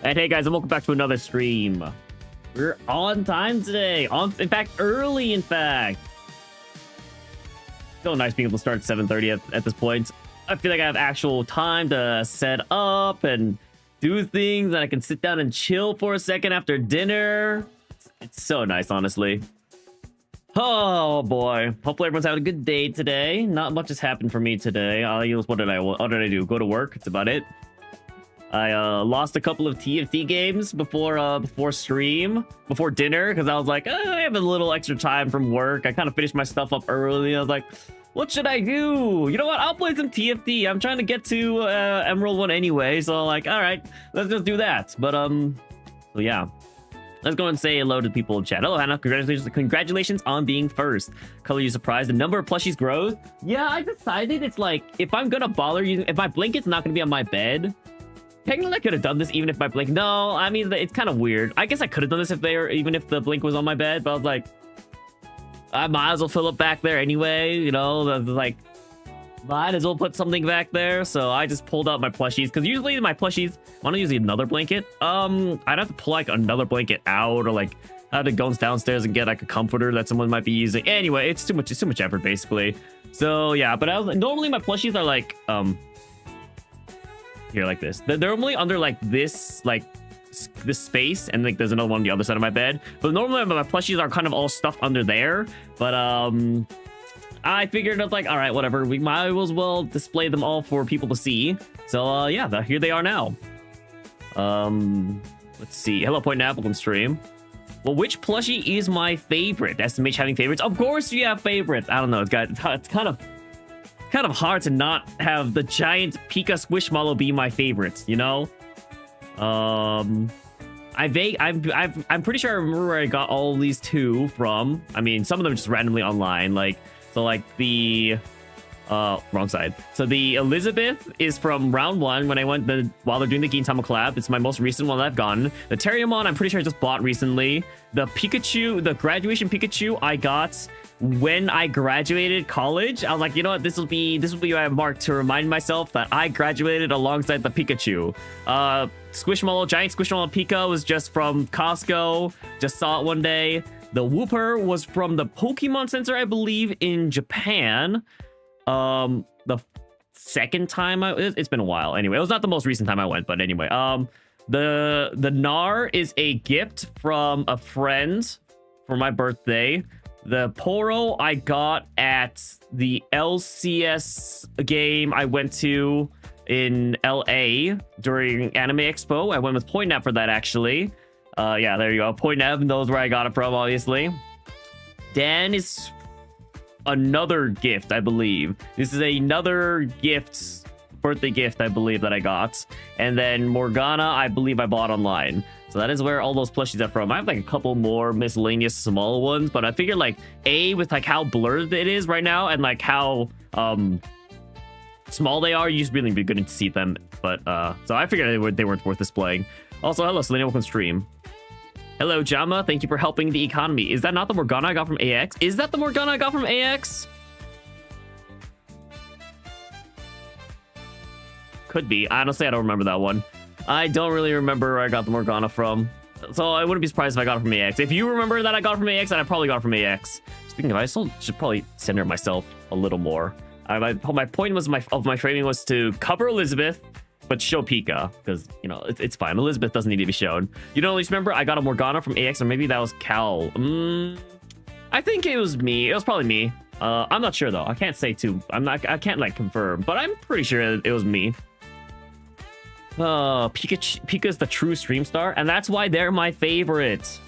And hey guys, and welcome back to another stream. We're on time today. In fact, early, in fact. So nice being able to start at 7:30 at this point. I feel like I have actual time to set up and do things, and I can sit down and chill for a second after dinner. It's so nice, honestly. Oh boy. Hopefully everyone's having a good day today. Not much has happened for me today. What did I do? Go to work. That's about it. I lost a couple of TFT games before dinner, because I was like, I have a little extra time from work. I kind of finished my stuff up early. I was like, what should I do? You know what? I'll play some TFT. I'm trying to get to Emerald 1 anyway, so like, all right, let's just do that. But so yeah. Let's go and say hello to the people in chat. Hello, Hannah. Congratulations on being first. Color, you surprised? The number of plushies grows? Yeah, I decided it's like, if I'm gonna bother using, if my blanket's not gonna be on my bed, technically I could have done this even if my blanket, no, I mean, it's kind of weird. I guess I could have done this even if the blanket was on my bed, but I was like, I might as well fill it back there anyway, you know, like, might as well put something back there. So I just pulled out my plushies, because usually my plushies, I want to use another blanket. I'd have to pull like another blanket out, or like I have to go downstairs and get like a comforter that someone might be using. Anyway, it's too much effort basically. So yeah, but normally my plushies are like here like this. They're normally under like this space, and like there's another one on the other side of my bed. But normally my plushies are kind of all stuffed under there. But I figured it's like, all right, whatever. We might as well display them all for people to see. So yeah, here they are now. Let's see. Hello, Point Nap, welcome stream. Well, which plushie is my favorite? SMH having favorites? Of course you have favorites. I don't know, guys. It's kind of hard to not have the giant Pika Squishmallow be my favorites, you know? I'm pretty sure I remember where I got all these two from. I mean, some of them just randomly online, like, so like the wrong side. So the Elizabeth is from round 1 when I went while they're doing the Gintama collab. It's my most recent one that I've gotten. The Terriermon, I'm pretty sure I just bought recently. The Pikachu, the graduation Pikachu, I got when I graduated college. I was like, you know what, this will be my mark to remind myself that I graduated alongside the Pikachu. Squishmallow, giant Squishmallow Pika was just from Costco. Just saw it one day. The Wooper was from the Pokemon Center, I believe, in Japan. The second time it's been a while. Anyway, it was not the most recent time I went, but anyway. The Nar is a gift from a friend for my birthday. The Poro I got at the LCS game I went to in LA during Anime Expo. I went with Point Nap for that, actually. Yeah, there you go. Point Nap knows where I got it from, obviously. Dan is another gift, I believe. This is another birthday gift, I believe, that I got. And then Morgana, I believe I bought online. So that is where all those plushies are from. I have like a couple more miscellaneous small ones, but I figured like with like how blurred it is right now and like how small they are, you just really be good to see them. But so I figured they weren't worth displaying. Also, hello, Selena, welcome to stream. Hello, Jama. Thank you for helping the economy. Is that not the Morgana I got from AX? Is that the Morgana I got from AX? Could be. Honestly, I don't remember that one. I don't really remember where I got the Morgana from. So I wouldn't be surprised if I got it from AX. If you remember that I got it from AX, then I probably got it from AX. Speaking of, I still should probably center myself a little more. My point of my framing was to cover Elizabeth, but show Pika, because, you know, it's fine. Elizabeth doesn't need to be shown. You don't at least remember I got a Morgana from AX, or maybe that was Cal. I think it was me. It was probably me. I'm not sure, though. I can't say too. I can't, like, confirm, but I'm pretty sure it was me. Pika's the true stream star, and that's why they're my favorite.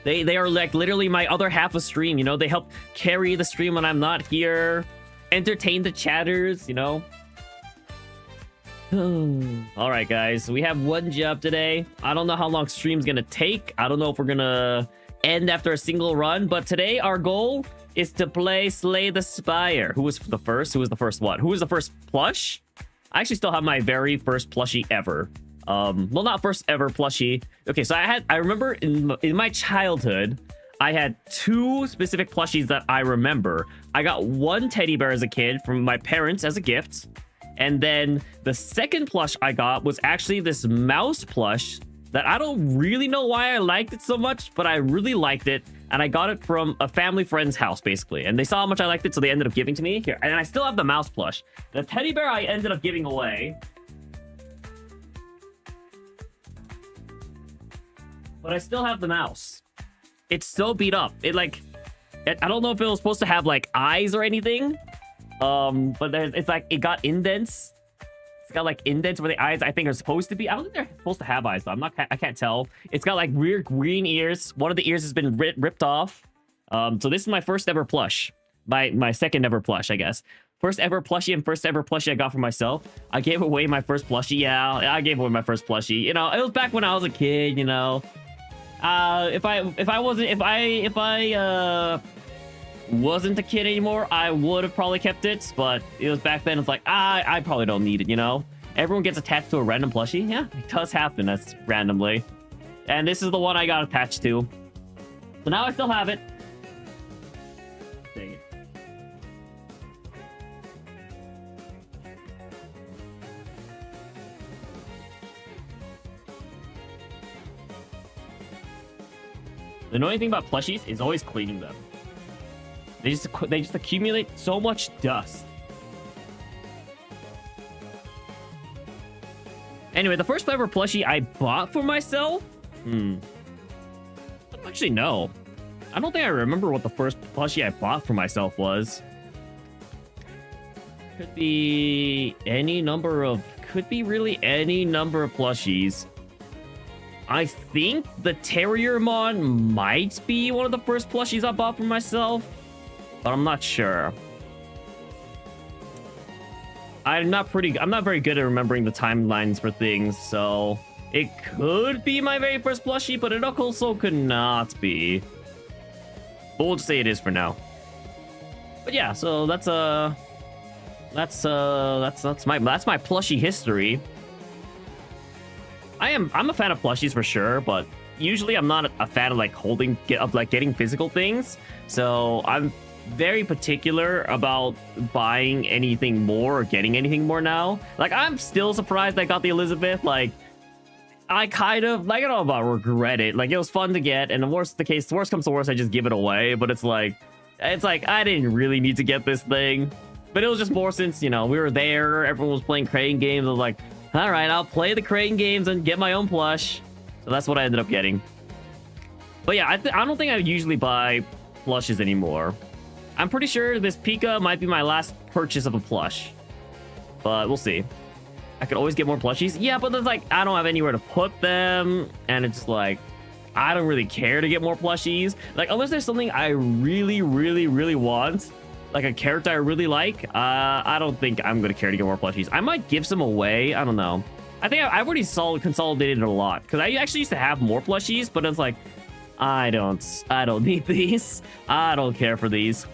They are, like, literally my other half of stream, you know? They help carry the stream when I'm not here. Entertain the chatters, you know. All right, guys, we have one job today. I don't know how long stream's gonna take. I don't know if we're gonna end after a single run, but today our goal is to play Slay the Spire. Who was the first what? Who was the first plush? I actually still have my very first plushie ever. Well, not first ever plushie. Okay, so I remember in my childhood, I had 2 specific plushies that I remember. I got one teddy bear as a kid from my parents as a gift, And then the second plush I got was actually this mouse plush that I don't really know why I liked it so much, but I really liked it. And I got it from a family friend's house, basically. And they saw how much I liked it, so they ended up giving to me. Here, and I still have the mouse plush. The teddy bear I ended up giving away. But I still have the mouse. It's so beat up. It like... I don't know if it was supposed to have like eyes or anything. But it's like it got indents. It's got like indents where the eyes I think are supposed to be. I don't think they're supposed to have eyes though. I can't tell. It's got like weird green ears. One of the ears has been ripped off. So this is my first ever plush. My second ever plush, I guess. First ever plushie and first ever plushie I got for myself. I gave away my first plushie. Yeah, I gave away my first plushie. You know, it was back when I was a kid. You know, if I wasn't a kid anymore, I would have probably kept it, but it was back then. It's like I probably don't need it, you know. Everyone gets attached to a random plushie. Yeah, it does happen. That's randomly, and this is the one I got attached to. So now I still have it. Dang it. The annoying thing about plushies is always cleaning them. They just accumulate so much dust. Anyway, the first ever plushie I bought for myself? I don't actually know. I don't think I remember what the first plushie I bought for myself was. Could be any number of... Could be really any number of plushies. I think the Terriermon might be one of the first plushies I bought for myself. But I'm not sure. I'm not very good at remembering the timelines for things, so it could be my very first plushie, but it also could not be. But we'll just say it is for now. But yeah, so that's my plushie history. I'm a fan of plushies for sure, but usually I'm not a fan of getting physical things. So I'm very particular about buying anything more or getting anything more now. Like, I'm still surprised I got the Elizabeth. Like, I kind of, like, I don't know about regret it. Like, it was fun to get, and the worst comes to worst, I just give it away. But it's like I didn't really need to get this thing. But it was just more since, you know, we were there, everyone was playing Crane games. I was like, all right, I'll play the Crane games and get my own plush. So that's what I ended up getting. But yeah, I don't think I usually buy plushes anymore. I'm pretty sure this Pika might be my last purchase of a plush. But we'll see. I could always get more plushies. Yeah, but there's like, I don't have anywhere to put them. And it's like, I don't really care to get more plushies. Like, unless there's something I really, really, really want. Like a character I really like. I don't think I'm going to care to get more plushies. I might give some away. I don't know. I think I've already consolidated it a lot. Because I actually used to have more plushies. But it's like, I don't need these. I don't care for these.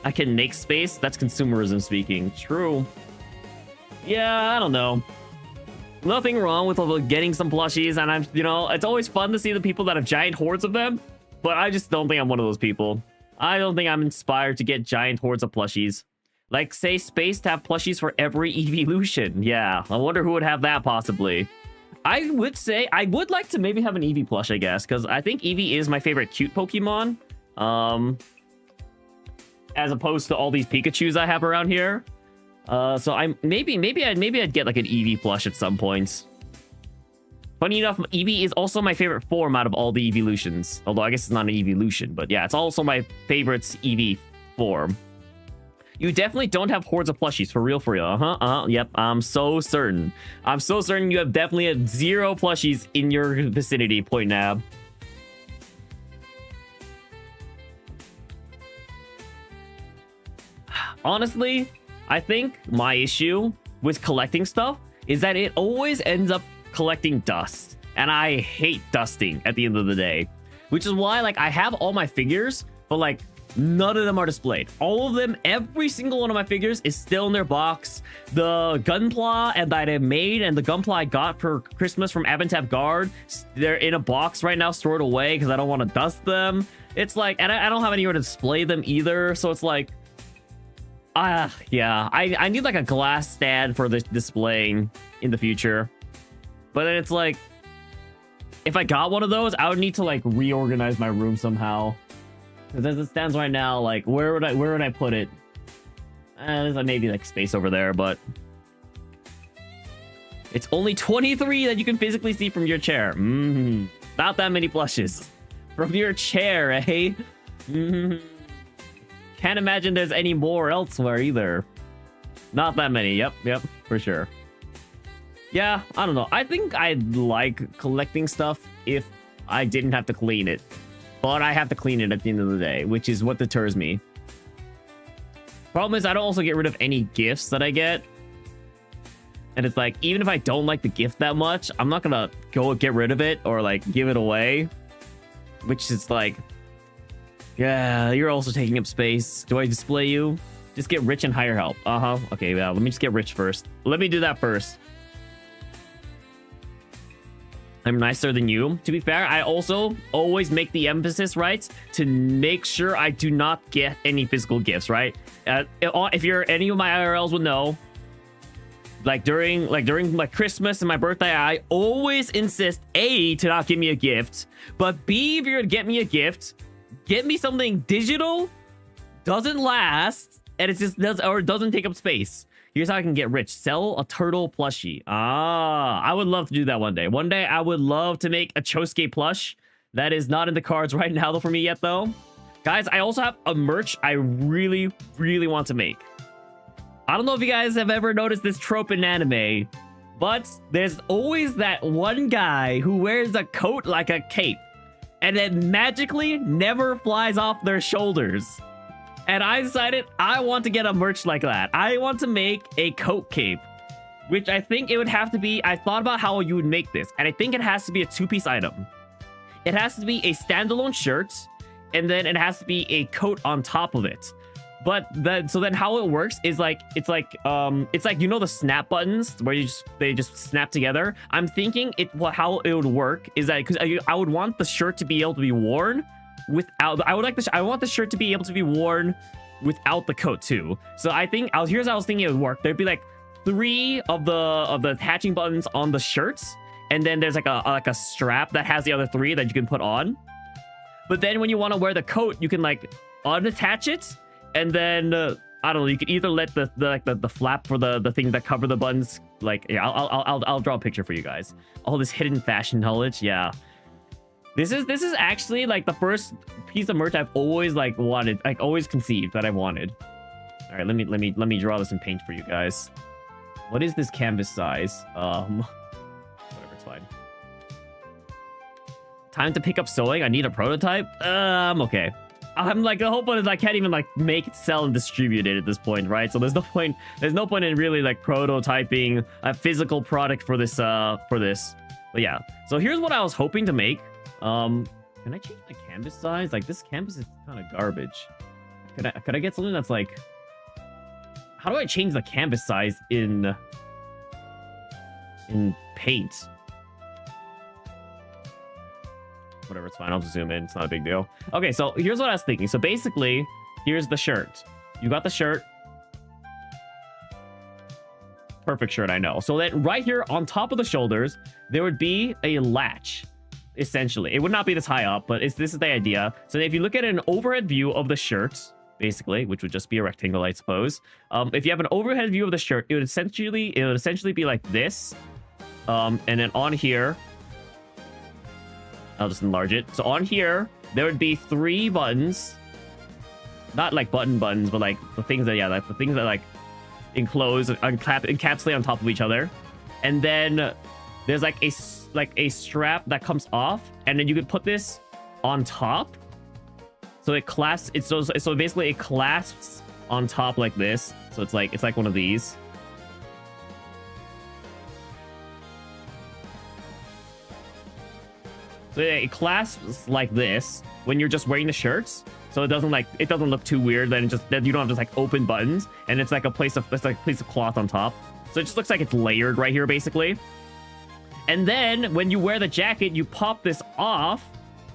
I can make space. That's consumerism speaking. True. Yeah, I don't know. Nothing wrong with getting some plushies, and you know, it's always fun to see the people that have giant hordes of them, but I just don't think I'm one of those people. I don't think I'm inspired to get giant hordes of plushies. Like, say, Space to have plushies for every evolution. Yeah, I wonder who would have that possibly. I would say, I would like to maybe have an Eevee plush, I guess, because I think Eevee is my favorite cute Pokemon. As opposed to all these Pikachus I have around here. So maybe I'd get like an Eevee plush at some points. Funny enough, Eevee is also my favorite form out of all the evolutions. Although I guess it's not an evolution, but yeah, it's also my favorite Eevee form. You definitely don't have hordes of plushies, for real, for real. Yep, I'm so certain. I'm so certain you have definitely had 0 plushies in your vicinity, Point Nab. Honestly, I think my issue with collecting stuff is that it always ends up collecting dust. And I hate dusting at the end of the day. Which is why, like, I have all my figures, but, like, none of them are displayed. All of them, every single one of my figures is still in their box. The Gunpla that I made and the Gunpla I got for Christmas from Aventap Guard, they're in a box right now, stored away, because I don't want to dust them. It's like, and I don't have anywhere to display them either, so it's like, Yeah, I need like a glass stand for the displaying in the future. But then it's like, if I got one of those, I would need to like reorganize my room somehow. Because as it stands right now, like where would I put it? There's maybe like space over there, but it's only 23 that you can physically see from your chair. Not that many plushes from your chair, eh? Can't imagine there's any more elsewhere either. Not that many. Yep, for sure. Yeah, I don't know. I think I'd like collecting stuff if I didn't have to clean it. But I have to clean it at the end of the day, which is what deters me. Problem is, I don't also get rid of any gifts that I get. And it's like, even if I don't like the gift that much, I'm not gonna go get rid of it or like give it away. Which is like, yeah, you're also taking up space. Do I display you? Just get rich and hire help. Okay, yeah, let me just get rich first. Let me do that first. I'm nicer than you. To be fair, I also always make the emphasis, right, to make sure I do not get any physical gifts, right? If you're any of my IRLs would know, during my Christmas and my birthday, I always insist A, to not give me a gift, but B, if you're gonna get me a gift, get me something digital, doesn't last, and it just doesn't take up space. Here's how I can get rich. Sell a turtle plushie. I would love to do that one day. One day, I would love to make a Chosuke plush. That is not in the cards right now for me yet, though. Guys, I also have a merch I really, really want to make. I don't know if you guys have ever noticed this trope in anime, but there's always that one guy who wears a coat like a cape, and it magically never flies off their shoulders. And I decided I want to get a merch like that. I want to make a coat cape, which I think it would have to be... I thought about how you would make this, and I think it has to be a two-piece item. It has to be a standalone shirt, and then it has to be a coat on top of it. But so then how it works is like it's like you know the snap buttons where they just snap together. I'm thinking how it would work is that because I would want the shirt to be able to be worn without. I want the shirt to be able to be worn without the coat too. So I think here's how I was thinking it would work. There'd be like 3 of the attaching buttons on the shirts, and then there's like a strap that has the other 3 that you can put on. But then when you want to wear the coat, you can like unattach it. And then I don't know. You could either let the flap for the thing that cover the buttons. Like, yeah, I'll draw a picture for you guys. All this hidden fashion knowledge. Yeah, this is actually like the first piece of merch I've always like wanted, like always conceived that I wanted. All right, let me draw this in paint for you guys. What is this canvas size? Whatever, it's fine. Time to pick up sewing. I need a prototype. I'm okay. I'm like, the whole point is I can't even like make it, sell, and distribute it at this point, right? So there's no point in really like prototyping a physical product for this. But yeah, so here's what I was hoping to make. Can I change my canvas size? Like, this canvas is kind of garbage. Could I get something that's like, how do I change the canvas size in paint? Whatever, it's fine. I'll just zoom in. It's not a big deal. Okay, so here's what I was thinking. So basically, here's the shirt. You got the shirt. Perfect shirt, I know. So then right here on top of the shoulders, there would be a latch, essentially. It would not be this high up, but this is the idea. So if you look at an overhead view of the shirt, basically, which would just be a rectangle, I suppose. If you have an overhead view of the shirt, it would essentially be like this. And then on here, I'll just enlarge it. So on here, there would be 3 buttons. Not like buttons, but like the things that, yeah, like the things that like enclose, encapsulate on top of each other. And then there's like a strap that comes off, and then you could put this on top. So it clasps. So basically it clasps on top like this. So it's like one of these. So it clasps like this when you're just wearing the shirts, so it doesn't look too weird. Then you don't have just like open buttons, and it's like a piece of cloth on top. So it just looks like it's layered right here, basically. And then when you wear the jacket, you pop this off,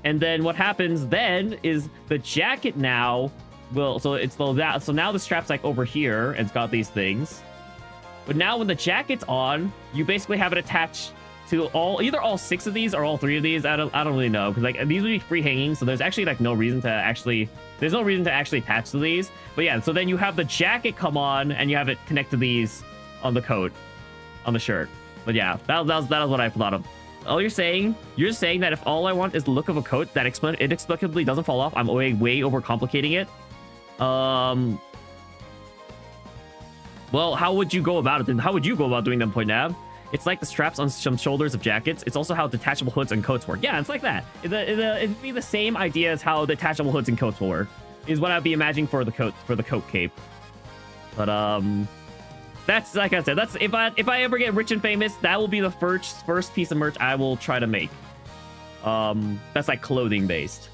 and then what happens then is the jacket now will, so it's that. So now the strap's like over here and it's got these things. But now when the jacket's on, you basically have it attached to either all 6 of these or all 3 of these. I don't really know, because like these would be free hanging, so there's actually like no reason to actually attach to these. But yeah, so then you have the jacket come on and you have it connect to these on the coat, on the shirt. But yeah, that was what I thought of. All you're saying that if all I want is the look of a coat that inexplicably doesn't fall off, I'm way overcomplicating it. Well, how would you go about it then? How would you go about doing them, Point Nav? It's like the straps on some shoulders of jackets. It's also how detachable hoods and coats work. Yeah, it's like that. It'd be the same idea as how detachable hoods and coats will work, is what I'd be imagining for the coat cape. But that's, like I said, that's if I ever get rich and famous, that will be the first piece of merch I will try to make. That's like clothing based.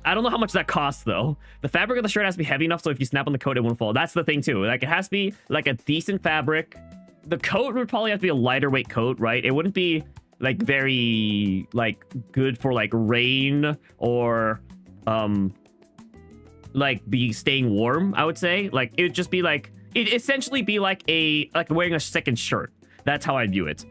I don't know how much that costs though. The fabric of the shirt has to be heavy enough so if you snap on the coat, it won't fall. That's the thing too. Like it has to be like a decent fabric. The coat would probably have to be a lighter weight coat, right? It wouldn't be like very like good for like rain or like be staying warm, I would say. Like it would just be like, it essentially be like wearing a second shirt. That's how I view it.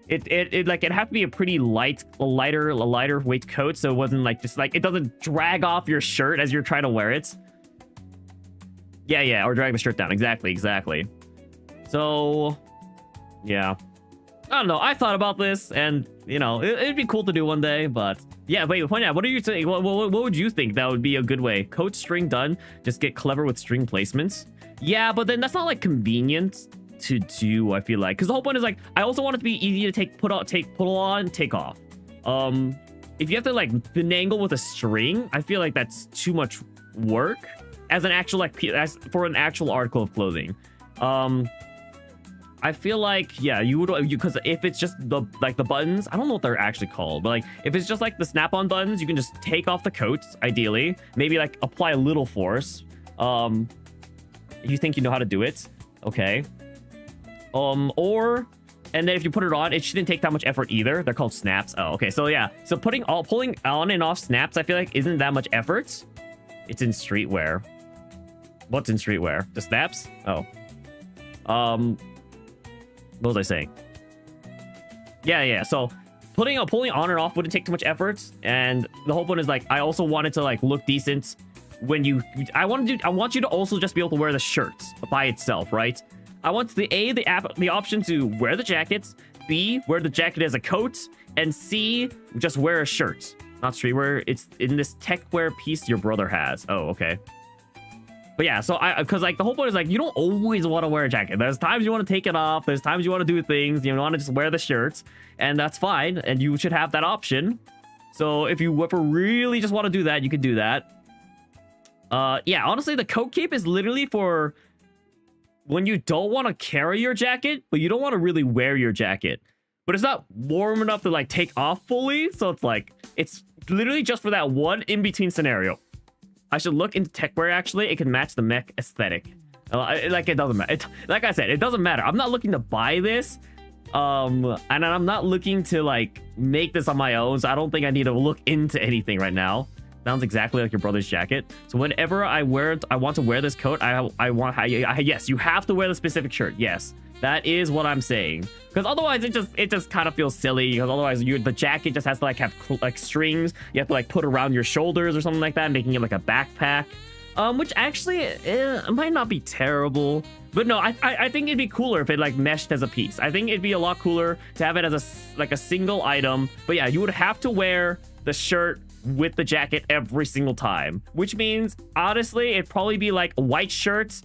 It'd have to be a pretty lighter weight coat, so it wasn't like just like it doesn't drag off your shirt as you're trying to wear it. Yeah, or drag the shirt down. Exactly. So yeah, I don't know. I thought about this, and you know, it'd be cool to do one day. But yeah, wait, point out. What are you saying? What would you think that would be a good way? Coat string done. Just get clever with string placements. Yeah, but then that's not like convenient to do. I feel like because the whole point is like I also want it to be easy to put on, take off. If you have to like finagle with a string, I feel like that's too much work as an actual as for an actual article of clothing. I feel like, yeah, because if it's just the buttons, I don't know what they're actually called, but like if it's just like the snap-on buttons, you can just take off the coats, ideally, maybe like apply a little force. If you think you know how to do it, okay. And then if you put it on, it shouldn't take that much effort either. They're called snaps. Oh, okay. So yeah, so pulling on and off snaps, I feel like isn't that much effort. It's in streetwear. What's in streetwear? The snaps? Oh. What was I saying? Yeah. So pulling on and off wouldn't take too much effort, and the whole point is like I also wanted to like look decent when I want you to also just be able to wear the shirt by itself, right? I want the option to wear the jackets, B, wear the jacket as a coat, and C, just wear a shirt. Not streetwear. It's in this tech wear piece your brother has. Oh, okay. But yeah, so because like the whole point is like you don't always want to wear a jacket. There's times you want to take it off. There's times you want to do things. You want to just wear the shirts, and that's fine. And you should have that option. So if you ever really just want to do that, you could do that. Yeah, honestly, the coat cape is literally for when you don't want to carry your jacket, but you don't want to really wear your jacket. But it's not warm enough to like take off fully. So it's like, it's literally just for that one in-between scenario. I should look into techwear, actually. It can match the mech aesthetic. Like, it doesn't matter. Like I said, it doesn't matter. I'm not looking to buy this. And I'm not looking to, like, make this on my own. So I don't think I need to look into anything right now. Sounds exactly like your brother's jacket. So whenever I want to wear this coat, yes, you have to wear the specific shirt. Yes, that is what I'm saying. Because otherwise, it just kind of feels silly. Because otherwise, the jacket just has to like have like strings. You have to like put around your shoulders or something like that, making it like a backpack. Which actually it might not be terrible. But no, I think it'd be cooler if it like meshed as a piece. I think it'd be a lot cooler to have it as a single item. But yeah, you would have to wear the shirt with the jacket every single time, which means honestly it'd probably be like a white shirt,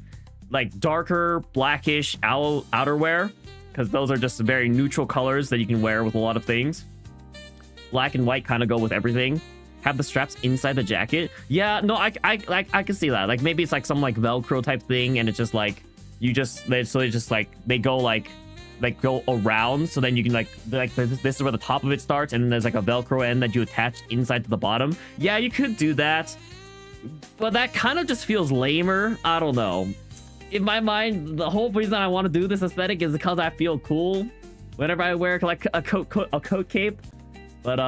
like darker blackish outerwear, because those are just very neutral colors that you can wear with a lot of things. Black and white kind of go with everything. Have the straps inside the jacket. Yeah, no, I can see that. Like maybe it's like some like Velcro type thing, and it's just like they go around, so then you can like this is where the top of it starts, and then there's like a Velcro end that you attach inside to the bottom. Yeah, you could do that, but that kind of just feels lamer. I don't know. In my mind, the whole reason I want to do this aesthetic is because I feel cool whenever I wear like a coat cape. But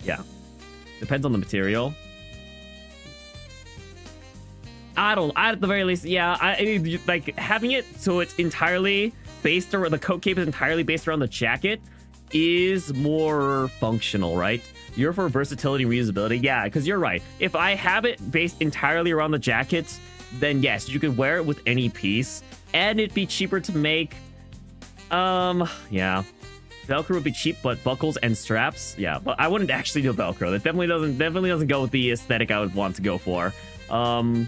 yeah, depends on the material. I don't. At the very least, yeah. Like having it so it's entirely based around the coat cape is entirely based around the jacket is more functional, right? You're for versatility and reusability, yeah. Because you're right. If I have it based entirely around the jacket, then yes, you could wear it with any piece, and it'd be cheaper to make. Yeah. Velcro would be cheap, but buckles and straps, yeah. But I wouldn't actually do Velcro. That definitely doesn't go with the aesthetic I would want to go for. I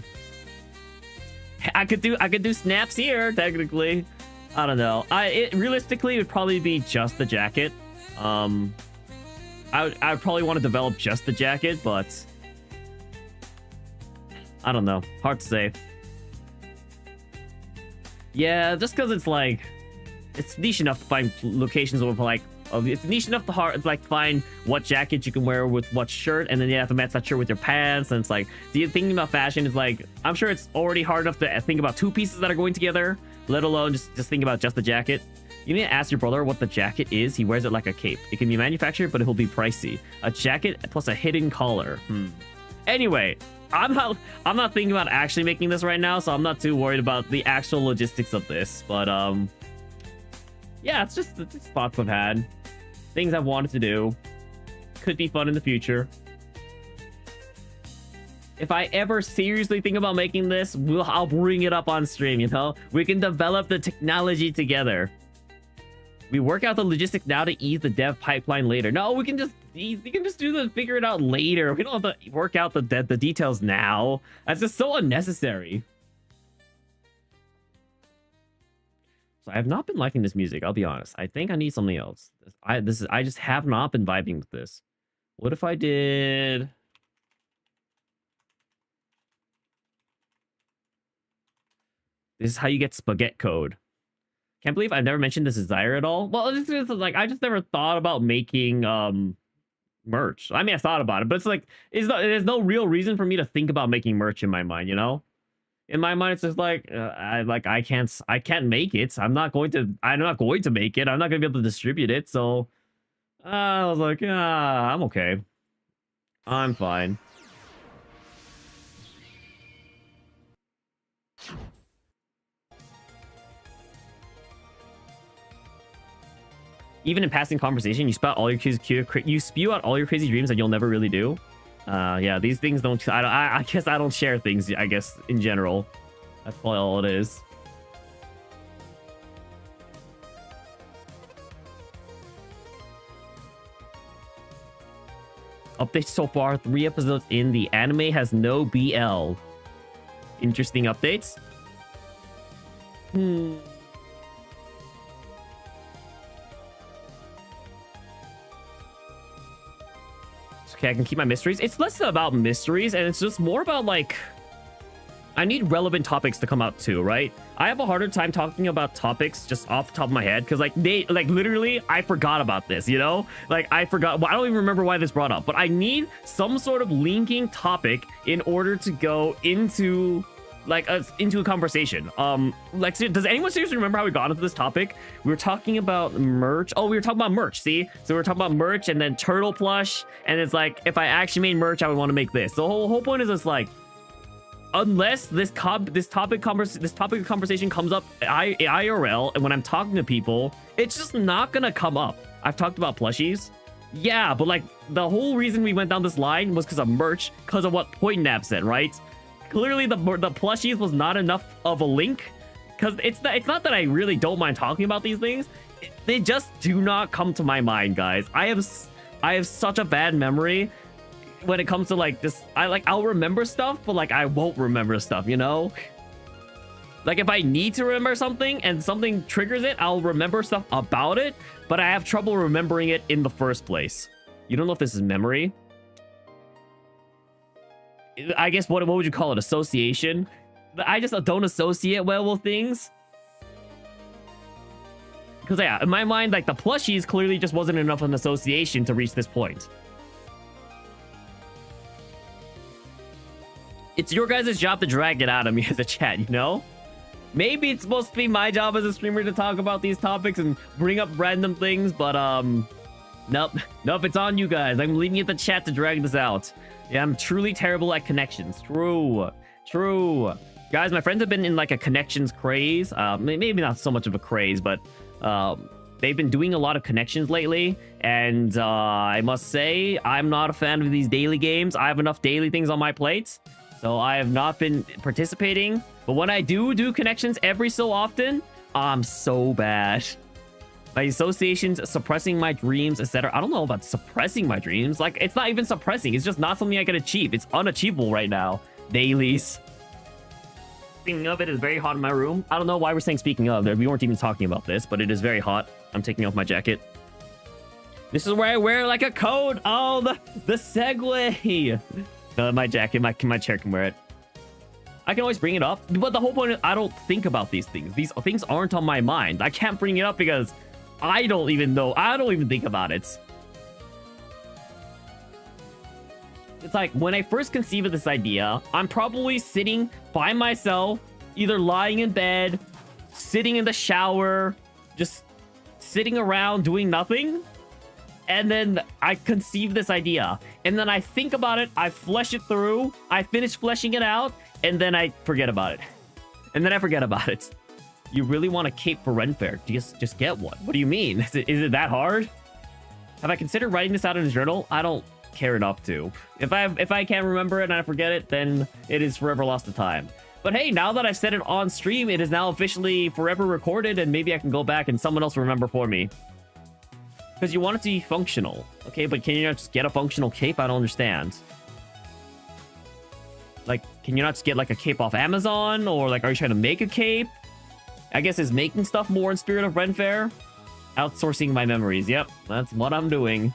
could do snaps here technically. I don't know. Realistically, it would probably be just the jacket. I would probably want to develop just the jacket, but I don't know. Hard to say. Yeah, just because it's like it's niche enough to find locations with like it's niche enough to find what jacket you can wear with what shirt, and then you have to match that shirt with your pants. And it's like thinking about fashion is like, I'm sure it's already hard enough to think about two pieces that are going together, let alone just think about just the jacket. You need to ask your brother what the jacket is. He wears it like a cape. It can be manufactured, but it will be pricey. A jacket plus a hidden collar. Anyway, I'm not thinking about actually making this right now, so I'm not too worried about the actual logistics of this. But yeah, it's just thoughts I've had, things I've wanted to do. Could be fun in the future. If I ever seriously think about making this, I'll bring it up on stream. You know, we can develop the technology together. We work out the logistics now to ease the dev pipeline later. No, we can just figure it out later. We don't have to work out the details now. That's just so unnecessary. So I have not been liking this music, I'll be honest. I think I need something else. I just have not been vibing with this. What if I did... This is how you get spaghetti code. Can't believe I've never mentioned this desire at all. Well, it's like I just never thought about making merch. I mean, I thought about it, but it's like there's no real reason for me to think about making merch in my mind, you know? In my mind, it's just like I can't make it. I'm not going to make it. I'm not gonna be able to distribute it. So I was like, I'm okay. I'm fine. Even in passing conversation, you spew out all your crazy dreams that you'll never really do. Yeah, these things don't. I guess I don't share things. I guess in general, that's probably all it is. Updates so far: 3 episodes in. The anime has no BL. Interesting updates. Okay, I can keep my mysteries. It's less about mysteries, and it's just more about, like, I need relevant topics to come out too, right? I have a harder time talking about topics just off the top of my head, because, like, literally, I forgot about this, you know? Like, I forgot. Well, I don't even remember why this brought up, but I need some sort of linking topic in order to go into... into a conversation. Like, does anyone seriously remember how we got into this topic? We were talking about merch. Oh, we were talking about merch, see? So we were talking about merch and then turtle plush, and it's like, if I actually made merch, I would want to make this. The whole point is just like, unless this topic of conversation comes up IRL, and when I'm talking to people, it's just not gonna come up. I've talked about plushies. Yeah, but like, the whole reason we went down this line was because of merch, because of what Point Nab said, right? Clearly, the plushies was not enough of a link, because it's not that I really don't mind talking about these things. They just do not come to my mind, guys. I have such a bad memory when it comes to like this. I'll remember stuff, but like I won't remember stuff, you know? Like if I need to remember something and something triggers it, I'll remember stuff about it, but I have trouble remembering it in the first place. You don't know if this is memory? I guess what would you call it? Association? I just don't associate well with things. Because yeah, in my mind, like the plushies clearly just wasn't enough of an association to reach this point. It's your guys' job to drag it out of me as a chat, you know? Maybe it's supposed to be my job as a streamer to talk about these topics and bring up random things, but nope, it's on you guys. I'm leaving it to chat to drag this out. Yeah, I'm truly terrible at connections. True. True. Guys, my friends have been in like a connections craze. Maybe not so much of a craze, but they've been doing a lot of connections lately. And I must say, I'm not a fan of these daily games. I have enough daily things on my plate, so I have not been participating. But when I do connections every so often, I'm so bad. My associations suppressing my dreams, etc. I don't know about suppressing my dreams. Like, it's not even suppressing. It's just not something I can achieve. It's unachievable right now. Dailies. Speaking of, it is very hot in my room. I don't know why we're saying speaking of. We weren't even talking about this, but it is very hot. I'm taking off my jacket. This is where I wear like a coat. Oh, the segue. My jacket, my chair can wear it. I can always bring it up, but the whole point is I don't think about these things. These things aren't on my mind. I can't bring it up because I don't even know. I don't even think about it. It's like when I first conceived of this idea, I'm probably sitting by myself, either lying in bed, sitting in the shower, just sitting around doing nothing. And then I conceive this idea. And then I think about it, I flesh it through, I finish fleshing it out, and then I forget about it. And then I forget about it. You really want a cape for Ren Fair? Just get one. What do you mean? Is it that hard? Have I considered writing this out in a journal? I don't care enough to. If I can't remember it and I forget it, then it is forever lost to time. But hey, now that I've said it on stream, it is now officially forever recorded, and maybe I can go back and someone else will remember for me. Because you want it to be functional. Okay, but can you not just get a functional cape? I don't understand. Like, can you not just get like a cape off Amazon? Or like, are you trying to make a cape? I guess is making stuff more in spirit of Ren Fair? Outsourcing my memories. Yep, that's what I'm doing.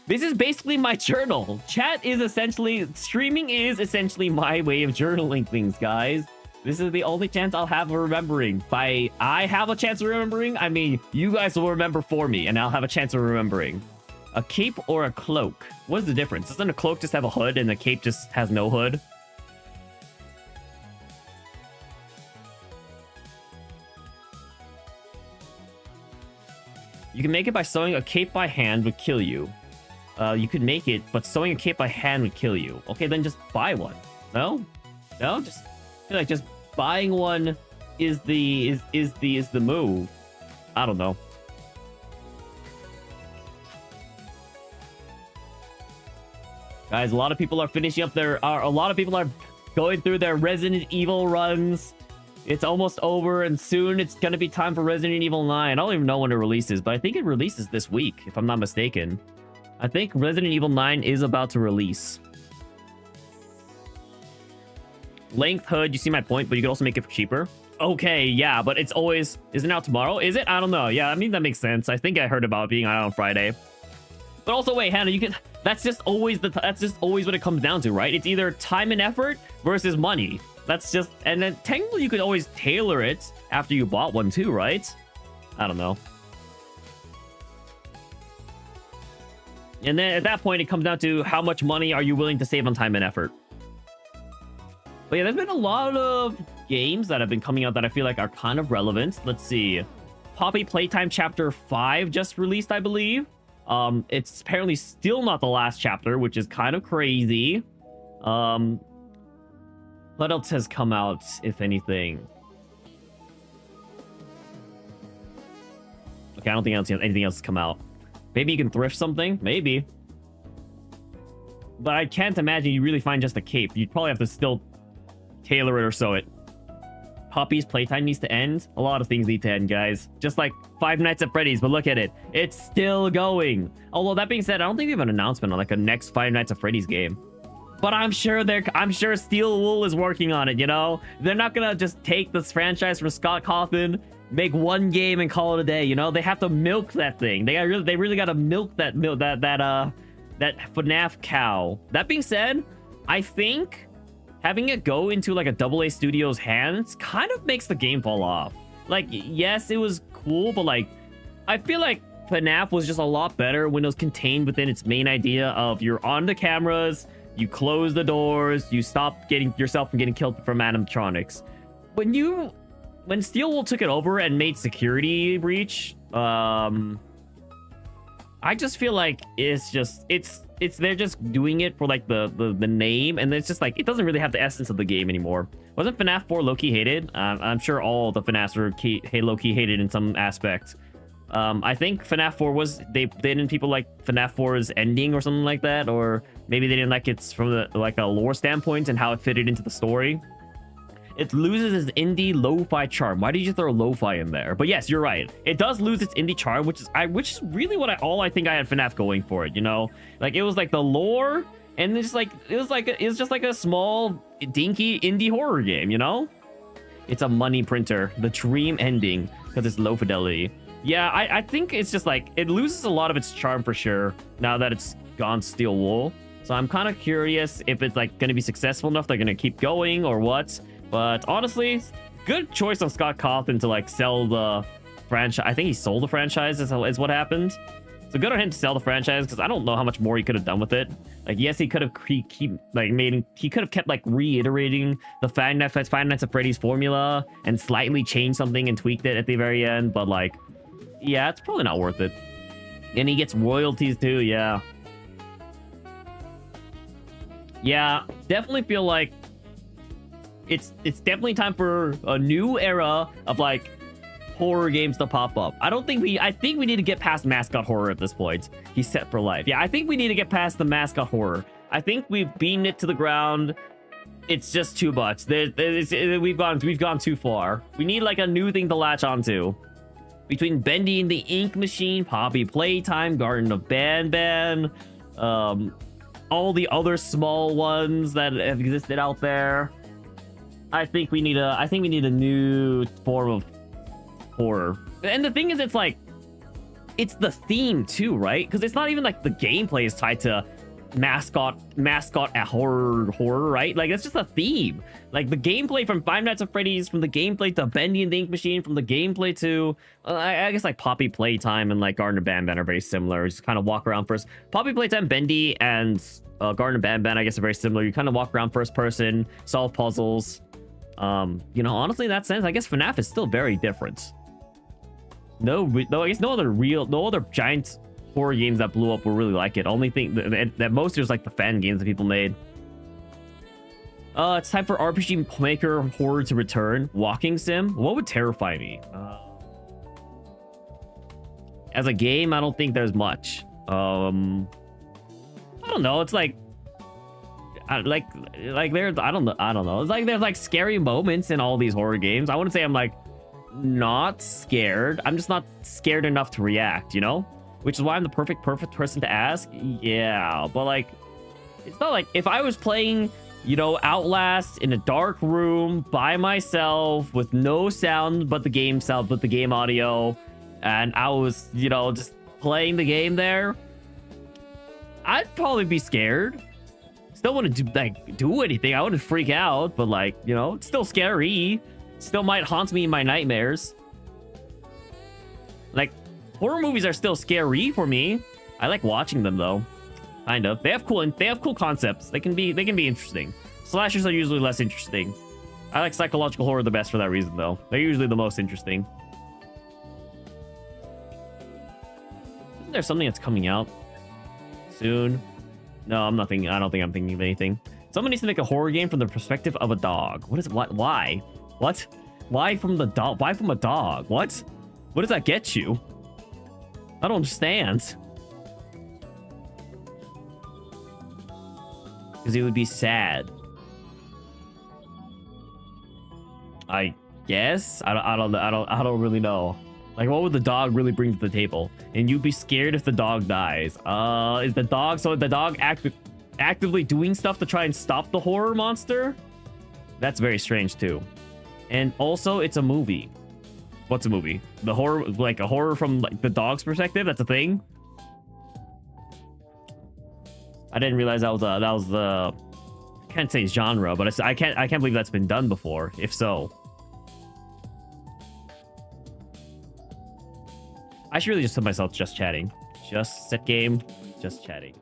This is basically my journal. Chat is essentially... Streaming is essentially my way of journaling things, guys. This is the only chance I'll have of remembering. By I have a chance of remembering, I mean you guys will remember for me, and I'll have a chance of remembering. A cape or a cloak? What is the difference? Doesn't a cloak just have a hood and the cape just has no hood? You can make it by sewing a cape by hand would kill you. You could make it, but sewing a cape by hand would kill you. Okay, then just buy one. No? No? Just... I feel like just buying one is the move. I don't know. Guys, a lot of people are finishing up a lot of people are going through their Resident Evil runs. It's almost over, and soon it's gonna be time for Resident Evil 9. I don't even know when it releases, but I think it releases this week, if I'm not mistaken. I think Resident Evil 9 is about to release. Length hood, you see my point, but you can also make it for cheaper. Okay, yeah, but it's always... Is it out tomorrow? Is it? I don't know. Yeah, I mean, that makes sense. I think I heard about it being out on Friday. But also, wait, Hannah, you can... That's just always what it comes down to, right? It's either time and effort versus money. That's just... And then technically you could always tailor it after you bought one too, right? I don't know. And then at that point, it comes down to how much money are you willing to save on time and effort. But yeah, there's been a lot of games that have been coming out that I feel like are kind of relevant. Let's see. Poppy Playtime Chapter 5 just released, I believe. It's apparently still not the last chapter, which is kind of crazy. What else has come out, if anything? Okay, I don't think anything else has come out. Maybe you can thrift something? Maybe. But I can't imagine you really find just a cape. You'd probably have to still tailor it or sew it. Poppy's playtime needs to end. A lot of things need to end, guys. Just like Five Nights at Freddy's, but look at it. It's still going. Although that being said, I don't think we have an announcement on like a next Five Nights at Freddy's game. But I'm sure Steel Wool is working on it, you know? They're not gonna just take this franchise from Scott Cawthon, make one game and call it a day, you know? They have to milk that thing. They really gotta milk that FNAF cow. That being said, I think having it go into like a AA studio's hands kind of makes the game fall off. Like, yes, it was cool, but like, I feel like FNAF was just a lot better when it was contained within its main idea of you're on the cameras, you close the doors, you stop getting yourself from getting killed from animatronics. When Steel Wool took it over and made Security Breach, I just feel like it's they're just doing it for like the name, and it's just like it doesn't really have the essence of the game anymore. Wasn't FNAF 4 low-key hated? I'm sure all the FNAFs were low-key hated in some aspect. I think FNAF 4 was they didn't people like FNAF 4's ending or something like that, or maybe they didn't like it's from the like a lore standpoint and how it fitted into the story. It loses its indie lo-fi charm. Why did you throw lo-fi in there? But yes, you're right. It does lose its indie charm, which is really what I think I had FNAF going for it. You know, like it was like the lore, and it's like it was just like a small dinky indie horror game. You know, it's a money printer. The dream ending because it's low fidelity. Yeah, I think it's just like it loses a lot of its charm for sure now that it's gone steel wool. So I'm kind of curious if it's like going to be successful enough they're going to keep going or what. But honestly, good choice on Scott Cawthon to like sell the franchise. I think he sold the franchise is what happened. So good on him to sell the franchise because I don't know how much more he could have done with it. Like yes, he could have he could have kept like reiterating the Five Nights at Freddy's formula and slightly changed something and tweaked it at the very end. But like, yeah, it's probably not worth it. And he gets royalties too. Yeah, definitely feel like. It's definitely time for a new era of like horror games to pop up. I think we need to get past mascot horror at this point. He's set for life. Yeah, I think we need to get past the mascot horror. I think we've beaten it to the ground. It's just too much. We've gone too far. We need like a new thing to latch onto. Between Bendy and the Ink Machine, Poppy Playtime, Garden of Banban, all the other small ones that have existed out there. I think we need a new form of horror. And the thing is, it's like, it's the theme too, right? Because it's not even like the gameplay is tied to mascot at horror, right? Like it's just a theme. Like the gameplay from Five Nights at Freddy's, from the gameplay to Bendy and the Ink Machine, from the gameplay to I guess like Poppy Playtime and like Garden of Banban are very similar. You just kind of walk around first. Poppy Playtime, Bendy, and Garden of Banban I guess are very similar. You kind of walk around first person, solve puzzles. You know, honestly, in that sense, I guess FNAF is still very different. No, I guess no other giant horror games that blew up were really like it. Only thing that most there's like the fan games that people made. It's time for RPG Maker horror to return. Walking sim. What would terrify me? As a game, I don't think there's much. I don't know. It's like there's I don't know. It's like there's like scary moments in all these horror games. I wouldn't say I'm like not scared. I'm just not scared enough to react, you know? Which is why I'm the perfect person to ask. Yeah, but like it's not like if I was playing, you know, Outlast in a dark room by myself with no sound but the game sound, but the game audio, and I was, you know, just playing the game there, I'd probably be scared. Still wouldn't do anything. I wouldn't freak out, but like, you know, it's still scary. Still might haunt me in my nightmares. Like, horror movies are still scary for me. I like watching them though. Kind of. They have cool concepts. They can be interesting. Slashers are usually less interesting. I like psychological horror the best for that reason though. They're usually the most interesting. Isn't there something that's coming out soon? No, I don't think I'm thinking of anything. Someone needs to make a horror game from the perspective of a dog. Why? What? Why from the dog? Why from a dog? What does that get you? I don't understand. Because it would be sad. I guess. I don't really know. Like, what would the dog really bring to the table? And you'd be scared if the dog dies. Is the dog actively doing stuff to try and stop the horror monster? That's very strange too. And also, it's a movie. What's a movie? The horror, like a horror from like the dog's perspective. That's a thing. I didn't realize that was the. I can't say genre, but I can't believe that's been done before. If so, I should really just put myself just chatting. Just set game, just chatting.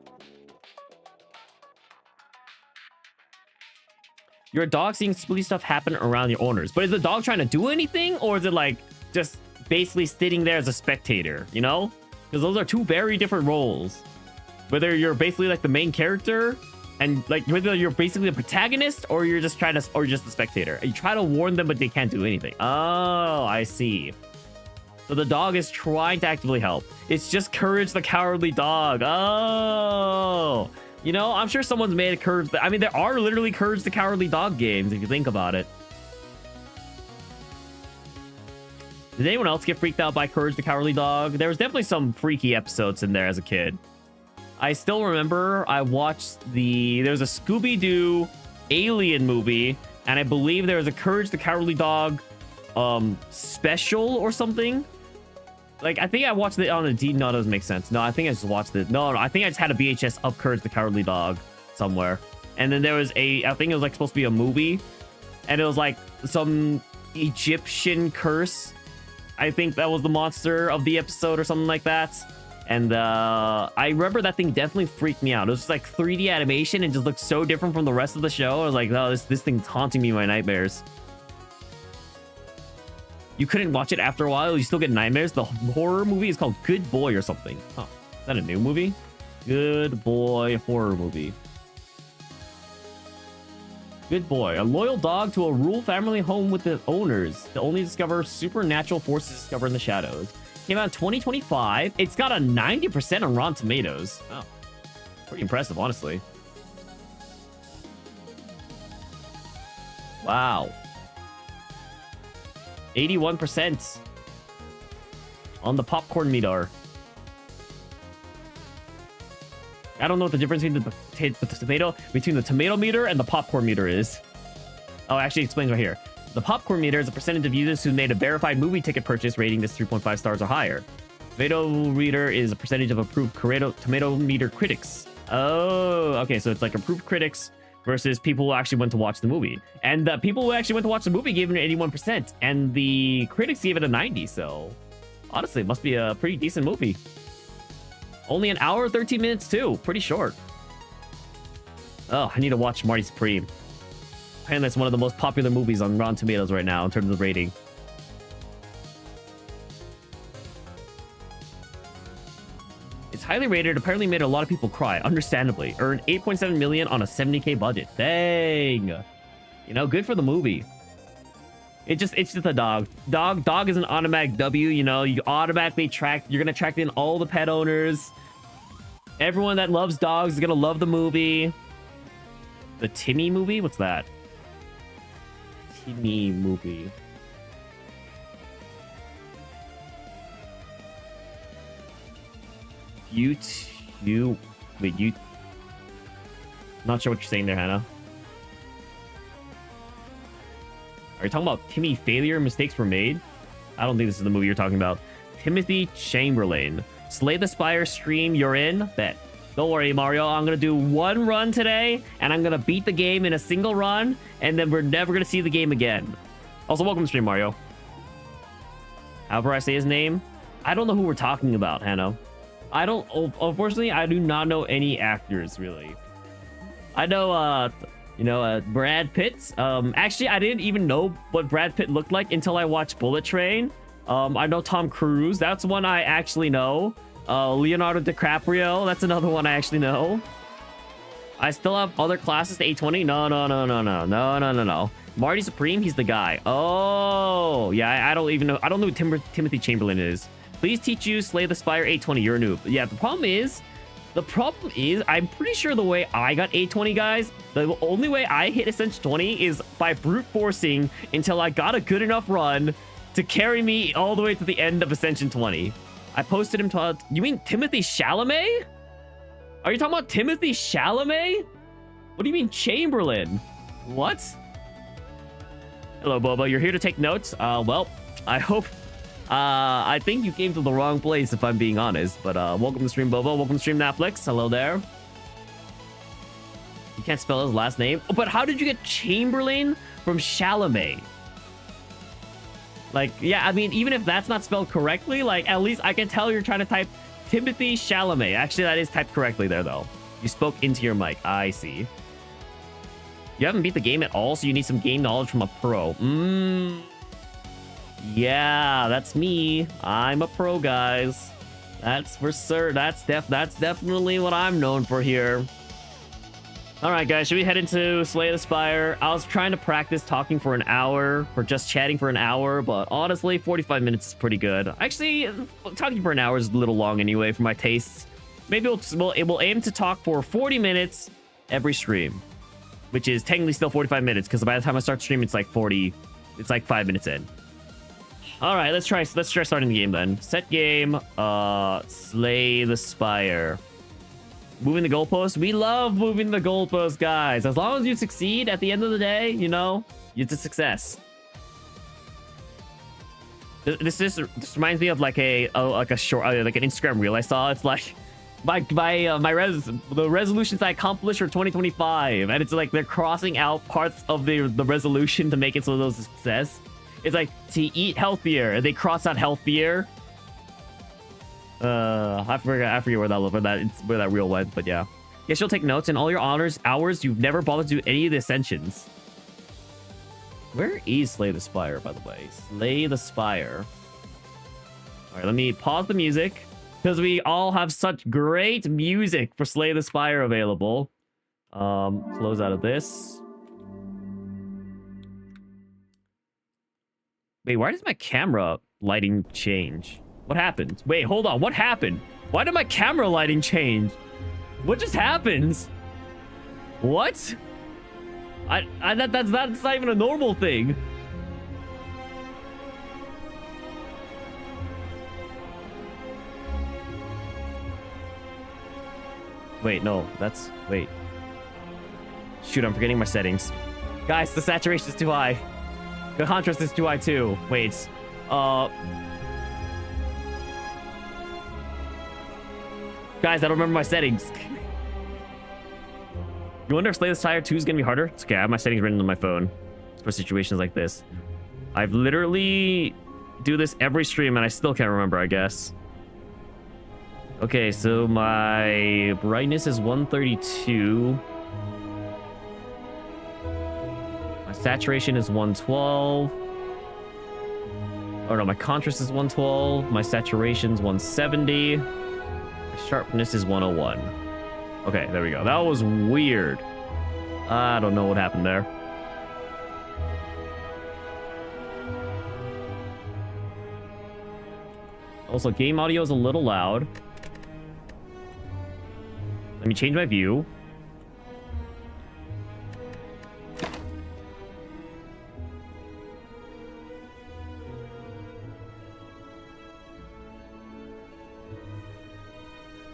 Your dog seeing spooky stuff happen around your owners. But is the dog trying to do anything? Or is it like just basically sitting there as a spectator, you know? Because those are two very different roles. Whether you're basically like the main character and like whether you're basically the protagonist or you're just just the spectator. You try to warn them, but they can't do anything. Oh, I see. So the dog is trying to actively help. It's just Courage the Cowardly Dog. Oh, you know, I'm sure someone's made a Courage. I mean, there are literally Courage the Cowardly Dog games if you think about it. Did anyone else get freaked out by Courage the Cowardly Dog? There was definitely some freaky episodes in there as a kid. I still remember I watched there was a Scooby-Doo Alien movie, and I believe there was a Courage the Cowardly Dog special or something. Like, I think I watched it on a D. No, that doesn't make sense. No, I think I just watched it. No, I think I just had a VHS of Courage the Cowardly Dog somewhere. And then there was I think it was like supposed to be a movie, and it was like some Egyptian curse. I think that was the monster of the episode or something like that. And I remember that thing definitely freaked me out. It was just like 3D animation and just looked so different from the rest of the show. I was like, oh, this thing's haunting me in my nightmares. You couldn't watch it after a while? You still get nightmares? The horror movie is called Good Boy or something. Huh. Is that a new movie? Good Boy horror movie. Good Boy. A loyal dog to a rural family home with the owners to only discover supernatural forces discovered in the shadows. Came out in 2025. It's got a 90% on Rotten Tomatoes. Oh, pretty impressive, honestly. Wow. 81% on the popcorn meter. I don't know what the difference between the tomato meter and the popcorn meter is. Oh, actually, it explains right here. The popcorn meter is a percentage of users who made a verified movie ticket purchase rating this 3.5 stars or higher. Tomato meter is a percentage of approved tomato meter critics. Oh, okay, so it's like approved critics versus people who actually went to watch the movie. And the people who actually went to watch the movie gave it an 81%, and the critics gave it a 90%, so honestly, it must be a pretty decent movie. Only an hour, 13 minutes too. Pretty short. Oh, I need to watch Marty Supreme. Apparently, that's one of the most popular movies on Rotten Tomatoes right now in terms of rating. It's highly rated. Apparently made a lot of people cry. Understandably. Earned 8.7 million on a 70K budget. Dang. You know, good for the movie. It's just a dog. Dog is an automatic W, you know. You automatically you're gonna attract in all the pet owners. Everyone that loves dogs is gonna love the movie. The Timmy movie? What's that? Timmy movie. Wait, not sure what you're saying there, Hannah. Are you talking about Timmy Failure Mistakes Were Made? I don't think this is the movie you're talking about. Timothy Chamberlain. Slay the Spire stream, you're in? Bet. Don't worry, Mario. I'm going to do one run today, and I'm going to beat the game in a single run, and then we're never going to see the game again. Also, welcome to stream, Mario. However I say his name, I don't know who we're talking about, Hannah. Unfortunately, I do not know any actors, really. I know, Brad Pitt. Actually, I didn't even know what Brad Pitt looked like until I watched Bullet Train. I know Tom Cruise. That's one I actually know. Leonardo DiCaprio. That's another one I actually know. I still have other classes to 820. No. Marty Supreme, he's the guy. Oh, yeah, I don't even know. I don't know who Timothy Chamberlain is. Please teach you Slay the Spire 820. You're a noob. Yeah, the problem is, I'm pretty sure the way I got 820, guys, the only way I hit Ascension 20 is by brute forcing until I got a good enough run to carry me all the way to the end of Ascension 20. I posted him to... You mean Timothy Chalamet? Are you talking about Timothy Chalamet? What do you mean Chamberlain? What? Hello, Boba. You're here to take notes? Well, I hope... I think you came to the wrong place, if I'm being honest. But welcome to stream, Boba. Welcome to stream, Netflix. Hello there. You can't spell his last name. Oh, but how did you get Chamberlain from Chalamet? Like, yeah, I mean, even if that's not spelled correctly, like, at least I can tell you're trying to type Timothy Chalamet. Actually, that is typed correctly there, though. You spoke into your mic. I see. You haven't beat the game at all, so you need some game knowledge from a pro. Yeah, that's me. I'm a pro, guys. That's for sure. That's definitely what I'm known for here. All right, guys, should we head into Slay the Spire? I was trying to practice talking for an hour, or just chatting for an hour, but honestly, 45 minutes is pretty good. Actually, talking for an hour is a little long anyway for my tastes. Maybe we'll aim to talk for 40 minutes every stream, which is technically still 45 minutes, because by the time I start streaming, it's like 5 minutes in. All right, let's try starting the game then. Set game, Slay the Spire. Moving the goalposts. We love moving the goalposts, guys. As long as you succeed at the end of the day, you know, it's a success. This reminds me of like a short, like an Instagram reel I saw. It's like the resolutions I accomplished for 2025, and it's like they're crossing out parts of the resolution to make it so it was a success. It's like to eat healthier, and they cross out healthier. I forget where that reel went, but yeah. Yes, you'll take notes in all your hours you've never bothered to do any of the Ascensions. Where is Slay the Spire, by the way? Slay the Spire. All right, let me pause the music, because we all have such great music for Slay the Spire available. Close out of this. Wait, why does my camera lighting change? What happened? Wait, hold on. What happened? Why did my camera lighting change? What just happened? What? That's not even a normal thing. Wait, no. Wait. Shoot, I'm forgetting my settings. Guys, the saturation is too high. The contrast is too high too. Wait. Guys, I don't remember my settings. You wonder if Slay the Spire 2 is gonna be harder? It's okay, I have my settings written on my phone for situations like this. I've literally do this every stream and I still can't remember, I guess. Okay, so my brightness is 132. My saturation is 112. Oh no, my contrast is 112. My saturation's 170. Sharpness is 101. Okay, there we go. That was weird. I don't know what happened there. Also, game audio is a little loud. Let me change my view.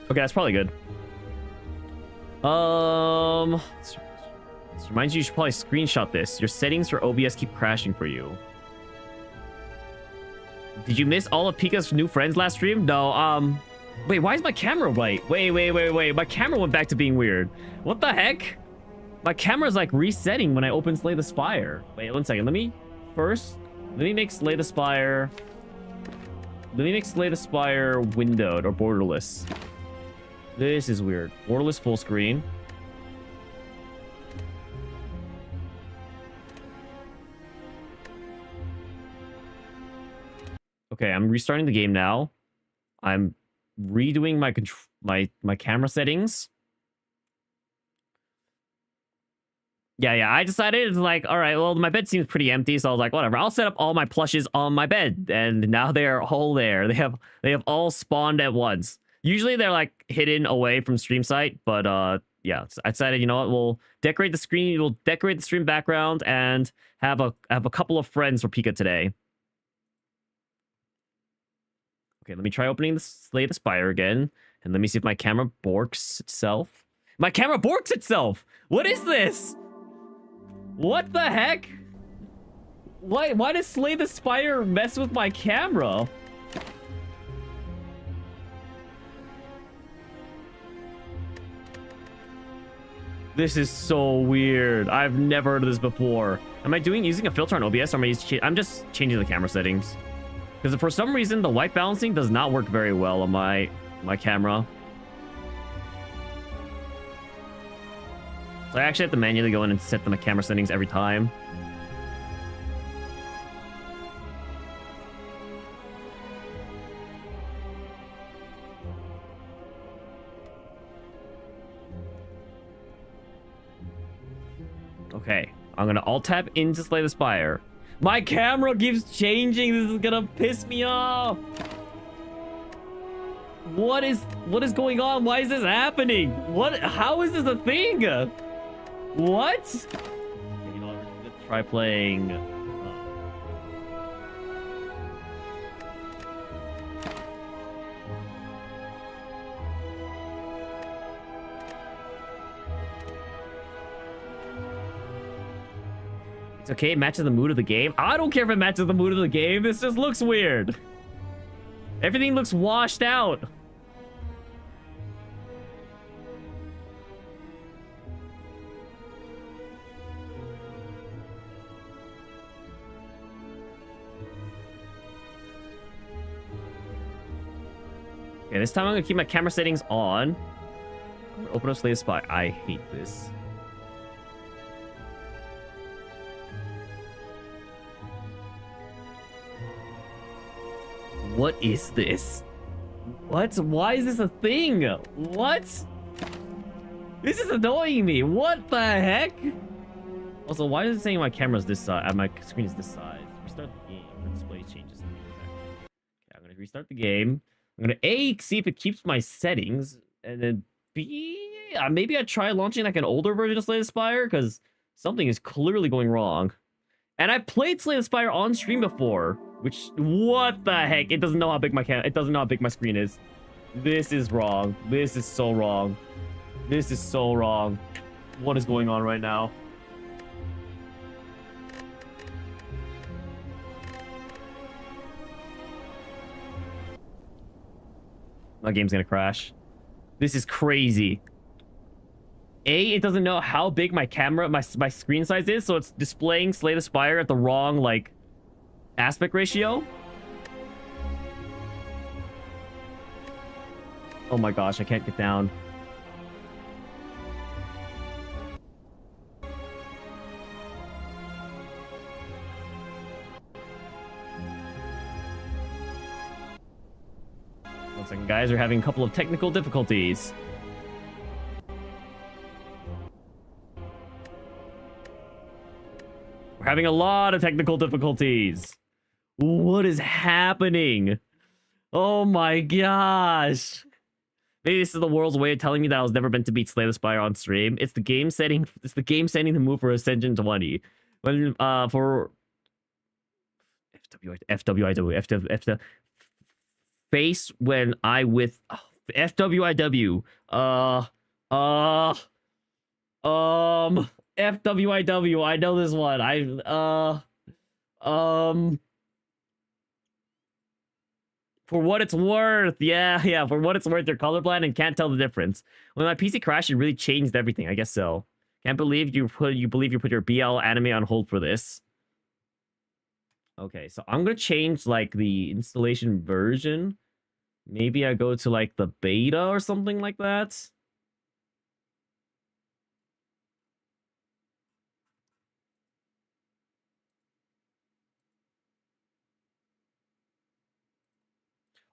Okay, that's probably good. This reminds you should probably screenshot this. Your settings for OBS keep crashing for you. Did you miss all of Pika's new friends last stream? No, wait, why is my camera white? Wait. My camera went back to being weird. What the heck? My camera's like resetting when I open Slay the Spire. Wait, 1 second. Let me make Slay the Spire. Let me make Slay the Spire windowed or borderless. This is weird. Borderless full screen. Okay, I'm restarting the game now. I'm redoing my camera settings. Yeah, I decided, it's like, all right, well, my bed seems pretty empty, so I was like, whatever, I'll set up all my plushes on my bed, and now they're all there. They have all spawned at once. Usually they're like hidden away from stream site, but yeah, I decided, you know what, we'll decorate the screen, we'll decorate the stream background, and have a couple of friends for Pika today. Okay, let me try opening the Slay the Spire again, and let me see if my camera borks itself. My camera borks itself! What is this? What the heck? Why does Slay the Spire mess with my camera? This is so weird. I've never heard of this before. Am I using a filter on OBS, or am I'm just changing the camera settings? Because for some reason, the white balancing does not work very well on my camera. So I actually have to manually go in and set the camera settings every time. Okay, I'm gonna alt-tab into Slay the Spire. My camera keeps changing. This is gonna piss me off. What is going on? Why is this happening? How is this a thing? What? Okay, you know what? We're gonna try playing. It's okay, it matches the mood of the game. I don't care if it matches the mood of the game. This just looks weird. Everything looks washed out. Okay, this time I'm gonna keep my camera settings on. I'm gonna open up Slay the Spire. I hate this. What is this? What? Why is this a thing? What? This is annoying me. What the heck? Also, why is it saying my camera's this side? My screen is this size. Restart the game for display changes. Okay, I'm gonna restart the game. I'm gonna A, see if it keeps my settings, and then B, maybe I try launching like an older version of Slay the Spire because something is clearly going wrong. And I've played Slay the Spire on stream before, which, what the heck? It doesn't know how big it doesn't know how big my screen is. This is wrong. This is so wrong. This is so wrong. What is going on right now? My game's gonna crash. This is crazy. A, it doesn't know how big my screen size is, so it's displaying Slay the Spire at the wrong, like, aspect ratio. Oh my gosh, I can't get down. One second, guys, we're having a couple of technical difficulties. We're having a lot of technical difficulties. What is happening? Oh my gosh. Maybe this is the world's way of telling me that I was never meant to beat Slay the Spire on stream. It's the game setting. It's the game setting to move for Ascension 20. When for FWIW face when I with FWIW FWIW, I know this one. For what it's worth. Yeah, for what it's worth, you're colorblind and can't tell the difference. When my PC crashed, it really changed everything. I guess so. Can't believe you put your BL anime on hold for this. Okay, so I'm gonna change like the installation version. Maybe I go to like the beta or something like that.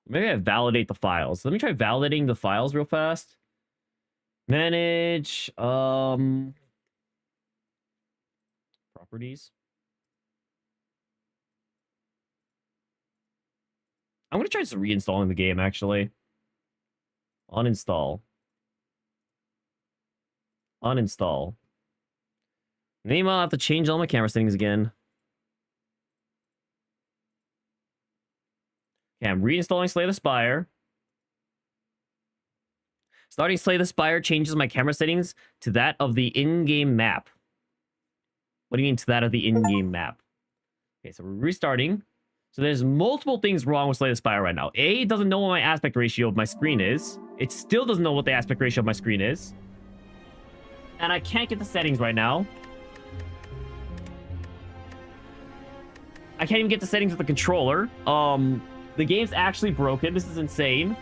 Maybe I validate the files. Let me try validating the files real fast. Manage properties. I'm gonna try just reinstalling the game actually. Uninstall. Uninstall. Meanwhile, I have to change all my camera settings again. Okay, I'm reinstalling Slay the Spire. Starting Slay the Spire changes my camera settings to that of the in-game map. What do you mean to that of the in-game map? Okay, so we're restarting. So there's multiple things wrong with Slay the Spire right now. A, it doesn't know what my aspect ratio of my screen is. It still doesn't know what the aspect ratio of my screen is. And I can't get the settings right now. I can't even get the settings with the controller. The game's actually broken. This is insane.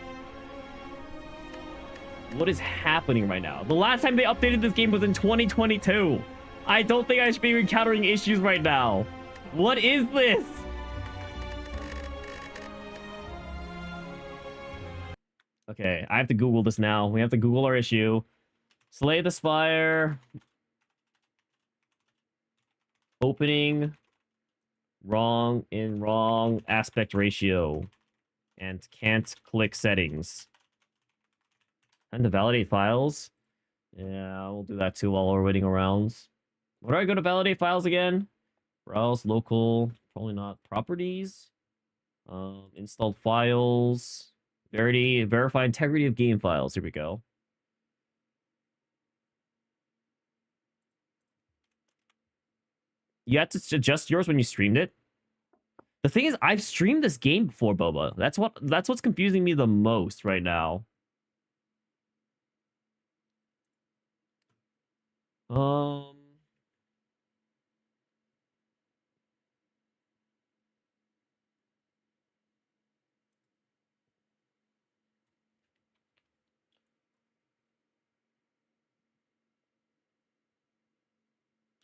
What is happening right now? The last time they updated this game was in 2022. I don't think I should be encountering issues right now. What is this? Okay, I have to Google this now. We have to Google our issue. Slay the Spire. opening wrong aspect ratio and can't click settings. And to validate files. Yeah, we'll do that too while we're waiting around. Where do I go to validate files again? Browse local, probably not. Properties, installed files, verify integrity of game files. Here we go. You had to adjust yours when you streamed it. The thing is, I've streamed this game before, Boba. That's what's confusing me the most right now.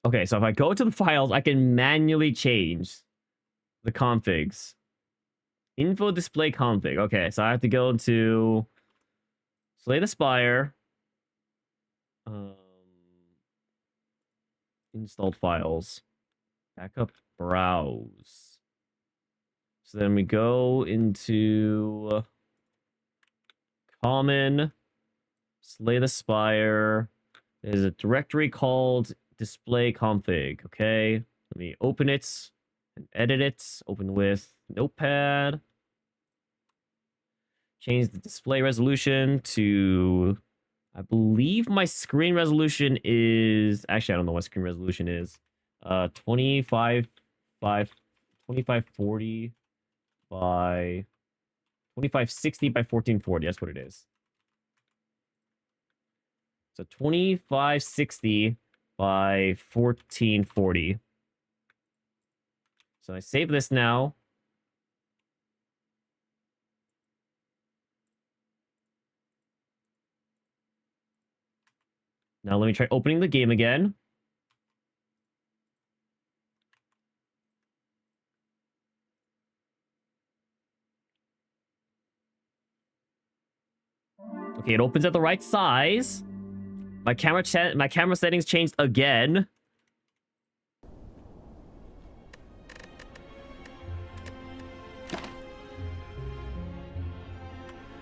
Okay, so if I go to the files, I can manually change the configs. Info display config. Okay, so I have to go to Slay the Spire. Installed files. Backup browse. So then we go into common Slay the Spire. There's a directory called display config. Okay, let me open it and edit it. Open with Notepad. Change the display resolution to, I believe my screen resolution is, actually I don't know what screen resolution is. 2540 by 2560 by 1440. That's what it is. So 2560 by 1440. So I save this now. Now let me try opening the game again. Okay, it opens at the right size. My camera settings changed again.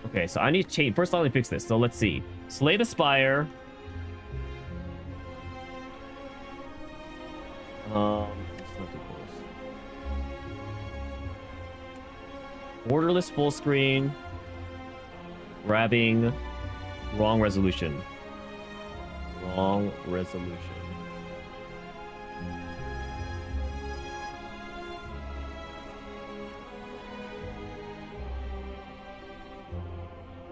Okay, so I need to change. First, let me fix this. So let's see. Slay the Spire. Borderless full screen. Grabbing. Wrong resolution. Wrong resolution.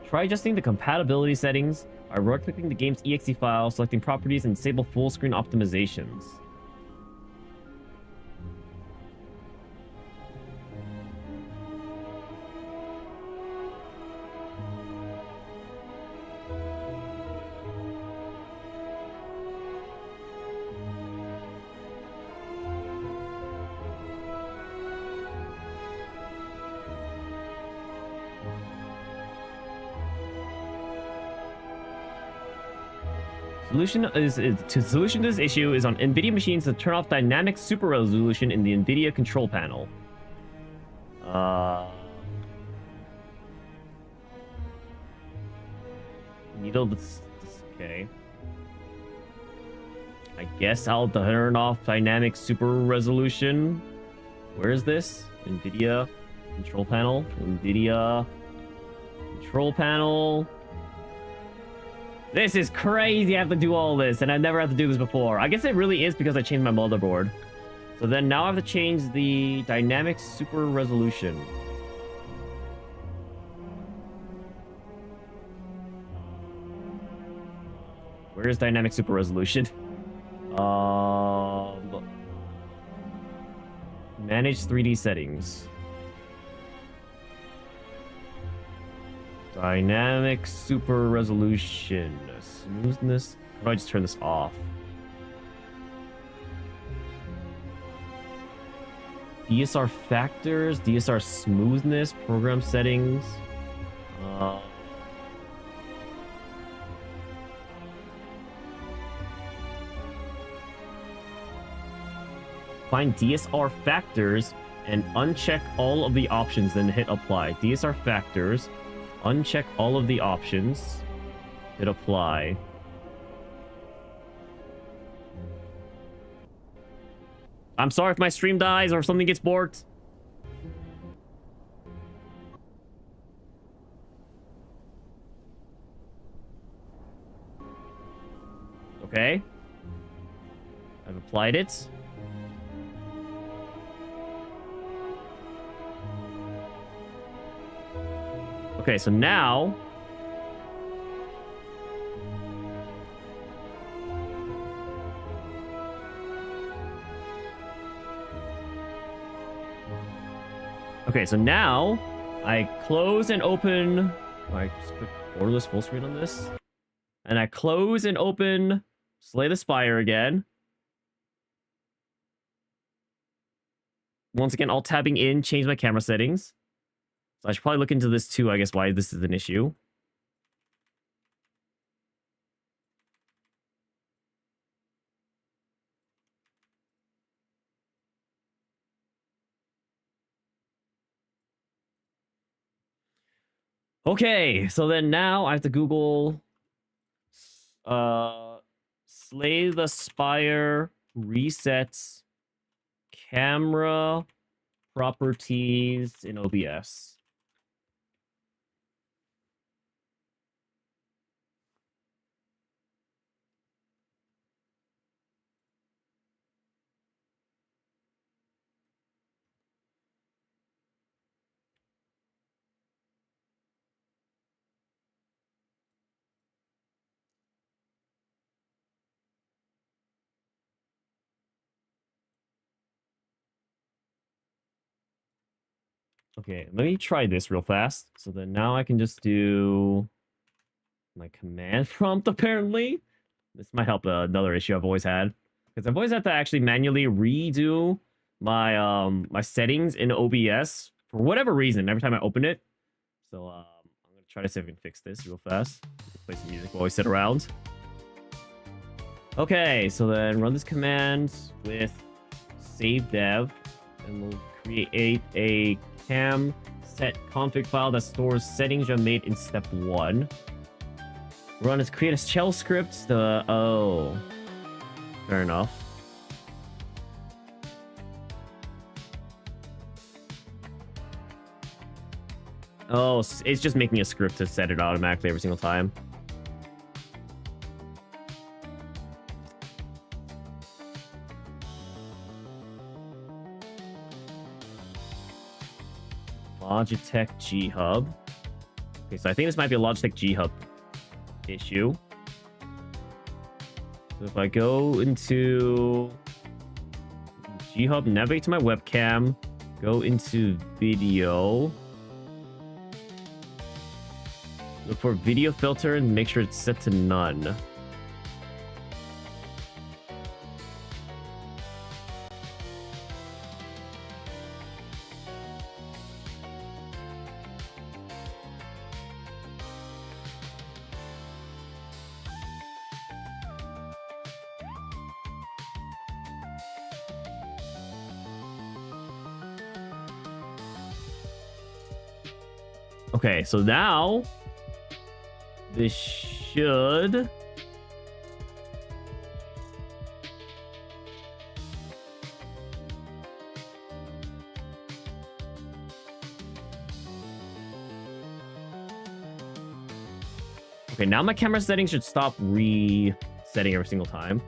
Try adjusting the compatibility settings by right-clicking the game's exe file, selecting properties, and disable full screen optimizations. Solution to this issue is on NVIDIA machines to turn off dynamic super resolution in the NVIDIA control panel. Needle this. Okay. I guess I'll turn off dynamic super resolution. Where is this? NVIDIA control panel. NVIDIA control panel. This is crazy. I have to do all this, and I've never had to do this before. I guess it really is because I changed my motherboard. So then now I have to change the dynamic super resolution. Where is dynamic super resolution? Manage 3D settings. Dynamic super resolution. Smoothness. How do I just turn this off? DSR factors, DSR smoothness, program settings. find DSR factors and uncheck all of the options, then hit apply. DSR factors, uncheck all of the options, hit apply. I'm sorry if my stream dies or if something gets borked. Okay. I've applied it. Okay, so now... Okay, so now I close and open... I just click borderless full screen on this. And I close and open Slay the Spire again. Once again, alt tabbing in, change my camera settings. So I should probably look into this too, I guess, why this is an issue. Okay, so then now I have to Google Slay the Spire resets camera properties in OBS. Okay, let me try this real fast. So then now I can just do my command prompt, apparently. This might help another issue I've always had. Because I've always had to actually manually redo my my settings in OBS for whatever reason every time I open it. So I'm going to try to see if I can fix this real fast. Play some music while we sit around. Okay, so then run this command with save dev. And we'll create a cam set config file that stores settings you have made in step 1. Run is create a shell script. Oh, fair enough. Oh, it's just making a script to set it automatically every single time. Logitech G Hub. Okay, so I think this might be a Logitech G Hub issue. So if I go into G Hub, navigate to my webcam, go into video, look for video filter and make sure it's set to none. Okay, so now this should... Okay, now my camera settings should stop resetting every single time.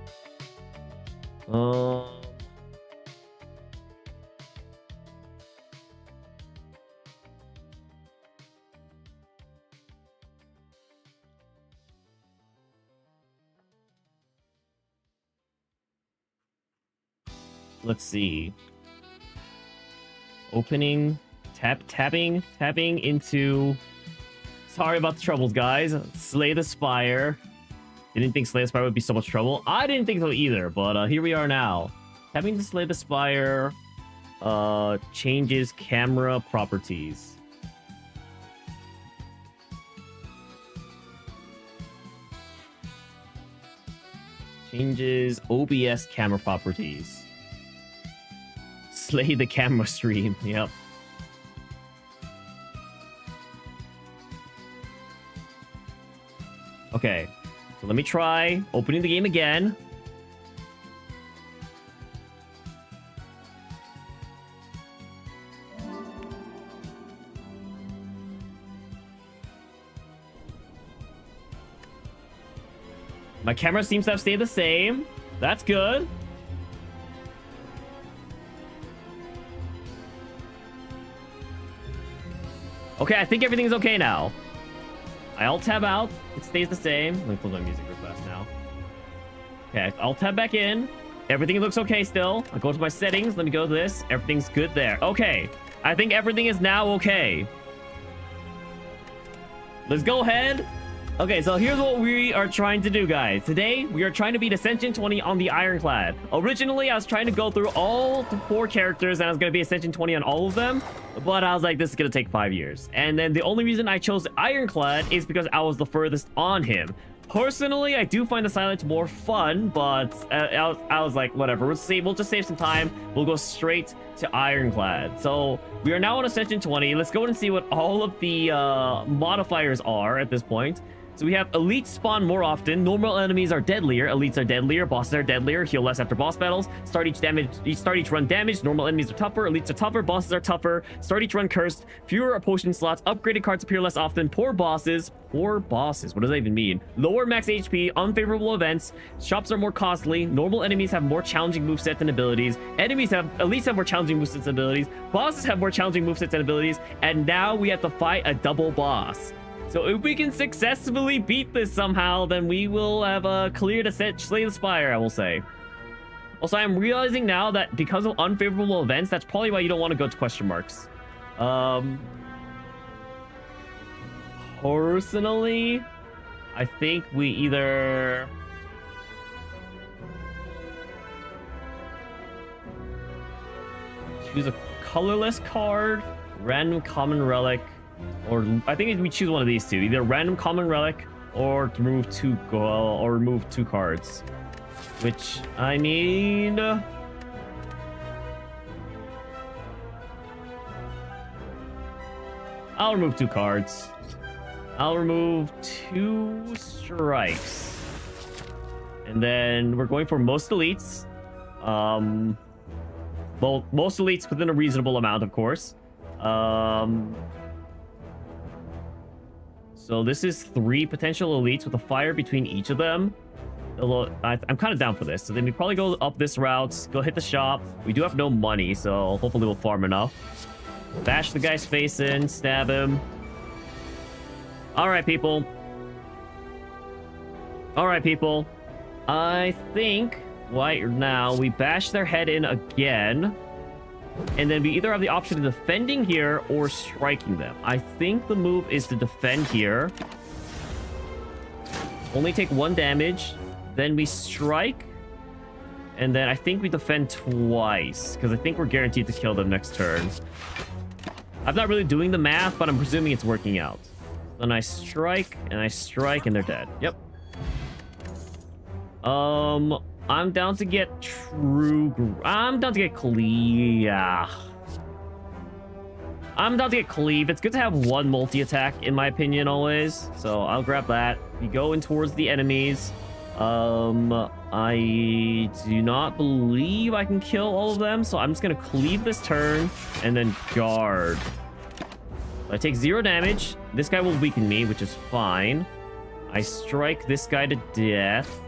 Let's see. Opening, tapping into... Sorry about the troubles, guys. Slay the Spire. Didn't think Slay the Spire would be so much trouble. I didn't think so either, but here we are now. Tapping to Slay the Spire changes camera properties. Changes OBS camera properties. Slay the camera stream. Yep. Okay, so let me try opening the game again. My camera seems to have stayed the same. That's good. Okay, I think everything's okay now. I alt-tab out. It stays the same. Let me close my music real fast now. Okay, alt-tab back in. Everything looks okay still. I go to my settings. Let me go to this. Everything's good there. Okay. I think everything is now okay. Let's go ahead. Okay, so here's what we are trying to do, guys. Today, we are trying to beat Ascension 20 on the Ironclad. Originally, I was trying to go through all 4 characters, and I was going to be Ascension 20 on all of them. But I was like, this is going to take 5 years. And then the only reason I chose Ironclad is because I was the furthest on him. Personally, I do find the Silence more fun, but I was like, whatever. We'll just save some time. We'll go straight to Ironclad. So we are now on Ascension 20. Let's go and see what all of the modifiers are at this point. So we have elites spawn more often, normal enemies are deadlier, elites are deadlier, bosses are deadlier, heal less after boss battles, start each run damaged, normal enemies are tougher, elites are tougher, bosses are tougher, start each run cursed, fewer potion slots, upgraded cards appear less often, poor bosses, what does that even mean? Lower max HP, unfavorable events, shops are more costly, normal enemies have more challenging movesets and abilities, elites have more challenging movesets and abilities, bosses have more challenging movesets and abilities, and now we have to fight a double boss. So if we can successfully beat this somehow, then we will have cleared Slay the Spire, I will say. Also, I'm realizing now that because of unfavorable events, that's probably why you don't want to go to question marks. Personally, I think we either... choose a colorless card, random common relic, or I think we choose one of these two, either random common relic or remove 2 cards, which I mean, I'll remove 2 cards. I'll remove 2 strikes, and then we're going for most elites. Well, most elites within a reasonable amount, of course. So this is 3 potential elites with a fire between each of them. I'm kind of down for this. So then we probably go up this route, go hit the shop. We do have no money, so hopefully we'll farm enough. Bash the guy's face in, stab him. All right, people. All right, people. I think right now we bash their head in again. And then we either have the option of defending here or striking them. I think the move is to defend here. Only take 1 damage. Then we strike. And then I think we defend twice, because I think we're guaranteed to kill them next turn. I'm not really doing the math, but I'm presuming it's working out. Then I strike, and they're dead. Yep. I'm down to get I'm down to get cleave. I'm down to get cleave. It's good to have 1 multi-attack, in my opinion, always. So I'll grab that. We go in towards the enemies. I do not believe I can kill all of them, so I'm just gonna cleave this turn and then guard. I take 0 damage. This guy will weaken me, which is fine. I strike this guy to death.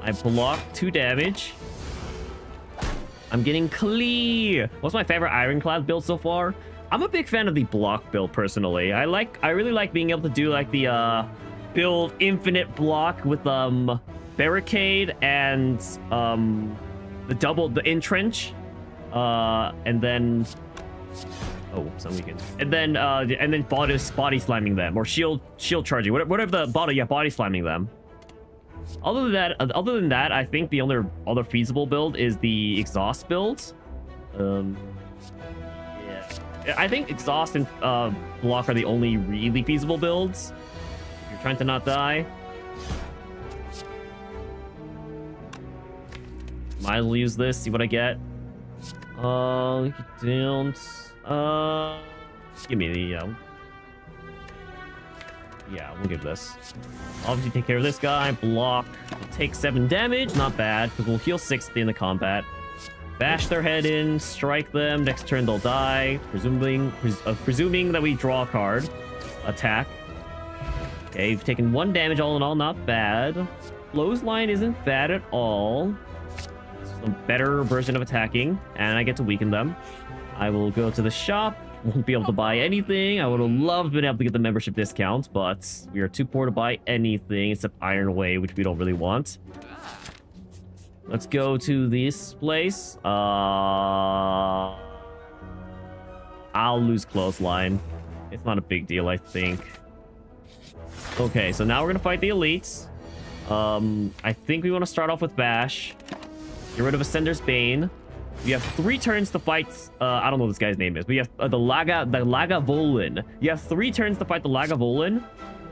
I block 2 damage. I'm getting clear. What's my favorite Ironclad build so far? I'm a big fan of the block build, personally. I really like being able to do like the build infinite block with barricade and the entrench, and then I'm weakened. And then body slamming them, or shield charging, whatever the body slamming them. Other than that, I think the only other feasible build is the exhaust build. Yeah, I think exhaust and block are the only really feasible builds if you're trying to not die. Might as well use this, see what I get. You don't. Give me the. Yeah, we'll give this. Obviously, take care of this guy. Block. We'll take 7 damage. Not bad, because we'll heal 6 at the end of combat. Bash their head in. Strike them. Next turn, they'll die. Presuming that we draw a card. Attack. Okay, you've taken 1 damage all in all. Not bad. Clothesline isn't bad at all. It's a better version of attacking. And I get to weaken them. I will go to the shop. Won't be able to buy anything. I would have loved being able to get the membership discount, but we are too poor to buy anything except Iron Away, which we don't really want. Let's go to this place. I'll lose Clothesline. It's not a big deal, I think. Okay, so now we're gonna fight the elites. I think we want to start off with Bash. Get rid of Ascender's Bane. We have 3 turns to fight. I don't know what this guy's name is, but we have the Lagavulin. You have 3 turns to fight the Lagavulin.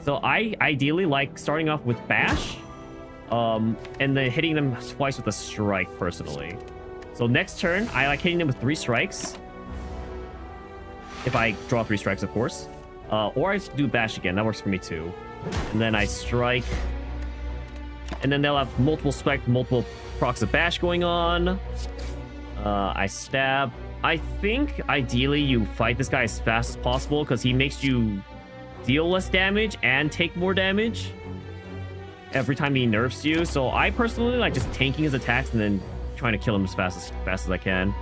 So I ideally like starting off with Bash, and then hitting them twice with a strike personally. So next turn, I like hitting them with 3 strikes. If I draw 3 strikes, of course. Or I do Bash again. That works for me too. And then I strike. And then they'll have multiple procs of Bash going on. I stab. I think ideally you fight this guy as fast as possible because he makes you deal less damage and take more damage every time he nerfs you. So I personally like just tanking his attacks and then trying to kill him as fast as I can.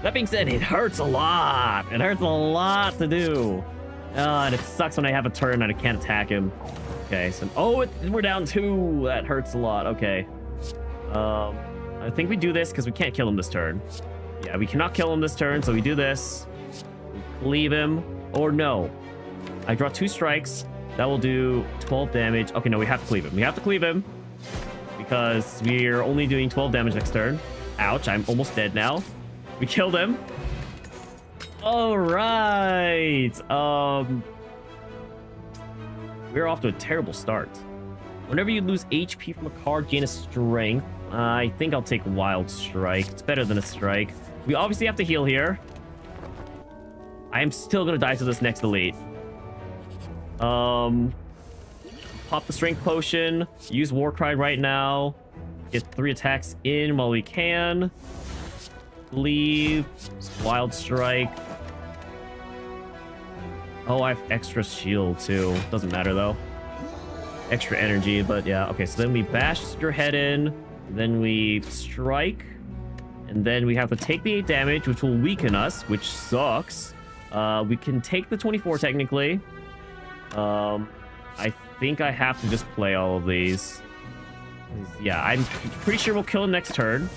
That being said, it hurts a lot. It hurts a lot to do. And it sucks when I have a turn and I can't attack him. Okay, so we're down 2. That hurts a lot. Okay. I think we do this because we can't kill him this turn. Yeah, we cannot kill him this turn, so we do this. We cleave him. Or no. I draw 2 strikes. That will do 12 damage. Okay, no, we have to cleave him. We have to cleave him because we're only doing 12 damage next turn. Ouch, I'm almost dead now. We killed him. All right. We're off to a terrible start. Whenever you lose HP from a card, gain a strength. I think I'll take Wild Strike. It's better than a strike. We obviously have to heal here. I am still gonna die to this next elite. Pop the Strength Potion. Use Warcry right now. Get 3 attacks in while we can. Leave. Wild Strike. Oh, I have extra shield too. Doesn't matter though. Extra energy, but yeah. Okay, so then we bash your head in. Then we strike. And then we have to take the 8 damage, which will weaken us, which sucks. We can take the 24 technically. I think I have to just play all of these. Yeah, I'm pretty sure we'll kill him next turn.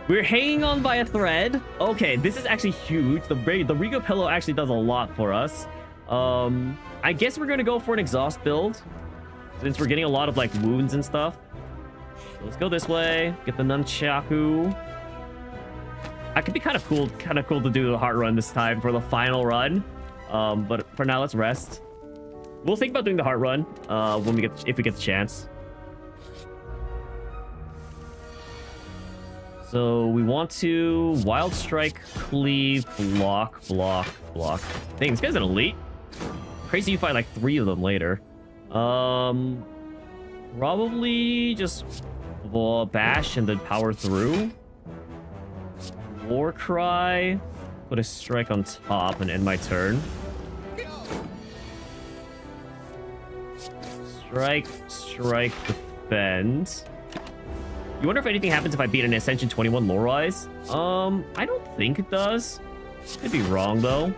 We're hanging on by a thread. Okay, this is actually huge. The Rigo Pillow actually does a lot for us. I guess we're gonna go for an exhaust build since we're getting a lot of like wounds and stuff. So let's go this way. Get the Nunchaku. That could be kind of cool to do the heart run this time for the final run. But for now, let's rest. We'll think about doing the heart run if we get the chance. So we want to Wild Strike, Cleave, block. Dang, this guy's an elite. Crazy you fight like 3 of them later. Probably just bash and then power through. Warcry. Put a strike on top and end my turn. Strike, defend. You wonder if anything happens if I beat an Ascension 21 lore-wise? I don't think it does. Could be wrong, though.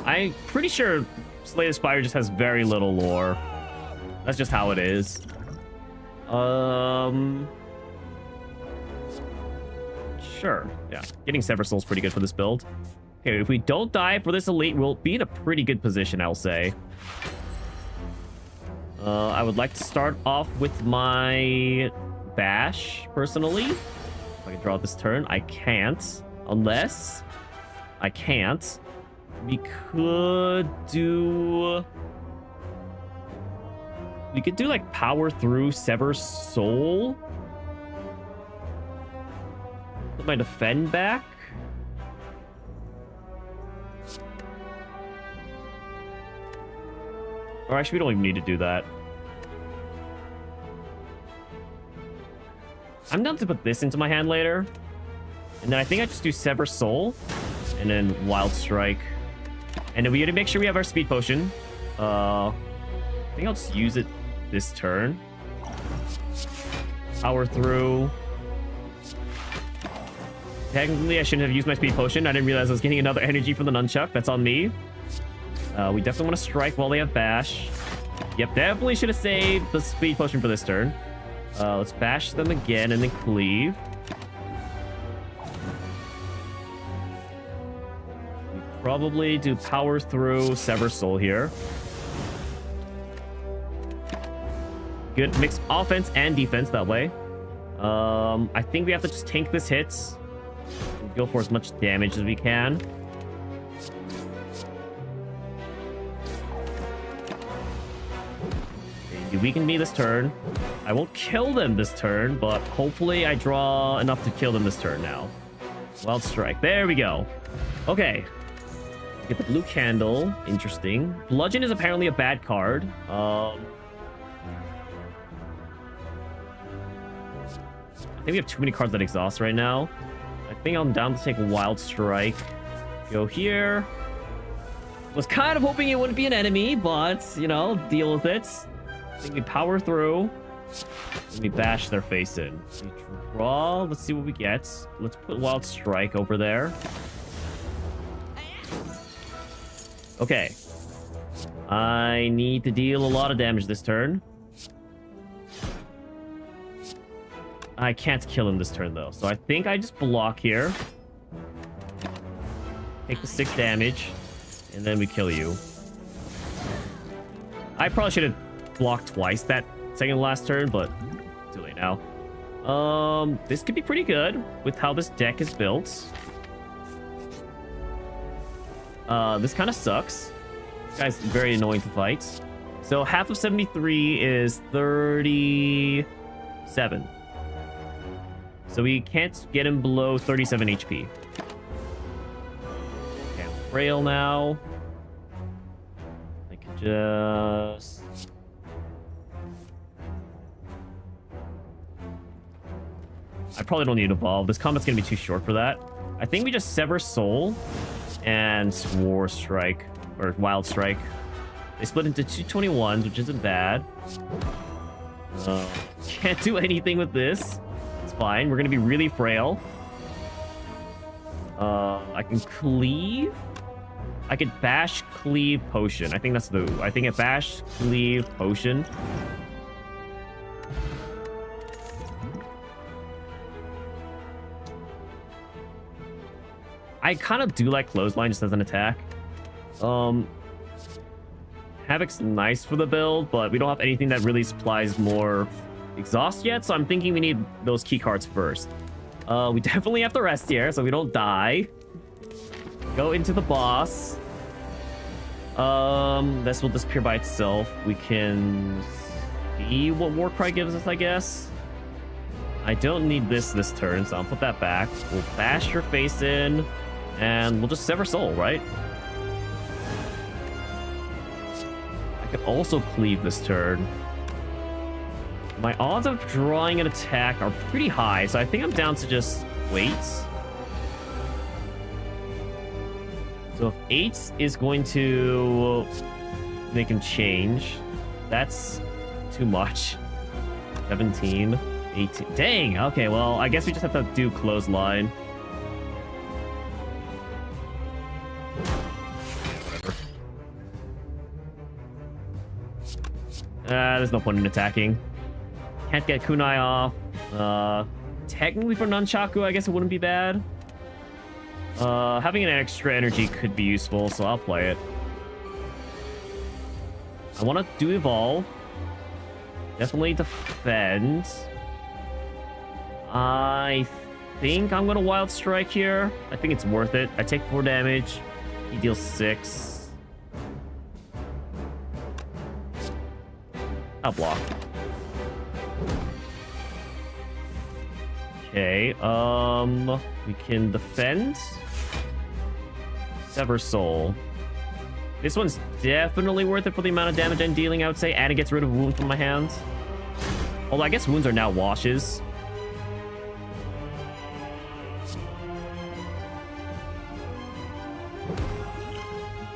I'm pretty sure Slay The Spire just has very little lore. That's just how it is. Sure. Yeah, getting Sever Soul's pretty good for this build. Okay, if we don't die for this elite, we'll be in a pretty good position, I'll say. I would like to start off with my bash, personally. If I can draw this turn. I can't. Unless... I can't. We could do... We could do, like, Power Through, Sever Soul. Put my defend back. Or actually, we don't even need to do that. I'm down to put this into my hand later. And then I think I just do Sever Soul. And then Wild Strike. And then we gotta make sure we have our Speed Potion. I think I'll just use it this turn. Power Through. Technically, I shouldn't have used my Speed Potion. I didn't realize I was getting another energy from the Nunchuck. That's on me. We definitely want to strike while they have Bash. Yep, definitely should have saved the Speed Potion for this turn. Let's bash them again and then cleave. We probably do Power Through, Sever Soul here. Good mix offense and defense that way. I think we have to just tank this hit. Go for as much damage as we can. You weaken me this turn. I won't kill them this turn, but hopefully I draw enough to kill them this turn now. Wild Strike. There we go. Okay. Get the blue candle. Interesting. Bludgeon is apparently a bad card. I think we have too many cards that exhaust right now. I think I'm down to take a Wild Strike. Go here. Was kind of hoping it wouldn't be an enemy, but, you know, deal with it. I think we Power Through. And we bash their face in. We draw. Let's see what we get. Let's put Wild Strike over there. Okay. I need to deal a lot of damage this turn. I can't kill him this turn, though. So I think I just block here. Take the 6 damage. And then we kill you. I probably should have blocked twice that second to last turn, but too late now. This could be pretty good with how this deck is built. This kind of sucks. This guy's very annoying to fight. So half of 73 is 37. So we can't get him below 37 HP. Okay, I'm frail now. I could just... I probably don't need to evolve. This combat's gonna be too short for that. I think we just Sever Soul and War Strike, or Wild Strike. They split into 221s, which isn't bad. Can't do anything with this. It's fine. We're gonna be really frail. I can cleave. I could bash, cleave, potion. I think that's the move. I think a bash, cleave, potion. I kind of do like Clothesline just as an attack. Havoc's nice for the build, but we don't have anything that really supplies more exhaust yet, so I'm thinking we need those key cards first. We definitely have to rest here so we don't die. Go into the boss. This will disappear by itself. We can see what Warcry gives us, I guess. I don't need this turn, so I'll put that back. We'll bash your face in, and we'll just Sever Soul, right? I could also cleave this turn. My odds of drawing an attack are pretty high, so I think I'm down to just wait. So if 8 is going to make him change, that's too much. 17, 18. Dang! Okay, well, I guess we just have to do Clothesline. Whatever. There's no point in attacking. Can't get Kunai off. Technically for Nunchaku, I guess it wouldn't be bad. Having an extra energy could be useful, so I'll play it. I want to do Evolve. Definitely defend. I think I'm going to Wild Strike here. I think it's worth it. I take 4 damage. He deals 6. I'll block. Okay, we can defend. Sever Soul. This one's definitely worth it for the amount of damage I'm dealing, I would say, and it gets rid of wounds from my hands. Although I guess wounds are now washes.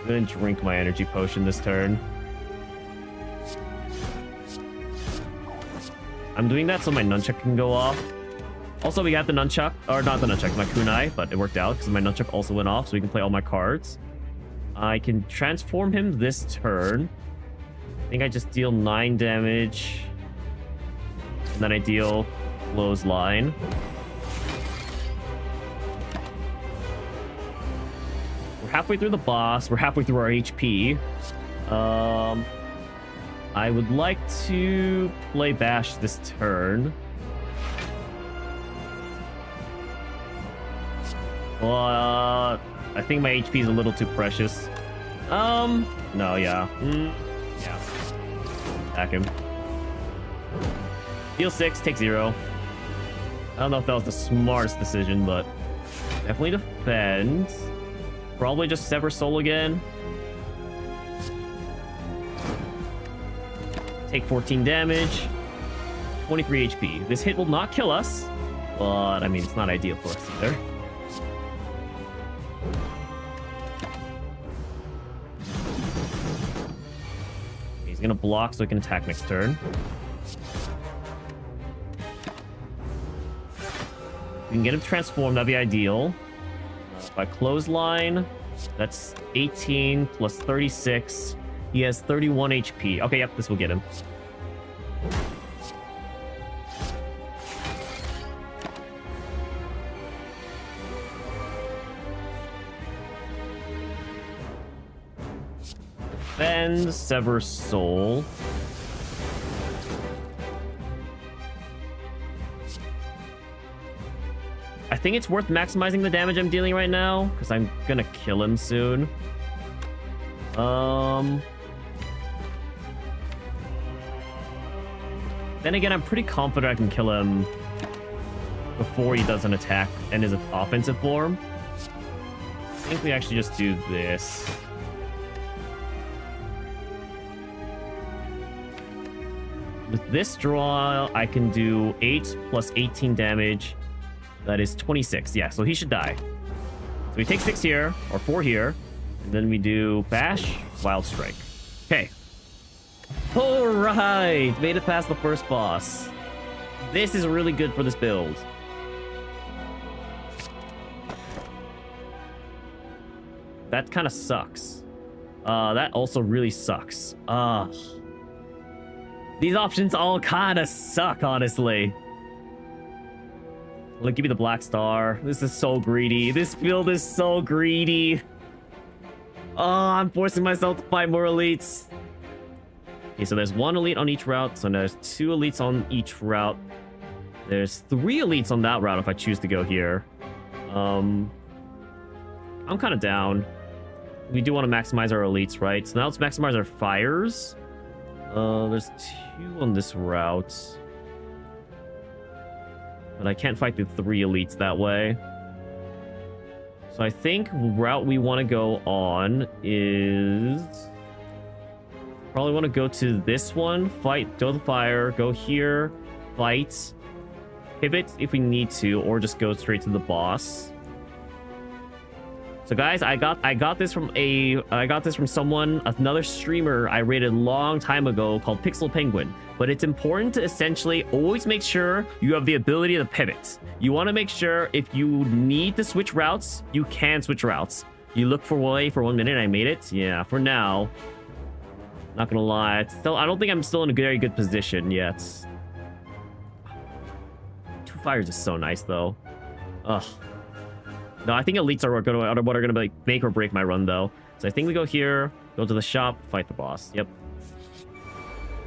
I'm gonna drink my energy potion this turn. I'm doing that so my nunchuck can go off. Also, we got the nunchuck, or not the nunchuck, my kunai, but it worked out because my nunchuck also went off, so we can play all my cards. I can transform him this turn. I think I just deal 9 damage. And then I deal Clothesline. We're halfway through the boss. We're halfway through our HP. I would like to play Bash this turn. But I think my HP is a little too precious. No, yeah. Yeah. Attack him. Deal 6, take 0. I don't know if that was the smartest decision, but definitely defend. Probably just Sever Soul again. Take 14 damage. 23 HP. This hit will not kill us, but I mean, it's not ideal for us either. He's gonna block so he can attack next turn. We can get him transformed, that'd be ideal. By Clothesline, that's 18 plus 36. He has 31 HP. Okay, yep, this will get him. Defend, Sever Soul. I think it's worth maximizing the damage I'm dealing right now, because I'm gonna kill him soon. Then again, I'm pretty confident I can kill him before he does an attack and his offensive form. I think we actually just do this. With this draw, I can do 8 plus 18 damage. That is 26. Yeah, so he should die. So we take 6 here, or 4 here, and then we do Bash, Wild Strike. Okay. All right, made it past the first boss. This is really good for this build. That kind of sucks. That also really sucks. These options all kind of suck, honestly. Look, give me the Black Star. This is so greedy. This build is so greedy. Oh, I'm forcing myself to fight more elites. Okay, so there's 1 elite on each route. So there's 2 elites on each route. There's 3 elites on that route if I choose to go here. I'm kind of down. We do want to maximize our elites, right? So now let's maximize our fires. There's 2 on this route. But I can't fight the 3 elites that way. So I think the route we want to go on is... Probably want to go to this one, fight, go to the fire, go here, fight, pivot if we need to, or just go straight to the boss. So guys, I got this from someone, another streamer I rated a long time ago called Pixel Penguin. But it's important to essentially always make sure you have the ability to pivot. You want to make sure if you need to switch routes, you can switch routes. You look for a way for 1 minute, I made it. Yeah, for now. Not gonna lie, it's still, I don't think I'm still in a very good position yet. 2 fires is so nice though. Ugh. No, I think elites are what are gonna like make or break my run though. So I think we go here, go to the shop, fight the boss. Yep.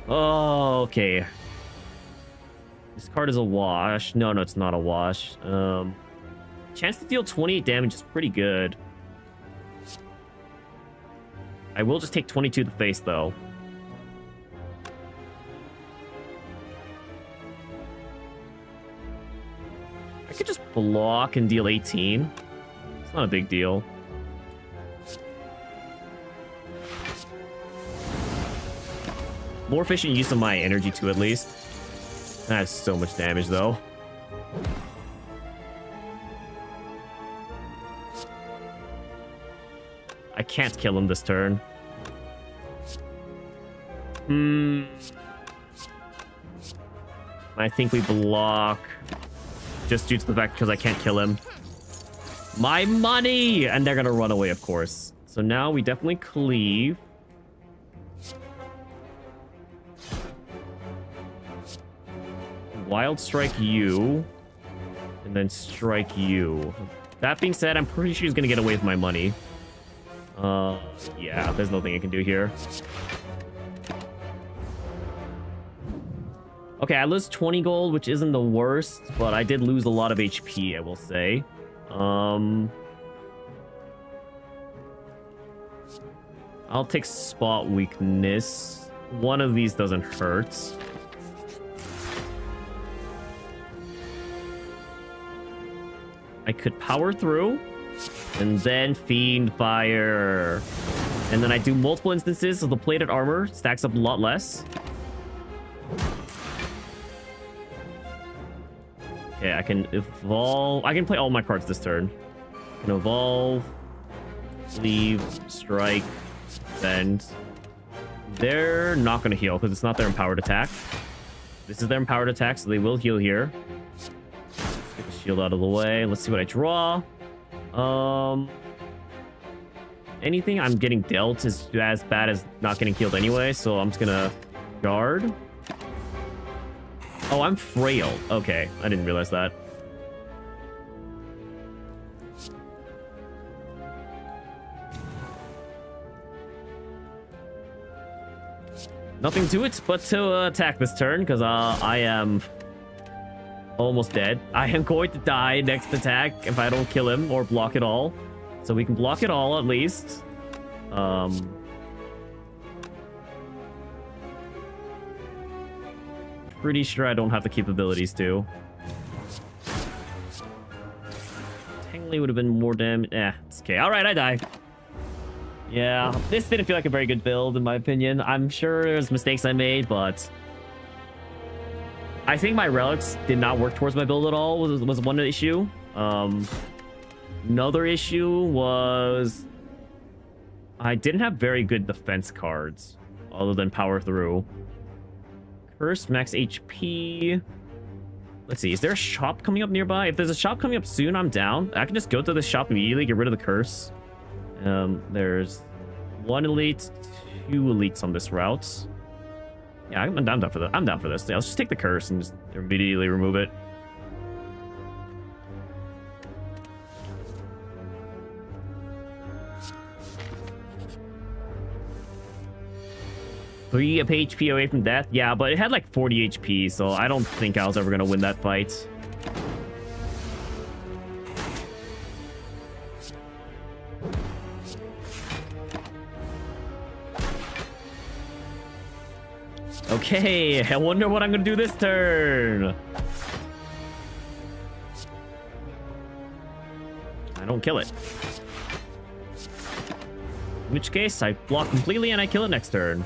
Oh, okay. This card is a wash. No, it's not a wash. Chance to deal 28 damage is pretty good. I will just take 22 to the face, though. I could just block and deal 18. It's not a big deal. More efficient use of my energy, too, at least. That has so much damage, though. I can't kill him this turn. I think we block just due to the fact because I can't kill him. My money! And they're gonna run away, of course. So now we definitely cleave. Wild strike you. And then strike you. That being said, I'm pretty sure he's gonna get away with my money. Yeah, there's nothing I can do here. Okay, I lose 20 gold, which isn't the worst, but I did lose a lot of HP, I will say. I'll take spot weakness. One of these doesn't hurt. I could power through. And then Fiend Fire. And then I do multiple instances, so the plated armor stacks up a lot less. Okay, I can evolve. I can play all my cards this turn. I can evolve, leave, strike, bend. They're not going to heal because it's not their empowered attack. This is their empowered attack, so they will heal here. Get the shield out of the way. Let's see what I draw. Anything I'm getting dealt is as bad as not getting healed anyway, so I'm just gonna guard. Oh, I'm frail. Okay, I didn't realize that. Nothing to it but to attack this turn, because I am almost dead. I am going to die next attack if I don't kill him or block it all. So we can block it all at least. Pretty sure I don't have the capabilities to. Technically would have been more damage. It's okay. All right, I die. Yeah, this didn't feel like a very good build in my opinion. I'm sure there's mistakes I made, but I think my relics did not work towards my build at all. Was one issue. Another issue was I didn't have very good defense cards other than power through. Curse max HP. Let's see, is there a shop coming up nearby? If there's a shop coming up soon, I'm down. I can just go to the shop immediately, get rid of the curse. There's 1 elite, 2 elites on this route. Yeah, I'm down for that. I'm down for this. Yeah, let's just take the curse and just immediately remove it. Three up HP away from death. Yeah, but it had like 40 HP, so I don't think I was ever gonna win that fight. Okay, I wonder what I'm gonna do this turn. I don't kill it. In which case, I block completely and I kill it next turn.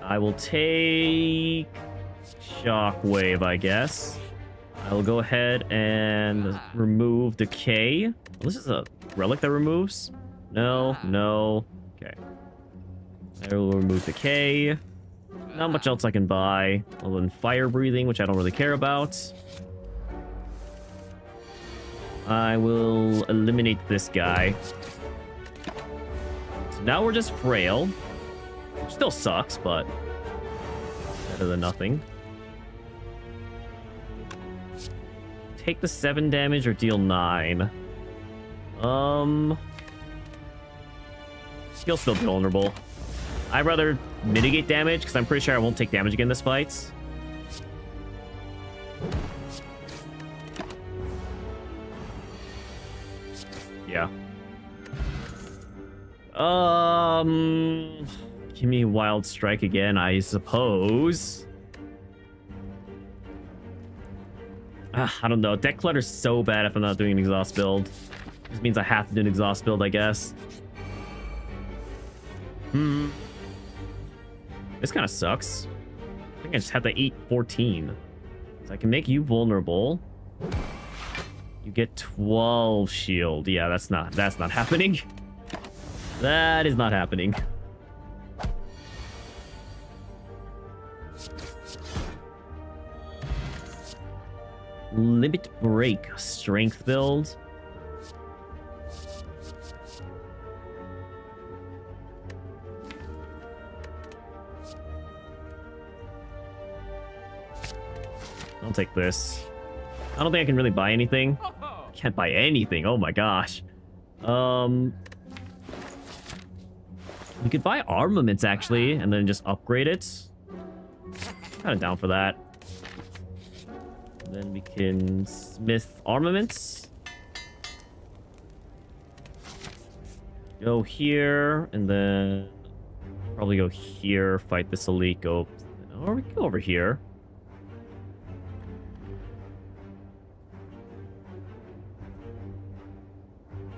I will take Shockwave, I guess. I will go ahead and remove Decay. This is a relic that removes? No, no. Okay. I will remove Decay. Not much else I can buy, other than Fire Breathing, which I don't really care about. I will eliminate this guy. So now we're just Frail. Still sucks, but better than nothing. Take the 7 damage or deal 9. He'll still be vulnerable. I'd rather mitigate damage because I'm pretty sure I won't take damage again this fight. Yeah. Give me Wild Strike again, I suppose. I don't know. Deck clutter's so bad if I'm not doing an exhaust build. This means I have to do an exhaust build, I guess. This kind of sucks. I think I just have to eat 14. So I can make you vulnerable. You get 12 shield. Yeah, that's not happening. That is not happening. Limit Break, strength build. I'll take this. I don't think I can really buy anything. Can't buy anything. Oh my gosh. We could buy armaments actually, and then just upgrade it. Kind of down for that. Then we can smith armaments. Go here, and then probably go here, fight this elite, go... Or we can go over here.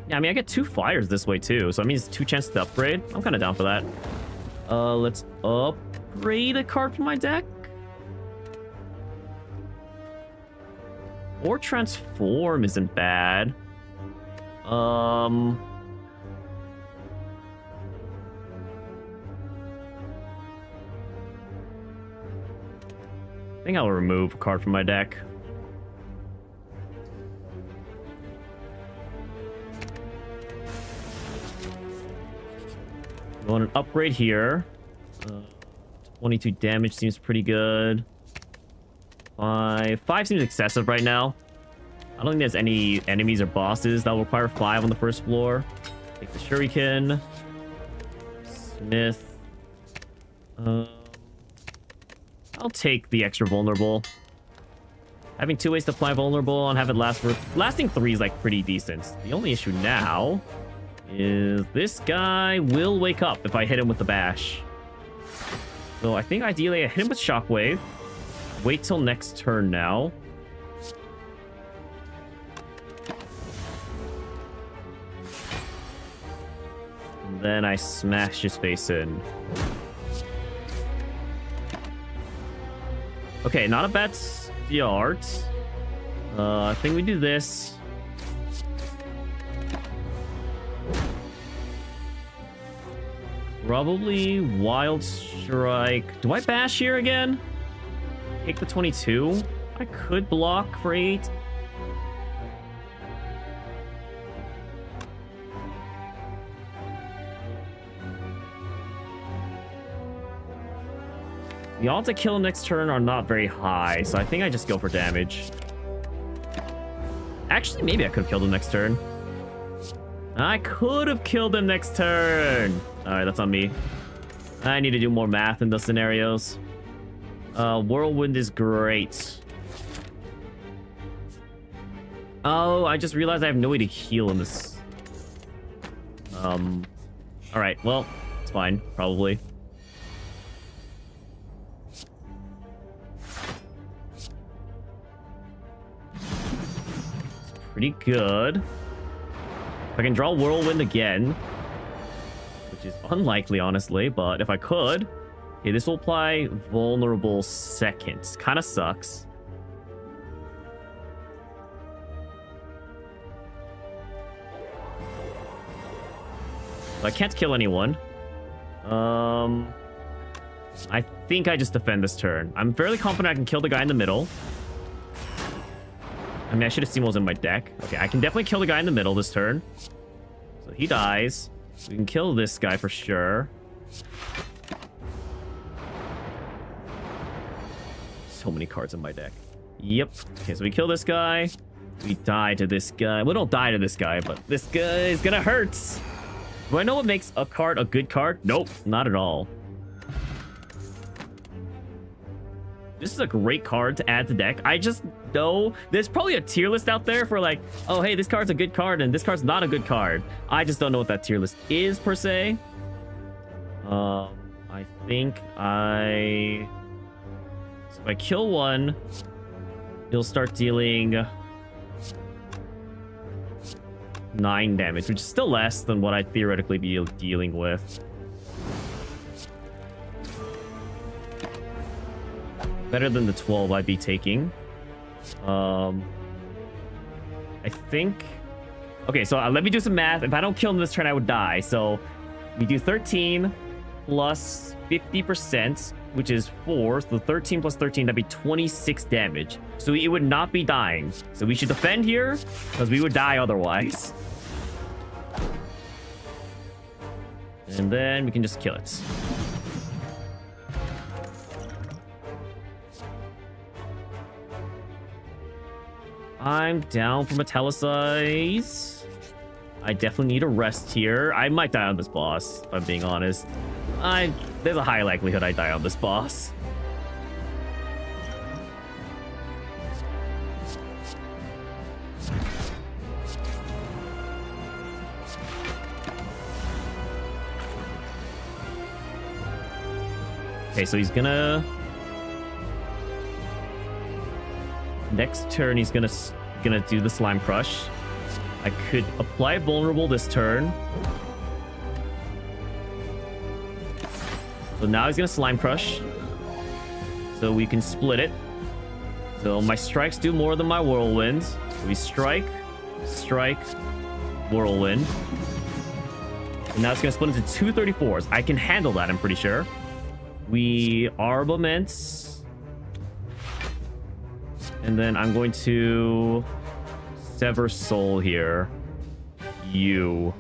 Yeah, I mean, I get 2 flyers this way too, so that means 2 chances to upgrade. I'm kind of down for that. Let's upgrade a card from my deck. Or transform isn't bad. I think I'll remove a card from my deck. I want an upgrade here. 22 damage seems pretty good. 5 seems excessive right now. I don't think there's any enemies or bosses that will require 5 on the first floor. Take the shuriken. Smith. I'll take the extra vulnerable. Having 2 ways to apply vulnerable and have it last for... Lasting 3 is like pretty decent. The only issue now is this guy will wake up if I hit him with the bash. So I think ideally I hit him with shockwave. Wait till next turn now. And then I smash his face in. Okay, not a bad start. I think we do this. Probably Wild Strike. Do I bash here again? Take the 22. I could block for 8. The odds to kill next turn are not very high, so I think I just go for damage. Actually, maybe I could have killed him next turn. I could have killed him next turn. Alright, that's on me. I need to do more math in those scenarios. Whirlwind is great. Oh, I just realized I have no way to heal in this. Alright, well, it's fine, probably. It's pretty good. If I can draw Whirlwind again, which is unlikely, honestly, but if I could... Okay, this will apply vulnerable seconds. Kind of sucks. I can't kill anyone. I think I just defend this turn. I'm fairly confident I can kill the guy in the middle. I mean, I should have seen what was in my deck. Okay, I can definitely kill the guy in the middle this turn. So he dies. We can kill this guy for sure. So many cards in my deck. Yep. Okay, so we kill this guy. We die to this guy. We don't die to this guy, but this guy is gonna hurt. Do I know what makes a card a good card? Nope, not at all. this is a great card to add to deck. I just know there's probably a tier list out there for like, oh, hey, this card's a good card and this card's not a good card. I just don't know what that tier list is per se. I think so if I kill one, he'll start dealing 9 damage, which is still less than what I'd theoretically be dealing with. Better than the 12 I'd be taking. I think... Okay, so let me do some math. If I don't kill him this turn, I would die. So we do 13 plus 50%, which is 4. So 13 plus 13, that'd be 26 damage. So it would not be dying. So we should defend here, because we would die otherwise. And then we can just kill it. I'm down for Metallicize. I definitely need a rest here. I might die on this boss, if I'm being honest. There's a high likelihood I die on this boss. Okay, so he's gonna... Next turn, he's gonna do the Slime Crush. I could apply Vulnerable this turn. So now he's gonna Slime Crush. So we can split it. So my strikes do more than my Whirlwind. So we strike, Whirlwind. And now it's gonna split into 2 34s. I can handle that, I'm pretty sure. We Armament. And then I'm going to Sever Soul here. You.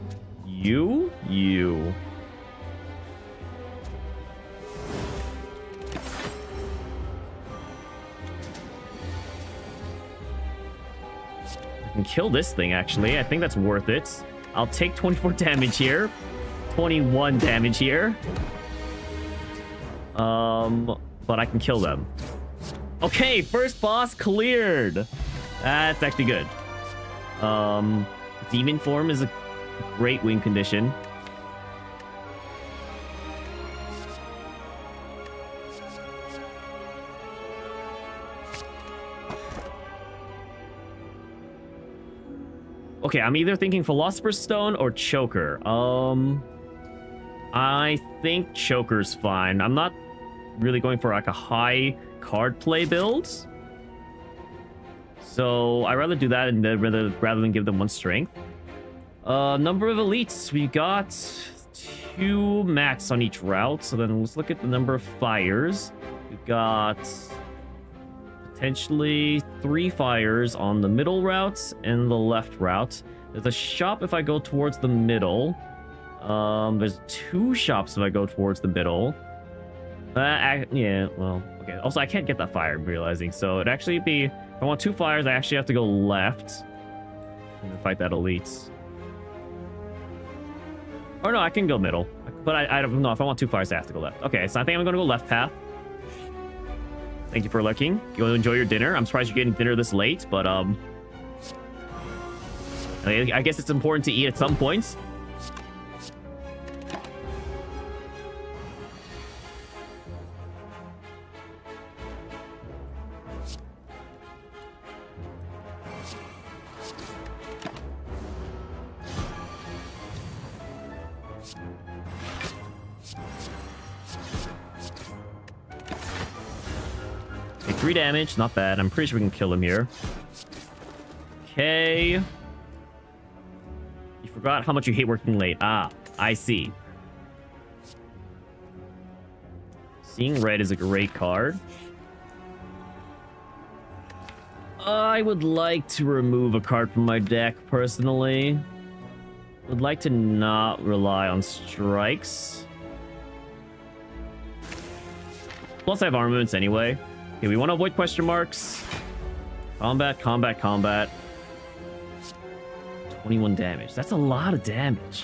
I can kill this thing, actually. I think that's worth it. I'll take 24 damage here. 21 damage here. But I can kill them. Okay, first boss cleared. That's actually good. Demon form is a great win condition. Okay, I'm either thinking Philosopher's Stone or Choker. I think Choker's fine. I'm not really going for like a high card play build. So I'd rather do that and then rather than give them 1 strength. Number of elites. We got 2 max on each route. So then let's look at the number of fires. We've got potentially 3 fires on the middle route and the left route. There's a shop if I go towards the middle. There's 2 shops if I go towards the middle. Yeah, well, okay. Also, I can't get that fire, I'm realizing. So it'd actually be, if I want 2 fires, I actually have to go left and fight that elite. Or no, I can go middle. But I don't know. If I want 2 fires, I have to go left. Okay, so I think I'm going to go left path. Thank you for looking. You want to enjoy your dinner? I'm surprised you're getting dinner this late, but I guess it's important to eat at some points. Okay, 3 damage, not bad. I'm pretty sure we can kill him here. Okay. You forgot how much you hate working late. Ah, I see. Seeing Red is a great card. I would like to remove a card from my deck, personally. Would like to not rely on strikes. Plus, I have armaments anyway. Okay, we want to avoid question marks. Combat, combat, combat. 21 damage. That's a lot of damage.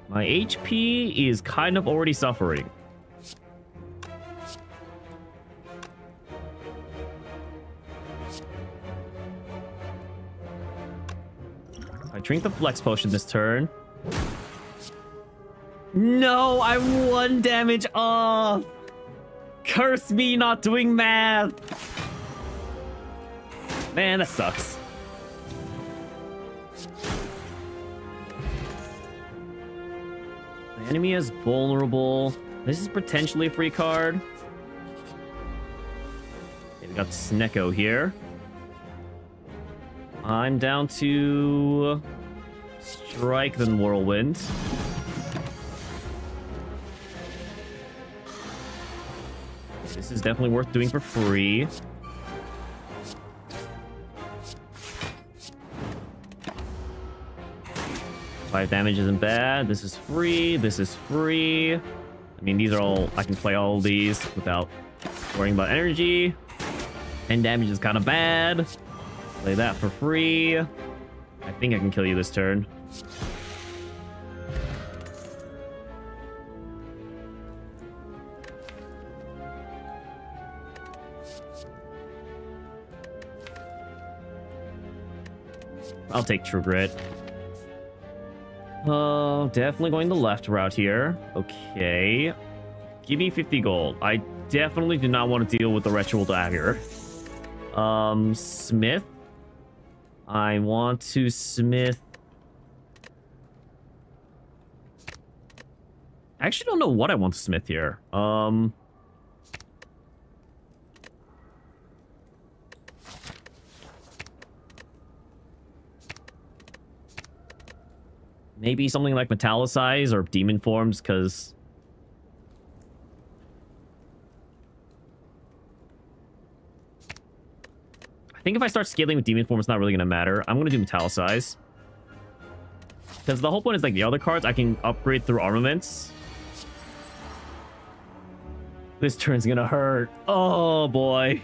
My HP is kind of already suffering. I drink the flex potion this turn. No, I'm 1 damage off. Curse me not doing math. Man, that sucks. The enemy is vulnerable. This is potentially a free card. Okay, we got Snecko here. I'm down to Strike, then Whirlwind. This is definitely worth doing for free. Five damage isn't bad. This is free. This is free. I mean, these are all... I can play all of these without worrying about energy. 10 damage is kind of bad. Play that for free. I think I can kill you this turn. I'll take True Grit. Oh, definitely going the left route here. Okay. Give me 50 gold. I definitely do not want to deal with the Ritual Dagger. Smith. I want to Smith. I actually don't know what I want to Smith here. Maybe something like Metallicize or Demon Forms, because... I think if I start scaling with Demon Form, it's not really going to matter. I'm going to do Metallicize. Because the whole point is, like, the other cards, I can upgrade through armaments. This turn's going to hurt. Oh, boy.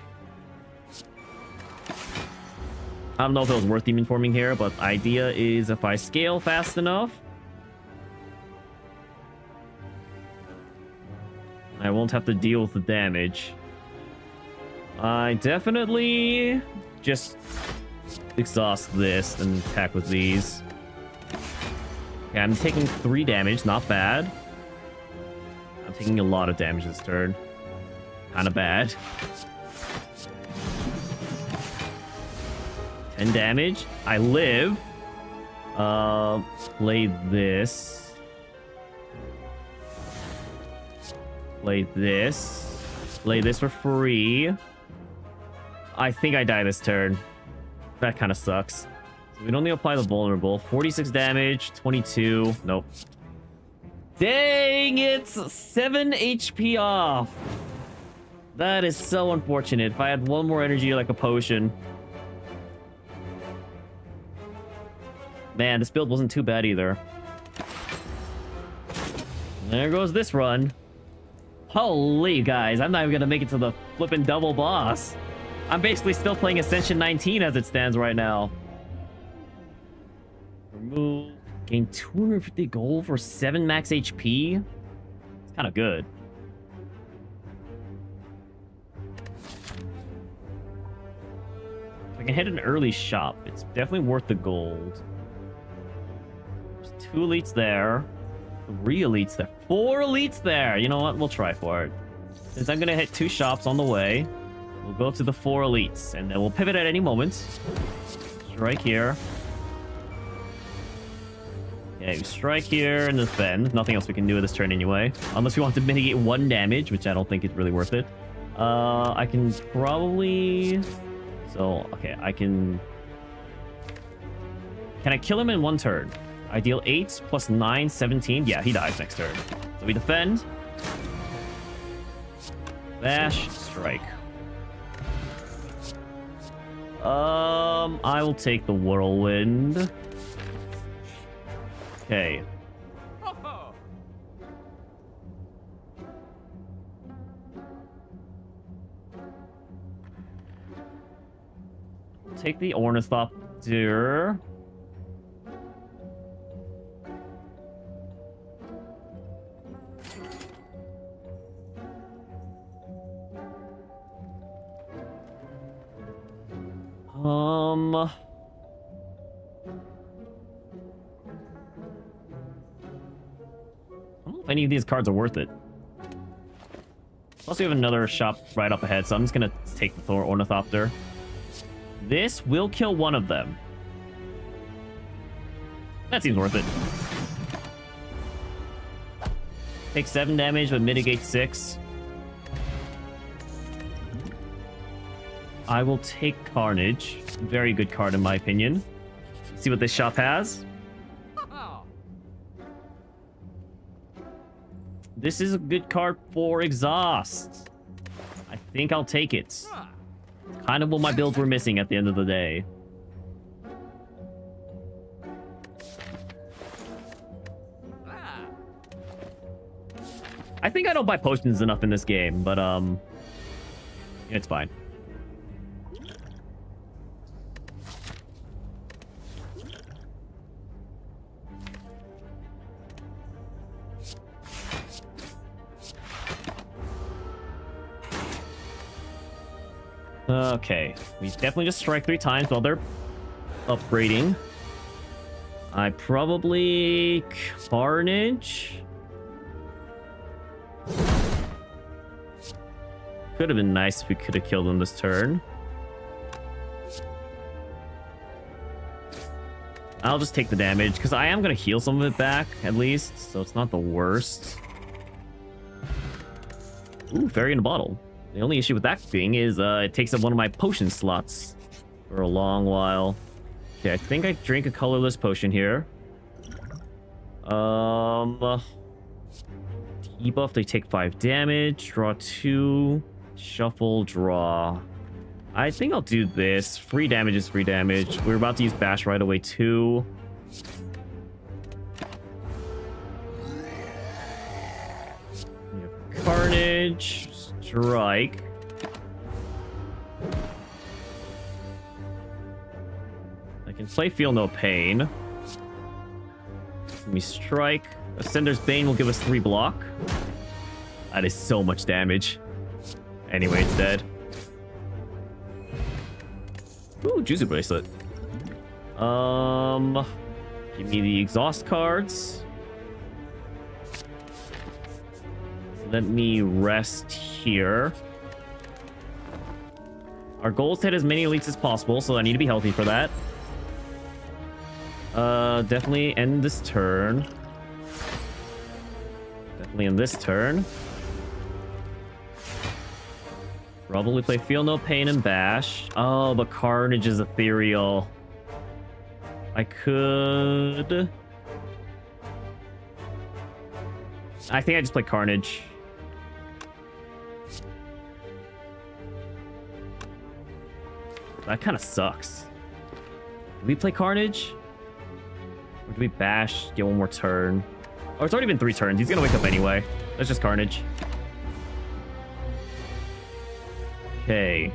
I don't know if it was worth Demon Forming here, but the idea is if I scale fast enough, I won't have to deal with the damage. I definitely just exhaust this and attack with these. Okay, I'm taking 3 damage, not bad. I'm taking a lot of damage this turn. Kind of bad. 10 damage. I live. Play this. Play this. Play this for free. I think I die this turn. That kind of sucks. So we only apply the vulnerable. 46 damage. 22. Nope. Dang, it's 7 HP off. That is so unfortunate. If I had 1 more energy like a potion. Man, this build wasn't too bad either. There goes this run. Holy guys, I'm not even gonna make it to the flippin' double boss. I'm basically still playing Ascension 19 as it stands right now. Remove. Gain 250 gold for 7 max HP. It's kind of good. If I can hit an early shop, it's definitely worth the gold. 2 elites there. 3 elites there. 4 elites there. You know what? We'll try for it. Since I'm going to hit 2 shops on the way, we'll go to the 4 elites. And then we'll pivot at any moment. Strike here. Okay, we strike here and defend. Nothing else we can do with this turn anyway. Unless we want to mitigate 1 damage, which I don't think is really worth it. I can probably... So, okay, I can... Can I kill him in 1 turn? I deal 8 plus 9, 17. Yeah, he dies next turn. So we defend. Bash, strike. I will take the Whirlwind. Okay. Take the Ornithopter. I don't know if any of these cards are worth it. Plus, we have another shop right up ahead, so I'm just gonna take the Thor Ornithopter. This will kill one of them. That seems worth it. Take 7 damage, but mitigate 6. I will take Carnage. Very good card in my opinion. See what this shop has. This is a good card for Exhaust. I think I'll take it. It's kind of what my builds were missing at the end of the day. I think I don't buy potions enough in this game, but it's fine. Okay, we definitely just strike 3 times while they're upgrading. I probably Carnage. Could have been nice if we could have killed him this turn. I'll just take the damage because I am going to heal some of it back at least, so it's not the worst. Ooh, fairy in a bottle. The only issue with that thing is it takes up one of my potion slots for a long while. Okay, I think I drink a colorless potion here. Debuff, they take 5 damage. Draw 2. Shuffle, draw. I think I'll do this. Free damage is free damage. We're about to use Bash right away too. Carnage. Strike. I can play Feel No Pain. Let me strike. Ascender's Bane will give us 3 block. That is so much damage. Anyway, it's dead. Ooh, Juicy Bracelet. Give me the exhaust cards. Let me rest here. Our goal is to hit as many elites as possible, so I need to be healthy for that. Definitely end this turn. Definitely end this turn. Probably play Feel No Pain and Bash. Oh, but Carnage is ethereal. I could... I think I just play Carnage. That kind of sucks. Do we play Carnage? Or do we Bash, get one more turn? Oh, it's already been 3 turns. He's gonna wake up anyway. That's just Carnage. Okay.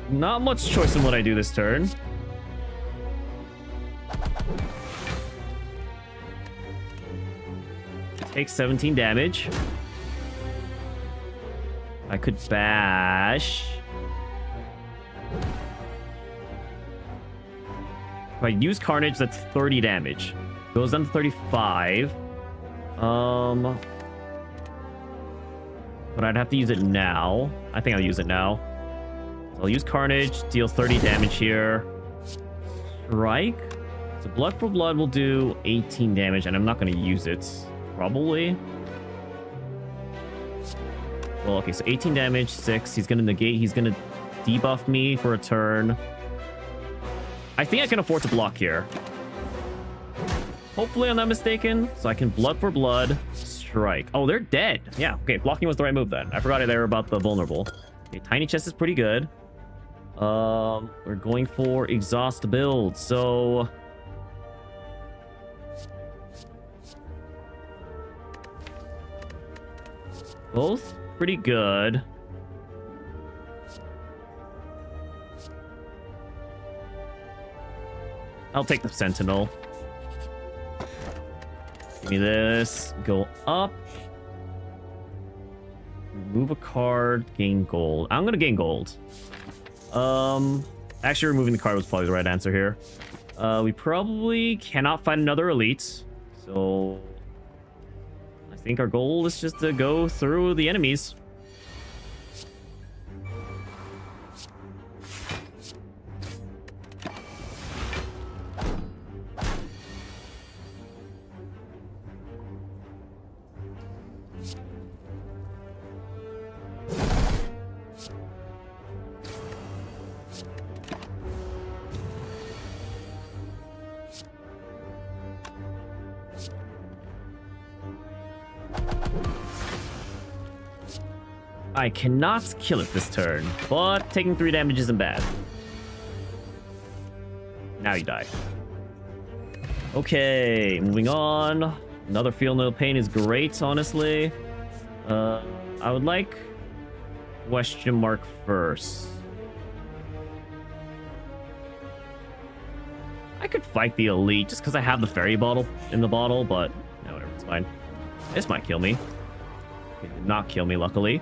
Not much choice in what I do this turn. Take 17 damage. I could Bash. If I use Carnage, that's 30 damage. Goes down to 35. But I'd have to use it now. I think I'll use it now. So I'll use Carnage, deal 30 damage here. Strike. So Blood for Blood will do 18 damage, and I'm not going to use it. Probably. Well, okay, so 18 damage, 6. He's going to negate. He's going to debuff me for a turn. I think I can afford to block here. Hopefully I'm not mistaken. So I can Blood for Blood. Strike. Oh, they're dead. Yeah, okay, blocking was the right move then. I forgot they were about the vulnerable. Okay, Tiny Chest is pretty good. We're going for exhaust build, so... both pretty good. I'll take the Sentinel. Give me this. Go up. Remove a card. Gain gold. I'm going to gain gold. Actually, removing the card was probably the right answer here. We probably cannot find another elite. So I think our goal is just to go through the enemies. I cannot kill it this turn, but taking 3 damage isn't bad. Now you die. Okay, moving on. Another Feel No Pain is great, honestly. I would like question mark first. I could fight the elite just because I have the fairy bottle in the bottle, but no, whatever, it's fine. This might kill me. It did not kill me, luckily.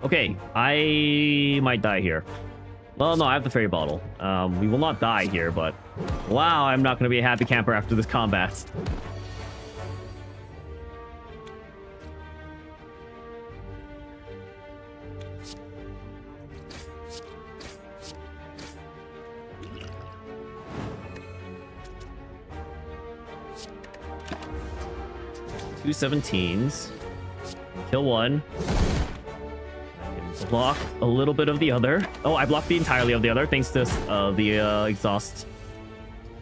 Okay, I might die here. Well, no, I have the fairy bottle. We will not die here, but wow, I'm not going to be a happy camper after this combat. Two 17s. Kill one. Block a little bit of the other. Oh, I blocked the entirely of the other thanks to the exhaust.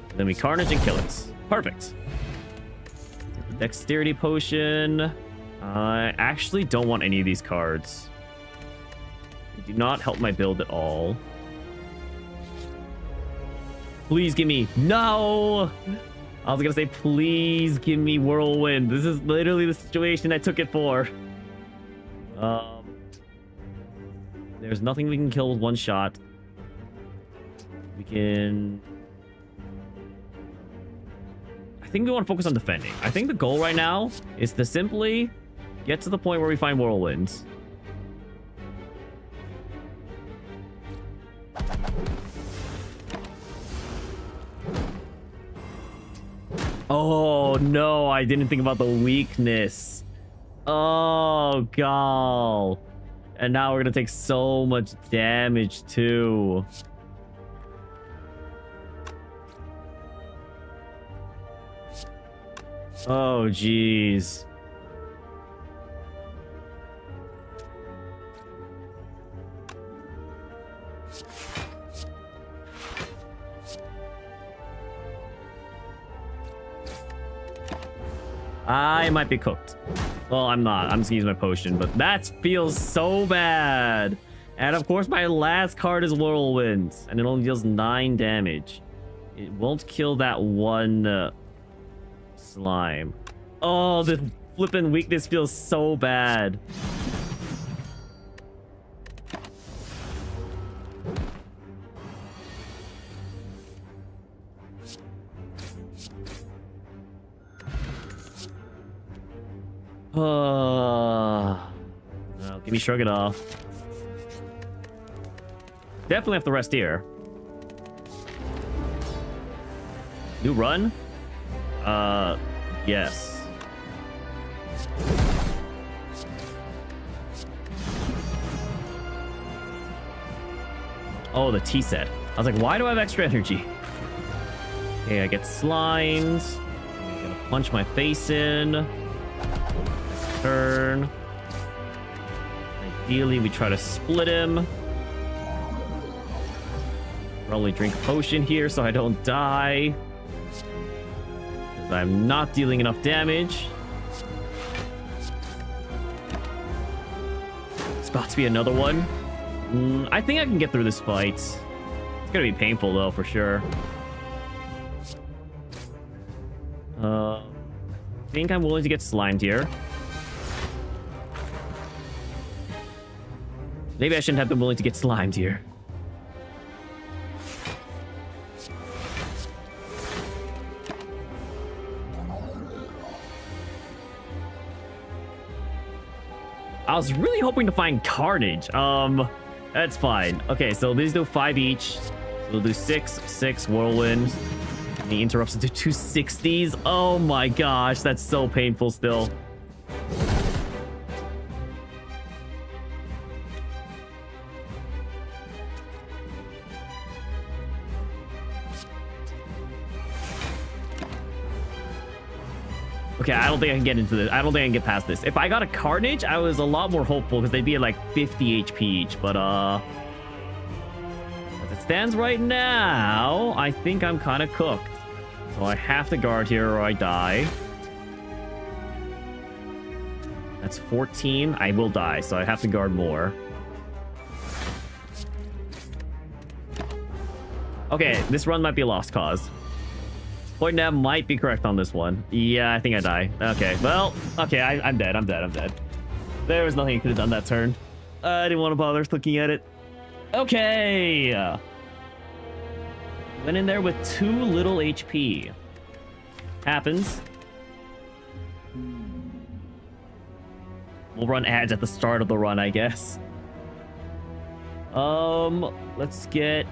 And then we carnage and kill it. Perfect. Dexterity potion. I actually don't want any of these cards. They do not help my build at all. Please give me... No! I was gonna say, please give me Whirlwind. This is literally the situation I took it for. There's nothing we can kill with one shot. We can... I think we want to focus on defending. I think the goal right now is to simply get to the point where we find Whirlwinds. Oh, no. I didn't think about the weakness. Oh, God. And now we're going to take so much damage, too. Oh, jeez. I might be cooked. Well, I'm not. I'm just gonna use my potion, but that feels so bad. And of course, my last card is Whirlwind, and it only deals 9 damage. It won't kill that one slime. Oh, the flippin' weakness feels so bad. No, give me Shrug It Off. Definitely have to rest here. New run? Yes. Oh, the T set. I was like, why do I have extra energy? Okay, I get slimed. I'm gonna punch my face in. Turn. Ideally, we try to split him. Probably drink a potion here so I don't die. Because I'm not dealing enough damage. It's about to be another one. I think I can get through this fight. It's gonna be painful though, for sure. I think I'm willing to get slimed here. Maybe I shouldn't have been willing to get slimed here. I was really hoping to find Carnage. That's fine. Okay, so these do 5 each. So we'll do 6 Whirlwind. And the interrupts into 260s. Oh my gosh, that's so painful still. Okay, I don't think I can get into this. I don't think I can get past this. If I got a Carnage, I was a lot more hopeful because they'd be at like 50 HP each. But as it stands right now, I think I'm kind of cooked. So I have to guard here or I die. That's 14. I will die, so I have to guard more. Okay, this run might be a lost cause. Point nav might be correct on this one. Yeah, I think I die. Okay, well, okay, I'm dead. I'm dead. There was nothing I could have done that turn. I didn't want to bother looking at it. Okay. Went in there with too little HP. Happens. We'll run ads at the start of the run, I guess. Let's get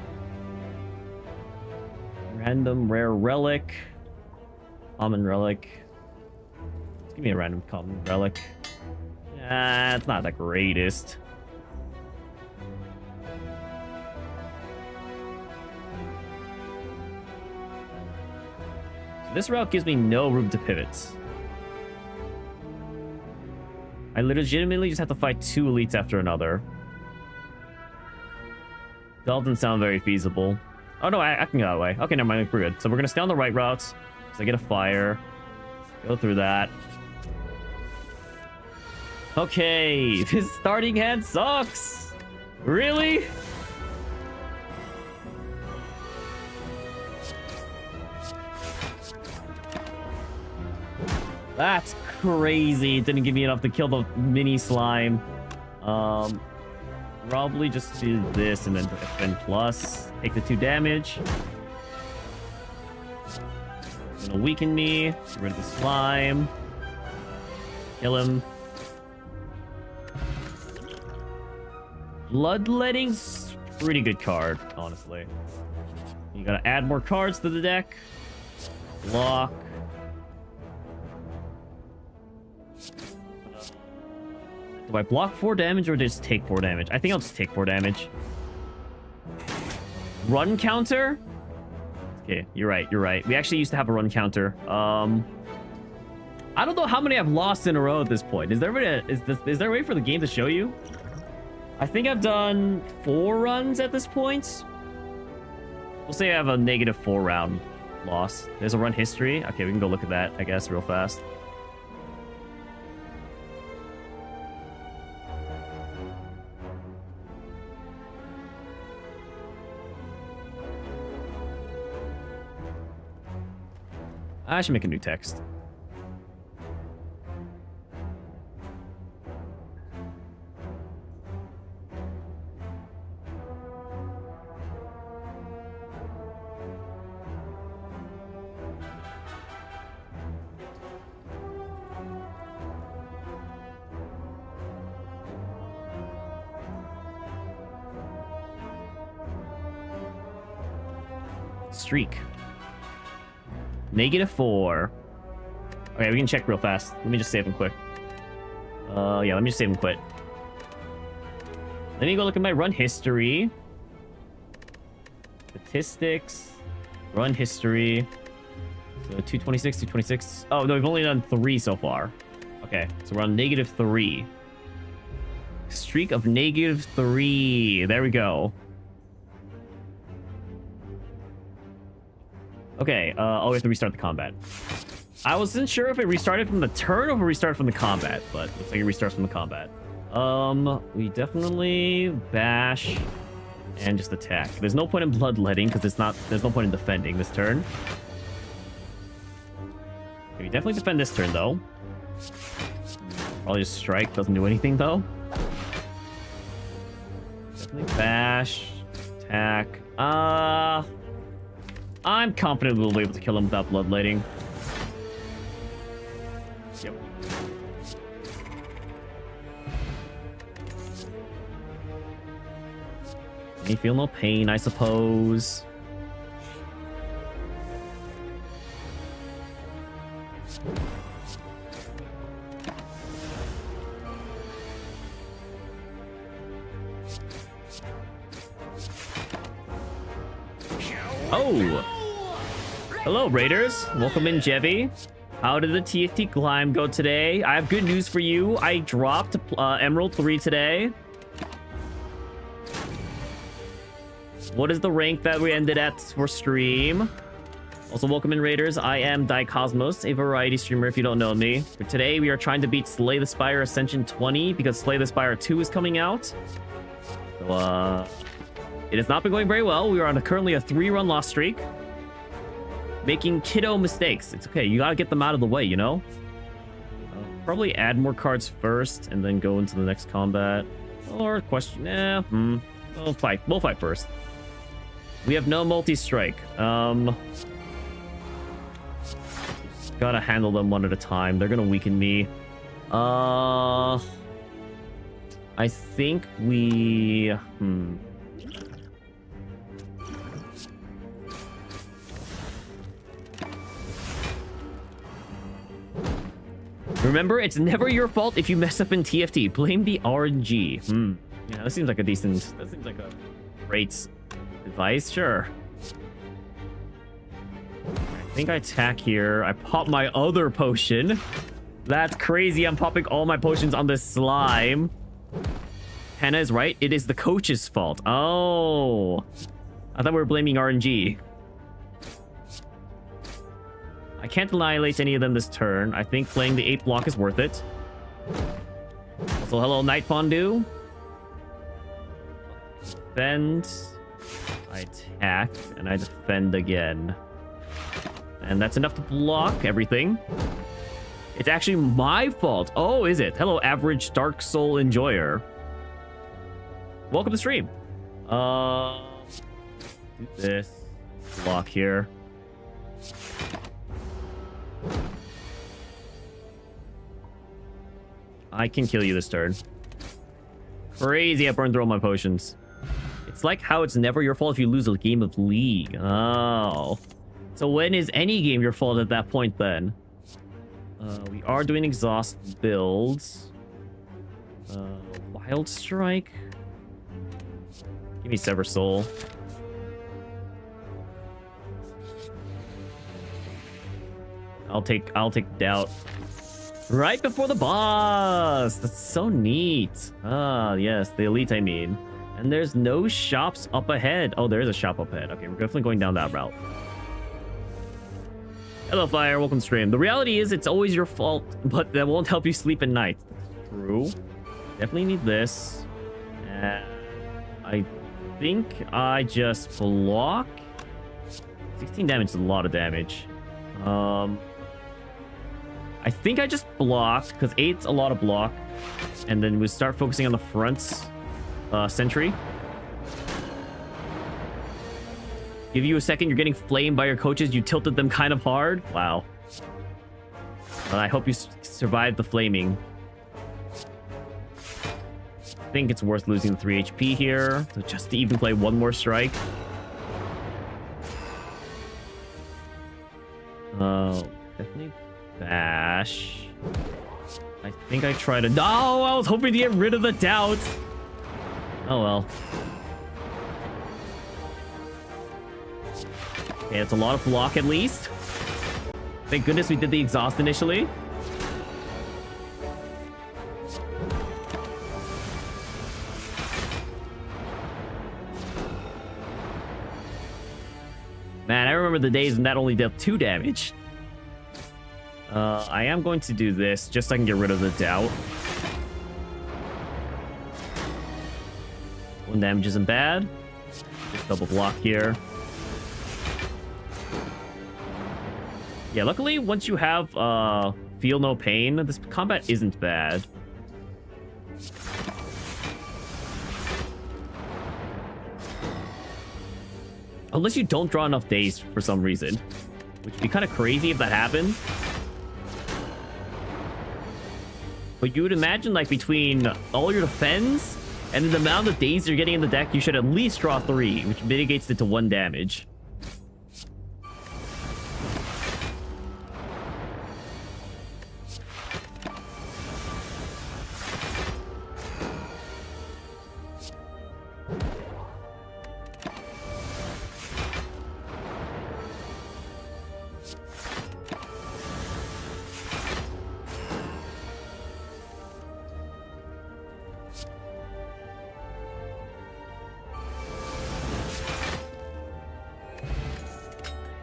random rare relic. Common relic. Let's give me a random common relic. It's not the greatest. So this route gives me no room to pivot. I legitimately just have to fight 2 elites after another. Doesn't sound very feasible. Oh no, I can go that way. Okay, never mind, we're good. So we're gonna stay on the right routes. So I get a fire. Go through that. Okay, this starting hand sucks. Really? That's crazy. It didn't give me enough to kill the mini slime. Probably just do this and then defend plus. Take the 2 damage. It's gonna weaken me. Get rid of the slime. Kill him. Bloodletting's pretty good card, honestly. You gotta add more cards to the deck. Block. Do I block 4 damage or just take 4 damage? I think I'll just take 4 damage. Run counter? Okay, you're right. We actually used to have a run counter. I don't know how many I've lost in a row at this point. Is there a way for the game to show you? I think I've done 4 runs at this point. We'll say I have a -4 round loss. There's a run history. Okay, we can go look at that, I guess, real fast. I should make a new text. Streak. -4. Okay, we can check real fast. Let me just save him quick. Yeah, let me just save him quick. Let me go look at my run history. Statistics. Run history. So 226, 226. Oh, no, we've only done 3 so far. Okay, so we're on -3. Streak of -3. There we go. Okay, oh, we have to restart the combat. I wasn't sure if it restarted from the turn or if it restarted from the combat, but looks like it restarts from the combat. We definitely bash and just attack. There's no point in bloodletting because there's no point in defending this turn. Okay, we definitely defend this turn though. Probably just strike, doesn't do anything though. Definitely bash, attack. I'm confident we'll be able to kill him without bloodletting. Yep. You feel no pain, I suppose. Oh! Hello, Raiders. Welcome in, Jevy. How did the TFT climb go today? I have good news for you. I dropped Emerald 3 today. What is the rank that we ended at for stream? Also, welcome in, Raiders. I am Daicosmos, a variety streamer if you don't know me. For today, we are trying to beat Slay the Spire Ascension 20 because Slay the Spire 2 is coming out. So, it has not been going very well. We are on currently a 3-run loss streak. Making kiddo mistakes. It's okay. You gotta get them out of the way, you know? Probably add more cards first and then go into the next combat. Or question... We'll fight. We'll fight first. We have no multi-strike. Gotta handle them one at a time. They're gonna weaken me. I think we... Remember, it's never your fault if you mess up in TFT. Blame the RNG. Yeah, that seems like a decent... That seems like a great advice. Sure. I think I attack here. I pop my other potion. That's crazy. I'm popping all my potions on this slime. Hannah is right. It is the coach's fault. Oh. I thought we were blaming RNG. I can't annihilate any of them this turn. I think playing the 8 block is worth it. Also, hello, Night Fondue. Defend. I attack, and I defend again. And that's enough to block everything. It's actually my fault. Oh, is it? Hello, average Dark Soul enjoyer. Welcome to stream. Do this. Block here. I can kill you this turn. Crazy, I burned through all my potions. It's like how it's never your fault if you lose a game of League. Oh. So when is any game your fault at that point then? We are doing exhaust builds. Wild Strike. Give me Sever Soul. I'll take Doubt. Right before the boss! That's so neat. Ah, yes, the elite, I mean. And there's no shops up ahead. Oh, there is a shop up ahead. Okay, we're definitely going down that route. Hello, Fire. Welcome to stream. The reality is it's always your fault, but that won't help you sleep at night. True. Definitely need this. And I think I just block. 16 damage is a lot of damage. I think I just block, because 8's a lot of block. And then we start focusing on the fronts. Sentry. Give you a second, you're getting flamed by your coaches. You tilted them kind of hard. Wow. I hope you survived the flaming. I think it's worth losing the 3 HP here. So just to even play one more strike. Definitely bash. I think I tried to... No, I was hoping to get rid of the doubt. Oh well. Okay, it's a lot of block at least. Thank goodness we did the exhaust initially. Man, I remember the days when that only dealt 2 damage. I am going to do this just so I can get rid of the doubt. 1 damage isn't bad. Just double block here. Yeah, luckily, once you have feel no pain, this combat isn't bad. Unless you don't draw enough days for some reason. Which would be kind of crazy if that happened. But you would imagine, like, between all your defense And the amount of days you're getting in the deck, you should at least draw 3, which mitigates it to 1 damage.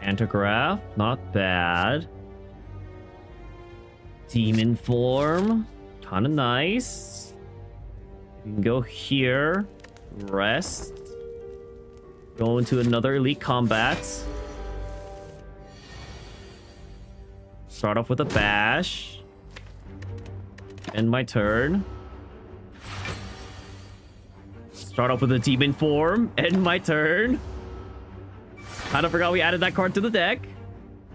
Pantograph, not bad. Demon form, kind of nice. You can go here, rest, go into another elite combat. Start off with a bash. End my turn. Start off with a demon form. End my turn. Kind of forgot we added that card to the deck.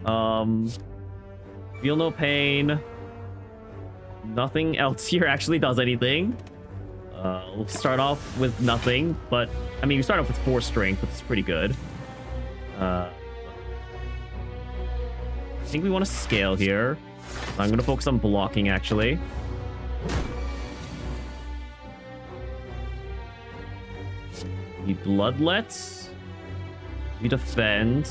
Feel no pain. Nothing else here actually does anything. We'll start off with nothing, but I mean, we start off with 4 strength, which is pretty good. I think we want to scale here. So I'm going to focus on blocking, actually. We bloodlet. We defend.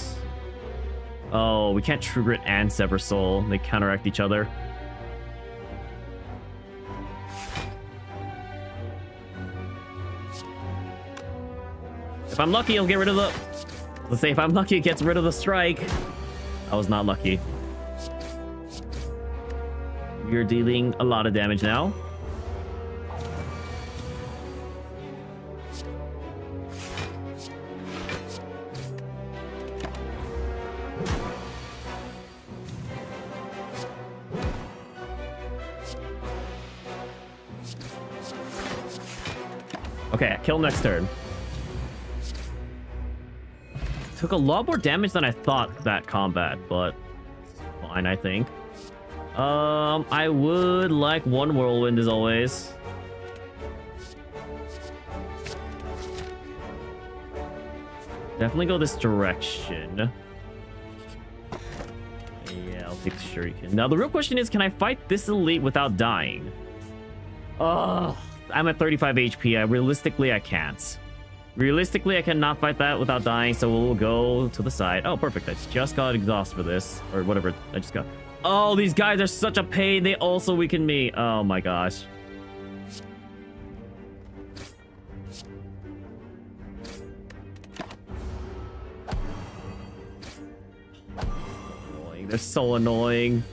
Oh, we can't True Grit and Sever Soul. They counteract each other. If I'm lucky, I'll get rid of the... Let's say if I'm lucky, it gets rid of the strike. I was not lucky. You're dealing a lot of damage now. Okay, kill next turn. Took a lot more damage than I thought that combat, but fine, I think. I would like 1 whirlwind as always. Definitely go this direction. Yeah, I'll take the shuriken. Now the real question is, can I fight this elite without dying? Oh, I'm at 35 HP. Realistically, I can't. Realistically, I cannot fight that without dying, so we'll go to the side. Oh, perfect. I just got exhaust for this, or whatever I just got. Oh, these guys are such a pain. They also weaken me. Oh my gosh. Annoying. They're so annoying.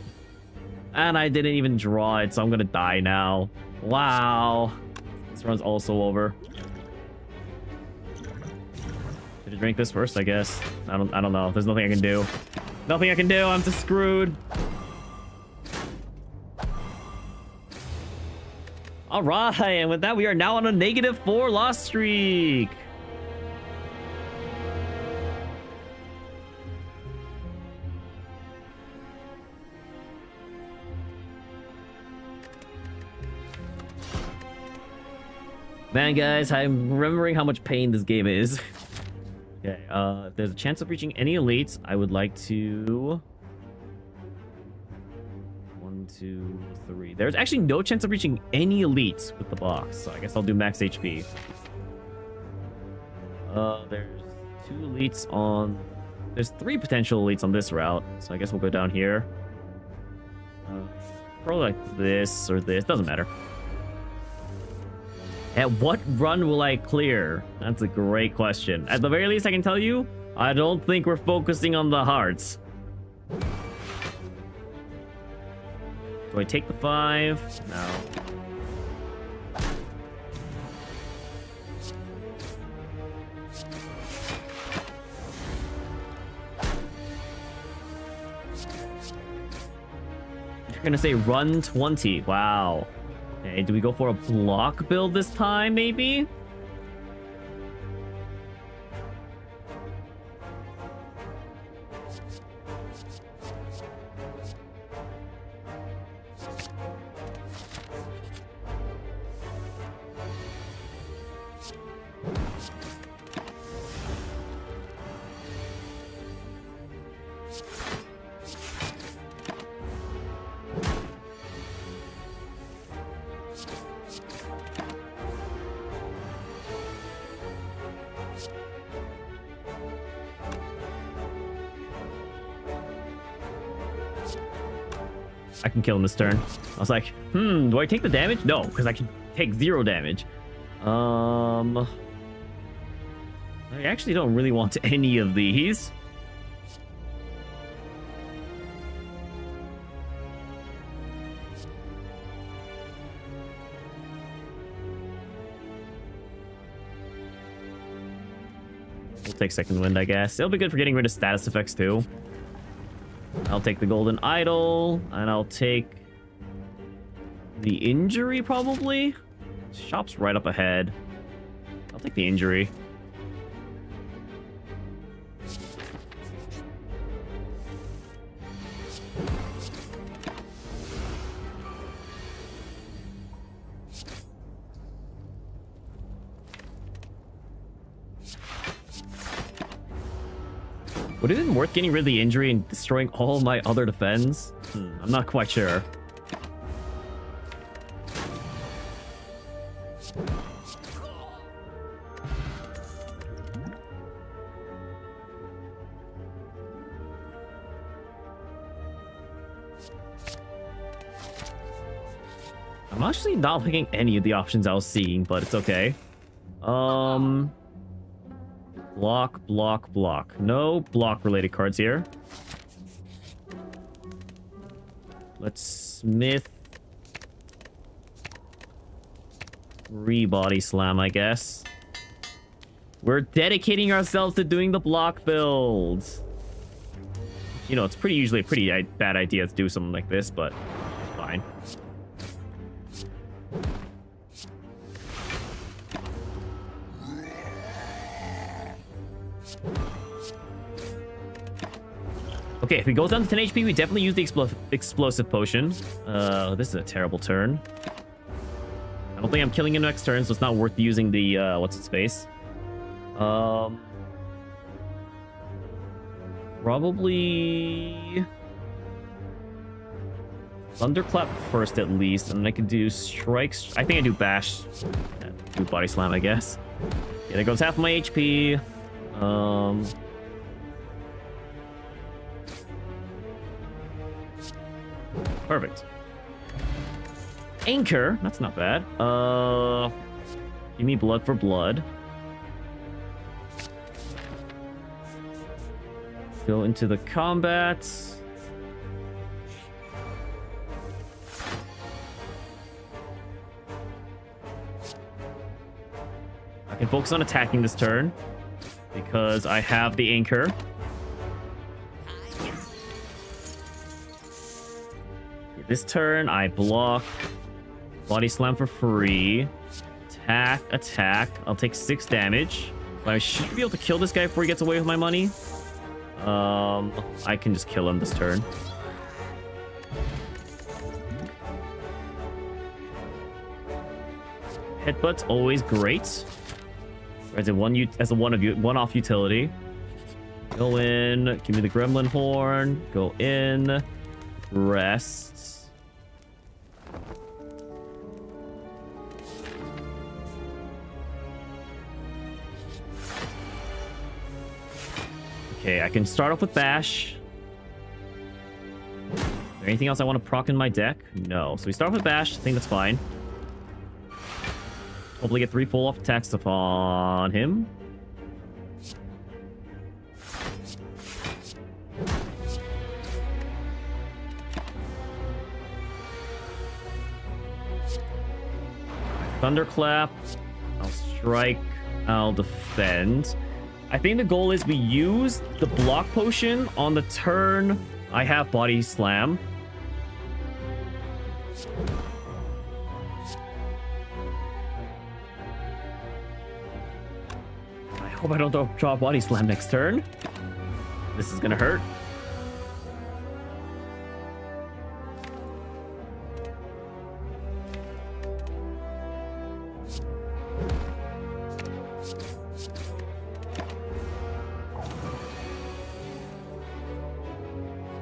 And I didn't even draw it, so I'm gonna die now. Wow. This run's also over. Should I drink this first, I guess? I don't know. There's nothing I can do. Nothing I can do. I'm just screwed. All right, and with that, we are now on a -4 loss streak. Man, guys, I'm remembering how much pain this game is. Okay, if there's a chance of reaching any elites, I would like to... 1, 2, 3. There's actually no chance of reaching any elites with the box, so I guess I'll do max HP. There's 2 elites on... There's 3 potential elites on this route, so I guess we'll go down here. Probably like this or this, doesn't matter. At what run will I clear? That's a great question. At the very least, I can tell you, I don't think we're focusing on the hearts. Do I take the 5? No. You're gonna say run 20. Wow. Okay, do we go for a block build this time, maybe? I can kill him this turn. I was like, do I take the damage? No, because I can take 0 damage. I actually don't really want any of these. We'll take second wind, I guess. It'll be good for getting rid of status effects too. I'll take the golden idol, and I'll take the injury probably. Shop's right up ahead. I'll take the injury. Would it have been worth getting rid of the injury and destroying all my other defense? I'm not quite sure. I'm actually not liking any of the options I was seeing, but it's okay. Block, block, block. No block-related cards here. Let's smith. Rebody slam, I guess. We're dedicating ourselves to doing the block builds. You know, it's usually a pretty bad idea to do something like this, but it's fine. Okay, if he goes down to 10 HP, we definitely use the explosive potion. This is a terrible turn. I don't think I'm killing him next turn, so it's not worth using the, what's its face? Probably... Thunderclap first, at least, and then I can do strikes. I think I do bash. Do body slam, I guess. Yeah, there goes half my HP. Perfect. Anchor. That's not bad. Give me blood for blood. Go into the combat. I can focus on attacking this turn because I have the anchor. This turn, I block. Body slam for free. Attack, attack. I'll take 6 damage. But I should be able to kill this guy before he gets away with my money. I can just kill him this turn. Headbutt's always great. As a one-off utility. Go in. Give me the gremlin horn. Go in. Rest. Okay, I can start off with Bash. Is there anything else I want to proc in my deck? No. So we start with Bash. I think that's fine. Hopefully get 3 full off attacks on him. Thunderclap. I'll strike. I'll defend. I think the goal is we use the block potion on the turn I have body slam. I hope I don't draw body slam next turn. This is gonna hurt.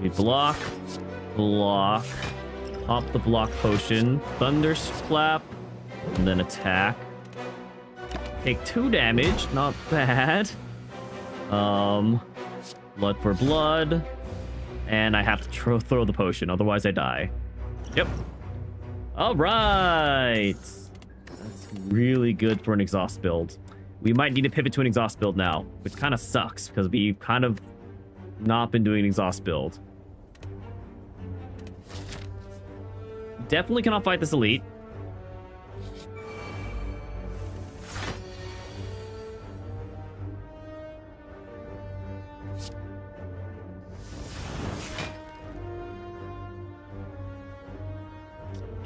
We block, block, pop the block potion, thunderclap, and then attack. Take 2 damage, not bad. Blood for blood, and I have to throw the potion, otherwise I die. Yep. All right. That's really good for an exhaust build. We might need to pivot to an exhaust build now, which kind of sucks because we've kind of not been doing an exhaust build. Definitely cannot fight this elite.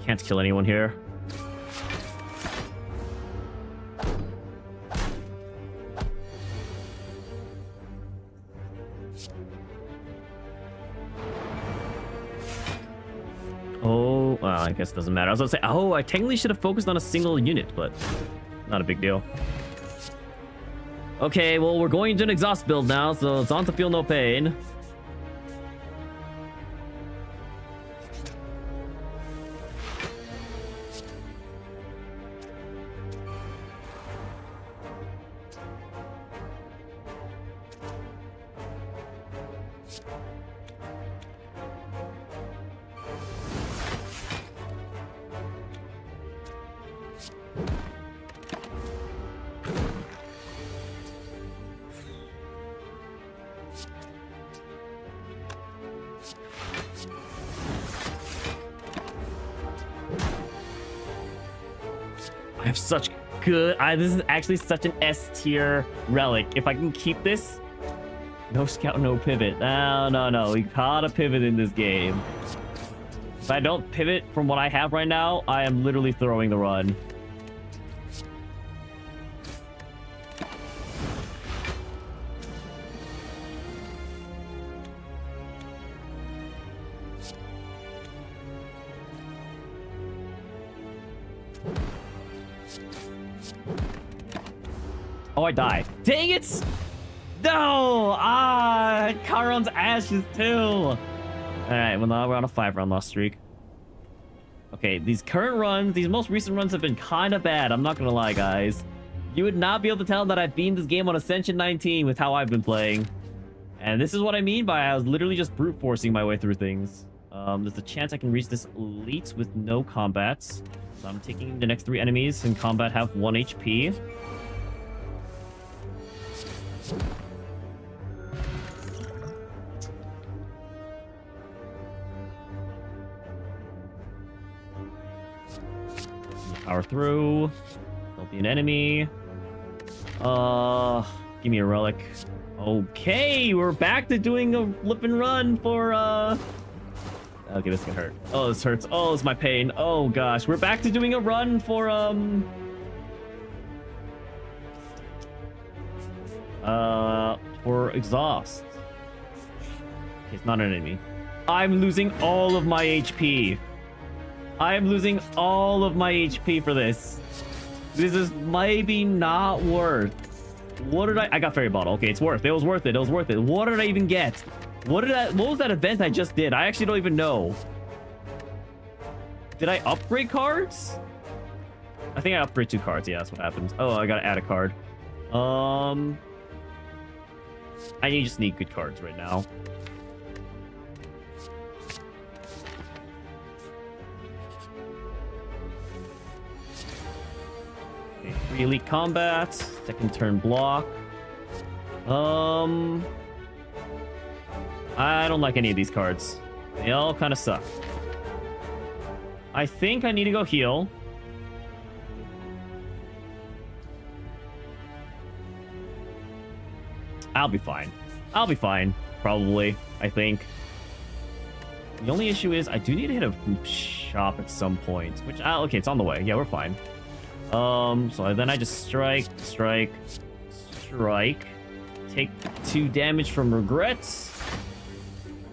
Can't kill anyone here. Oh, well, I guess it doesn't matter. I was gonna say, oh, I technically should have focused on a single unit, but not a big deal. Okay, well, we're going into an exhaust build now, so it's on to feel no pain. I have such good... this is actually such an S tier relic. If I can keep this... No scout, no pivot. No. We gotta pivot in this game. If I don't pivot from what I have right now, I am literally throwing the run. Oh, I died. Dang it! No! Charon's ashes too! Alright, well now we're on a 5-round loss streak. Okay, these current runs, these most recent runs have been kind of bad, I'm not gonna lie, guys. You would not be able to tell that I've beaten this game on Ascension 19 with how I've been playing. And this is what I mean by I was literally just brute forcing my way through things. There's a chance I can reach this elite with no combats. So I'm taking the next 3 enemies in combat have 1 HP. Power through. Don't be an enemy. Give me a relic. Okay, we're back to doing a flip and run for okay, this can hurt. Oh, this hurts. Oh, it's my pain. Oh gosh, we're back to doing a run for exhaust. Okay, it's not an enemy. I'm losing all of my HP. I am losing all of my HP for this. This is maybe not worth. What did I got fairy bottle. Okay, it's worth. It was worth it. It was worth it. What did I even get? What was that event I just did? I actually don't even know. Did I upgrade cards? I think I upgrade 2 cards. Yeah, that's what happened. Oh, I gotta add a card. I just need good cards right now. Okay, 3 elite combat, second turn block. I don't like any of these cards. They all kind of suck. I think I need to go heal. I'll be fine. I'll be fine, probably, I think. The only issue is I do need to hit a shop at some point, which, okay, it's on the way. Yeah, we're fine. So then I just strike. Take 2 damage from regrets.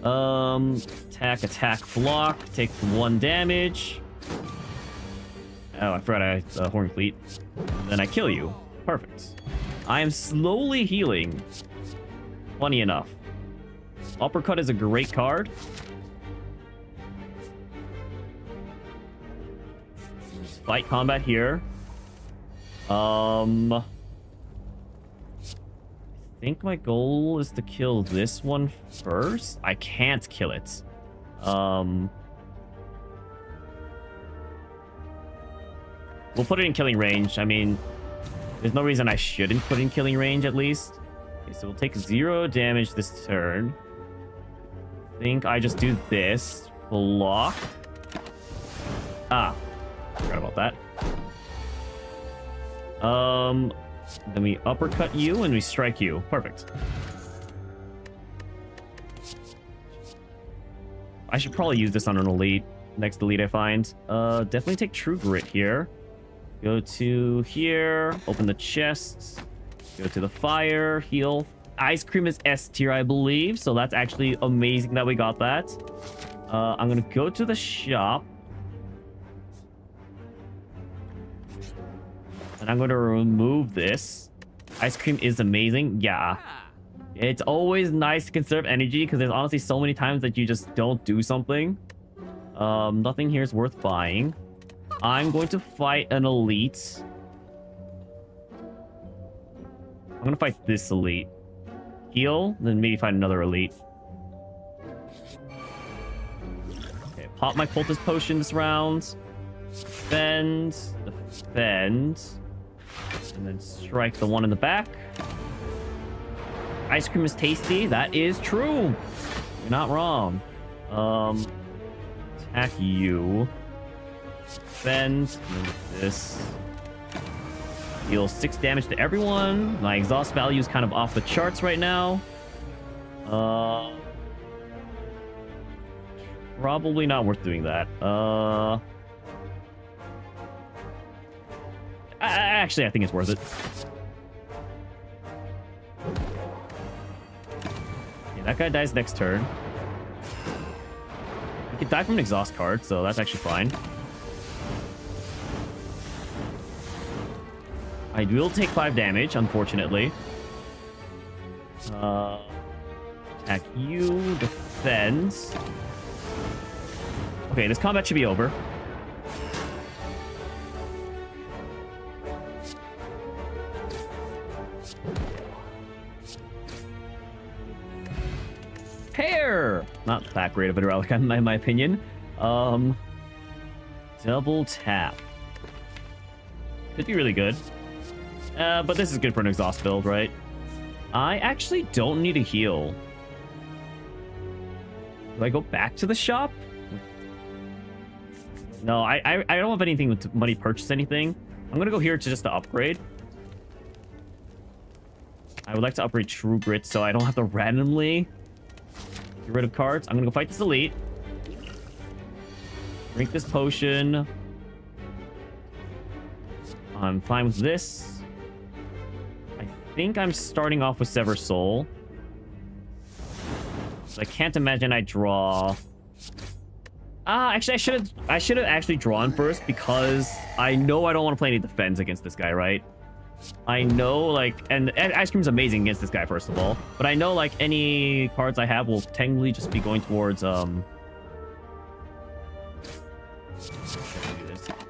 Attack, block. Take 1 damage. Oh, I forgot I had a Horn Fleet. And then I kill you. Perfect. I am slowly healing. Funny enough. Uppercut is a great card. Just fight combat here. I think my goal is to kill this one first. I can't kill it. we'll put it in killing range. I mean, there's no reason I shouldn't put in killing range at least. Okay, so we'll take 0 damage this turn. I think I just do this. Block. Ah, forgot about that. Then we uppercut you and we strike you. Perfect. I should probably use this on an elite. Next elite I find. Definitely take True Grit here. Go to here. Open the chest. Go to the fire. Heal. Ice Cream is S tier, I believe. So that's actually amazing that we got that. I'm going to go to the shop. And I'm going to remove this. Ice Cream is amazing. Yeah. It's always nice to conserve energy because there's honestly so many times that you just don't do something. Nothing here is worth buying. I'm going to fight an elite. I'm going to fight this elite. Heal, then maybe find another elite. Okay, pop my cultist potion this round. Defend. Defend. And then strike the one in the back. Ice cream is tasty. That is true. You're not wrong. Attack you. Defend. And then this. Deal 6 damage to everyone. My exhaust value is kind of off the charts right now. Probably not worth doing that. Actually, I think it's worth it. Okay, that guy dies next turn. He could die from an exhaust card, so that's actually fine. I will take 5 damage, unfortunately. Attack you, defend. Okay, this combat should be over. Hair! Not that great of a relic, in my opinion. Double tap. Could be really good. But this is good for an exhaust build, right? I actually don't need a heal. Do I go back to the shop? No, I don't have anything to money purchase anything. I'm gonna go here to just to upgrade. I would like to upgrade True Grit so I don't have to randomly get rid of cards. I'm gonna go fight this elite. Drink this potion. I'm fine with this. I think I'm starting off with Sever Soul. So I can't imagine I draw. Actually, I should have actually drawn first because I know I don't want to play any defense against this guy, right? I know, like, and Ice Cream's amazing against this guy, first of all. But I know, like, any cards I have will technically just be going towards,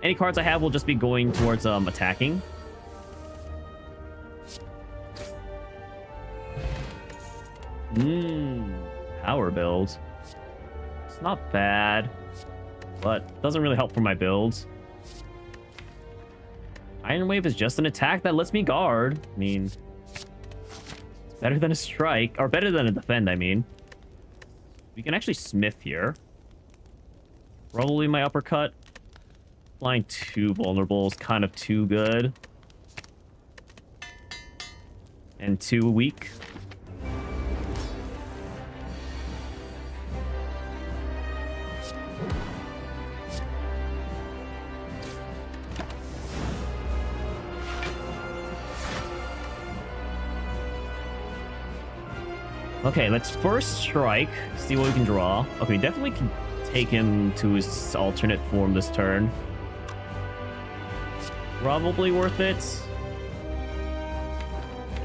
any cards I have will just be going towards, attacking. Power build. It's not bad, but doesn't really help for my build. Iron Wave is just an attack that lets me guard. I mean, it's better than a strike, or better than a defend, I mean. We can actually smith here. Probably my uppercut. Flying 2 vulnerable is kind of too good. And 2 weak. Okay, let's first strike, see what we can draw. Okay, definitely can take him to his alternate form this turn. Probably worth it.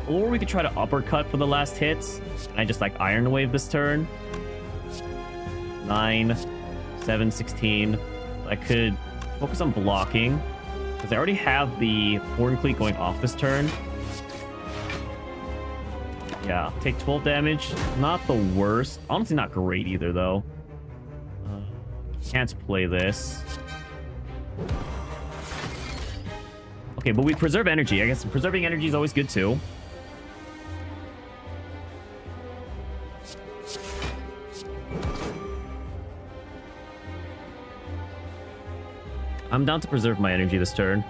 Or we could try to uppercut for the last hits. And I just like Iron Wave this turn. 9, 7, 16. I could focus on blocking because I already have the Horn Cleat going off this turn. Yeah, take 12 damage. Not the worst. Honestly, not great either, though. Can't play this. Okay, but we preserve energy. I guess preserving energy is always good too. I'm down to preserve my energy this turn.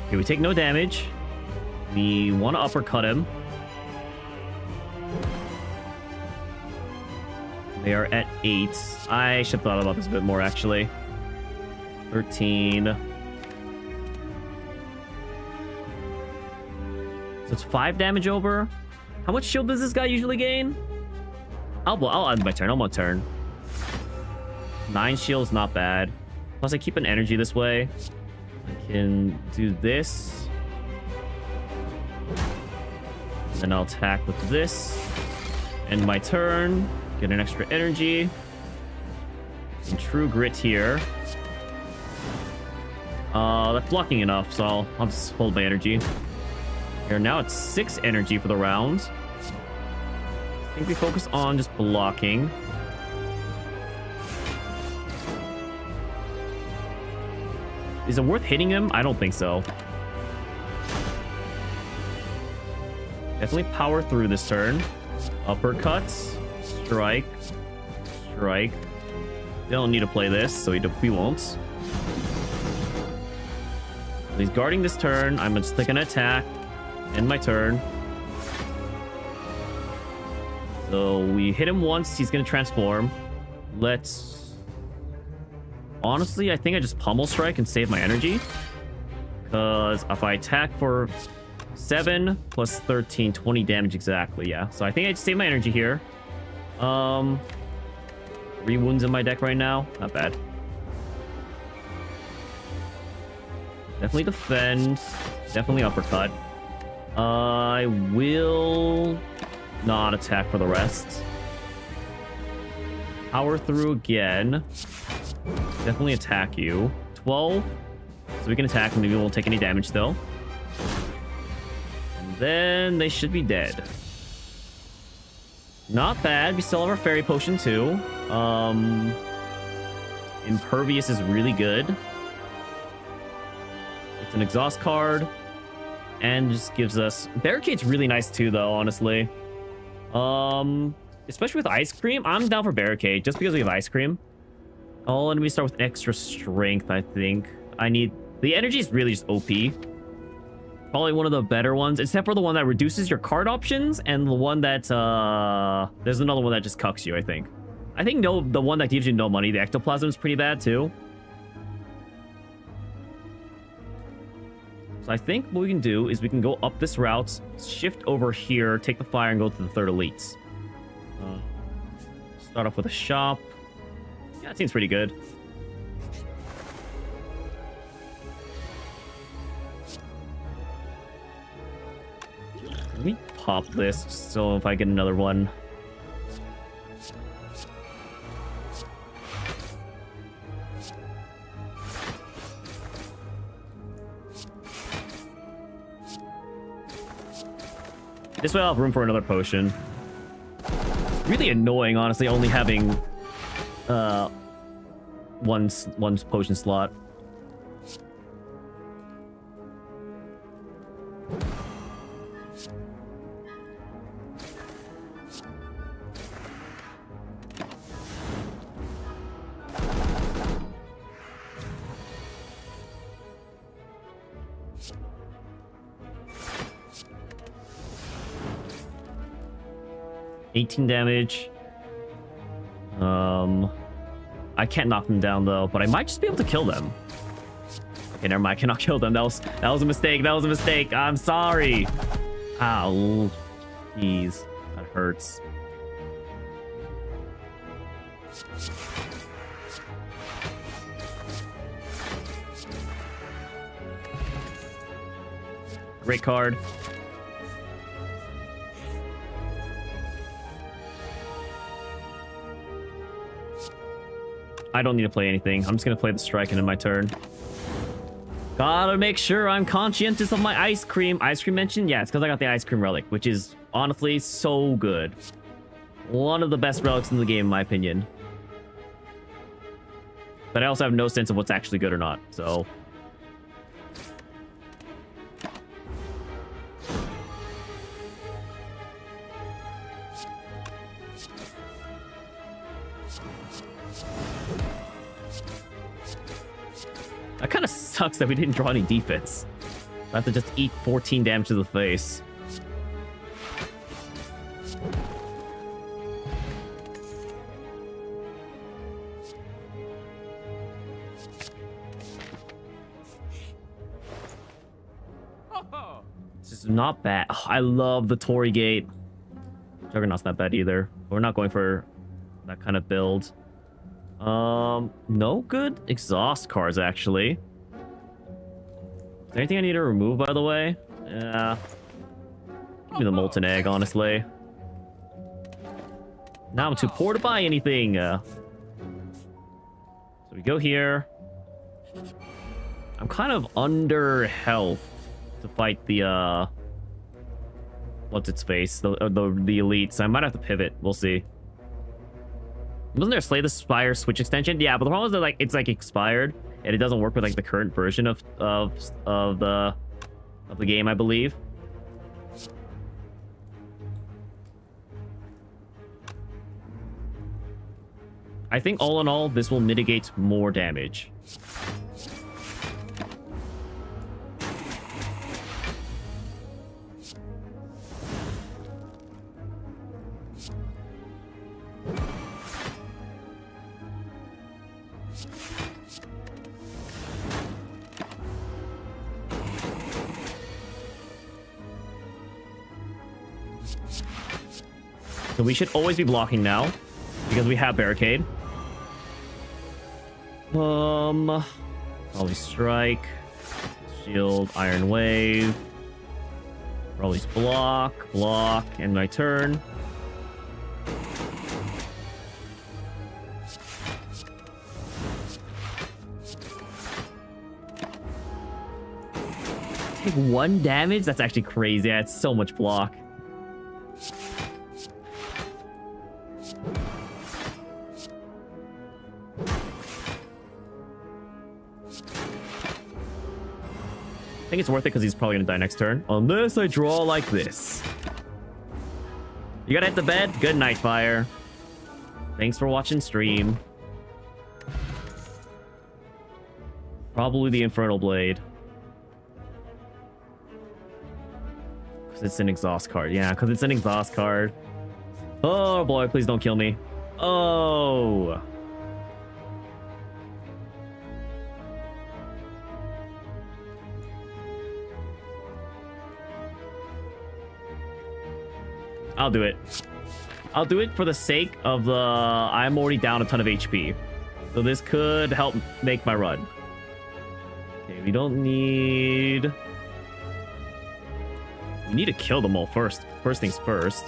Okay, we take no damage. We want to uppercut him. They are at 8. I should have thought about this a bit more, actually. 13. So it's 5 damage over. How much shield does this guy usually gain? I'll end my turn. I'm on turn. 9 shields, not bad. Plus, I keep an energy this way. I can do this. And then I'll attack with this. End my turn. Get an extra energy. And true grit here. That's blocking enough, so I'll just hold my energy. Here, now it's 6 energy for the round. I think we focus on just blocking. Is it worth hitting him? I don't think so. Definitely power through this turn. Uppercut. Strike. Strike. They don't need to play this, so we won't. He's guarding this turn. I'm just gonna attack. End my turn. So we hit him once. He's gonna transform. Let's... Honestly, I think I just pummel strike and save my energy. Because if I attack for 7 plus 13, 20 damage exactly, yeah. So I think I just save my energy here. 3 wounds in my deck right now. Not bad. Definitely defend. Definitely uppercut. I will not attack for the rest. Power through again. Definitely attack you. 12. So we can attack and maybe we won't take any damage though. And then they should be dead. Not bad. We still have our fairy potion too. Impervious is really good. It's an exhaust card. And just gives us... Barricade's really nice too though, honestly. Especially with ice cream. I'm down for barricade just because we have ice cream. Oh, let me start with extra strength, I think. I need... The energy is really just OP. Probably one of the better ones, except for the one that reduces your card options and the one that, there's another one that just cucks you, I think. I think no, the one that gives you no money, the ectoplasm, is pretty bad, too. So I think what we can do is we can go up this route, shift over here, take the fire, and go to the third elites. Start off with a shop. Yeah, it seems pretty good. Let me pop this just so if I get another one. This way I'll have room for another potion. It's really annoying, honestly, only having one potion slot. Damage. I can't knock them down though, but I might just be able to kill them. Okay, never mind. I cannot kill them. That was a mistake. That was a mistake. I'm sorry. Ow. Jeez, that hurts. Great card. I don't need to play anything. I'm just gonna play the strike and end my turn. Gotta make sure I'm conscientious of my ice cream. Ice cream mentioned? Yeah, it's because I got the ice cream relic, which is honestly so good. One of the best relics in the game, in my opinion. But I also have no sense of what's actually good or not, so... That kind of sucks that we didn't draw any defense. I have to just eat 14 damage to the face. This is not bad. Oh, I love the Torii Gate. Juggernaut's not bad either. We're not going for that kind of build. No good exhaust cards, actually. Is there anything I need to remove, by the way? Yeah. Give me the Molten Egg, honestly. Now I'm too poor to buy anything. So we go here. I'm kind of under health to fight the, what's its face? The elite, so I might have to pivot. We'll see. Wasn't there a Slay the Spire Switch extension? Yeah, but the problem is that like it's like expired and it doesn't work with like the current version of the game, I believe. I think all in all, this will mitigate more damage. So we should always be blocking now because we have barricade. Probably strike, shield, iron wave. Probably block, and my turn. Take 1 damage? That's actually crazy. Yeah, it's so much block. I think it's worth it because he's probably going to die next turn. Unless I draw like this. You gotta hit the bed? Good night, Fire. Thanks for watching stream. Probably the Infernal Blade. Because it's an exhaust card. Yeah, because it's an exhaust card. Oh boy, please don't kill me. Oh. I'll do it. I'll do it for the sake of the... I'm already down a ton of HP. So this could help make my run. Okay, we don't need... We need to kill them all first. First things first.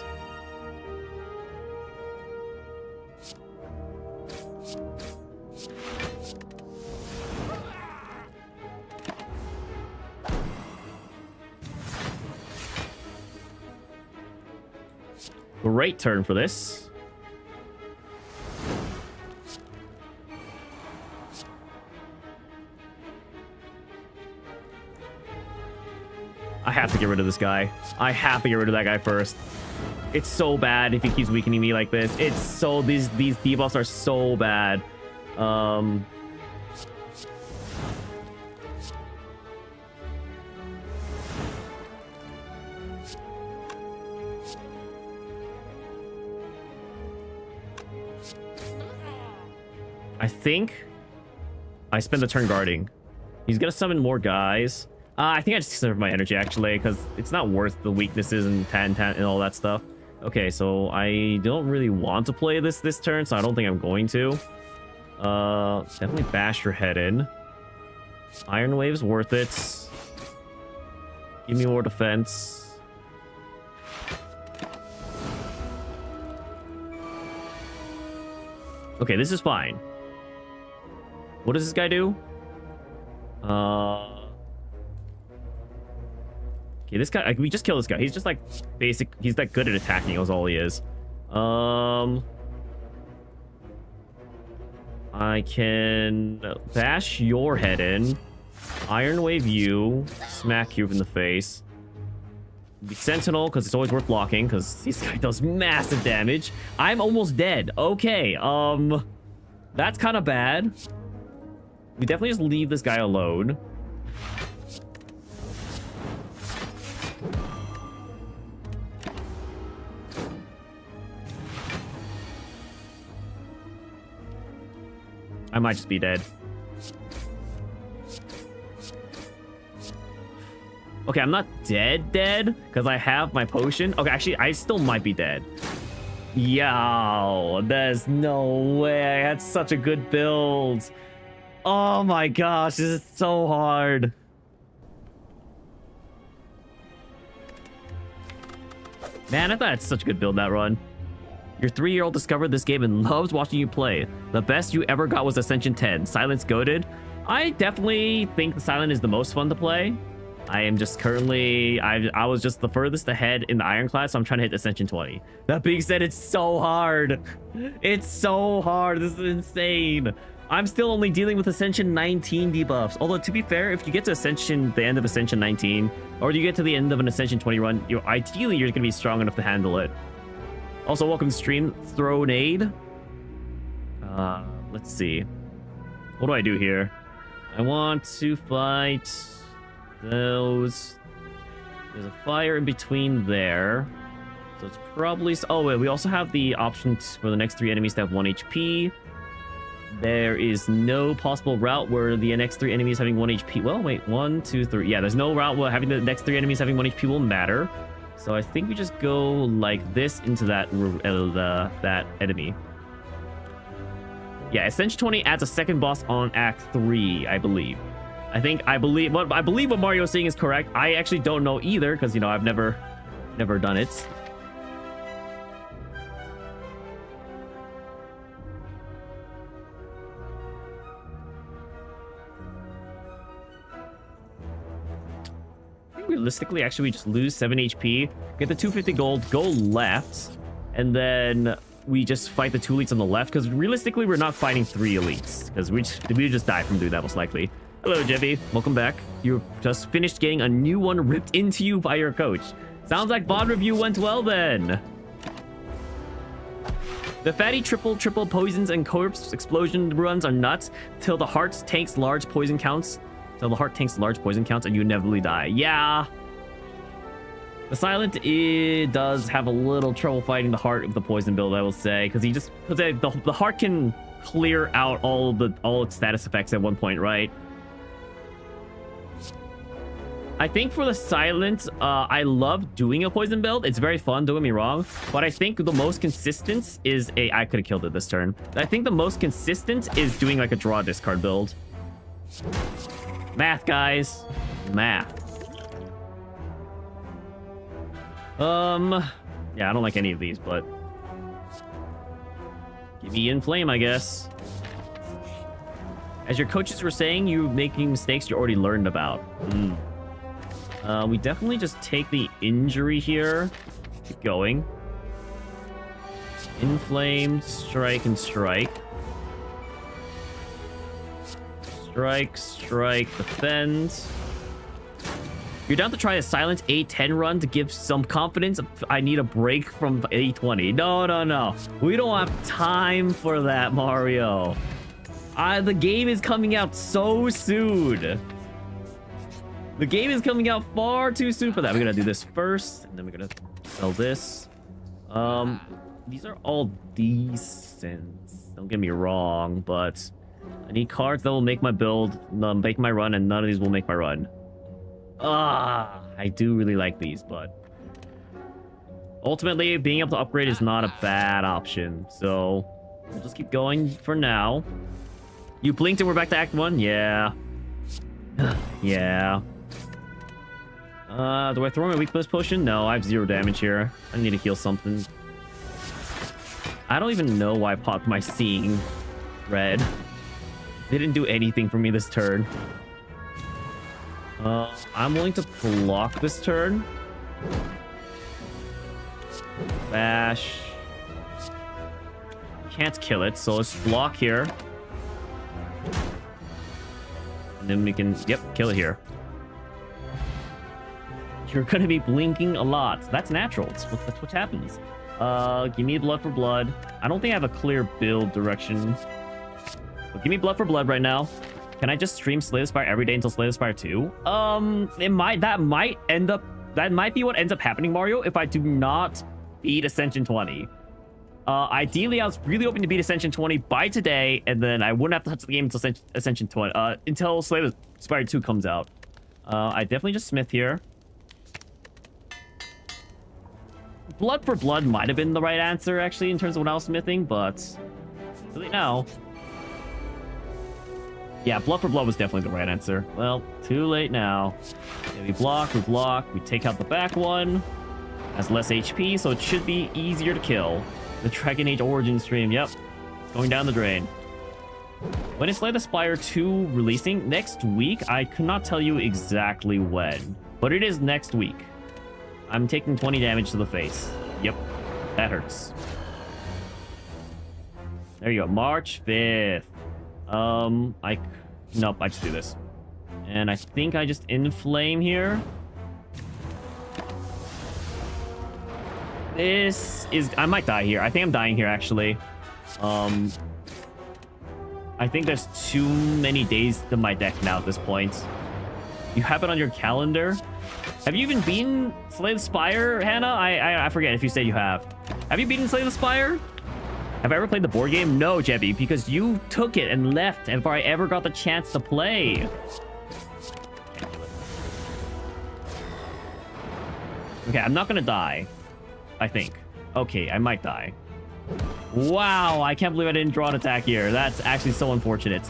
Great turn for this. I have to get rid of this guy. I have to get rid of that guy first. It's so bad if he keeps weakening me like this. It's so... These debuffs are so bad. I think I spend the turn guarding. He's gonna summon more guys. I think I just conserve my energy actually, because it's not worth the weaknesses and tan and all that stuff. Okay, so I don't really want to play this turn, so I don't think I'm going to. Definitely bash your head in. Iron Wave's worth it. Give me more defense. Okay, this is fine. What does this guy do? Okay, this guy, we just kill this guy. He's just like basic. He's that good at attacking. Is all he is. I can bash your head in, Iron Wave you, smack you in the face. Be Sentinel because it's always worth blocking because this guy does massive damage. I'm almost dead. Okay, that's kind of bad. We definitely just leave this guy alone. I might just be dead. Okay, I'm not dead because I have my potion. Okay, actually, I still might be dead. Yo, there's no way. I had such a good build. Oh my gosh, this is so hard. Man, I thought I had such a good build that run. Your 3-year-old discovered this game and loves watching you play. The best you ever got was Ascension 10. Silent's goated. I definitely think the Silent is the most fun to play. I am just currently... I was just the furthest ahead in the Ironclad, so I'm trying to hit Ascension 20. That being said, it's so hard. It's so hard. This is insane. I'm still only dealing with Ascension 19 debuffs. Although, to be fair, if you get to Ascension, the end of Ascension 19, or you get to the end of an Ascension 20 run, ideally, you're going to be strong enough to handle it. Also, welcome to stream, Thronade. Let's see. What do I do here? I want to fight those. There's a fire in between there. So it's probably... Oh, wait, we also have the options for the next 3 enemies to have 1 HP. There is no possible route where the next 3 enemies having 1 HP... Well, wait, 1, 2, 3... Yeah, there's no route where having the next 3 enemies having 1 HP will matter. So I think we just go like this into that enemy. Yeah, Ascension 20 adds a second boss on Act 3, I believe. I believe what Mario is saying is correct. I actually don't know either because, you know, I've never done it. Realistically, actually, we just lose 7 HP, get the 250 gold, go left, and then we just fight the 2 elites on the left, because realistically, we're not fighting 3 elites, because we just die from doing that, most likely. Hello, Jeffy. Welcome back. You just finished getting a new one ripped into you by your coach. Sounds like VOD review went well, then. The fatty triple poisons and corpse explosion runs are nuts, till the heart tanks large poison counts. So the heart tanks large poison counts and you inevitably die. Yeah. The Silent does have a little trouble fighting the heart of the poison build, I will say, because the heart can clear out all its status effects at one point, right? I think for the Silent, I love doing a poison build. It's very fun, don't get me wrong. But I think the most consistent is I could have killed it this turn. I think the most consistent is doing like a draw discard build. Math, guys. Math. Yeah, I don't like any of these, but... Give me Inflame, I guess. As your coaches were saying, you making mistakes you already learned about. We definitely just take the injury here. Keep going. Inflame, strike, and strike. Strike, defend. You're down to try a Silent A10 run to give some confidence. I need a break from A20. No. We don't have time for that, Mario. The game is coming out so soon. The game is coming out far too soon for that. We're gonna do this first, and then we're gonna sell this. These are all decent. Don't get me wrong, but I need cards that will make my build, make my run, and none of these will make my run. I do really like these, but ultimately, being able to upgrade is not a bad option. So we'll just keep going for now. You blinked and we're back to Act 1? Yeah. Yeah. Do I throw my weakness potion? No, I have 0 damage here. I need to heal something. I don't even know why I popped my Seeing Red. didn't do anything for me this turn. I'm willing to block this turn. Bash. Can't kill it, so let's block here. And then we can, yep, kill it here. You're gonna be blinking a lot. That's natural. That's what happens. Give me blood for blood. I don't think I have a clear build direction. But give me blood for blood right now. Can I just stream Slay the Spire every day until Slay the Spire 2? That might be what ends up happening, Mario, if I do not beat Ascension 20. Ideally, I was really hoping to beat Ascension 20 by today, and then I wouldn't have to touch the game until Ascension 20, until Slay the Spire 2 comes out. I definitely just smith here. Blood for blood might have been the right answer, actually, in terms of when I was smithing, but really now. Yeah, blood for blood was definitely the right answer. Well, too late now. Yeah, we block, we take out the back one. Has less HP, so it should be easier to kill. The Dragon Age Origin stream, yep. It's going down the drain. When is Slay the Spire 2 releasing? Next week? I could not tell you exactly when, but it is next week. I'm taking 20 damage to the face. Yep, that hurts. There you go, March 5th. Nope, I just do this. And I think I just inflame here. This is, I might die here. I think I'm dying here, actually. I think there's too many days to my deck now at this point. You have it on your calendar. Have you even beaten Slay the Spire, Hannah? I forget if you said you have. Have you beaten Slay the Spire? Have I ever played the board game? No, Jebby, because you took it and left before I ever got the chance to play. Okay, I'm not gonna die. I think. Okay, I might die. Wow, I can't believe I didn't draw an attack here. That's actually so unfortunate.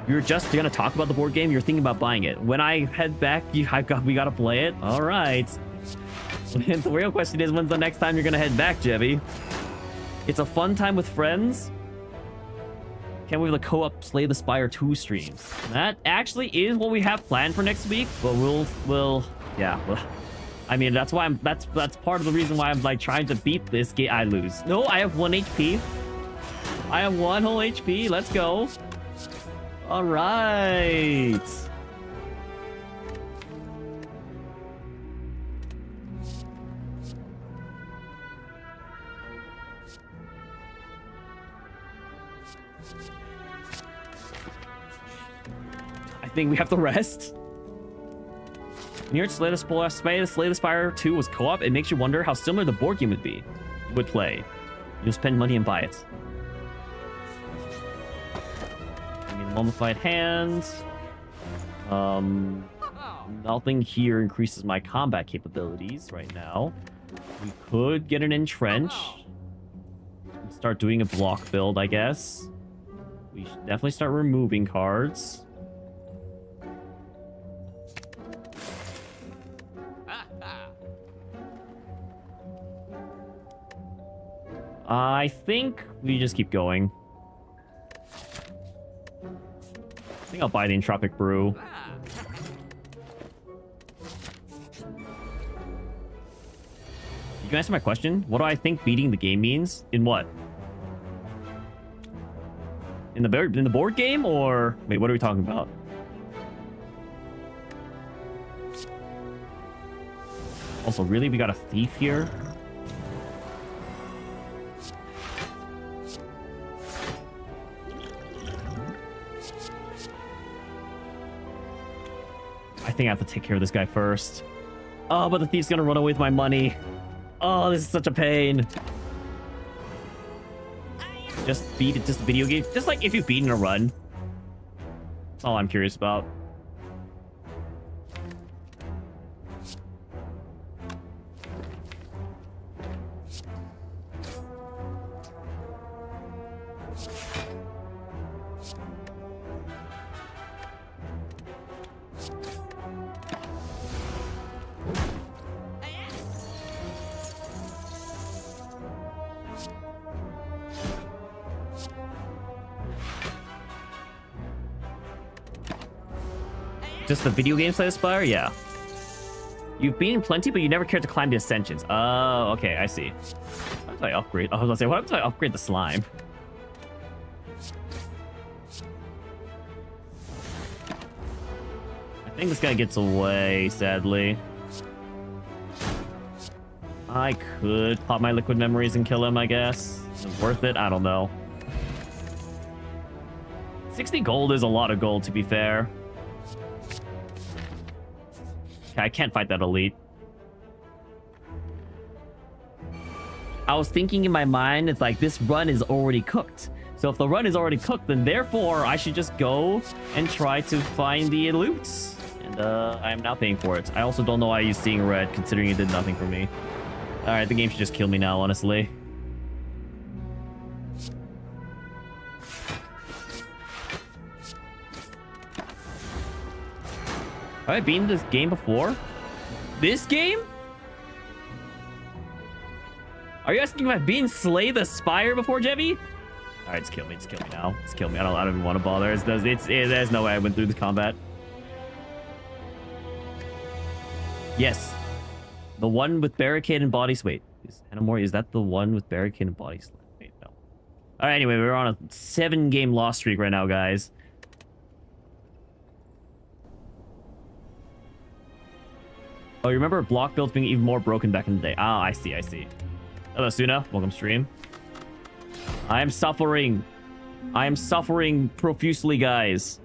You're just gonna talk about the board game. You're thinking about buying it. When I head back, we gotta play it. All right. The real question is, when's the next time you're gonna head back, Jebby? It's a fun time with friends. Can't wait for the co-op Slay the Spire 2 streams. That actually is what we have planned for next week. But yeah. I mean, that's why that's part of the reason why I'm like trying to beat this game. I lose. No, I have 1 HP. I have 1 whole HP. Let's go. All right. I think we have to rest. Near Slay the Spire 2 was co-op. It makes you wonder how similar the board game would play. You'll spend money and buy it. I mean, mummified hand. Nothing here increases my combat capabilities right now. We could get an entrench. Start doing a block build, I guess. We should definitely start removing cards. I think we just keep going. I think I'll buy the Entropic Brew. You can answer my question. What do I think beating the game means? In what? In the board game, or wait, what are we talking about? Also, really, we got a thief here. I think I have to take care of this guy first. Oh, but the thief's gonna run away with my money. Oh, this is such a pain. Just beat it, just a video game. Just like if you've beaten a run. That's all I'm curious about. Just the video game Slay the Spire? Yeah. You've been in plenty, but you never cared to climb the Ascensions. Oh, okay, I see. What if I upgrade? I was gonna say, what if I upgrade the slime? I think this guy gets away, sadly. I could pop my liquid memories and kill him, I guess. Is it worth it? I don't know. 60 gold is a lot of gold, to be fair. Okay, I can't fight that elite. I was thinking in my mind, it's like, this run is already cooked. So if the run is already cooked, then therefore I should just go and try to find the loot. And I am now paying for it. I also don't know why I used Seeing Red, considering it did nothing for me. Alright, the game should just kill me now, honestly. Have I beaten this game before? This game? Are you asking if I've beaten Slay the Spire before, Jebby? Alright, just kill me now. Just kill me. I don't even want to bother. There's no way I went through the combat. Yes. The one with barricade and body weight. Is that the one with barricade and body weight? No. Alright, anyway, we're on a 7-game loss streak right now, guys. Oh, you remember block builds being even more broken back in the day? Ah, I see. Hello, Suna. Welcome stream. I am suffering. I am suffering profusely, guys.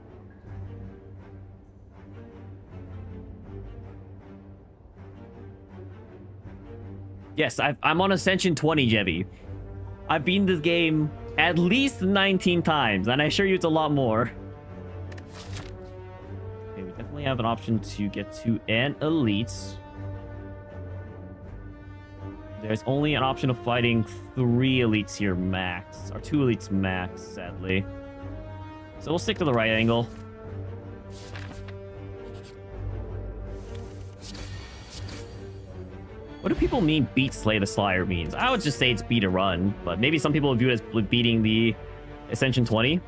Yes, I'm on Ascension 20, Jebby. I've beaten this game at least 19 times, and I assure you it's a lot more. Okay, we definitely have an option to get to an elite. There's only an option of fighting 3 elites here max, or 2 elites max, sadly. So we'll stick to the right angle. What do people mean beat Slay the Spire means? I would just say it's beat a run, but maybe some people view it as beating the Ascension 20.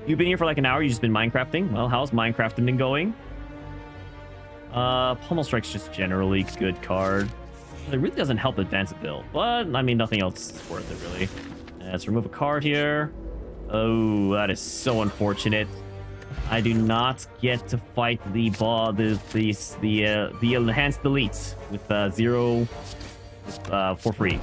You've been here for like an hour, you've just been Minecrafting. Well, how's Minecrafting been going? Pummel Strike's just generally good card. It really doesn't help advance a build, but I mean, nothing else is worth it, really. Let's remove a card here. Oh, that is so unfortunate. I do not get to fight the enhanced elites with 0 for free.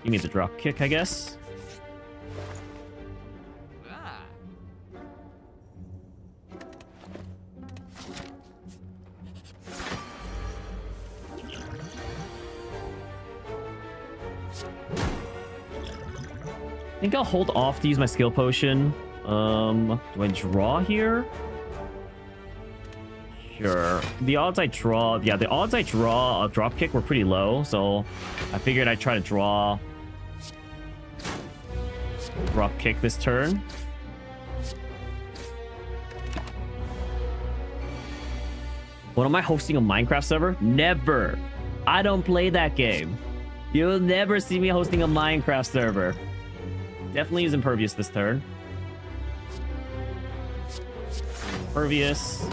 Give me the drop kick, I guess. I think I'll hold off to use my skill potion. Do I draw here? Sure. The odds I draw... Yeah, the odds I draw a drop kick were pretty low, so I figured I'd try to draw drop kick this turn. When am I hosting a Minecraft server? Never. I don't play that game. You'll never see me hosting a Minecraft server. Definitely use Impervious this turn. Impervious.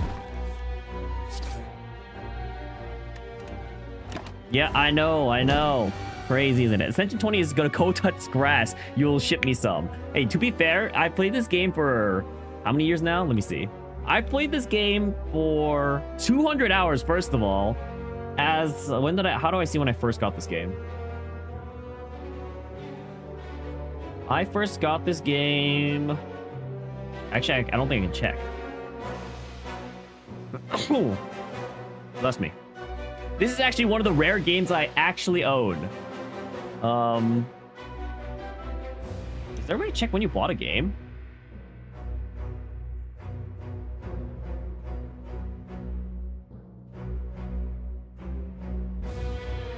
Yeah, I know. Crazy, isn't it? Ascension 20 is gonna go touch grass. You'll ship me some. Hey, to be fair, I played this game for how many years now? Let me see. I played this game for 200 hours, first of all. How do I see when I first got this game? I first got this game... Actually, I don't think I can check. Bless me. This is actually one of the rare games I actually own. Does everybody check when you bought a game?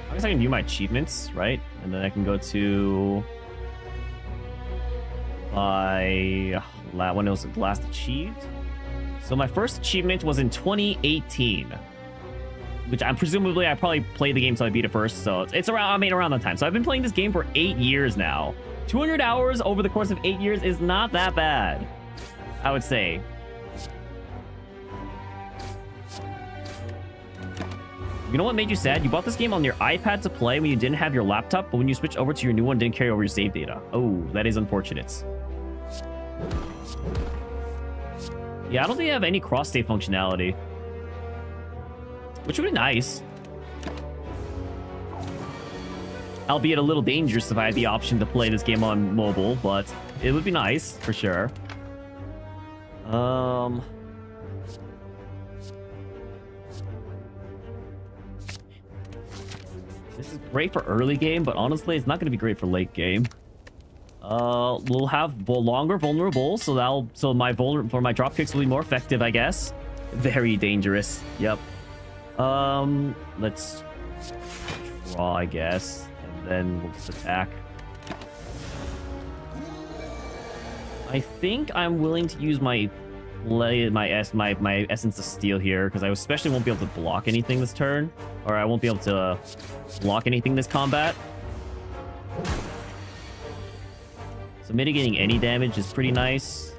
I guess I can view my achievements, right? And then I can go to... when it was last achieved. So my first achievement was in 2018, which I probably played the game so I beat it first. So it's around, around that time. So I've been playing this game for 8 years now. 200 hours over the course of 8 years is not that bad, I would say. You know what made you sad? You bought this game on your iPad to play when you didn't have your laptop, but when you switched over to your new one, didn't carry over your save data. Oh, that is unfortunate. Yeah, I don't think they have any cross-save functionality, which would be nice. Albeit a little dangerous if I had the option to play this game on mobile, but it would be nice, for sure. This is great for early game, but honestly, it's not going to be great for late game. We'll have longer vulnerable, so my drop kicks will be more effective, I guess. Very dangerous. Yep. Let's draw, I guess, and then we'll just attack. I think I'm willing to use my Essence of Steel here, because I especially won't be able to block anything this turn, or I won't be able to block anything this combat. So mitigating any damage is pretty nice.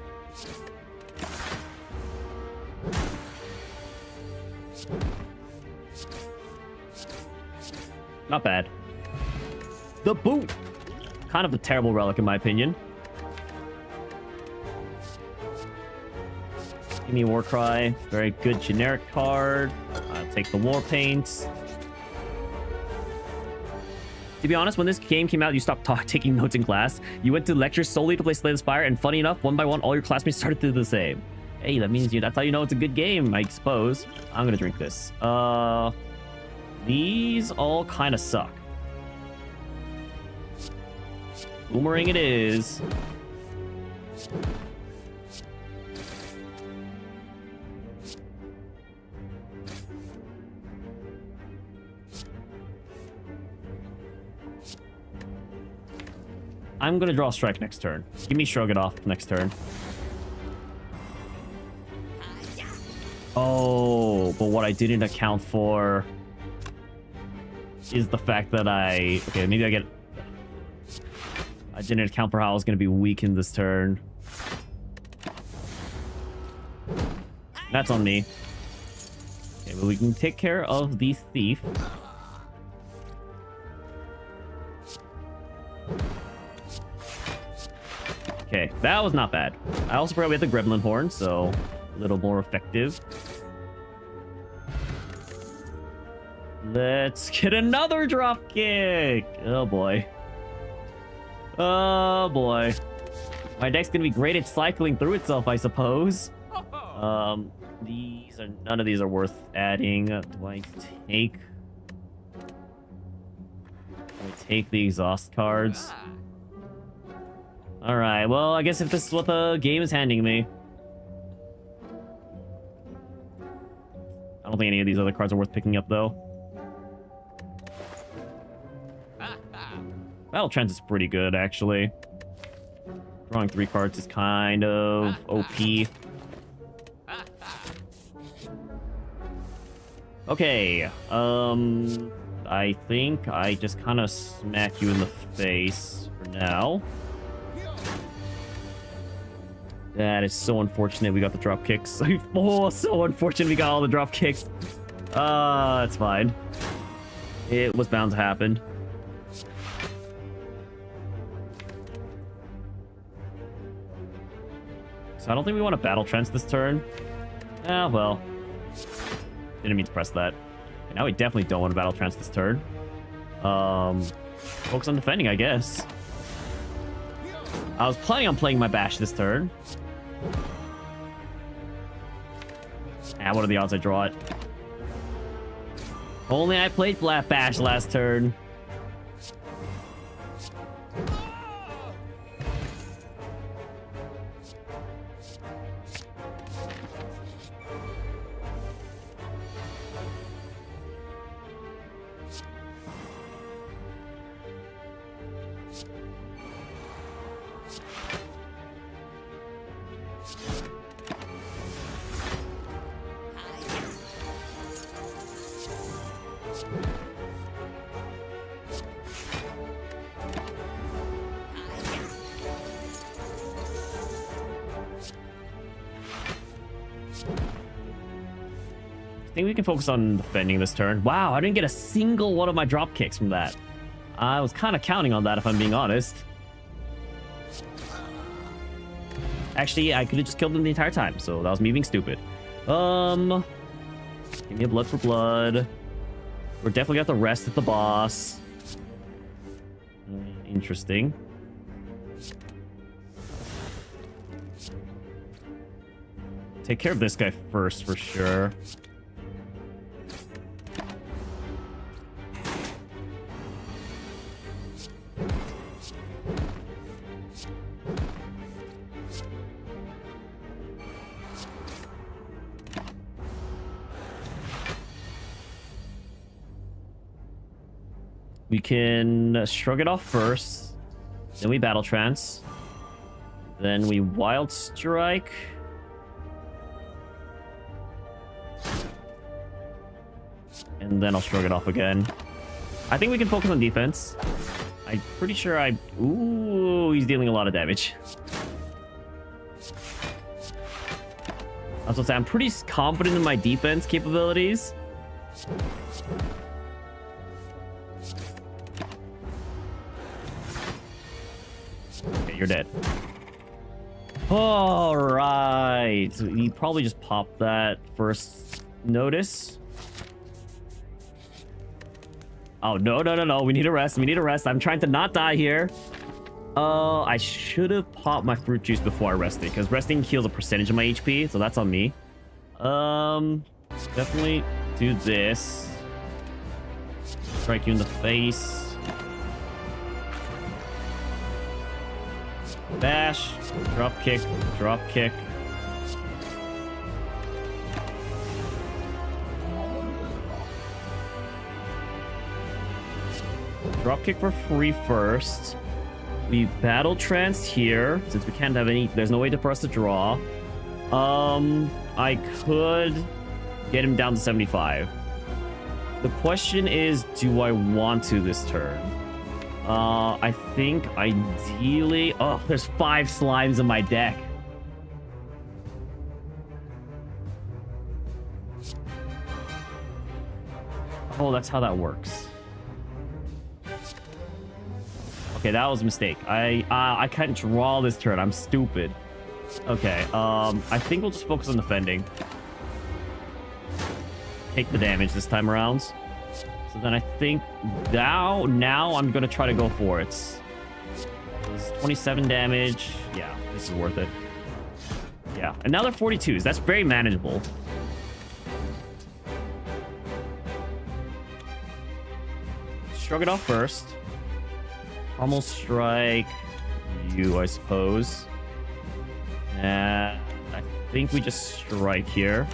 Not bad. The boot! Kind of a terrible relic in my opinion. Give me Warcry. Very good generic card. Take the War Paints. To be honest, when this game came out, you stopped taking notes in class. You went to lectures solely to play Slay the Spire, and funny enough, one by one, all your classmates started to do the same. Hey, that means that's how you know it's a good game, I suppose. I'm gonna drink this. These all kind of suck. Boomerang it is. I'm gonna draw Strike next turn. Give me Shrug It Off next turn. Oh, but what I didn't account for is the fact that okay, maybe I didn't account for how I was gonna be weak in this turn. That's on me. Okay, but we can take care of the thief. Okay, that was not bad. I also forgot we had the Gremlin Horn, so a little more effective. Let's get another drop kick. Oh boy. Oh boy. My deck's gonna be great at cycling through itself, I suppose. None of these are worth adding. Do I take the exhaust cards? Alright, well, I guess if this is what the game is handing me. I don't think any of these other cards are worth picking up, though. Battle Trance is pretty good, actually. Drawing 3 cards is kind of OP. Okay, I think I just kind of smack you in the face for now. That is so unfortunate we got the drop kicks. Oh, so unfortunate we got all the drop kicks. It's fine. It was bound to happen. So I don't think we want to Battle Trance this turn. Ah, well. Didn't mean to press that. Okay, now we definitely don't want to Battle Trance this turn. Focus on defending, I guess. I was planning on playing my Bash this turn. Ah, what are the odds I draw it? Only I played Black Bash last turn. I think we can focus on defending this turn. Wow, I didn't get a single one of my drop kicks from that. I was kind of counting on that, if I'm being honest. Actually, I could have just killed them the entire time, so that was me being stupid. Give me a blood for blood. We're definitely got the rest at the boss. Interesting. Take care of this guy first, for sure. We can shrug it off first. Then we battle trance. Then we wild strike. And then I'll shrug it off again. I think we can focus on defense. I'm pretty sure I... Ooh, he's dealing a lot of damage. I was gonna say, I'm pretty confident in my defense capabilities. Okay, you're dead. All right. So he probably just popped that first notice. Oh, no. We need a rest. We need a rest. I'm trying to not die here. I should have popped my fruit juice before I rested, because resting heals a percentage of my HP, so that's on me. Definitely do this. Strike you in the face. Bash. Drop kick. Drop kick. Drop kick for free first. We battle trance here, since we can't have any... There's no way for us to draw. I could get him down to 75. The question is, do I want to this turn? I think ideally... Oh, there's 5 slimes in my deck. Oh, that's how that works. Okay, that was a mistake. I can't draw this turn. I'm stupid. Okay, I think we'll just focus on defending. Take the damage this time around. So then I think now I'm gonna try to go for it. So this is 27 damage. Yeah, this is worth it. Yeah, and now they're 42s. That's very manageable. Shrug it off first. Almost strike you, I suppose. And I think we just strike here.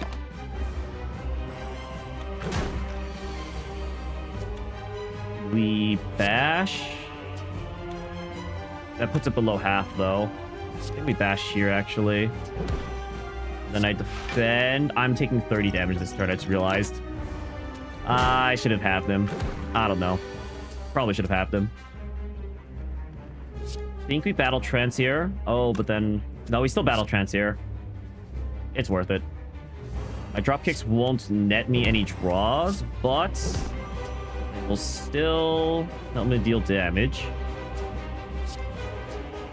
We bash. That puts it below half, though. I think we bash here, actually. Then I defend. I'm taking 30 damage this turn, I just realized. I should have halved him. I don't know. Probably should have halved him. I think we battle trance here. Oh, but then... No, we still battle trance here. It's worth it. My drop kicks won't net me any draws, but... it will still help me deal damage.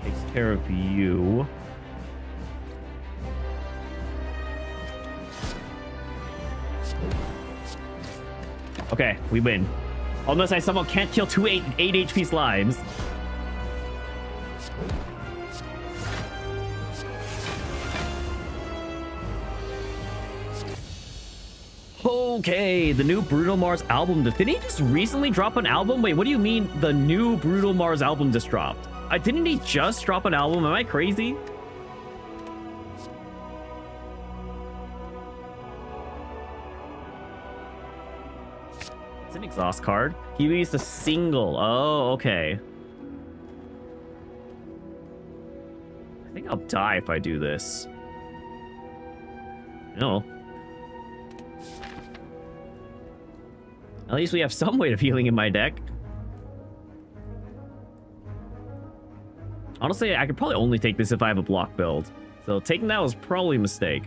Takes care of you. Okay, we win. Unless I somehow can't kill 2 8 HP slimes. Okay, the new Brutal Mars album. Didn't he just recently drop an album? Wait, what do you mean the new Brutal Mars album just dropped? Didn't he just drop an album? Am I crazy? It's an exhaust card. He released a single. Oh, okay. I think I'll die if I do this. No. At least we have some weight of healing in my deck. Honestly, I could probably only take this if I have a block build. So taking that was probably a mistake.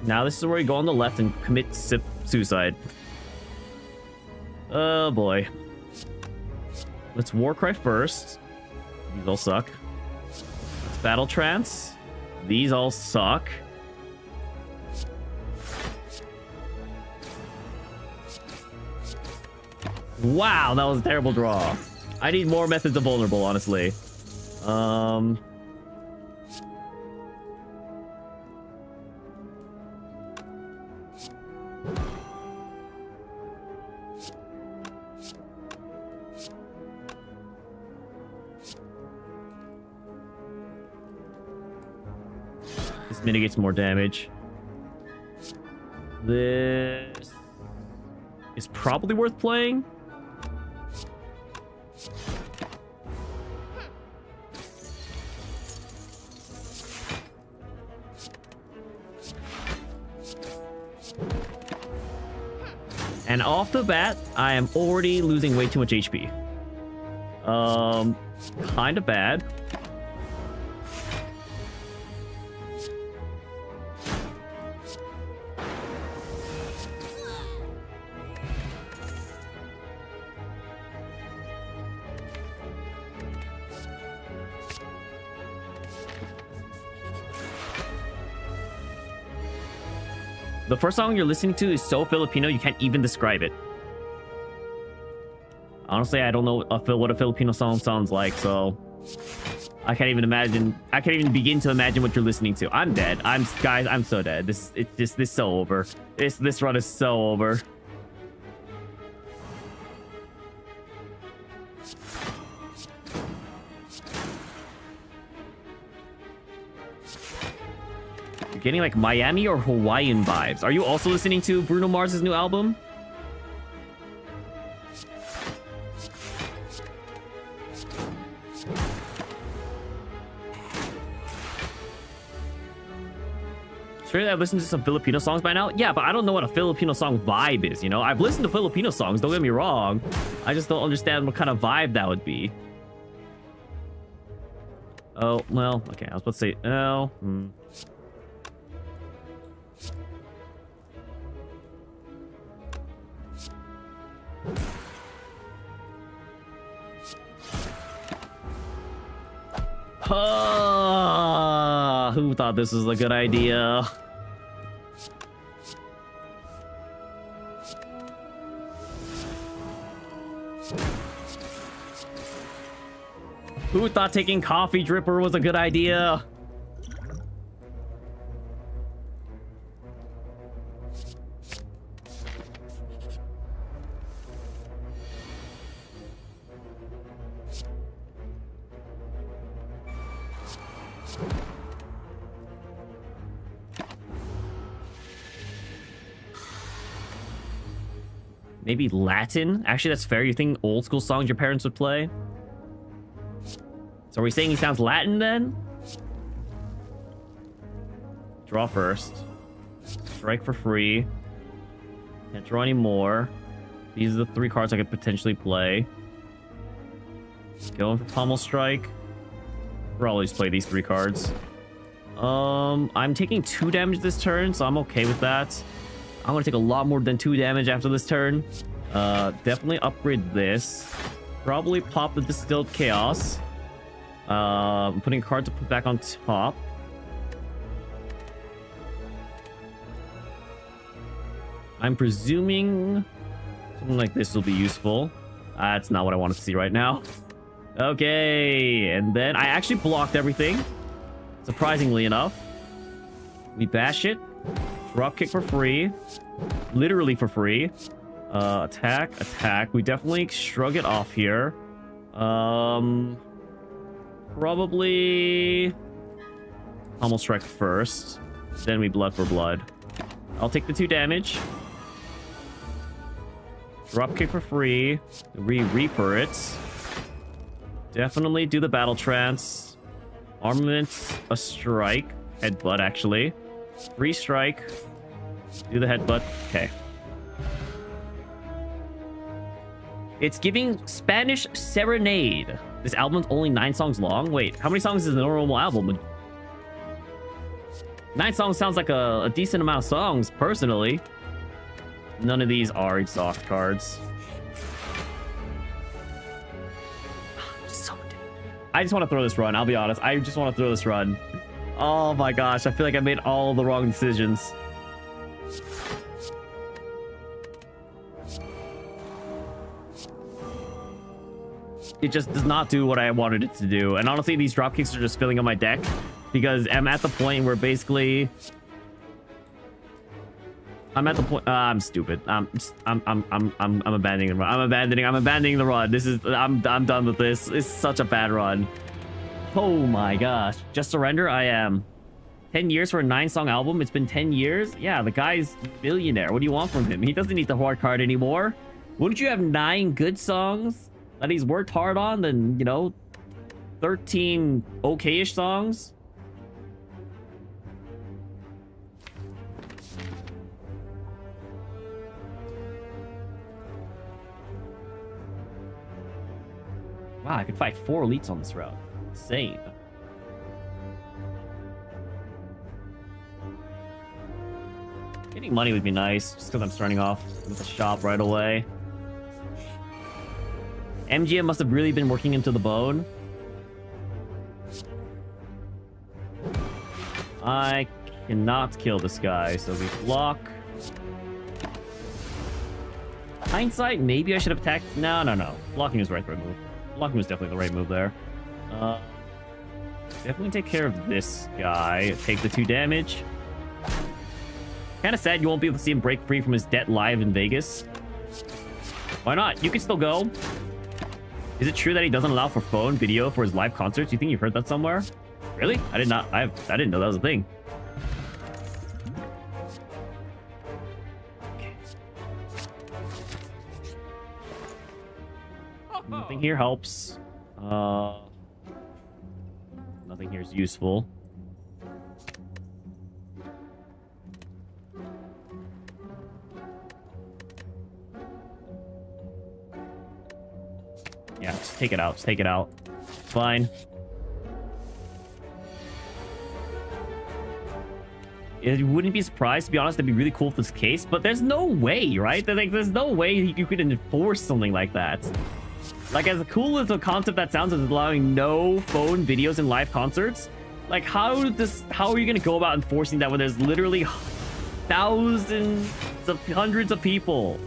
Now this is where you go on the left and commit suicide. Oh boy. Let's Warcry first. These all suck. Let's Battle Trance. These all suck. Wow, that was a terrible draw. I need more methods of vulnerable, honestly. This mitigates more damage. This is probably worth playing. And off the bat, I am already losing way too much HP. Kind of bad. The first song you're listening to is so Filipino you can't even describe it. Honestly, I don't know what a Filipino song sounds like, so I can't even imagine. I can't even begin to imagine what you're listening to. I'm dead. Guys, I'm so dead. This is so over. This run is so over. Getting like Miami or Hawaiian vibes. Are you also listening to Bruno Mars's new album? Sure, I've listened to some Filipino songs by now. Yeah, but I don't know what a Filipino song vibe is, you know? I've listened to Filipino songs, don't get me wrong. I just don't understand what kind of vibe that would be. Oh, well, okay, I was about to say, oh, who thought this was a good idea? Who thought taking Coffee Dripper was a good idea? Maybe Latin? Actually, that's fair. You think old school songs your parents would play? So are we saying he sounds Latin then? Draw first. Strike for free. Can't draw any more. These are the 3 cards I could potentially play. Going for Pommel Strike. Probably just play these 3 cards. I'm taking 2 damage this turn, so I'm okay with that. I'm gonna take a lot more than 2 damage after this turn. Definitely upgrade this. Probably pop the Distilled Chaos. I'm putting a card to put back on top. I'm presuming something like this will be useful. That's not what I wanted to see right now. Okay, and then I actually blocked everything. Surprisingly enough. We bash it. Drop kick for free. Literally for free. Attack, attack. We definitely shrug it off here. Probably Pommel Strike first. Then we blood for blood. I'll take the 2 damage. Drop kick for free. Reaper it. Definitely do the Battle Trance. Armament, a strike. Headbutt, actually. Free strike. Do the headbutt. Okay. It's giving Spanish Serenade. This album's only 9 songs long. Wait, how many songs is the normal album? 9 songs sounds like a decent amount of songs, personally. None of these are exhaust cards. I just want to throw this run, I'll be honest. I just want to throw this run. Oh my gosh, I feel like I made all the wrong decisions. It just does not do what I wanted it to do. And honestly, these dropkicks are just filling up my deck because I'm at the point where basically I'm stupid. I'm abandoning the run. I'm abandoning the run. This is I'm done with this. It's such a bad run. Oh my gosh. Just surrender? I am. 10 years for a 9-song album? It's been 10 years? Yeah, the guy's a billionaire. What do you want from him? He doesn't need the hard card anymore. Wouldn't you have 9 good songs that he's worked hard on than, you know, 13 okay-ish songs? Wow, I could fight 4 elites on this route. Insane. Getting money would be nice, just because I'm starting off with a shop right away. MGM must have really been working into the bone. I cannot kill this guy, so we block. Hindsight, maybe I should have attacked. No. Blocking was the right move. Blocking was definitely the right move there. Definitely take care of this guy. Take the 2 damage. Kind of sad you won't be able to see him break free from his debt live in Vegas. Why not? You can still go. Is it true that he doesn't allow for phone video for his live concerts? You think you heard that somewhere? Really? I did not. I didn't know that was a thing. Okay. Nothing here helps. Nothing here is useful. Yeah, just take it out. Just take it out. It's fine. It wouldn't be surprised, to be honest. That'd be really cool if this case, but there's no way, right? There's no way you could enforce something like that. Like, as cool as a concept that sounds, as allowing no phone videos in live concerts, like, how are you gonna go about enforcing that when there's literally thousands of hundreds of people?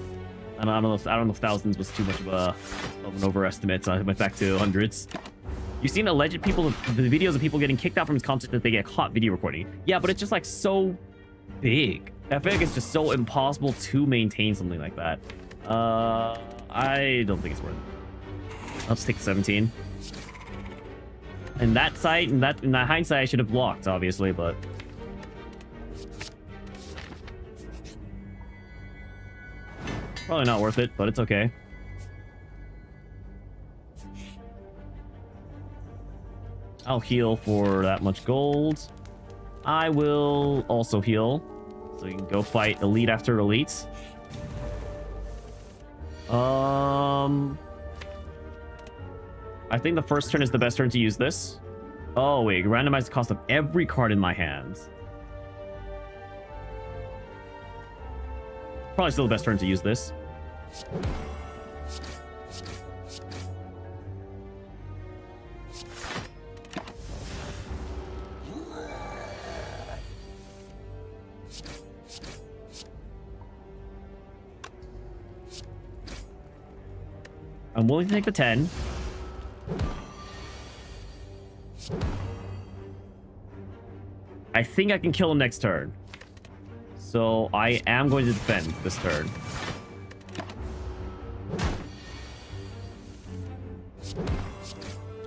I don't know if thousands was too much of an overestimate, so I went back to hundreds. You've seen alleged people, the videos of people getting kicked out from his concert that they get caught video recording. Yeah, but it's just like so big. I feel like it's just so impossible to maintain something like that. I don't think it's worth it. I'll just take the 17. And that site, in that hindsight, I should have blocked, obviously, but probably not worth it, but it's okay. I'll heal for that much gold. I will also heal, so you can go fight elite after elite. I think the first turn is the best turn to use this. Oh wait, randomize the cost of every card in my hands. Probably still the best turn to use this. I'm willing to take the 10. I think I can kill him next turn. So I am going to defend this turn.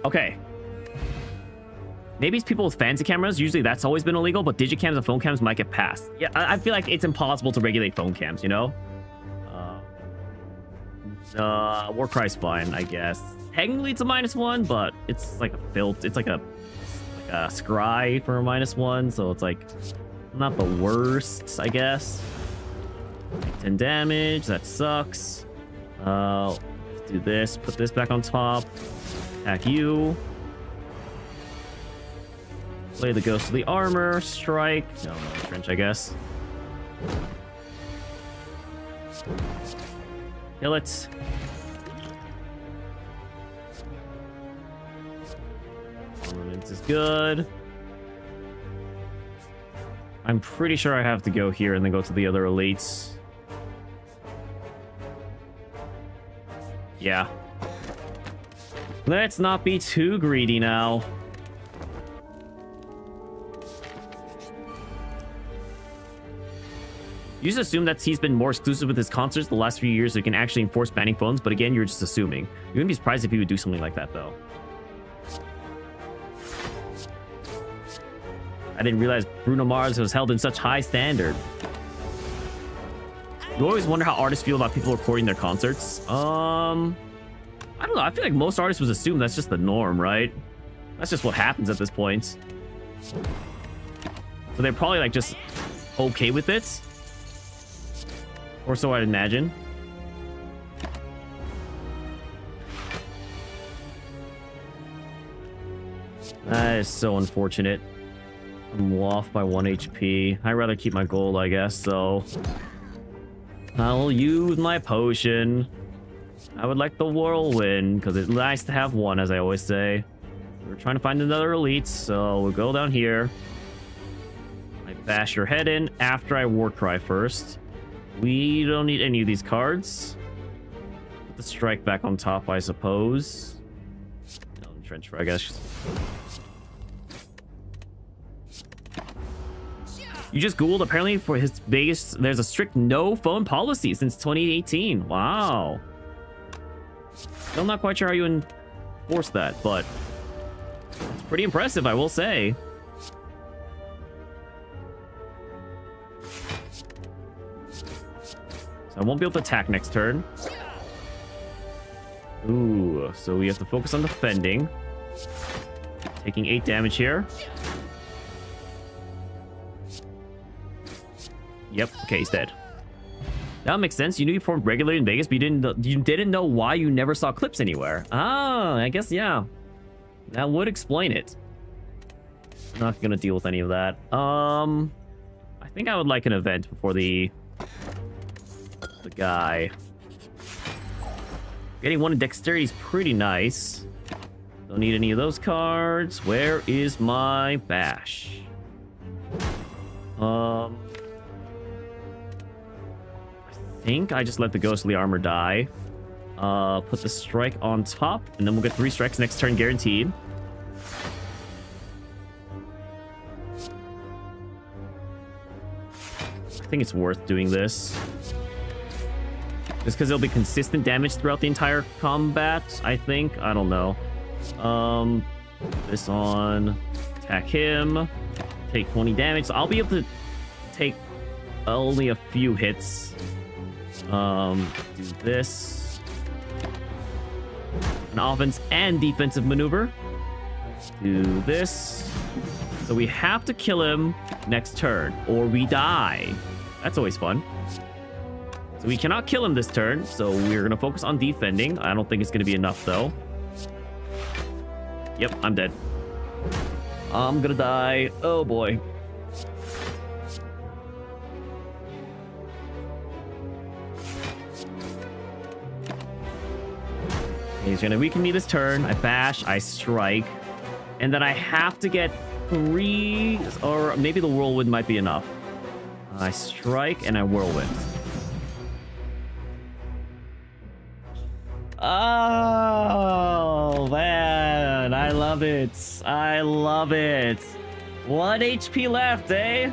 Okay. Maybe it's people with fancy cameras. Usually that's always been illegal, but digicams and phone cams might get passed. Yeah, I feel like it's impossible to regulate phone cams, you know? Warcry's fine, I guess. Technically it's a -1, but it's like a filter. It's like a scry for a -1, so it's like not the worst, I guess. 10 damage, that sucks. Let's do this, put this back on top. Attack you. Play the ghostly armor, strike. No, trench, I guess. Kill it. Armament is good. I'm pretty sure I have to go here and then go to the other elites. Yeah. Let's not be too greedy now. You just assume that he's been more exclusive with his concerts the last few years so he can actually enforce banning phones, but again, you're just assuming. You wouldn't be surprised if he would do something like that, though. I didn't realize Bruno Mars was held in such high standard. You always wonder how artists feel about people recording their concerts. I don't know. I feel like most artists would assume that's just the norm, right? That's just what happens at this point. So they're probably like just okay with it. Or so I'd imagine. That is so unfortunate. I'm off by 1 HP. I'd rather keep my gold, I guess, so I'll use my potion. I would like the whirlwind, because it's nice to have one, as I always say. We're trying to find another elite, so we'll go down here. I bash your head in after I war cry first. We don't need any of these cards. Put the strike back on top, I suppose. No, trench, I guess. You just Googled, apparently for his Vegas, there's a strict no phone policy since 2018. Wow. I'm not quite sure how you enforce that, but it's pretty impressive, I will say. So I won't be able to attack next turn. Ooh, so we have to focus on defending. Taking 8 damage here. Yep, okay, he's dead. That makes sense. You knew you performed regularly in Vegas, but you didn't know why you never saw clips anywhere. Ah, I guess, yeah. That would explain it. I'm not gonna deal with any of that. I think I would like an event before the guy. Getting 1 in dexterity is pretty nice. Don't need any of those cards. Where is my bash? I think I just let the ghostly armor die. Put the strike on top, and then we'll get 3 strikes next turn guaranteed. I think it's worth doing this. Just because it'll be consistent damage throughout the entire combat, I think. I don't know. This on. Attack him. Take 20 damage. So I'll be able to take only a few hits. Do this. An offense and defensive maneuver. Do this. So we have to kill him next turn, or we die. That's always fun. So we cannot kill him this turn, so we're gonna focus on defending. I don't think it's gonna be enough, though. Yep, I'm dead. I'm gonna die. Oh, boy. He's gonna weaken me this turn. I bash, I strike. And then I have to get 3, or maybe the whirlwind might be enough. I strike and I whirlwind. Oh, man. I love it. I love it. 1 HP left, eh?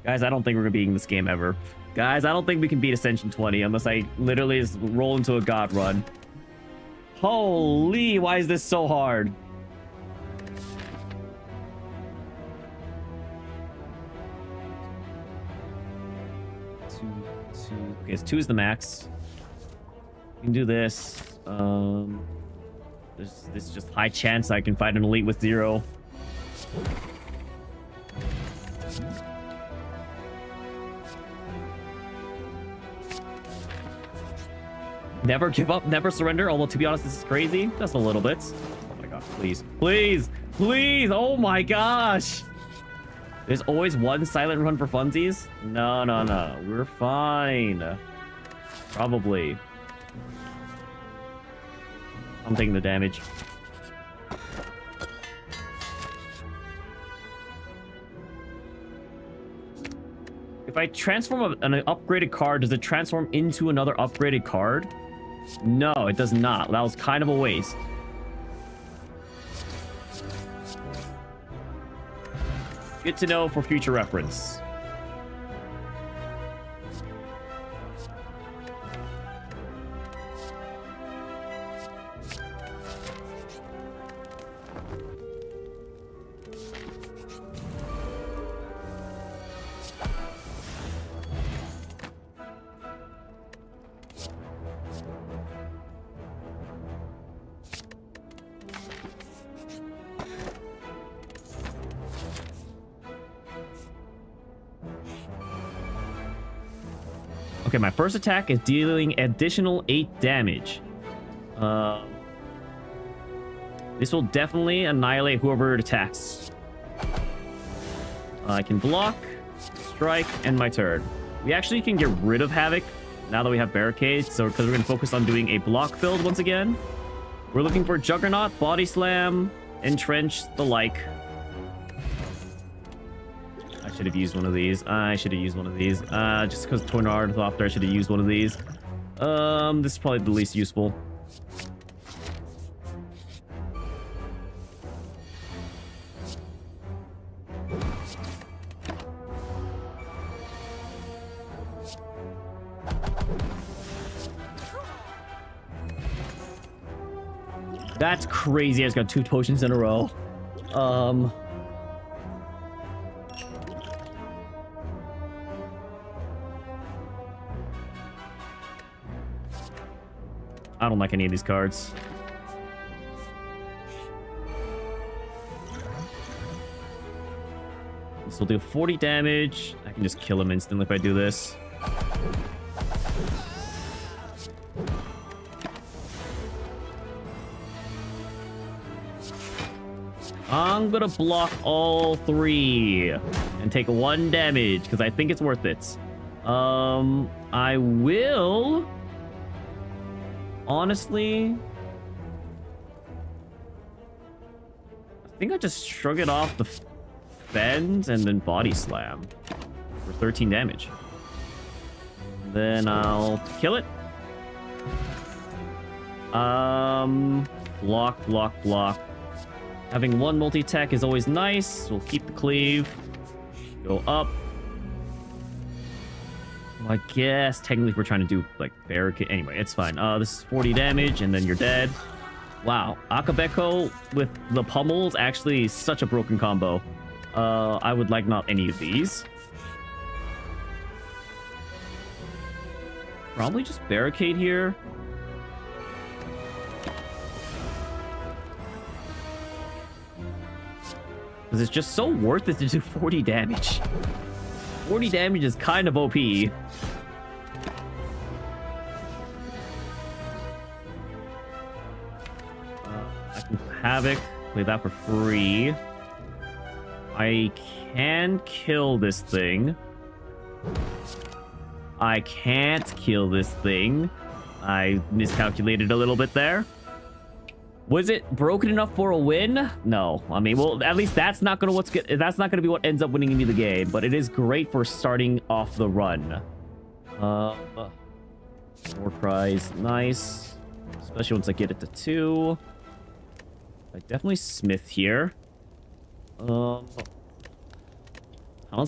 Guys, I don't think we're gonna be beating this game ever. Guys, I don't think we can beat Ascension 20 unless I literally just roll into a god run. Holy, why is this so hard? Two. Okay, so 2 is the max. We can do this. This is just high chance I can fight an elite with 0. Never give up, never surrender. Although, to be honest, this is crazy. Just a little bit. Oh my God, please, please, please. Oh my gosh. There's always one silent run for funsies. No, no, no. We're fine. Probably. I'm taking the damage. If I transform an upgraded card, does it transform into another upgraded card? No, it does not. That was kind of a waste. Good to know for future reference. Okay, my first attack is dealing additional 8 damage. This will definitely annihilate whoever it attacks. I can block, strike, and my turn. We actually can get rid of Havoc now that we have Barricade, so because we're going to focus on doing a block build once again. We're looking for Juggernaut, Body Slam, Entrench, the like. I should have used one of these. Just because Tornado Thopter, I should have used one of these. This is probably the least useful. That's crazy. I just got 2 potions in a row. I don't like any of these cards. This will do 40 damage. I can just kill him instantly if I do this. I'm gonna block all 3 and take 1 damage because I think it's worth it. I will... Honestly, I think I just shrug it off the fend and then body slam for 13 damage. Then I'll kill it. Block, block, block. Having 1 multi-attack is always nice. We'll keep the cleave. Go up. I guess technically if we're trying to do like barricade, anyway, it's fine. This is 40 damage and then you're dead. Wow, Akabeko with the pummel is actually such a broken combo. I would like not any of these. Probably just barricade here. Because it's just so worth it to do 40 damage. 40 damage is kind of OP. I can Havoc, play that for free. I can kill this thing. I can't kill this thing. I miscalculated a little bit there. Was it broken enough for a win? No. I mean, well, at least that's not gonna be what ends up winning me the game, but it is great for starting off the run. War Cries, nice. Especially once I get it to 2. I definitely Smith here. Unless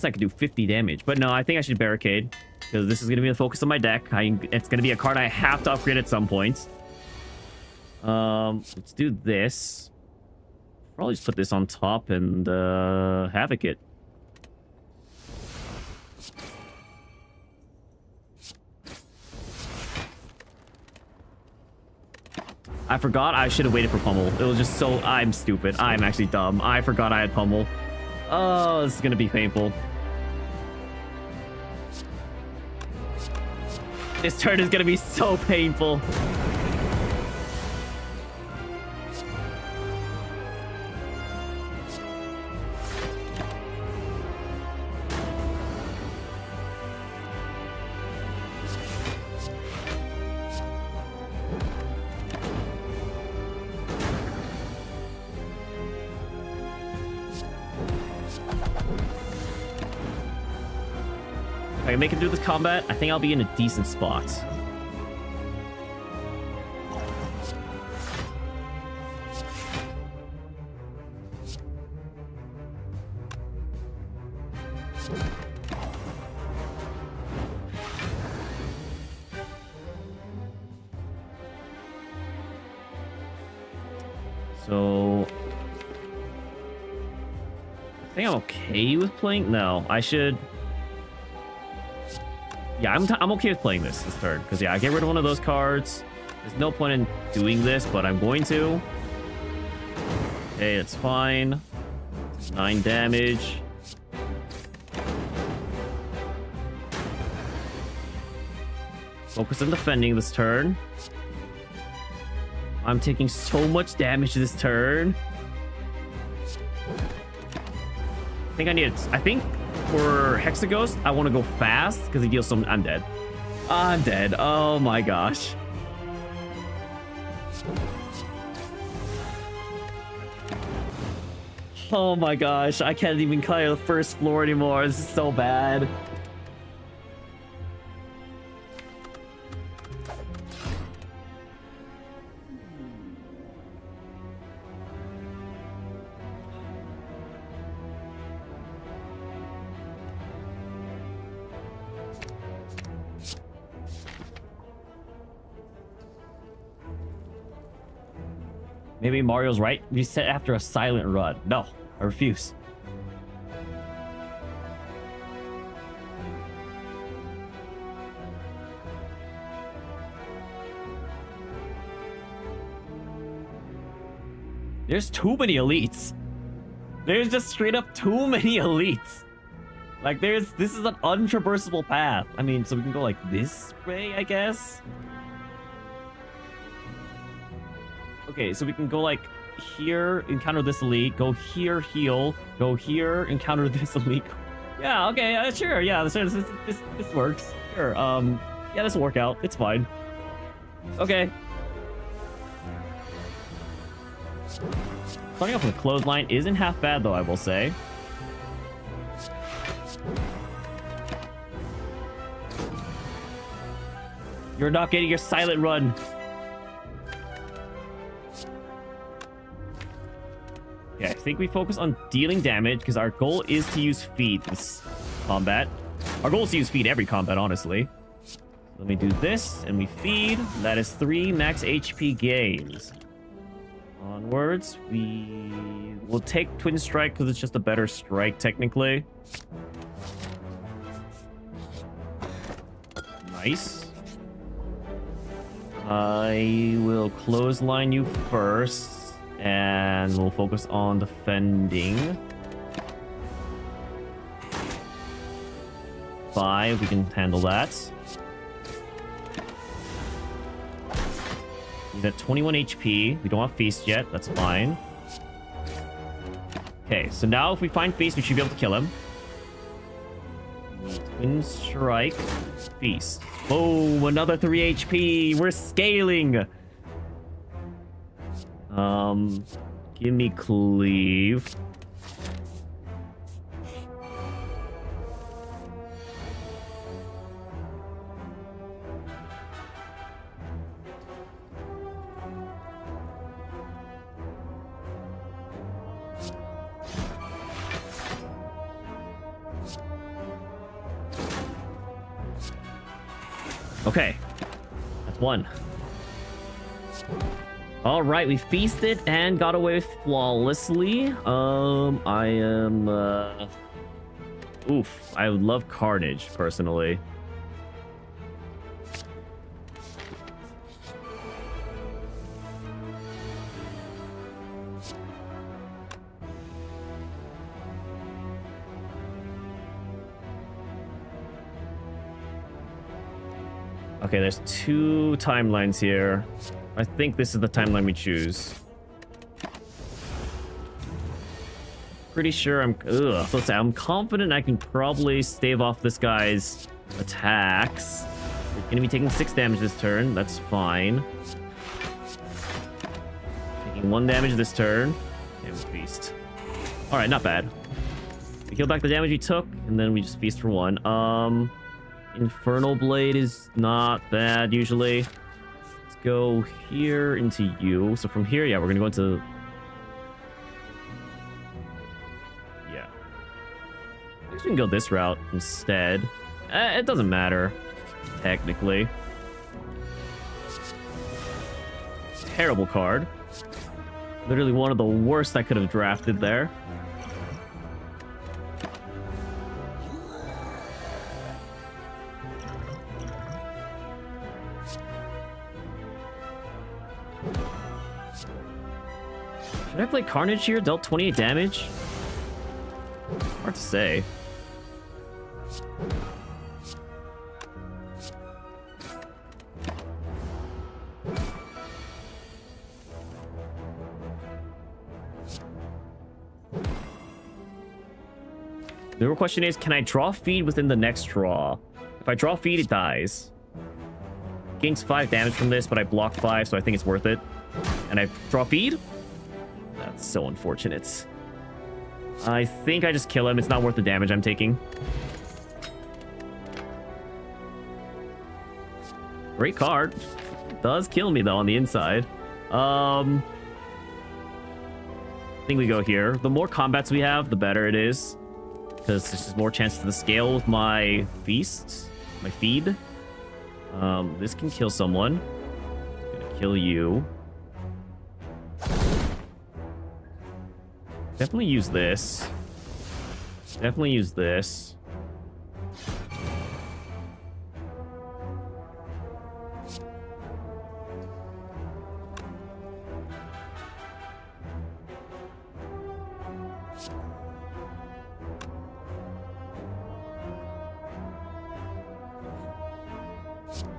I could do 50 damage. But no, I think I should Barricade. Because this is gonna be the focus of my deck. It's gonna be a card I have to upgrade at some point. Let's do this. Probably just put this on top and Havoc it. I forgot I should have waited for Pummel. It was just so... I'm stupid. I'm actually dumb. I forgot I had Pummel. Oh, this is gonna be painful. This turn is gonna be so painful. If I can make it through this combat, I think I'll be in a decent spot. So I think I'm okay with playing. No, I should. Yeah, I'm okay with playing this turn because yeah, I get rid of one of those cards. There's no point in doing this, but I'm going to. Okay, it's fine. 9 damage. Focus on defending this turn. I'm taking so much damage this turn. I think for Hexaghost, I want to go fast because he deals some. I'm dead. I'm dead. Oh my gosh. Oh my gosh. I can't even clear the first floor anymore. This is so bad. Maybe Mario's right. Reset after a silent run. No, I refuse. There's too many elites. There's just straight up too many elites. Like this is an untraversable path. I mean, so we can go like this way, I guess. Okay, so we can go like here, encounter this elite, go here, heal, go here, encounter this elite. Yeah, okay, sure, yeah, this works. Sure, yeah, this will work out. It's fine. Okay. Starting off with a clothesline isn't half bad, though, I will say. You're not getting your silent run. Yeah, I think we focus on dealing damage because our goal is to use feed this combat. Our goal is to use feed every combat, honestly. Let me do this, and we feed. That is 3 max HP gains. Onwards, we will take Twin Strike because it's just a better strike, technically. Nice. I will clothesline you first. And we'll focus on defending. 5, we can handle that. He's at 21 HP. We don't have Feast yet. That's fine. Okay, so now if we find Feast, we should be able to kill him. Twin Strike. Feast. Boom, another 3 HP. We're scaling. Give me cleave. Okay, that's 1. All right, we feasted and got away flawlessly. I am, oof, I would love Carnage, personally. Okay, there's 2 timelines here. I think this is the timeline we choose. Pretty sure I'm confident I can probably stave off this guy's attacks. We're gonna be taking 6 damage this turn. That's fine. Taking 1 damage this turn. And feast. All right, not bad. We heal back the damage we took, and then we just feast for 1. Infernal Blade is not bad usually. Let's go here into you. So from here, yeah, we're gonna go into... Yeah. I guess we can go this route instead. It doesn't matter, technically. Terrible card. Literally one of the worst I could have drafted there. Should I play Carnage here? Dealt 28 damage? Hard to say. The real question is, can I draw feed within the next draw? If I draw feed, it dies. Gains 5 damage from this, but I block 5, so I think it's worth it. And I draw feed? That's so unfortunate. I think I just kill him. It's not worth the damage I'm taking. Great card. Does kill me, though, on the inside. I think we go here. The more combats we have, the better it is. Because there's just more chance to the scale with my feast, my feed. This can kill someone. It's gonna kill you. Definitely use this. Definitely use this.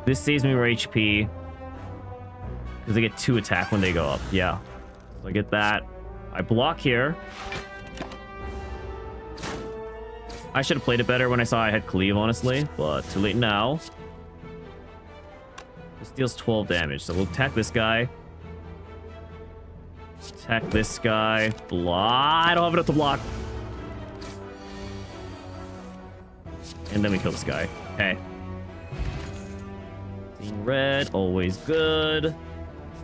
This saves me more HP. Because I get 2 attack when they go up. Yeah. So I get that. I block here. I should have played it better when I saw I had cleave, honestly. But too late now. This deals 12 damage. So we'll attack this guy. Attack this guy. Block. I don't have enough to block. And then we kill this guy. Okay. Red, always good.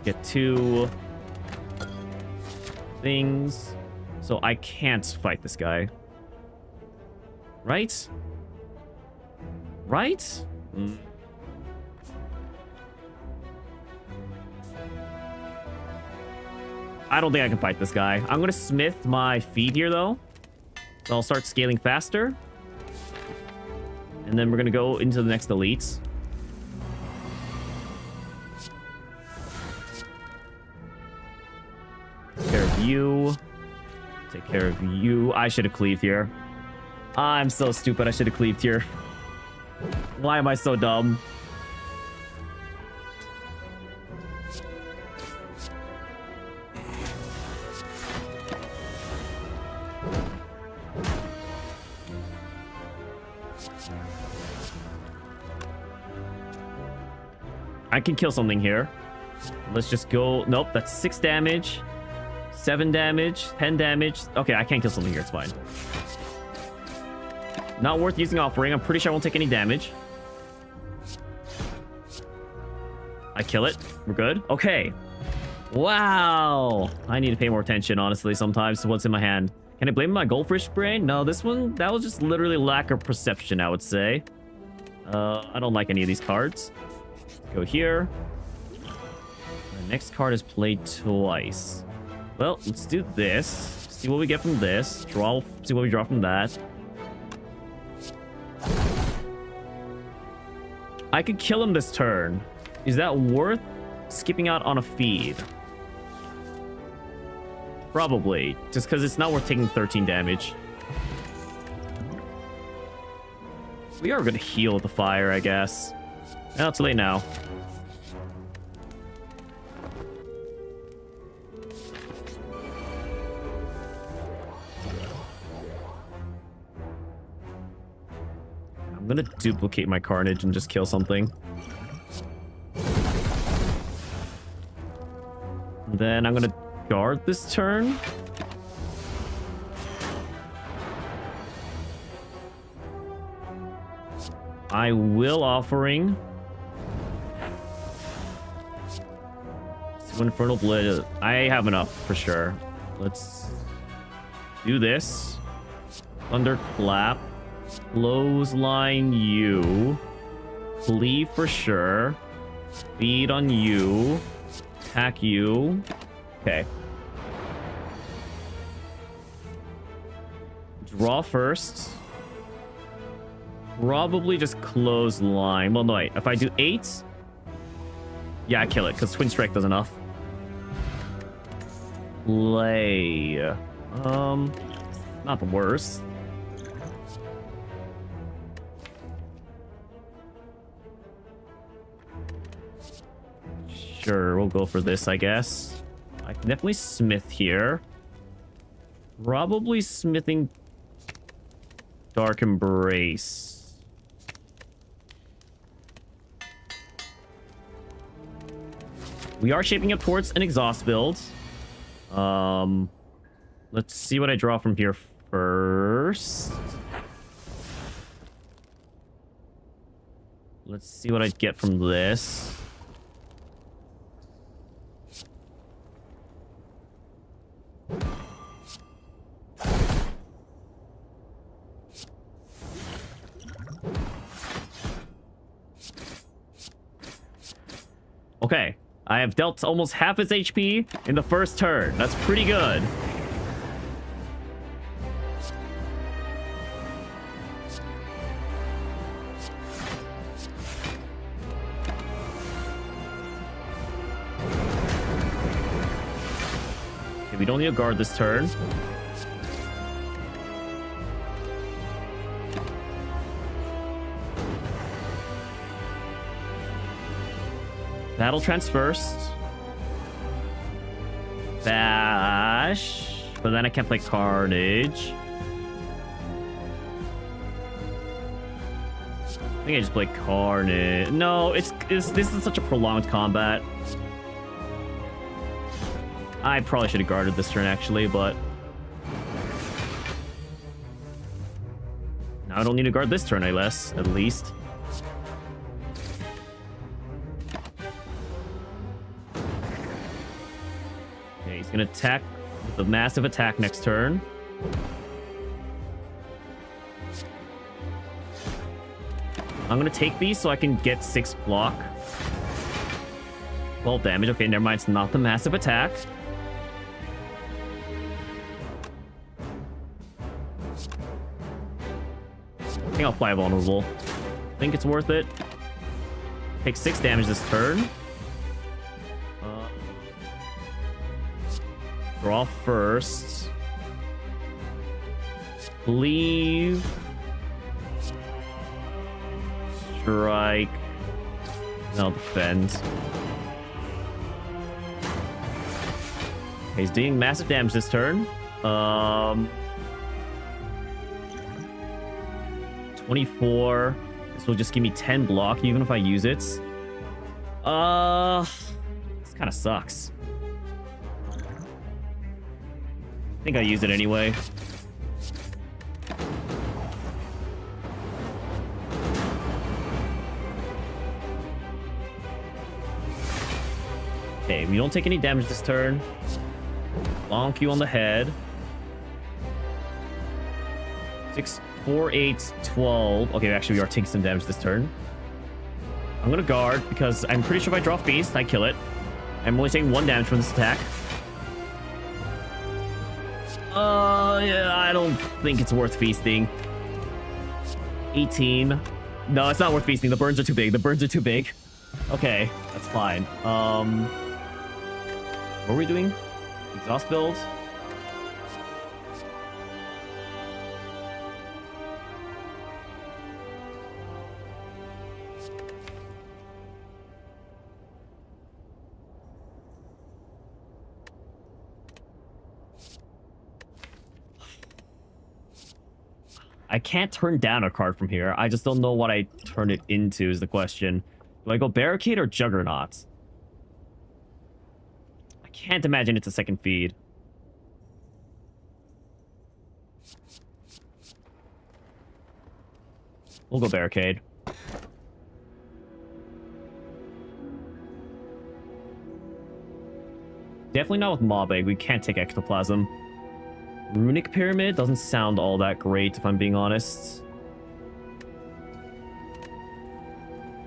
Get 2 things. So I can't fight this guy. Right? Right? I don't think I can fight this guy. I'm gonna smith my feed here, though. So I'll start scaling faster. And then we're gonna go into the next elites. You take care of you. I should have cleaved here. I'm so stupid. I should have cleaved here. Why am I so dumb? I can kill something here. Let's just go. Nope, that's 6 damage. 7 damage, 10 damage. Okay, I can't kill something here. It's fine. Not worth using offering. I'm pretty sure I won't take any damage. I kill it. We're good. Okay. Wow. I need to pay more attention, honestly, sometimes to what's in my hand. Can I blame my goldfish brain? No, this one, that was just literally lack of perception, I would say. I don't like any of these cards. Go here. The next card is played twice. Well, let's do this. See what we get from this. Draw. See what we draw from that. I could kill him this turn. Is that worth skipping out on a feed? Probably. Just because it's not worth taking 13 damage. We are going to heal with the fire, I guess. No, it's late now. I'm gonna duplicate my Carnage and just kill something. Then I'm gonna guard this turn. I will offering. So Infernal Blade. I have enough for sure. Let's do this. Thunderclap. Clothesline you. Cleave for sure. Feed on you. Attack you. Okay. Draw first. Probably just clothesline. Well, no, wait. If I do 8... Yeah, I kill it, because Twin Strike does enough. Play. Not the worst. Sure, we'll go for this, I guess. I can definitely smith here. Probably smithing Dark Embrace. We are shaping up towards an exhaust build. Let's see what I draw from here first. Let's see what I get from this. Okay, I have dealt almost half his HP in the first turn. That's pretty good. Okay, we don't need to guard this turn. Battle Trance first. Bash. But then I can't play Carnage. I think I just play Carnage. No, this is such a prolonged combat. I probably should have guarded this turn, actually, but... Now I don't need to guard this turn, at least. He's gonna attack with a massive attack next turn. I'm gonna take these so I can get 6 block. 12 damage. Okay, never mind. It's not the massive attack. I think I'll fly vulnerable. I think it's worth it. Take 6 damage this turn. Draw first. Leave. Strike. No, defend. Okay, he's doing massive damage this turn. 24. This will just give me 10 block even if I use it. This kind of sucks. I think I use it anyway. Okay, we don't take any damage this turn. Bonk you on the head. 6, 4, 8, 12. Okay, actually, we are taking some damage this turn. I'm gonna guard because I'm pretty sure if I draw Feast, I kill it. I'm only taking 1 damage from this attack. Yeah, I don't think it's worth feasting. 18. No, it's not worth feasting. The burns are too big. Okay, that's fine. What are we doing? Exhaust build? I can't turn down a card from here. I just don't know what I turn it into is the question. Do I go Barricade or Juggernaut? I can't imagine it's a second feed. We'll go Barricade. definitely not with Mob Egg. We can't take Ectoplasm. Runic Pyramid doesn't sound all that great, if I'm being honest.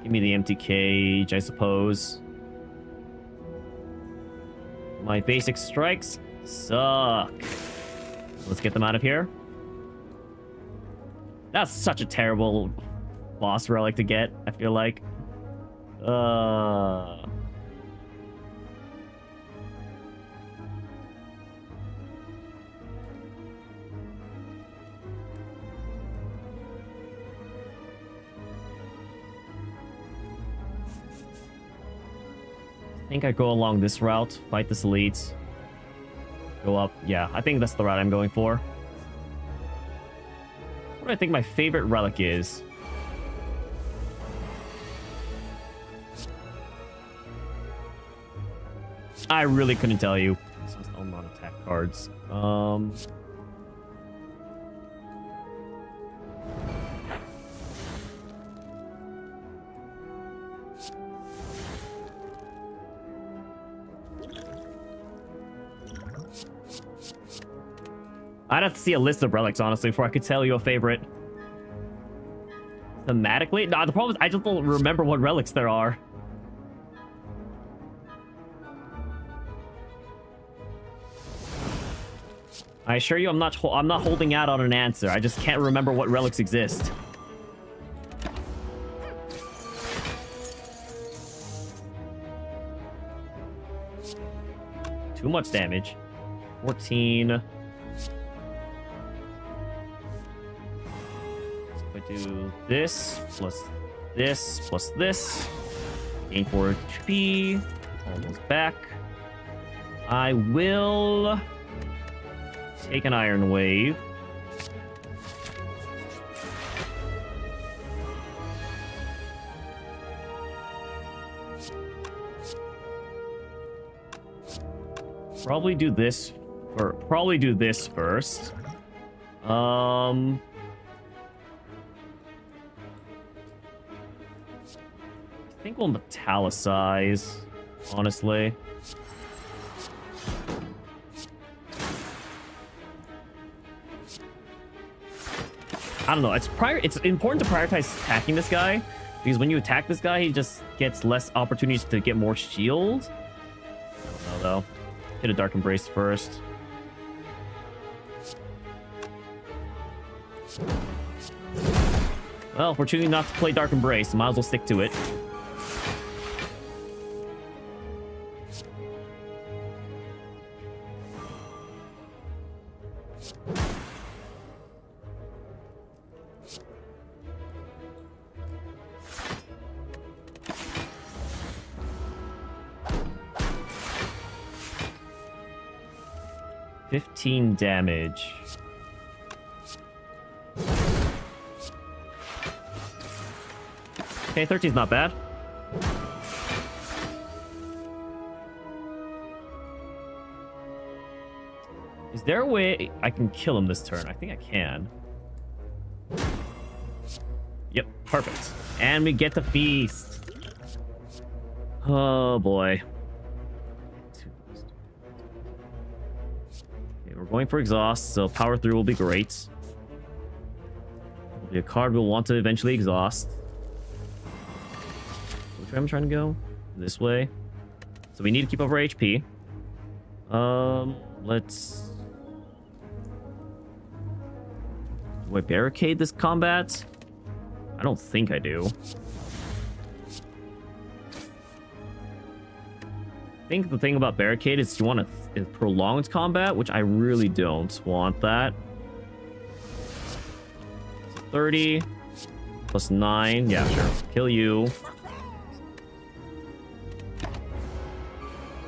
Give me the empty cage, I suppose. My basic strikes suck. Let's get them out of here. That's such a terrible boss relic to get, I feel like. I think I go along this route, fight this elite, go up. Yeah, I think that's the route I'm going for. What do I think my favorite relic is? I really couldn't tell you. This was all non-attack cards. I'd have to see a list of relics, honestly, before I could tell you a favorite. Thematically? Nah, the problem is I just don't remember what relics there are. I assure you I'm not holding out on an answer. I just can't remember what relics exist. Too much damage. 14. Do this plus this. Gain 4 HP. Almost back. I will take an Iron Wave. Probably do this first. I think we'll metallicize, honestly. I don't know. It's important to prioritize attacking this guy, because when you attack this guy, he just gets less opportunities to get more shield. I don't know, though. Hit a Dark Embrace first. Well, if we're choosing not to play Dark Embrace, might as well stick to it. $15 damage. Okay, 13's not bad. Is there a way I can kill him this turn? I think I can. Yep, perfect. And we get to feast. Oh boy. Okay, we're going for exhaust, so power through will be great. Will be a card we'll want to eventually exhaust. Which way I'm trying to go? This way. So we need to keep over HP. Let's... Do I barricade this combat? I don't think I do. I think the thing about barricade is you want a prolonged combat, which I really don't want that. 30 plus 9. Yeah, sure. Kill you.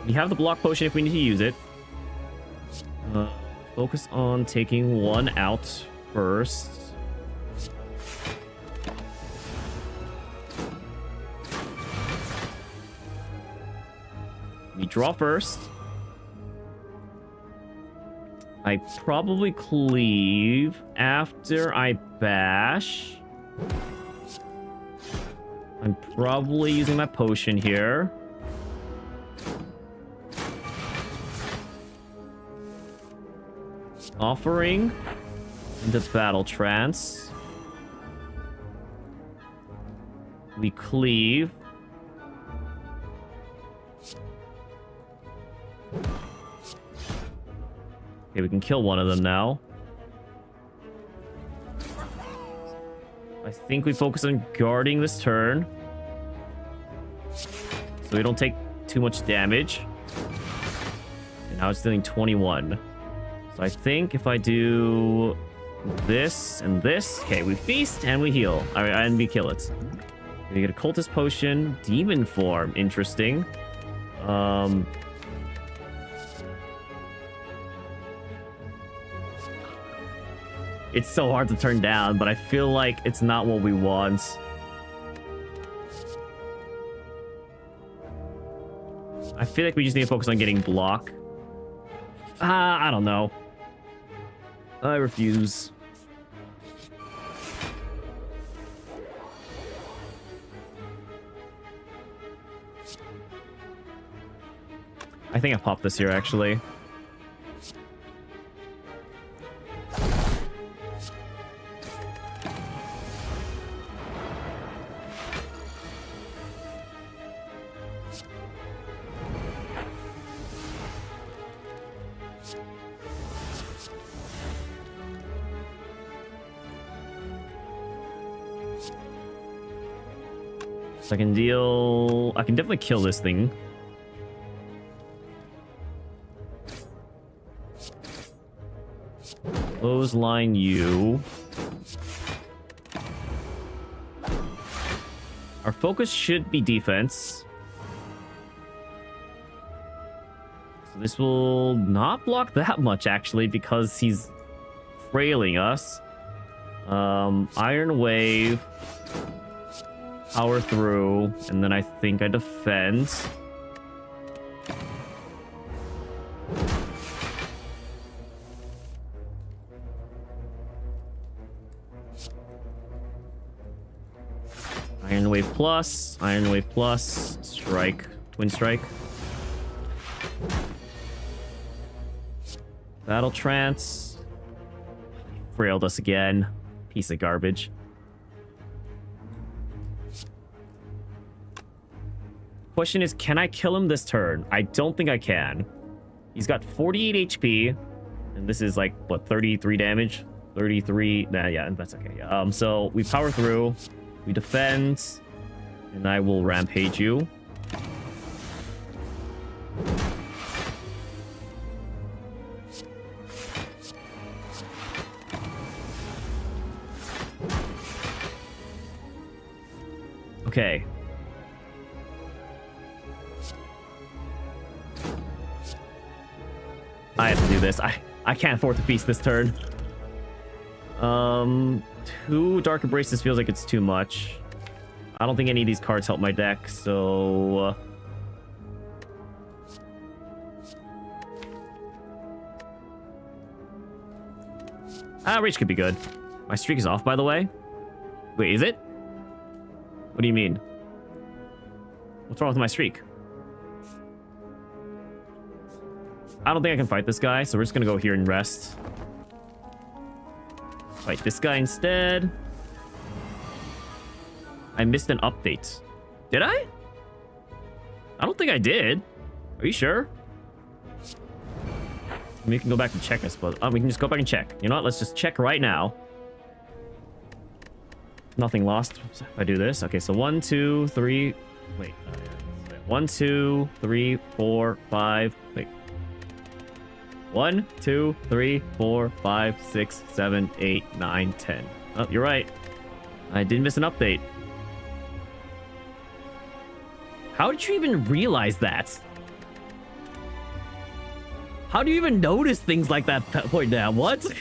We have the block potion if we need to use it. Focus on taking one out first. We draw first. I probably cleave after I bash. I'm probably using my potion here. Offering into battle trance. We cleave. Okay, we can kill one of them now. I think we focus on guarding this turn, so we don't take too much damage. And now it's dealing 21. So I think if I do this and this, okay, we feast and we heal. All right, and we kill it. We get a cultist potion, demon form, interesting. It's so hard to turn down, but I feel like it's not what we want. I feel like we just need to focus on getting block. I don't know. I refuse. I think I popped this here, actually. So I can deal... I can definitely kill this thing. Clothesline you. Our focus should be defense. So this will not block that much, actually, because he's frailing us. Iron Wave. Power through, and then I think I defend. Iron Wave plus, strike, twin strike. Battle trance. Frailed us again. Piece of garbage. Question is, can I kill him this turn? I don't think I can. He's got 48 HP, and this is like, what, 33 damage? 33, nah, yeah, that's okay. Yeah. So we power through, we defend, and I will rampage you. Okay. I have to do this. I can't afford to feast this turn. 2 Dark Embraces feels like it's too much. I don't think any of these cards help my deck, so... Reach could be good. My streak is off, by the way. Wait, is it? What do you mean? What's wrong with my streak? I don't think I can fight this guy, so we're just gonna go here and rest. Fight this guy instead. I missed an update. Did I? I don't think I did. Are you sure? We can go back and check, I suppose. We can just go back and check. You know what? Let's just check right now. Nothing lost if I do this. Okay, so 1, 2, 3. Wait. 1, 2, 3, 4, 5. Wait. 1, 2, 3, 4, 5, 6, 7, 8, 9, 10. Oh, you're right. I did miss an update. How did you even realize that? How do you even notice things like that point now? What?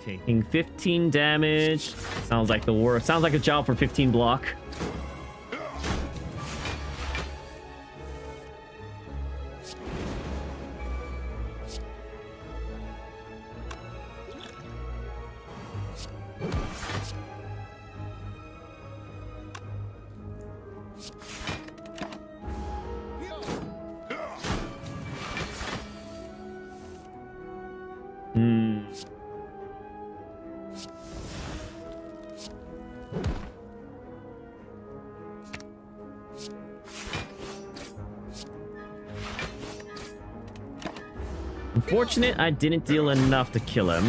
Taking 15 damage. Sounds like the worst. Sounds like a job for 15 block. Unfortunate, I didn't deal enough to kill him.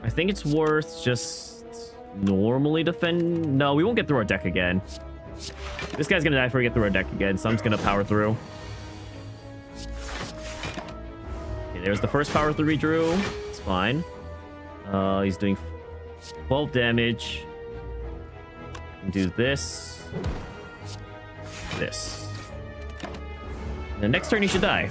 I think it's worth just normally defend. No, we won't get through our deck again. This guy's gonna die before we get through our deck again, so I'm just gonna power through. Okay, there's the first power through we drew. It's fine. He's doing 12 damage. Do this. This. And the next turn he should die.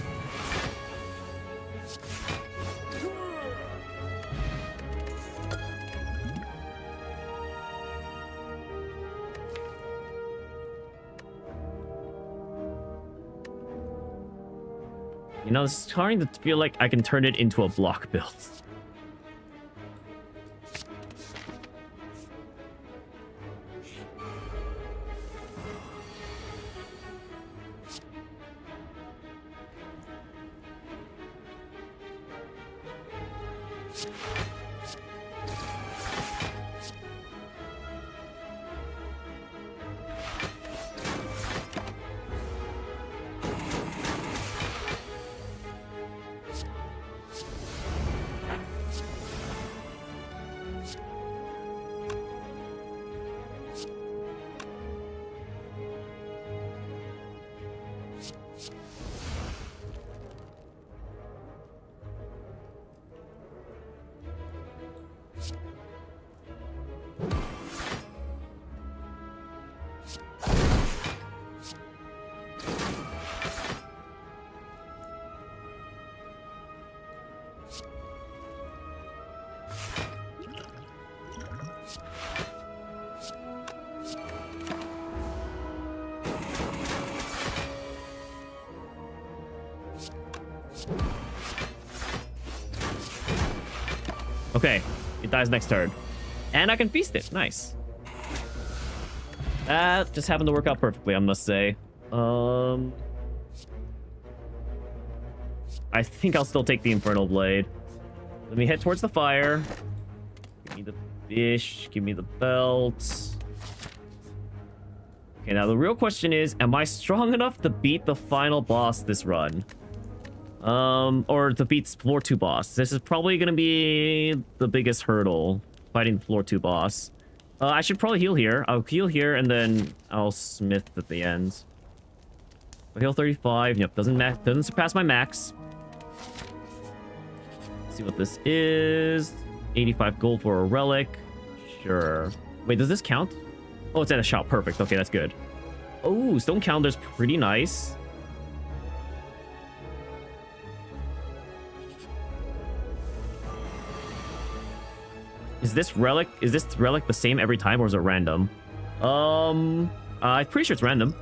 You know, it's starting to feel like I can turn it into a block build. Okay, it dies next turn. And I can feast it. Nice. That just happened to work out perfectly, I must say. I think I'll still take the Infernal Blade. Let me head towards the fire. Give me the fish. Give me the belt. Okay, now the real question is, am I strong enough to beat the final boss this run? Or to beat floor 2 boss. This is probably gonna be the biggest hurdle, fighting the floor 2 boss. I should probably heal here. I'll heal here and then I'll smith at the end. I'll heal 35. Yep, doesn't surpass my max. Let's see what this is. 85 gold for a relic. Sure. Wait, does this count? Oh, it's at a shop. Perfect. Okay, that's good. Oh, stone counter's pretty nice. Is this relic the same every time, or is it random? I'm pretty sure it's random.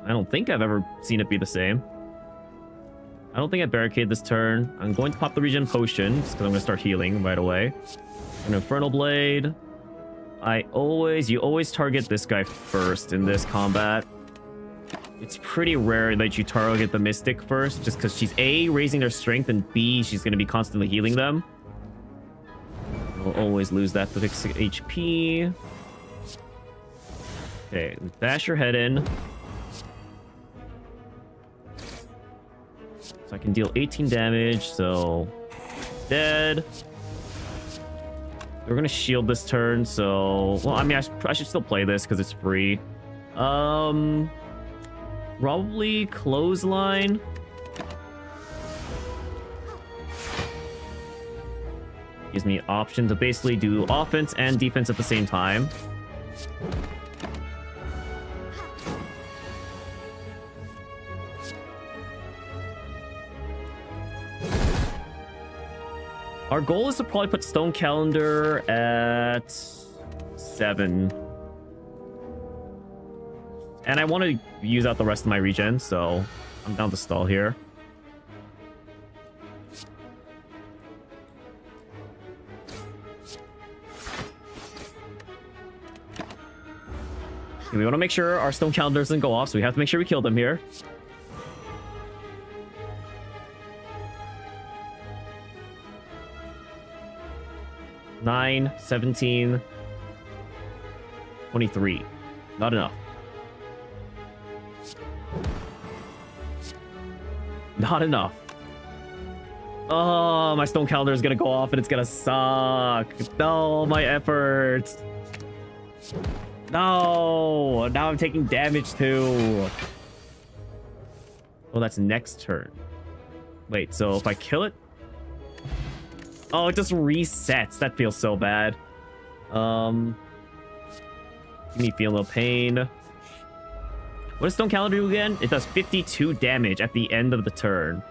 I don't think I've ever seen it be the same. I don't think I barricade this turn. I'm going to pop the regen potion, just because I'm going to start healing right away. An Infernal Blade. You always target this guy first in this combat. It's pretty rare that you target the Mystic first, just because she's A, raising their strength, and B, she's going to be constantly healing them. We'll always lose that to fix HP. Okay, bash your head in. So I can deal 18 damage, so... dead. We're gonna shield this turn, so... well, I mean, I should still play this, because it's free. Probably Clothesline. Gives me option to basically do offense and defense at the same time. Our goal is to probably put Stone Calendar at 7. And I want to use out the rest of my regen, so I'm down to stall here. Okay, we want to make sure our Stone Calendar doesn't go off, so we have to make sure we kill them here. Nine, 17, 23. Not enough. Not enough. Oh, my Stone Calendar is gonna go off and it's gonna suck. No, my efforts. No, now I'm taking damage too. Oh, that's next turn. Wait, so if I kill it? Oh, it just resets. That feels so bad. Give me feel no pain. What does Stone Calendar do again? It does 52 damage at the end of the turn.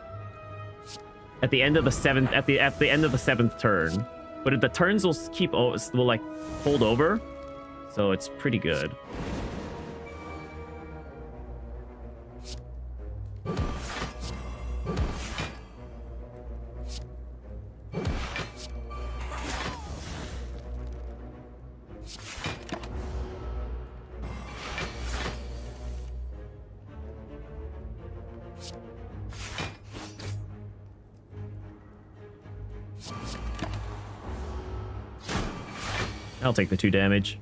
At the end of the seventh, at the end of the 7th turn. But the turns will like hold over, so it's pretty good. I'll take the 2 damage.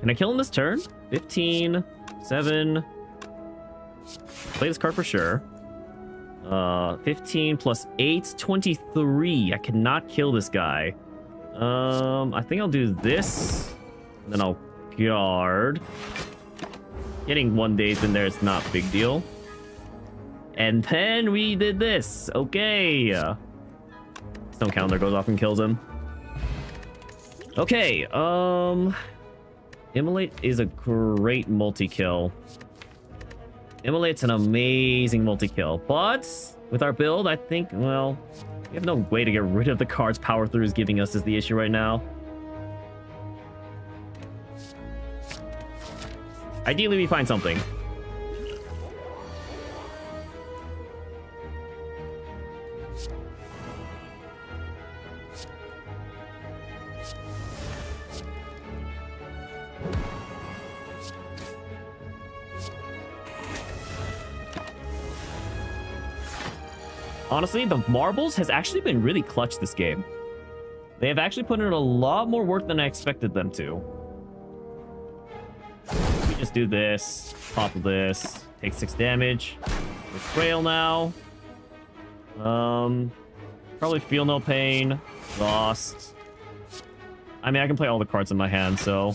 Can I kill him this turn? 15, 7. Play this card for sure. 15 plus 8, 23. I cannot kill this guy. I think I'll do this. Then I'll guard. Getting 1 days in there is not a big deal. And then we did this. Okay. Stone Calendar goes off and kills him. Okay, Immolate is a great multi-kill. Immolate's an amazing multi-kill. But with our build, I think, well, we have no way to get rid of the cards Power Through is giving us is the issue right now. Ideally, we find something. Honestly, the marbles has actually been really clutch this game. They have actually put in a lot more work than I expected them to. We just do this, pop this, take 6 damage. We trail now. Probably feel no pain. Lost. I mean, I can play all the cards in my hand, so.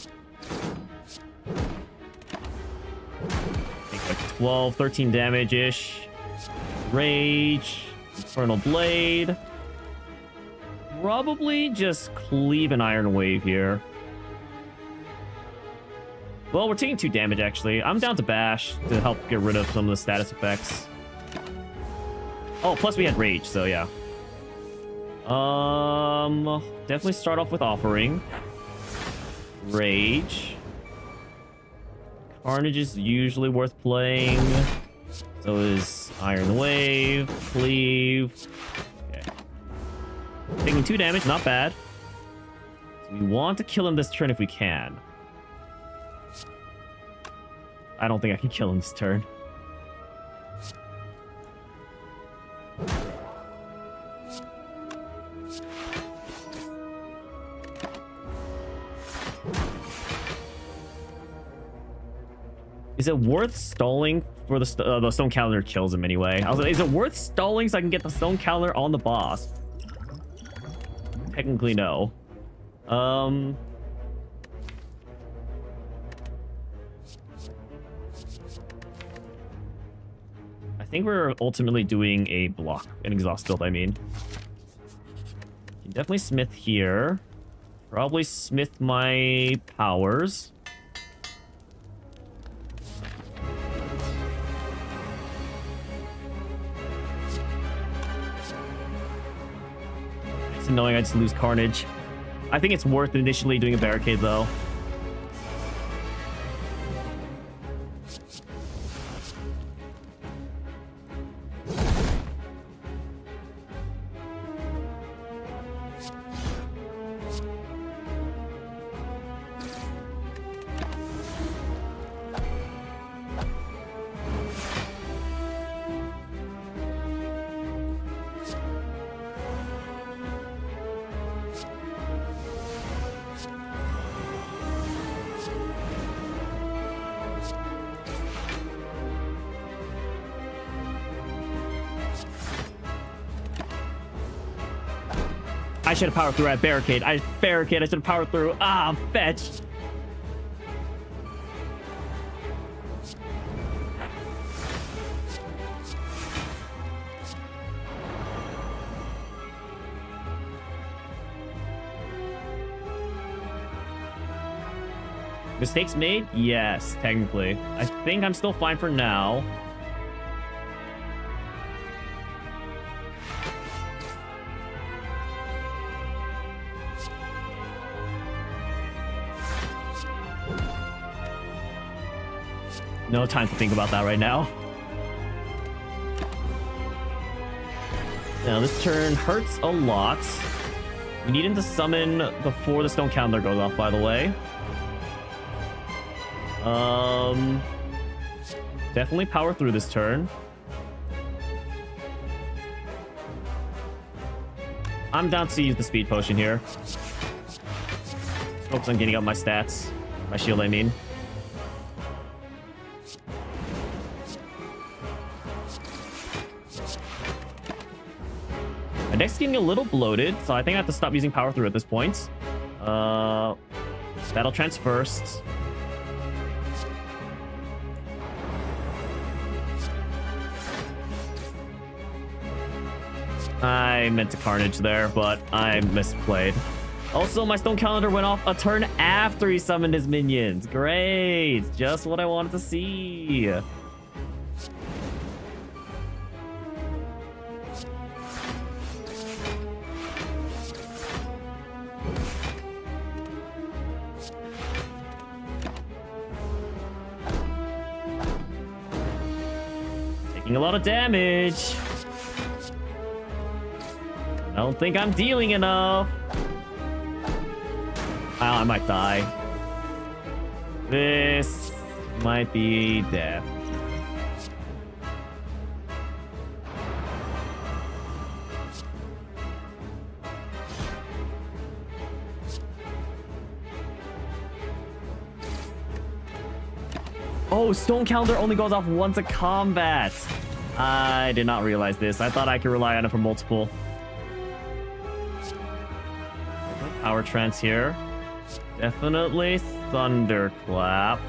Take like 12, 13 damage-ish. Rage. Infernal Blade. Probably just cleave an Iron Wave here. Well, we're taking 2 damage, actually. I'm down to Bash to help get rid of some of the status effects. Oh, plus we had Rage, so yeah. Definitely start off with Offering. Rage. Carnage is usually worth playing. So is Iron Wave, Cleave. Okay. Taking 2 damage, not bad. So we want to kill him this turn if we can. I don't think I can kill him this turn. Is it worth stalling for the stone calendar kills him anyway? I was like, is it worth stalling so I can get the stone calendar on the boss? Technically, no. I think we're ultimately doing a block, an exhaust build, I mean. Can definitely smith here. Probably smith my powers. It's annoying I just lose Carnage. I think it's worth initially doing a barricade though. I should have powered through at barricade. I should have powered through. Ah, fetch. Mistakes made? Yes, technically. I think I'm still fine for now. No time to think about that right now. Now, this turn hurts a lot. We need him to summon before the stone calendar goes off, by the way. Definitely power through this turn. I'm down to use the speed potion here. Just focus on getting up my stats. My shield, I mean. My deck's getting a little bloated, so I think I have to stop using power through at this point. Battle trance first. I meant to Carnage there, but I misplayed. Also, my stone calendar went off a turn after he summoned his minions. Great! Just what I wanted to see. Taking a lot of damage. I don't think I'm dealing enough. I might die. This might be death. Oh, stone calendar only goes off once a combat. I did not realize this. I thought I could rely on it for multiple. Power trance here. Definitely thunderclap.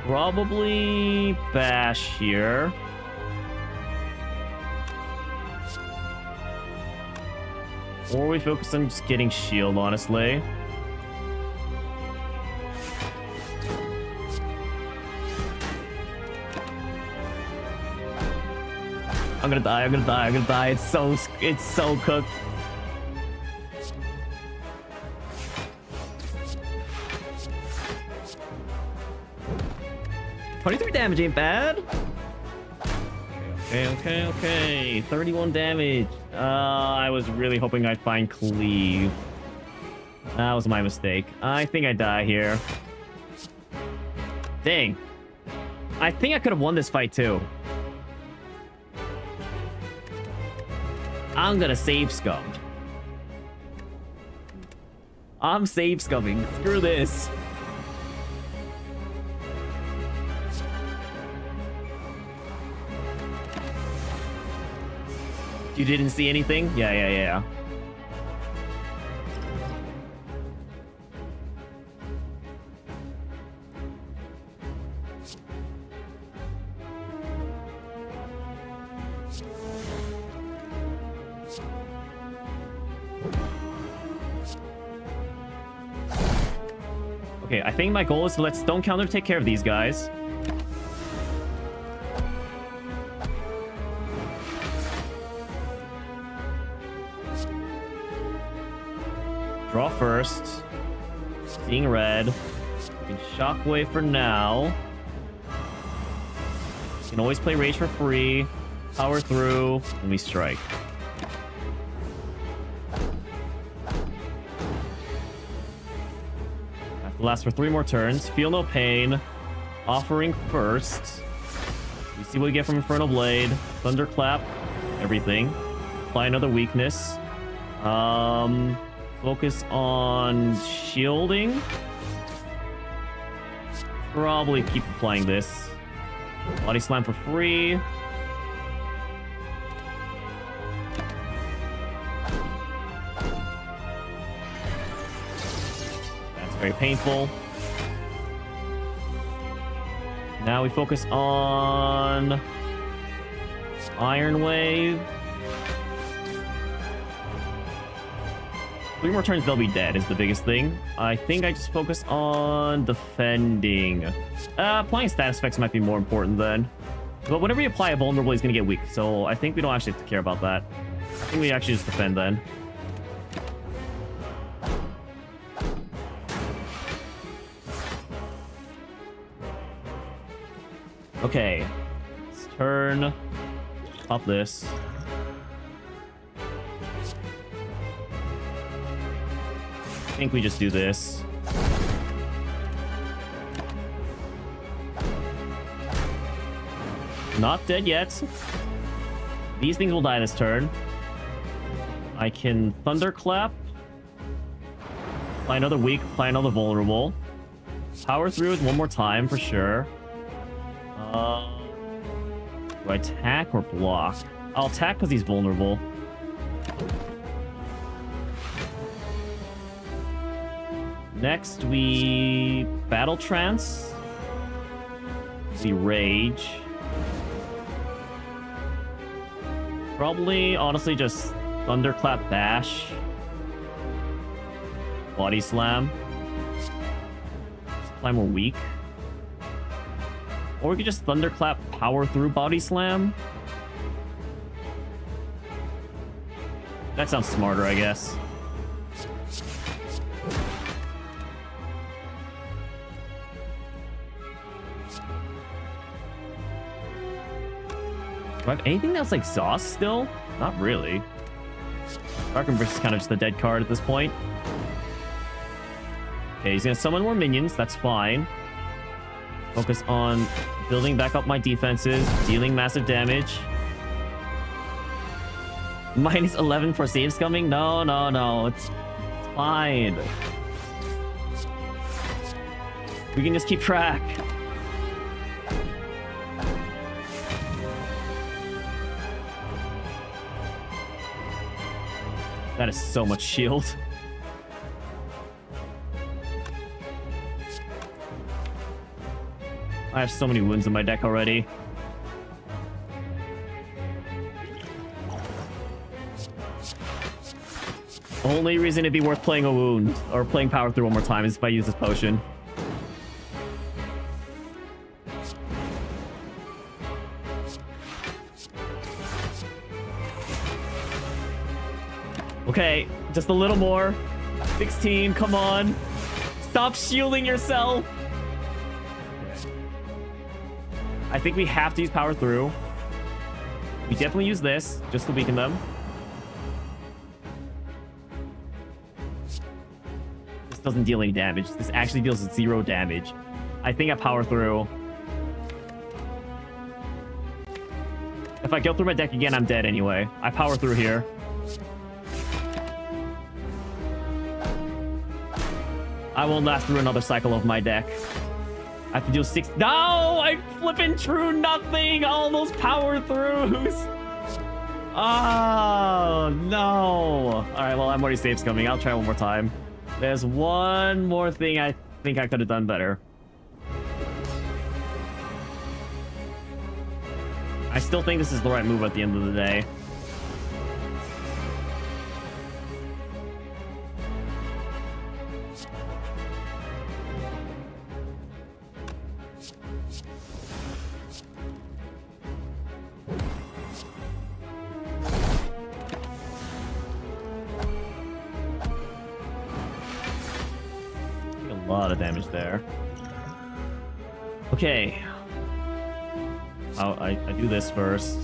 Probably bash here. Or we focus on just getting shield, honestly. I'm gonna die. It's so cooked. $23 damage ain't bad. Okay. 31 damage. I was really hoping I'd find Cleave. That was my mistake. I think I die here. Dang. I think I could have won this fight too. I'm gonna save Scum. I'm save scumming. Screw this. You didn't see anything? Yeah. Okay, I think my goal is to let Stone Counter take care of these guys. Draw first. Seeing red. We can Shockwave for now. You can always play Rage for free. Power through. And we strike. Last for 3 more turns. Feel no pain. Offering first. We see what we get from Infernal Blade. Thunderclap. Everything. Apply another weakness. Focus on shielding. Probably keep applying this. Body Slam for free. Very painful. Now we focus on Iron Wave. 3 more turns, they'll be dead is the biggest thing. I think I just focus on defending. Applying status effects might be more important then. But whenever you apply a vulnerable, he's going to get weak. So I think we don't actually have to care about that. I think we actually just defend then. Okay, let's turn, pop this. I think we just do this. Not dead yet. These things will die this turn. I can Thunderclap. Apply another weak, apply another vulnerable. Power through it one more time for sure. Do I attack or block? I'll attack because he's vulnerable. Next, we Battle Trance. We Rage. Probably, honestly, just Thunderclap Bash. Body Slam. Just apply more weak. Or we could just Thunderclap Power Through Body Slam. That sounds smarter, I guess. Do I have anything that's like Exhaust still? Not really. Dark Embrace is kind of just a dead card at this point. Okay, he's gonna summon more minions, that's fine. Focus on building back up my defenses, dealing massive damage. Minus 11 for save scumming? No. It's fine. We can just keep track. That is so much shield. I have so many wounds in my deck already. Only reason it'd be worth playing a wound or playing power through one more time is if I use this potion. Okay, just a little more. 16, come on. Stop shielding yourself. I think we have to use power through. We definitely use this just to weaken them. This doesn't deal any damage. This actually deals 0 damage. I think I power through. If I go through my deck again, I'm dead anyway. I power through here. I won't last through another cycle of my deck. I have to deal 6. No! I flipping true nothing! All those power throughs! Oh, no! Alright, well, I'm already saves coming. I'll try one more time. There's one more thing I think I could have done better. I still think this is the right move at the end of the day. A lot of damage there. Okay. I do this first.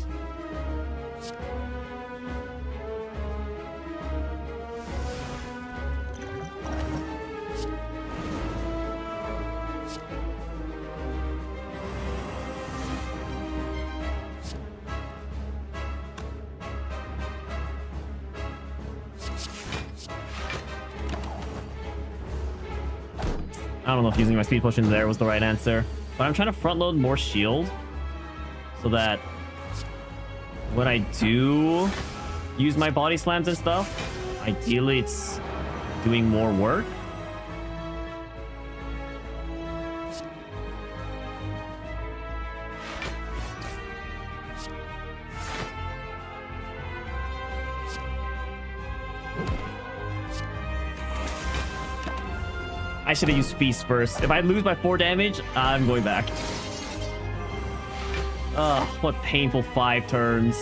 I don't know if using my speed potion there was the right answer, but I'm trying to front load more shield so that when I do use my body slams and stuff, ideally it's doing more work. I should have used Feast first. If I lose by 4 damage, I'm going back. Ugh, what painful 5 turns.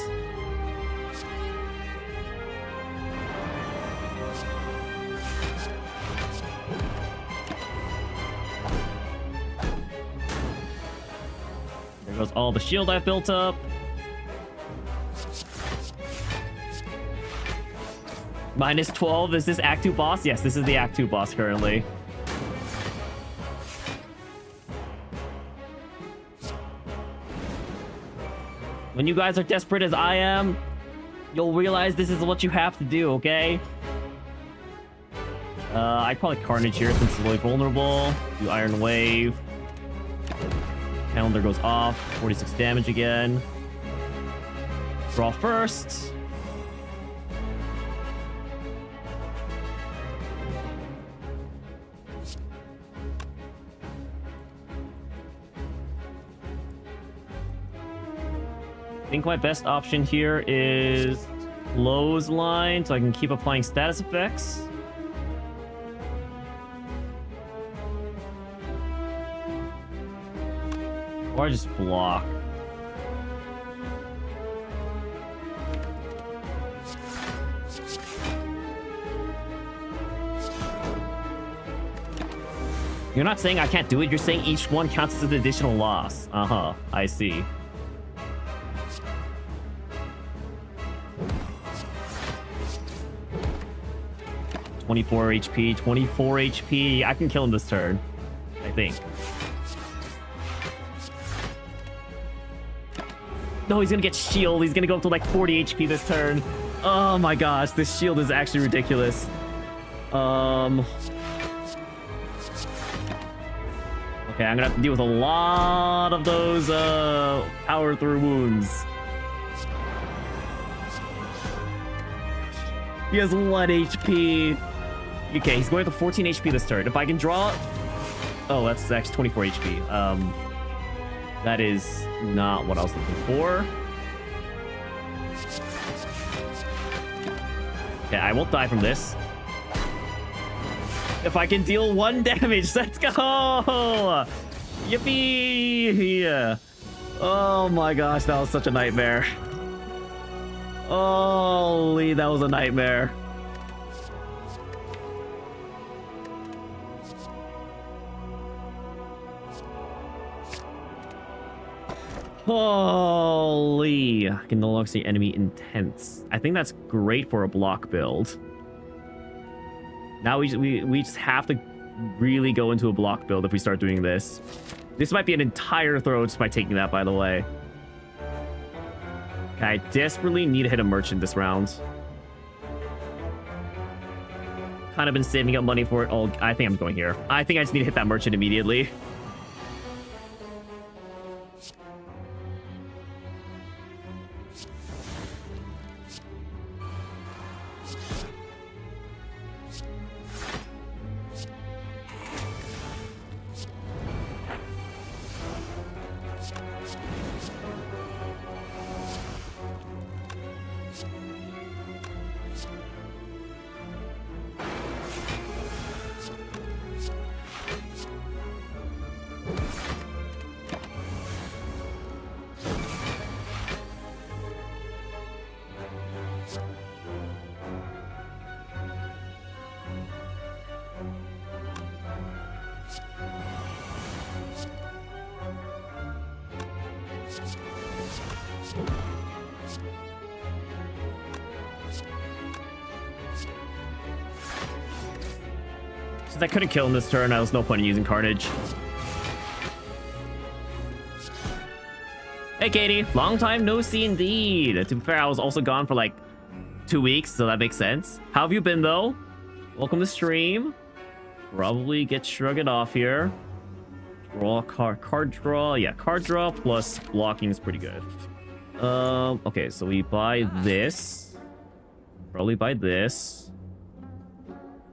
There goes all the shield I've built up. Minus 12, is this Act 2 boss? Yes, this is the Act 2 boss currently. When you guys are desperate as I am, you'll realize this is what you have to do, okay? I'd probably Carnage here since it's really vulnerable. Do Iron Wave. Calendar goes off. 46 damage again. Draw first. I think my best option here is Clothesline, so I can keep applying status effects. Or I just block. You're not saying I can't do it, you're saying each one counts as an additional loss. Uh-huh, I see. (24 HP, 24 HP. I can kill him this turn, I think. No, he's gonna get shield. He's gonna go up to like 40 HP this turn. Oh my gosh, this shield is actually ridiculous. Okay, I'm gonna have to deal with a lot of those power through wounds. He has 1 HP. Okay, he's going to 14 HP this turn. If I can draw... Oh, that's actually 24 HP. That is not what I was looking for. Okay, I won't die from this. If I can deal 1 damage, let's go! Yippee! Yeah. Oh my gosh, that was such a nightmare. Holy, that was a nightmare. Holy, I can no longer see enemy intense. I think that's great for a block build. Now we just have to really go into a block build if we start doing this. This might be an entire throw just by taking that, by the way. Okay, I desperately need to hit a merchant this round. kind of been saving up money for it. Oh, I think I'm going here. I think I just need to hit that merchant immediately. Since I couldn't kill him this turn, there was no point in using Carnage. Hey, Katie. Long time no see indeed. To be fair, I was also gone for like 2 weeks, so that makes sense. How have you been, though? Welcome to stream. Probably get shrugged off here. Draw card draw. Yeah, card draw plus blocking is pretty good. Okay, so we buy this. Probably buy this.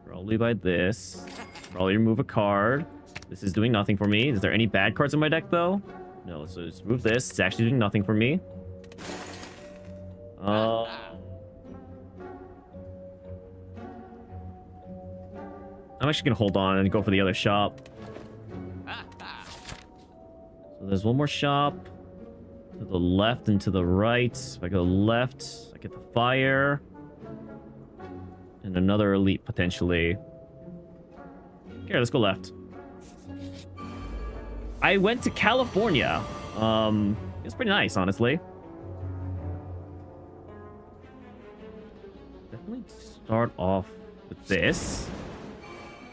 Probably buy this. Probably remove a card. This is doing nothing for me. Is there any bad cards in my deck, though? No, so just remove this. It's actually doing nothing for me. I'm actually gonna hold on and go for the other shop. So there's one more shop. To the left and to the right. If I go left, I get the fire. And another elite, potentially. Okay, let's go left. I went to California. It's pretty nice, honestly. Definitely start off with this.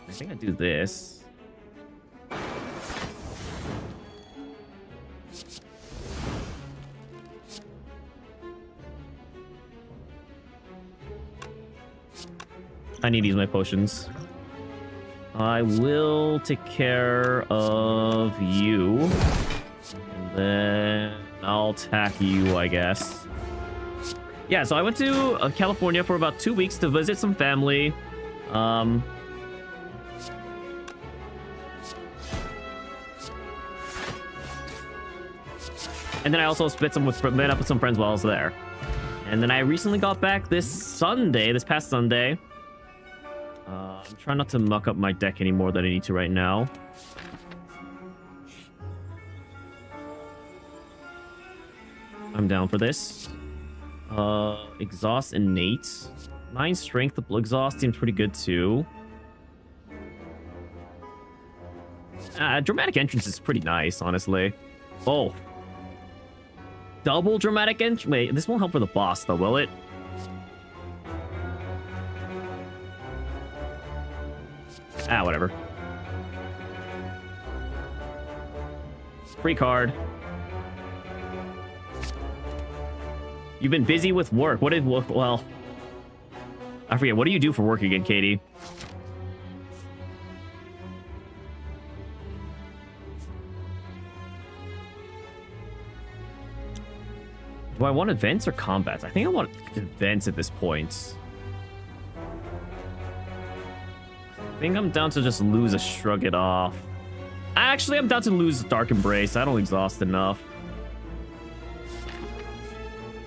I think I do this. I need to use my potions. I will take care of you. And then I'll attack you, I guess. Yeah, so I went to California for about 2 weeks to visit some family. And then I also met up with some friends while I was there. And then I recently got back this past Sunday. I'm trying not to muck up my deck any more than I need to right now. I'm down for this. Exhaust innate. 9 strength. The exhaust seems pretty good too. Dramatic entrance is pretty nice, honestly. Oh. Double dramatic entrance. Wait, this won't help for the boss though, will it? Whatever. Free card. You've been busy with work. Well, I forget. What do you do for work again, Katie? Do I want events or combats? I think I want events at this point. I think I'm down to just lose a shrug it off. Actually, I'm down to lose Dark Embrace. I don't exhaust enough.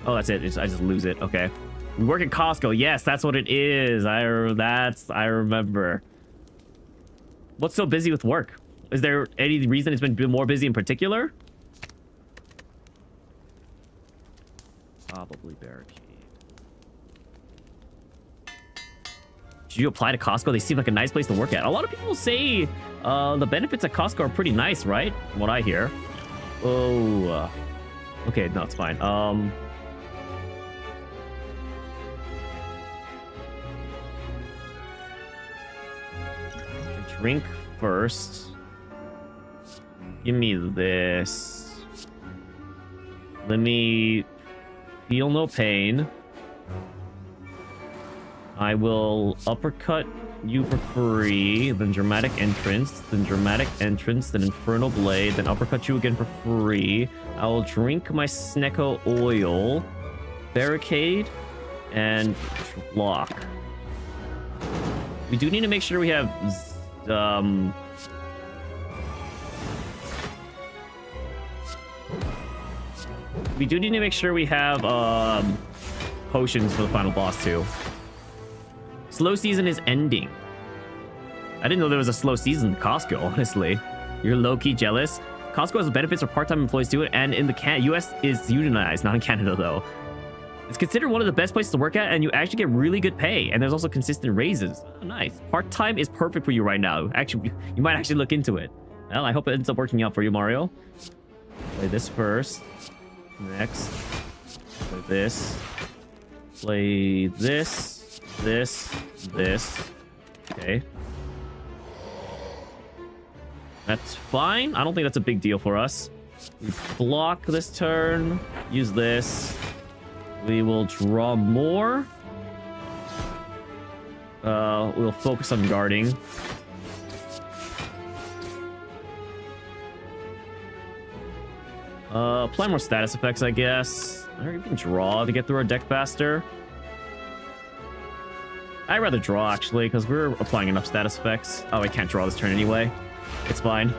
Oh, that's it. I just lose it. Okay. We work at Costco. Yes, that's what it is. I remember. What's so busy with work? Is there any reason it's been more busy in particular? Probably barricade. Should you apply to Costco? They seem like a nice place to work at. A lot of people say the benefits at Costco are pretty nice, right? From what I hear. Oh. Okay, no, it's fine. Drink first. Give me this. Let me feel no pain. I will uppercut you for free, then Dramatic Entrance, then Dramatic Entrance, then Infernal Blade, then Uppercut you again for free. I will drink my Snecko Oil, Barricade, and Block. We do need to make sure we have we do need to make sure we have potions for the final boss too. Slow season is ending. I didn't know there was a slow season in Costco, honestly. You're low-key jealous. Costco has benefits for part-time employees too, and in the US is unionized, not in Canada though. It's considered one of the best places to work at, and you actually get really good pay, and there's also consistent raises. Oh, nice. Part-time is perfect for you right now. Actually, you might actually look into it. Well, I hope it ends up working out for you, Mario. Play this first. Next. Play this. Play this. This. Okay. That's fine. I don't think that's a big deal for us. We block this turn. Use this. We will draw more. We'll focus on guarding. Apply more status effects, I guess. Or you can draw to get through our deck faster. I'd rather draw, actually, because we're applying enough status effects. Oh, I can't draw this turn anyway. It's fine.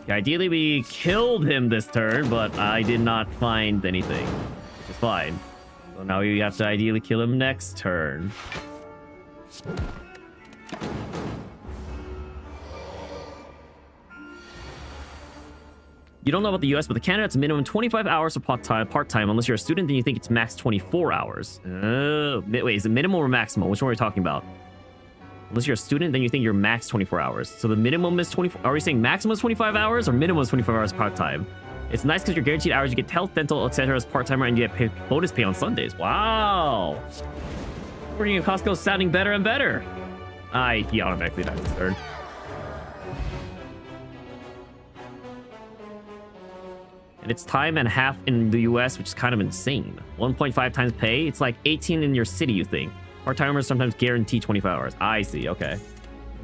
Okay, ideally, we killed him this turn, but I did not find anything, which is fine. So now we have to ideally kill him next turn. You don't know about the US, but the Canada, it's minimum 25 hours of part-time. Unless you're a student, then you think it's max 24 hours. Wait, is it minimum or maximum? Which one are we talking about? Unless you're a student, then you think you're max 24 hours. So the minimum is 24. Are we saying maximum is 25 hours or minimum is 25 hours part-time? It's nice because you're guaranteed hours. You get health, dental, etc. as part-timer, and you get bonus pay on Sundays. Wow. Working at Costco is sounding better and better. He automatically dies this turn. And it's time and a half in the US, which is kind of insane. 1.5 times pay. It's like 18 in your city, you think. Part-timers sometimes guarantee 25 hours. I see, okay.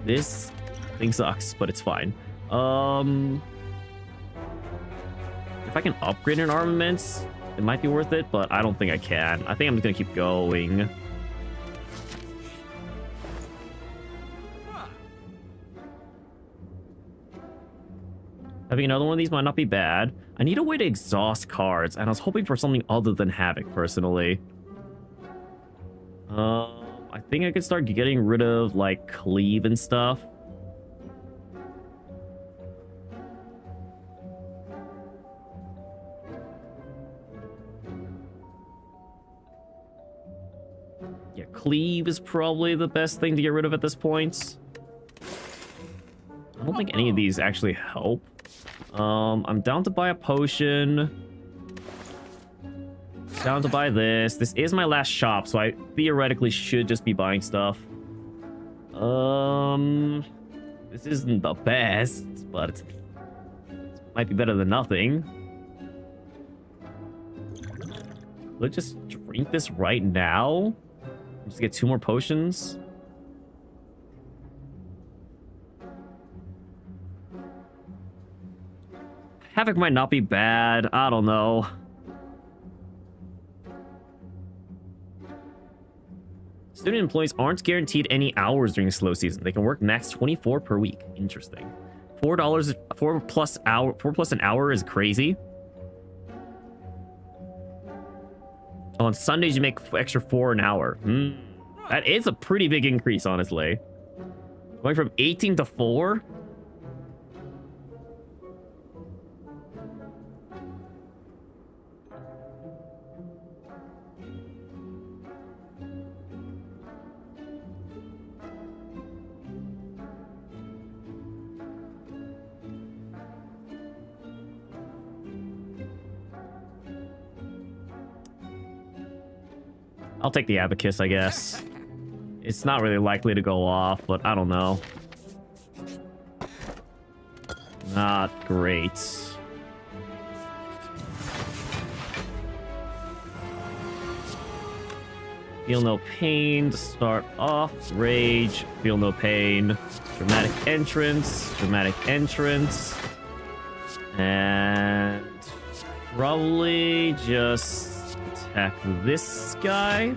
This thing sucks, but it's fine. If I can upgrade an armaments, it might be worth it, but I don't think I can. I think I'm just gonna keep going. Having another one of these might not be bad. I need a way to exhaust cards, and I was hoping for something other than Havoc, personally. I think I could start getting rid of, like, Cleave and stuff. Yeah, Cleave is probably the best thing to get rid of at this point. I don't think any of these actually help. I'm down to buy a potion. Down to buy this. This is my last shop, so I theoretically should just be buying stuff. This isn't the best, but it might be better than nothing. Let's just drink this right now. Just get 2 more potions. Havoc might not be bad. I don't know. Student employees aren't guaranteed any hours during the slow season. They can work max 24 per week. Interesting. $4 plus an hour is crazy. On Sundays, you make extra 4 an hour. That is a pretty big increase, honestly. Going from 18 to 4? I'll take the Abacus, I guess. It's not really likely to go off, but I don't know. Not great. Feel no pain to start off. Rage. Feel no pain. Dramatic entrance. Dramatic entrance. And probably just attack this guy.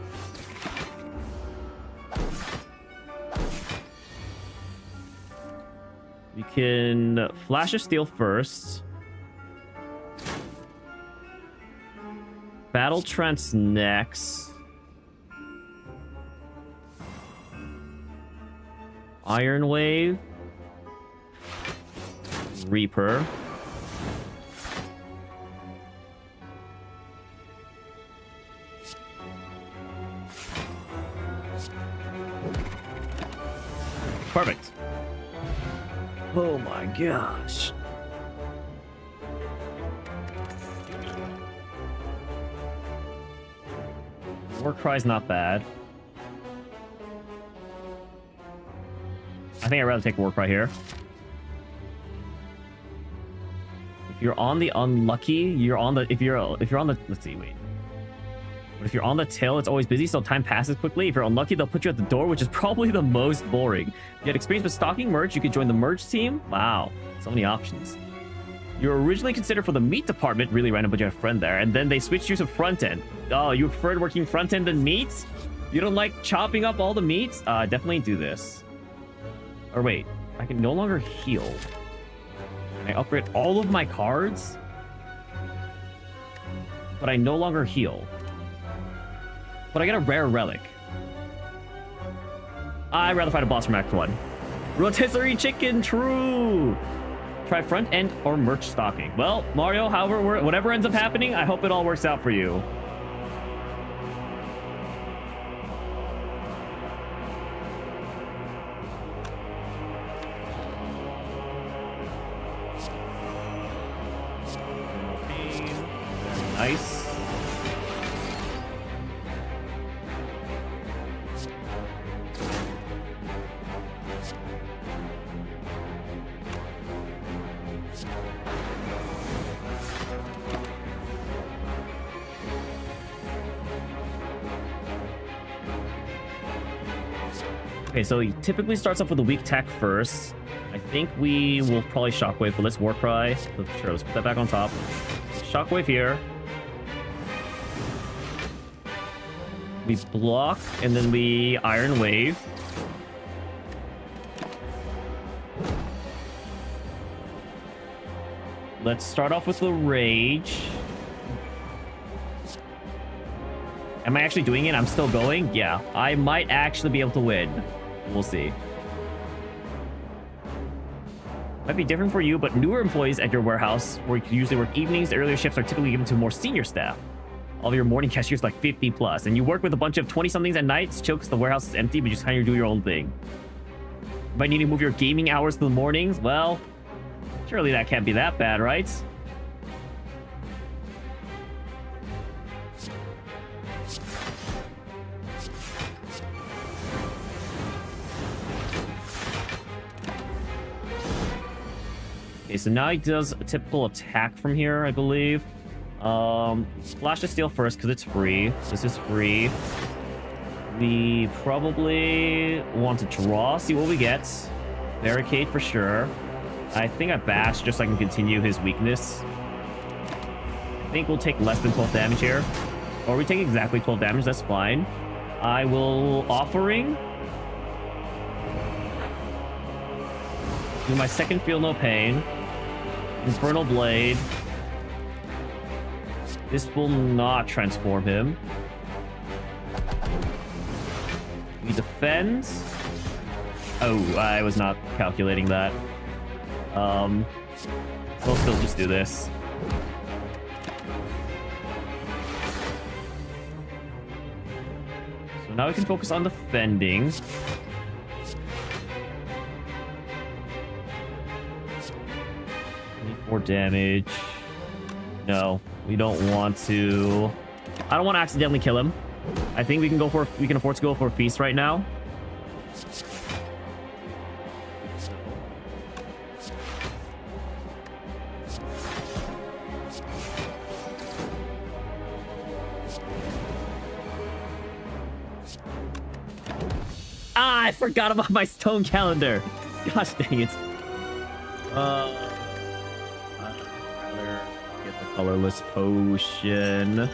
We can Flash of Steel first. Battle Trance next. Iron Wave. Reaper. Perfect. Oh my gosh. Warcry's not bad. I think I'd rather take Warcry here. If you're on the unlucky, you're on the if you're on the let's see, wait. But if you're on the tail, it's always busy, so time passes quickly. If you're unlucky, they'll put you at the door, which is probably the most boring. If you had experience with stocking merch, you could join the merch team. Wow, so many options. You were originally considered for the meat department, really random, but you had a friend there, and then they switched you to front end. Oh, you preferred working front end than meat? You don't like chopping up all the meats? Definitely do this. Or wait, I can no longer heal. Can I upgrade all of my cards? But I no longer heal. But I get a rare relic. I'd rather fight a boss from Act 1. Rotisserie chicken, true! Try front end or merch stocking. Well, Mario, however, whatever ends up happening, I hope it all works out for you. Nice. Okay, so he typically starts off with a weak attack first. I think we will probably Shockwave, but let's Warcry. Sure, let's put that back on top. Shockwave here. We block, and then we Iron Wave. Let's start off with the Rage. Am I actually doing it? I'm still going? Yeah, I might actually be able to win. We'll see. Might be different for you, but newer employees at your warehouse, where you usually work evenings, the earlier shifts are typically given to more senior staff. All of your morning cashiers like 50 plus, and you work with a bunch of 20-somethings at night. It's chill because the warehouse is empty, but you just kind of do your own thing. You might need to move your gaming hours to the mornings. Well, surely that can't be that bad, right? Okay, so now he does a typical attack from here, I believe. Flash of Steel first, because it's free. This is free. We probably want to draw, see what we get. Barricade for sure. I think I bash just so I can continue his weakness. I think we'll take less than 12 damage here. Or we take exactly 12 damage, that's fine. I will Offering. Do my second Feel No Pain. Infernal Blade. This will not transform him. We defend. Oh, I was not calculating that. We'll still just do this. So now we can focus on defending. 24 damage. No, we don't want to. I don't want to accidentally kill him. I think we can afford to go for a feast right now. I forgot about my stone calendar. Gosh dang it. I'd rather get the colorless potion.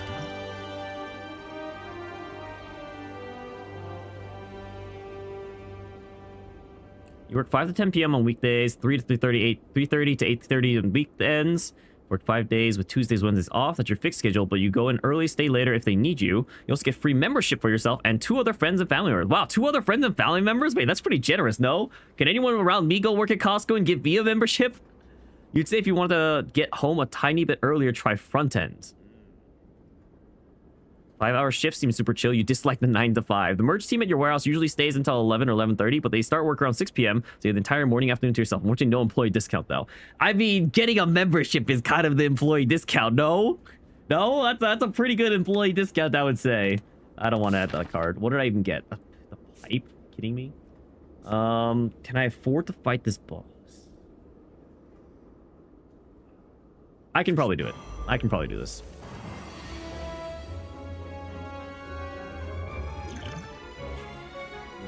You work 5 to 10 p.m. on weekdays, 3 to 3:30, 3:30 to 8:30 on weekends. Work 5 days with Tuesdays, Wednesdays off. That's your fixed schedule, but you go in early, stay later if they need you. You also get free membership for yourself and 2 other friends and family members. Wow, 2 other friends and family members? Wait, that's pretty generous, no? Can anyone around me go work at Costco and give me a membership? You'd say if you want to get home a tiny bit earlier, try front end. 5-hour shift seems super chill. You dislike the 9 to 5. The merch team at your warehouse usually stays until 11 or 11:30, but they start work around 6 p.m. So you have the entire morning, afternoon to yourself. Unfortunately, no employee discount, though. I mean, getting a membership is kind of the employee discount, no? No? That's a pretty good employee discount, I would say. I don't want to add that card. What did I even get? The pipe? Kidding me? Can I afford to fight this boss? I can probably do it. I can probably do this.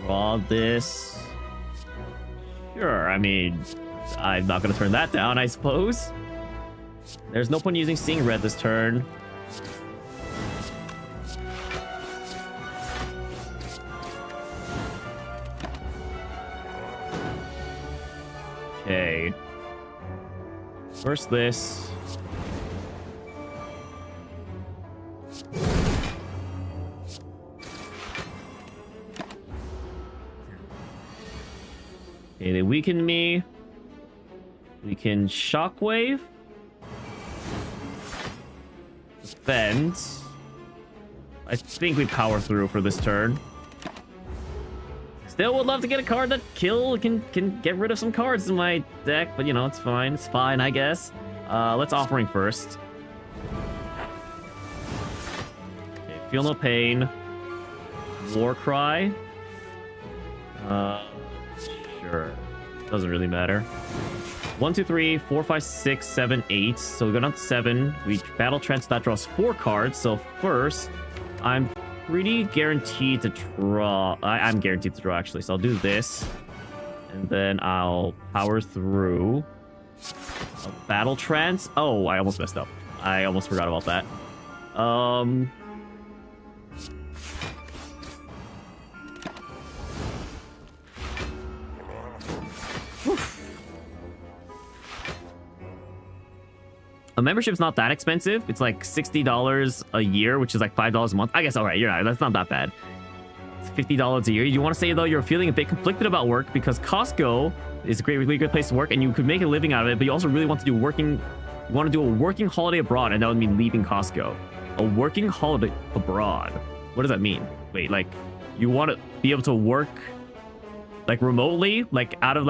Draw this. Sure, I mean, I'm not going to turn that down, I suppose. There's no point using Seeing Red this turn. Okay. First this. Okay, they weaken me. We can shockwave. Defend. I think we power through for this turn. Still would love to get a card that can get rid of some cards in my deck, but you know, it's fine. It's fine, I guess. Let's Offering first. Okay, Feel No Pain. War Cry. Sure. Doesn't really matter. 1, 2, 3, 4, 5, 6, 7, 8. So we go down to 7. We Battle Trance. That draws 4 cards. So first, I'm pretty guaranteed to draw. I'm guaranteed to draw, actually. So I'll do this. And then I'll power through. A Battle Trance. Oh, I almost messed up. I almost forgot about that. A membership's not that expensive. It's like $60 a year, which is like $5 a month. I guess, all right, you're right. That's not that bad. It's $50 a year. You want to say, though, you're feeling a bit conflicted about work because Costco is a really good place to work and you could make a living out of it, but you also really want to do you want to do a working holiday abroad, and that would mean leaving Costco. A working holiday abroad. What does that mean? Wait, like, you want to be able to work like remotely, like out of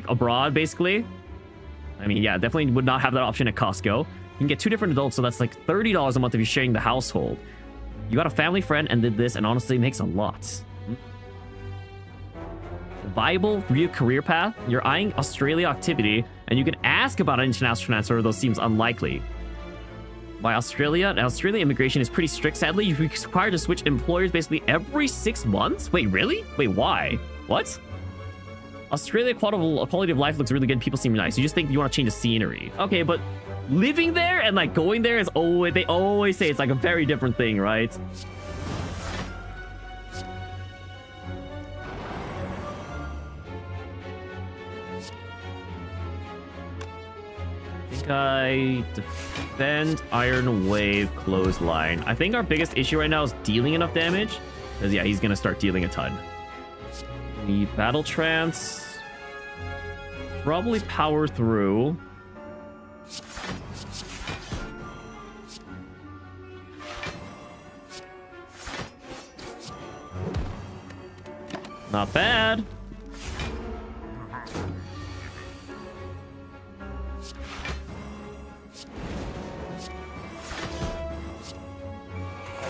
abroad, basically? I mean, yeah, definitely would not have that option at Costco. You can get 2 different adults, so that's like $30 a month if you're sharing the household. You got a family friend and did this, and honestly, it makes a lot. Viable real career path. You're eyeing Australia activity, and you can ask about an international transfer, though seems unlikely. By Australia, immigration is pretty strict, sadly. You're required to switch employers basically every 6 months? Wait, really? Wait, why? What? Australia quality of life looks really good. People seem nice. You just think you want to change the scenery. Okay, but living there and like going there is always, they always say it's like a very different thing, right? I think I defend, Iron Wave, Clothesline. I think our biggest issue right now is dealing enough damage. Because yeah, he's going to start dealing a ton. The Battle Trance. Probably power through. Not bad.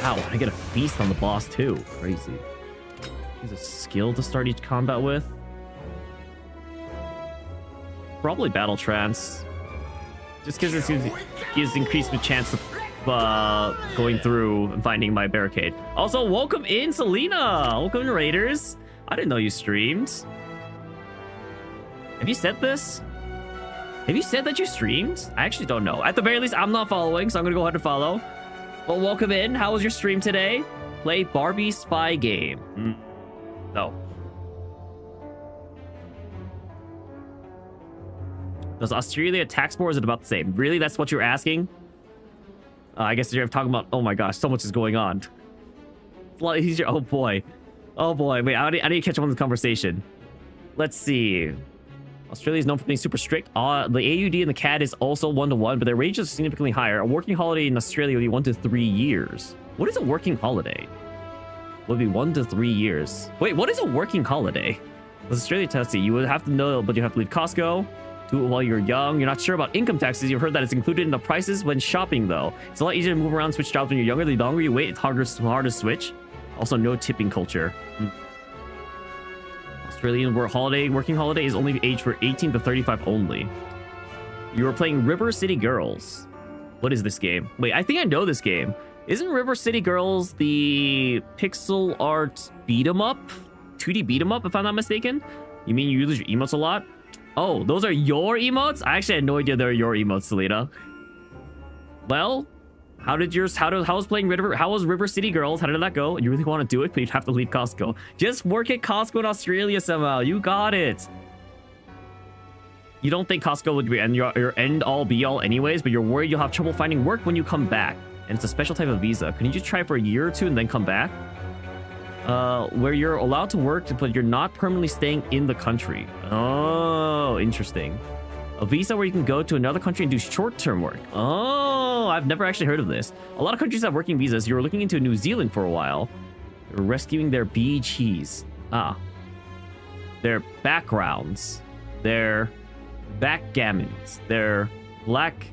Wow, I get a feast on the boss too. Crazy. Use a skill to start each combat with. Probably Battle Trance. Just because it gives increased the chance of going through and finding my barricade. Also, welcome in, Selena! Welcome in, Raiders. I didn't know you streamed. Have you said this? Have you said that you streamed? I actually don't know. At the very least, I'm not following, so I'm gonna go ahead and follow. Well, welcome in. How was your stream today? Play Barbie Spy Game. No. Does Australia tax more, or is it about the same? Really? That's what you're asking? I guess you're talking about... Oh my gosh, so much is going on. It's a lot easier. Oh boy. Oh boy. Wait, I need to catch up on this conversation. Let's see. Australia is known for being super strict. The AUD and the CAD is also 1-to-1, but their range is significantly higher. A working holiday in Australia would be 1 to 3 years. What is a working holiday? Would be 1 to 3 years. Wait, what is a working holiday? With Australia testing, you would have to know, but you have to leave Costco. Do it while you're young. You're not sure about income taxes. You've heard that it's included in the prices when shopping, though. It's a lot easier to move around, switch jobs when you're younger. The longer you wait, it's harder to switch. Also, no tipping culture. Australian working holiday is only age for 18 to 35 only. You are playing River City Girls. What is this game? Wait, I think I know this game. Isn't River City Girls the pixel art beat 'em up? 2D beat 'em up, if I'm not mistaken? You mean you use your emotes a lot? Oh, those are your emotes? I actually had no idea they're your emotes, Salita. Well, how was playing River? How was River City Girls? How did that go? You really want to do it, but you'd have to leave Costco. Just work at Costco in Australia somehow. You got it. You don't think Costco would be your end all be all anyways, but you're worried you'll have trouble finding work when you come back. And it's a special type of visa. Can you just try for a year or two and then come back? Where you're allowed to work, but you're not permanently staying in the country. Oh, interesting. A visa where you can go to another country and do short-term work. Oh, I've never actually heard of this. A lot of countries have working visas. You were looking into New Zealand for a while. You're rescuing their bee cheese. Their backgrounds. Their backgammons. Their black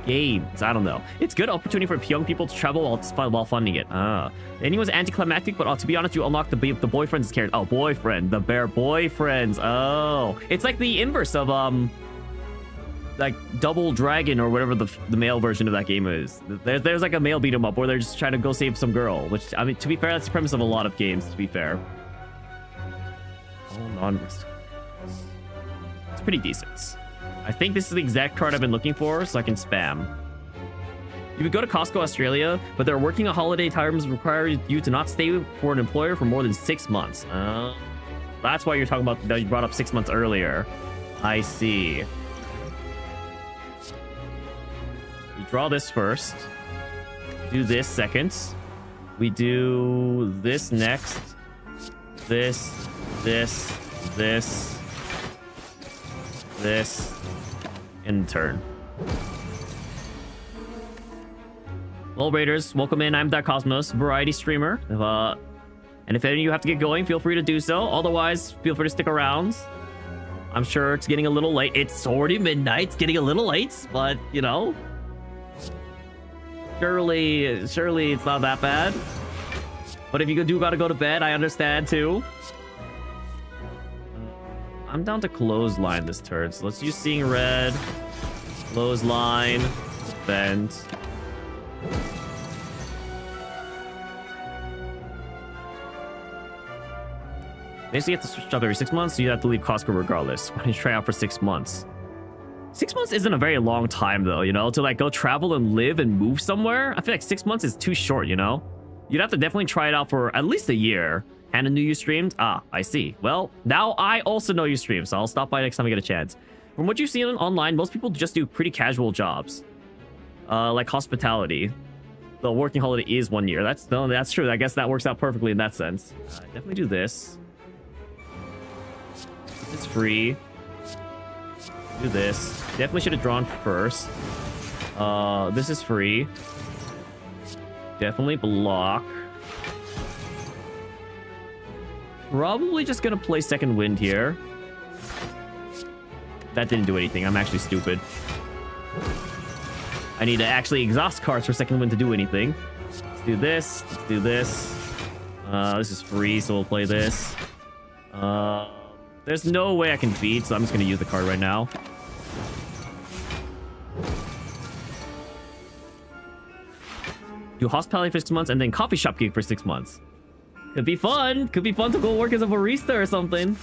games. I don't know. It's a good opportunity for young people to travel while funding it. The ending was anticlimactic, but to be honest, you unlock the boyfriend's character. Oh, boyfriend. The bear boyfriends. Oh. It's like the inverse of, like, Double Dragon or whatever the male version of that game is. There's like a male beat 'em up where they're just trying to go save some girl, which, I mean, to be fair, that's the premise of a lot of games, to be fair. Hold on. It's pretty decent. I think this is the exact card I've been looking for, so I can spam. You would go to Costco, Australia, but their working holiday terms require you to not stay for an employer for more than 6 months. That's why you're talking about that you brought up 6 months earlier. I see. We draw this first. Do this second. We do this next. This. In turn. Well, Raiders, welcome in. I'm Daicosmos, variety streamer. And if any of you have to get going, feel free to do so. Otherwise, feel free to stick around. I'm sure it's getting a little late. It's already midnight. It's getting a little late, but, you know. Surely it's not that bad. But if you do gotta go to bed, I understand, too. I'm down to clothesline this turn, so let's use Seeing Red. Clothesline. Bend. Basically, you have to switch job every 6 months, so you have to leave Costco regardless. Why don't you try out for 6 months? 6 months isn't a very long time, though, you know? To, like, go travel and live and move somewhere? I feel like 6 months is too short, you know? You'd have to definitely try it out for at least a year. Hannah knew you streamed? Ah, I see. Well, now I also know you stream, so I'll stop by next time I get a chance. From what you've seen online, most people just do pretty casual jobs. Like hospitality. The working holiday is 1 year. That's true. I guess that works out perfectly in that sense. Definitely do this. This is free. Do this. Definitely should have drawn first. This is free. Definitely block. Probably just gonna play Second Wind here. That didn't do anything. I'm actually stupid. I need to actually exhaust cards for Second Wind to do anything. Let's do this. Let's do this. This is free, so we'll play this. There's no way I can beat, so I'm just gonna use the card right now. Do hospitality for 6 months and then coffee shop gig for 6 months. Could be fun. Could be fun to go work as a barista or something.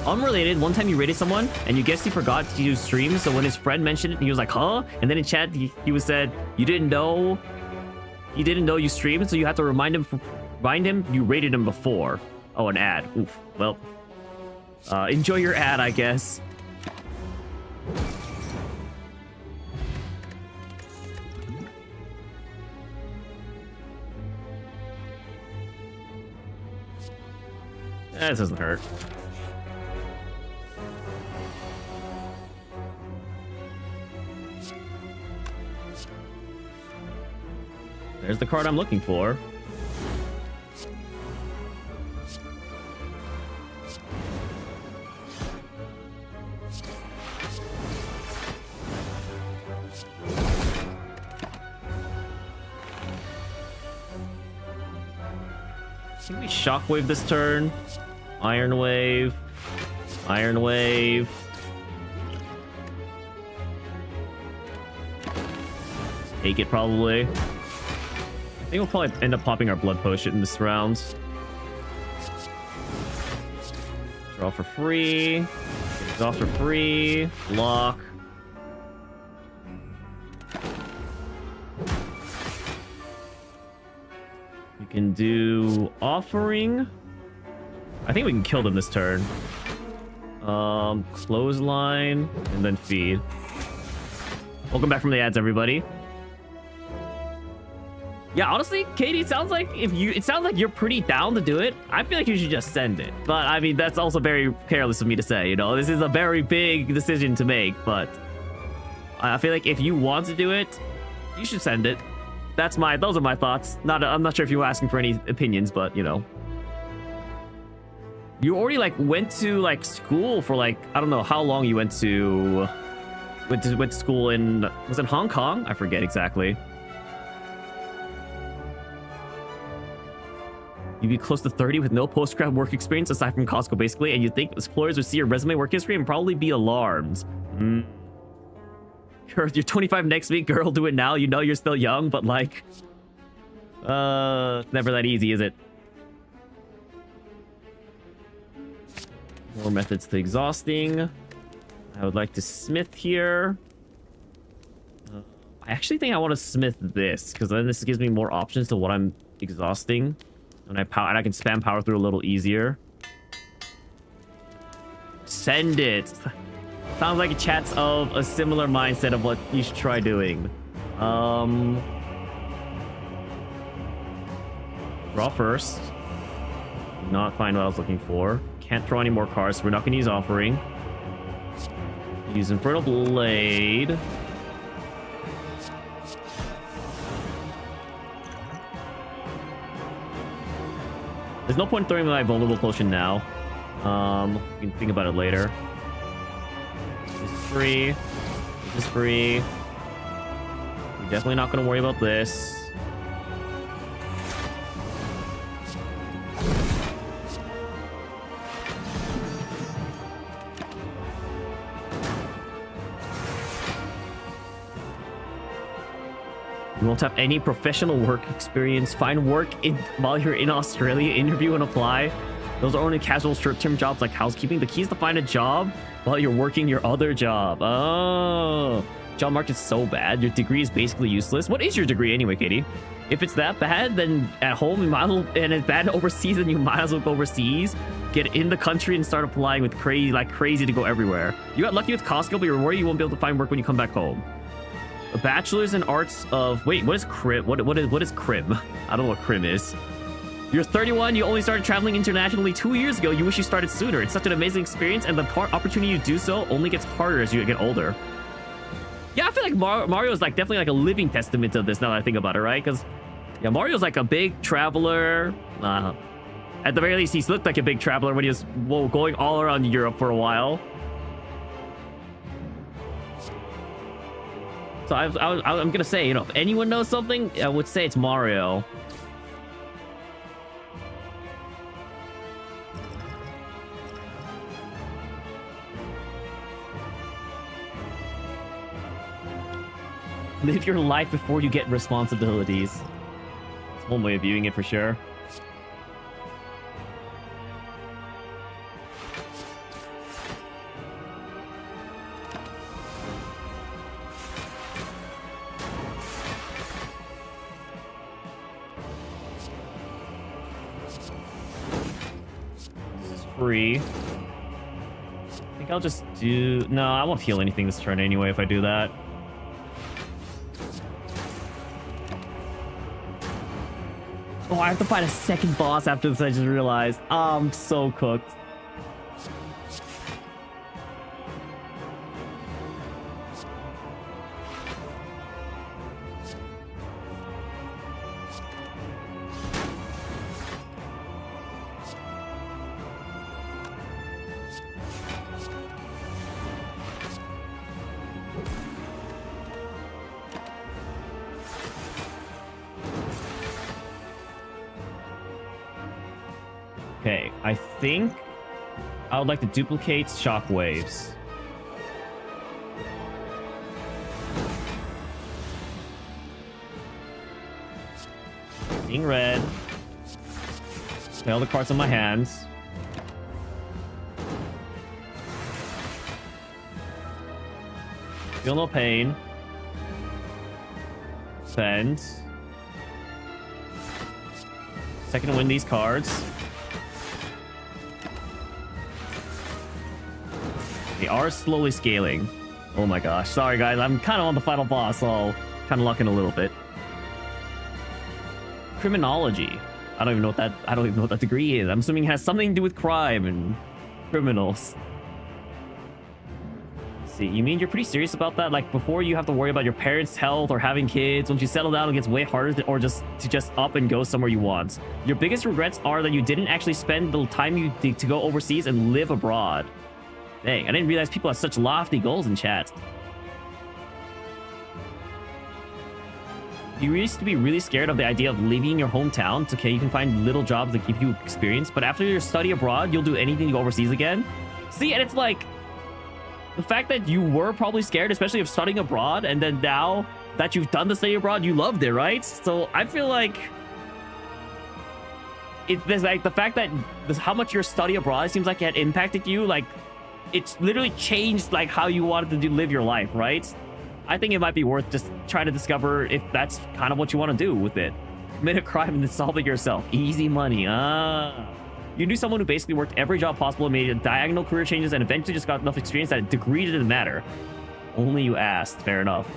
Unrelated, one time you rated someone and you guessed he forgot to use stream, so when his friend mentioned it, he was like, huh? And then in chat, he was said, you didn't know you streamed, so you had to remind him you rated him before. Oh, an ad. Oof. Well, enjoy your ad, I guess. This doesn't hurt. There's the card I'm looking for. Can we shockwave this turn? Iron Wave. Iron Wave. Take it probably. I think we'll probably end up popping our blood potion in this round. Draw for free. Exhaust for free. Lock. We can do offering. I think we can kill them this turn. Clothesline and then feed. Welcome back from the ads, everybody. Yeah, honestly, Katie, it sounds like you're pretty down to do it. I feel like you should just send it. But I mean, that's also very careless of me to say, you know. This is a very big decision to make, but I feel like if you want to do it, you should send it. Those are my thoughts. I'm not sure if you were asking for any opinions, but you know. You already like went to like school for like, I don't know how long you went to school in, was it Hong Kong? I forget exactly. You'd be close to 30 with no post-grad work experience aside from Costco, basically, and you'd think employers would see your resume, work history, and probably be alarmed. You're 25 next week, girl, do it now. You know you're still young, but like... it's never that easy, is it? More methods to exhausting. I would like to smith here. I actually think I want to smith this, because then this gives me more options to what I'm exhausting. And I can spam power through a little easier. Send it. Sounds like a chat's of a similar mindset of what you should try doing. Draw first. Not find what I was looking for. Can't draw any more cards, so we're not going to use offering. Use Infernal Blade. There's no point throwing my vulnerable potion now. We can think about it later. This is free. This is free. We're definitely not going to worry about this. You won't have any professional work experience. Find work while you're in Australia. Interview and apply. Those are only casual short-term jobs like housekeeping. The key is to find a job while you're working your other job. Oh, job market's so bad. Your degree is basically useless. What is your degree anyway, Katie? If it's that bad, then at home you might as well, and it's bad overseas, then you might as well go overseas. Get in the country and start applying with crazy to go everywhere. You got lucky with Costco, but you're worried you won't be able to find work when you come back home. A bachelor's in arts of... Wait, what is crim? What is crim? I don't know what crim is. You're 31. You only started traveling internationally 2 years ago. You wish you started sooner. It's such an amazing experience, and the opportunity to do so only gets harder as you get older. Yeah, I feel like Mario is like definitely like a living testament to this now that I think about it, right? Because yeah, Mario's like a big traveler. At the very least, he's looked like a big traveler when he was going all around Europe for a while. So I'm gonna say, you know, if anyone knows something, I would say it's Mario. Live your life before you get responsibilities. It's one way of viewing it for sure. This is free. I think I'll just do... No, I won't heal anything this turn anyway if I do that. Oh, I have to fight a second boss after this, I just realized. Oh, I'm so cooked. Okay, I think I would like to duplicate shockwaves. Seeing red. Play all the cards in my hands. Feel no pain. Spend. Second to win these cards. They are slowly scaling. Oh my gosh. Sorry, guys. I'm kind of on the final boss, so kind of lucking a little bit. Criminology. I don't even know what that degree is. I'm assuming it has something to do with crime and criminals. Let's see, you mean you're pretty serious about that? Like, before you have to worry about your parents' health or having kids, once you settle down, it gets way harder to just up and go somewhere you want. Your biggest regrets are that you didn't actually spend the time you did to go overseas and live abroad. Dang, I didn't realize people have such lofty goals in chat. You used to be really scared of the idea of leaving your hometown. It's okay, you can find little jobs that give you experience, but after your study abroad, you'll do anything to go overseas again. See, and it's like, the fact that you were probably scared, especially of studying abroad, and then now that you've done the study abroad, you loved it, right? So I feel like there's like the fact that how much your study abroad seems like it had impacted you, like it's literally changed like how you wanted to live your life, right? I think it might be worth just trying to discover if that's kind of what you want to do with it. Commit a crime and then solve it yourself. Easy money. You knew someone who basically worked every job possible and made diagonal career changes and eventually just got enough experience that a degree didn't matter. Only you asked. Fair enough.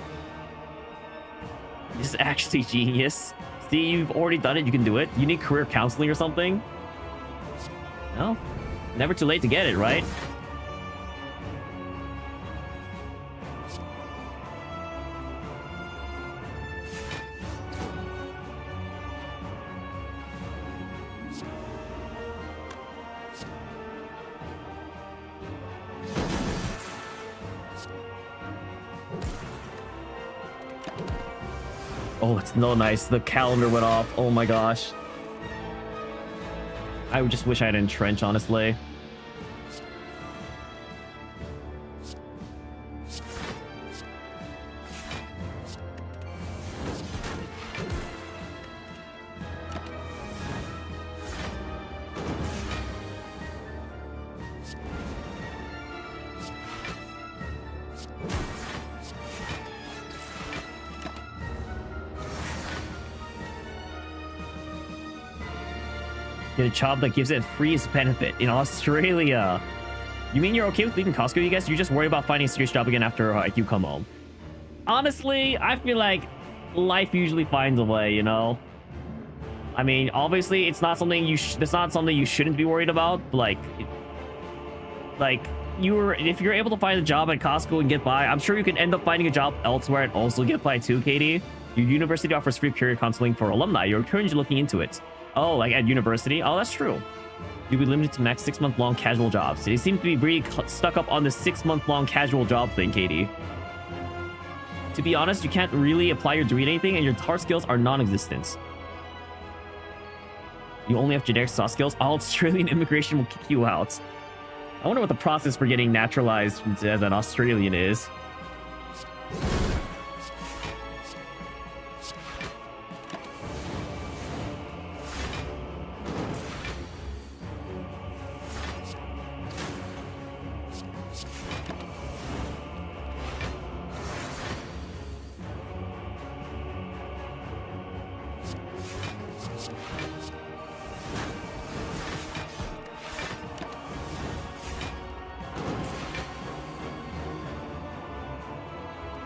This is actually genius. See, you've already done it. You can do it. You need career counseling or something? No. Never too late to get it, right? Oh, it's no nice. The calendar went off. Oh my gosh. I just wish I had entrench, honestly. Get a job that gives it freest benefit in Australia. You mean you're okay with leaving Costco, you guys? You just worry about finding a serious job again after you come home. Honestly, I feel like life usually finds a way, you know? I mean, obviously, it's not something you shouldn't be worried about. But if you're able to find a job at Costco and get by, I'm sure you can end up finding a job elsewhere and also get by too, Katie. Your university offers free career counseling for alumni. You're currently looking into it. Oh, like at university? Oh, that's true. You'll be limited to max 6-month-long casual jobs. You seem to be really stuck up on the 6-month-long casual job thing, Katie. To be honest, you can't really apply your degree to anything, and your hard skills are non-existent. You only have generic soft skills. All Australian immigration will kick you out. I wonder what the process for getting naturalized as an Australian is.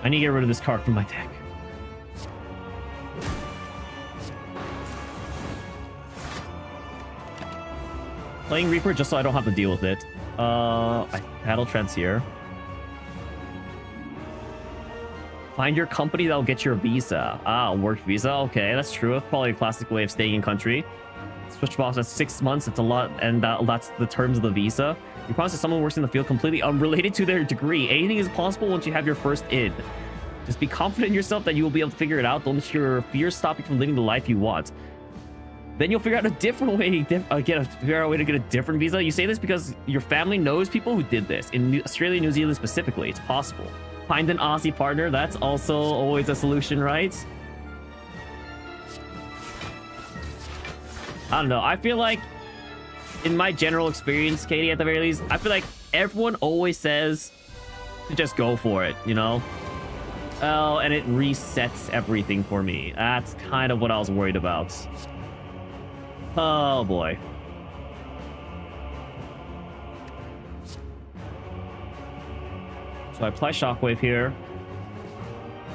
I need to get rid of this card from my deck. Playing Reaper just so I don't have to deal with it. I Battle Trance here. Find your company that'll get your visa. Ah, work visa. Okay, that's true. Probably a classic way of staying in country. Switch box at 6 months. It's a lot, and that's the terms of the visa. You promise that someone works in the field completely unrelated to their degree. Anything is possible once you have your first id. Just be confident in yourself that you will be able to figure it out. Don't let your fears stop you from living the life you want. Then you'll figure out a different way to figure out a way to get a different visa. You say this because your family knows people who did this. In Australia, New Zealand specifically, it's possible. Find an Aussie partner. That's also always a solution, right? I don't know. I feel like, in my general experience, Katie, at the very least, I feel like everyone always says to just go for it, you know? Oh, and it resets everything for me. That's kind of what I was worried about. Oh, boy. So I apply Shockwave here.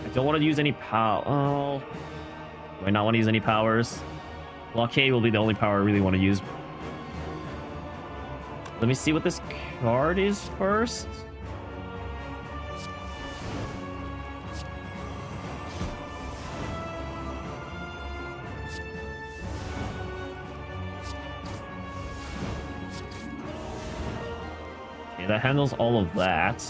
I don't want to use any power. Oh. Do I not want to use any powers? Blockade will be the only power I really want to use. Let me see what this card is first. Okay, that handles all of that.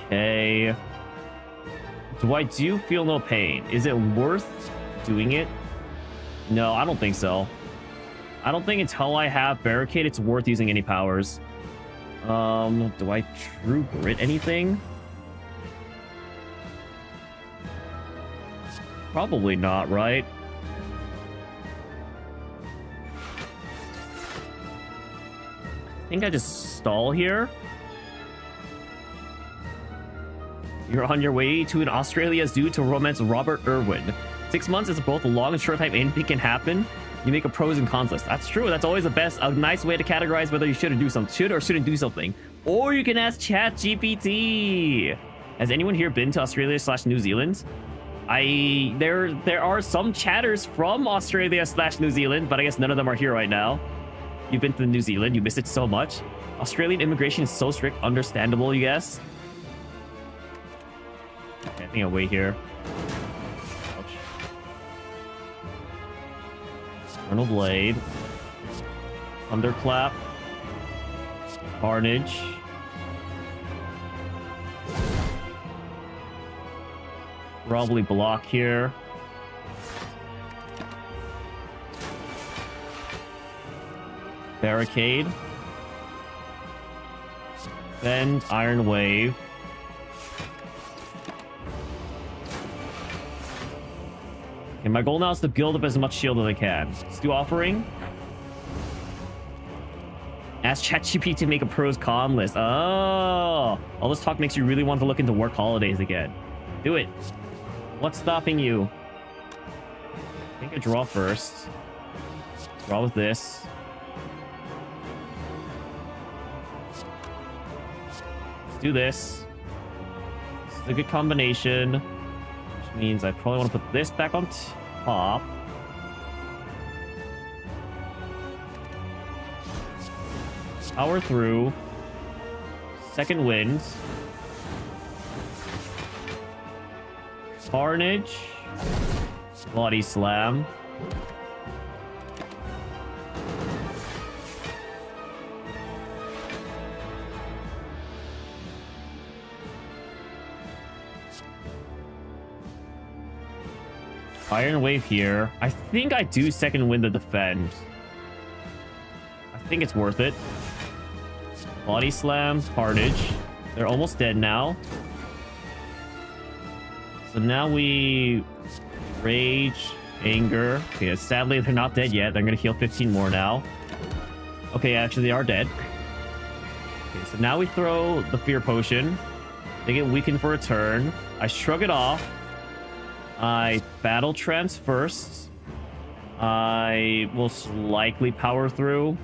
Okay. Do feel no pain? Is it worth doing it? No, I don't think so. I don't think until I have Barricade, it's worth using any powers. Do I True Grit anything? Probably not, right? I think I just stall here. You're on your way to an Australia zoo to romance Robert Irwin. 6 months is both a long and short time anything can happen. You make a pros and cons list. That's true. That's always a nice way to categorize whether you should or shouldn't do something. Or you can ask ChatGPT. Has anyone here been to Australia/New Zealand? There are some chatters from Australia/New Zealand, but I guess none of them are here right now. You've been to New Zealand. You miss it so much. Australian immigration is so strict. Understandable, you guess. Okay, I think I'll wait here. Ouch. Eternal Blade. Thunderclap. Carnage. Probably block here. Barricade. Bend, Iron Wave. Okay, my goal now is to build up as much shield as I can. Let's do Offering. Ask ChatGPT to make a pros con list. Oh, all this talk makes you really want to look into work holidays again. Do it. What's stopping you? I think I draw first. Draw with this. Let's do this. This is a good combination. Which means I probably want to put this back on top. Power through. Second Wind. Carnage. Body Slam. Iron Wave here. I think I do Second Wind to defend. I think it's worth it. Body Slam, Carnage. They're almost dead now. So now we Rage, Anger. Okay, sadly they're not dead yet. They're gonna heal 15 more now. Okay, actually they are dead. Okay, so now we throw the Fear Potion. They get weakened for a turn. I shrug it off. I battle trance first. I will likely power through.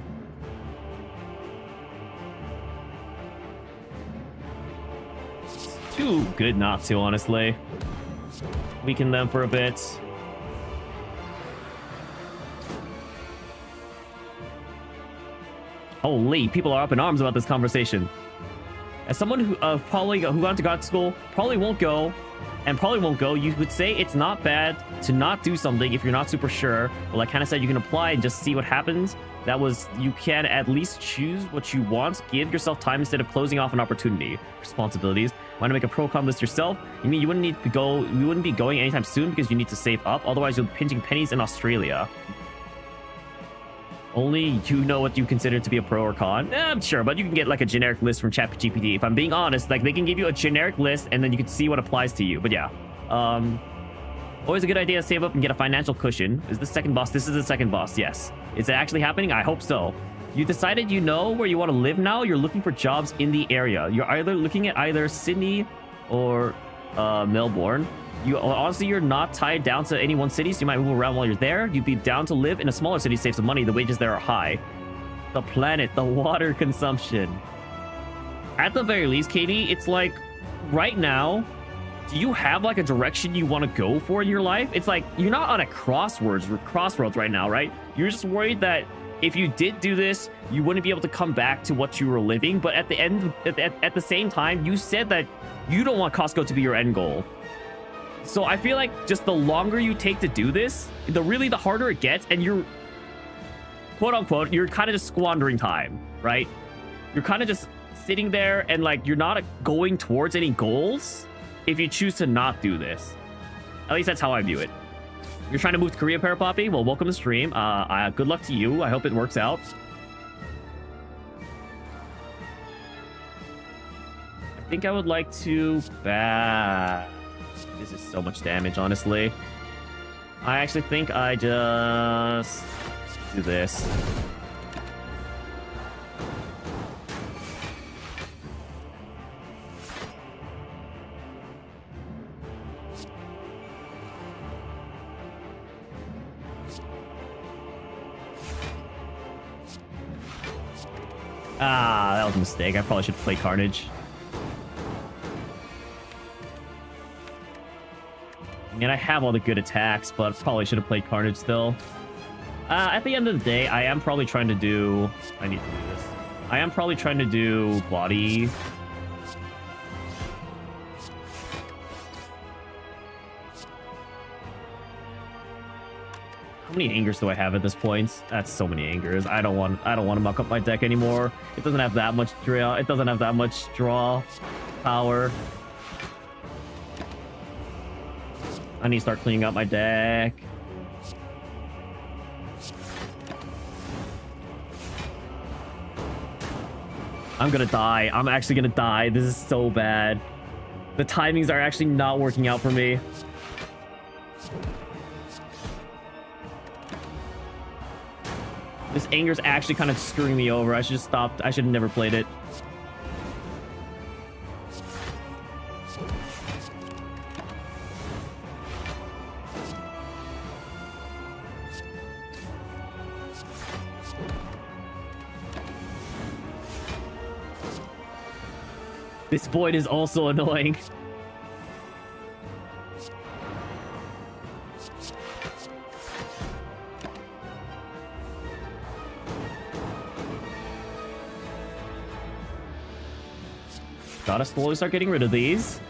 It's too good not to, honestly. Weaken them for a bit. Holy, people are up in arms about this conversation. As someone who who got into God school, probably won't go, you would say it's not bad to not do something if you're not super sure. Well, like kind of said, you can apply and just see what happens. You can at least choose what you want. Give yourself time instead of closing off an opportunity. Responsibilities. Want to make a pro-con list yourself? You mean you wouldn't be going anytime soon because you need to save up? Otherwise, you'll be pinching pennies in Australia. Only you know what you consider to be a pro or con. I'm sure, but you can get like a generic list from ChatGPT. If I'm being honest, like they can give you a generic list and then you can see what applies to you. But yeah, always a good idea to save up and get a financial cushion. Is the second boss? This is the second boss. Yes. Is it actually happening? I hope so. You decided you know where you want to live now. You're looking for jobs in the area. You're either looking at either Sydney or Melbourne. Honestly, you're not tied down to any one city, so you might move around while you're there. You'd be down to live in a smaller city, save some money. The wages there are high. The planet, the water consumption. At the very least, Katie, it's like right now, do you have like a direction you want to go for in your life? It's like you're not on a crossroads right now, right? You're just worried that if you did do this, you wouldn't be able to come back to what you were living. But at the end, at the same time, you said that you don't want Costco to be your end goal. So I feel like just the longer you take to do this, the harder it gets, and you're, quote unquote, you're kind of just squandering time, right? You're kind of just sitting there and like you're not going towards any goals if you choose to not do this. At least that's how I view it. You're trying to move to Korea, Parapoppy? Well, welcome to stream. Good luck to you. I hope it works out. I think I would like to This is so much damage, honestly. I actually think I just do this. That was a mistake. I probably should play Carnage. I mean, I have all the good attacks, but probably should have played Carnage still. At the end of the day, I am probably trying to do... I need to do this. I am probably trying to do body. How many angers do I have at this point? That's so many angers. I don't want to muck up my deck anymore. It doesn't have that much draw. It doesn't have that much draw power. I need to start cleaning up my deck. I'm gonna die. I'm actually gonna die. This is so bad. The timings are actually not working out for me. This anger's actually kind of screwing me over. I should have stopped. I should have never played it. This void is also annoying. Gotta slowly start getting rid of these.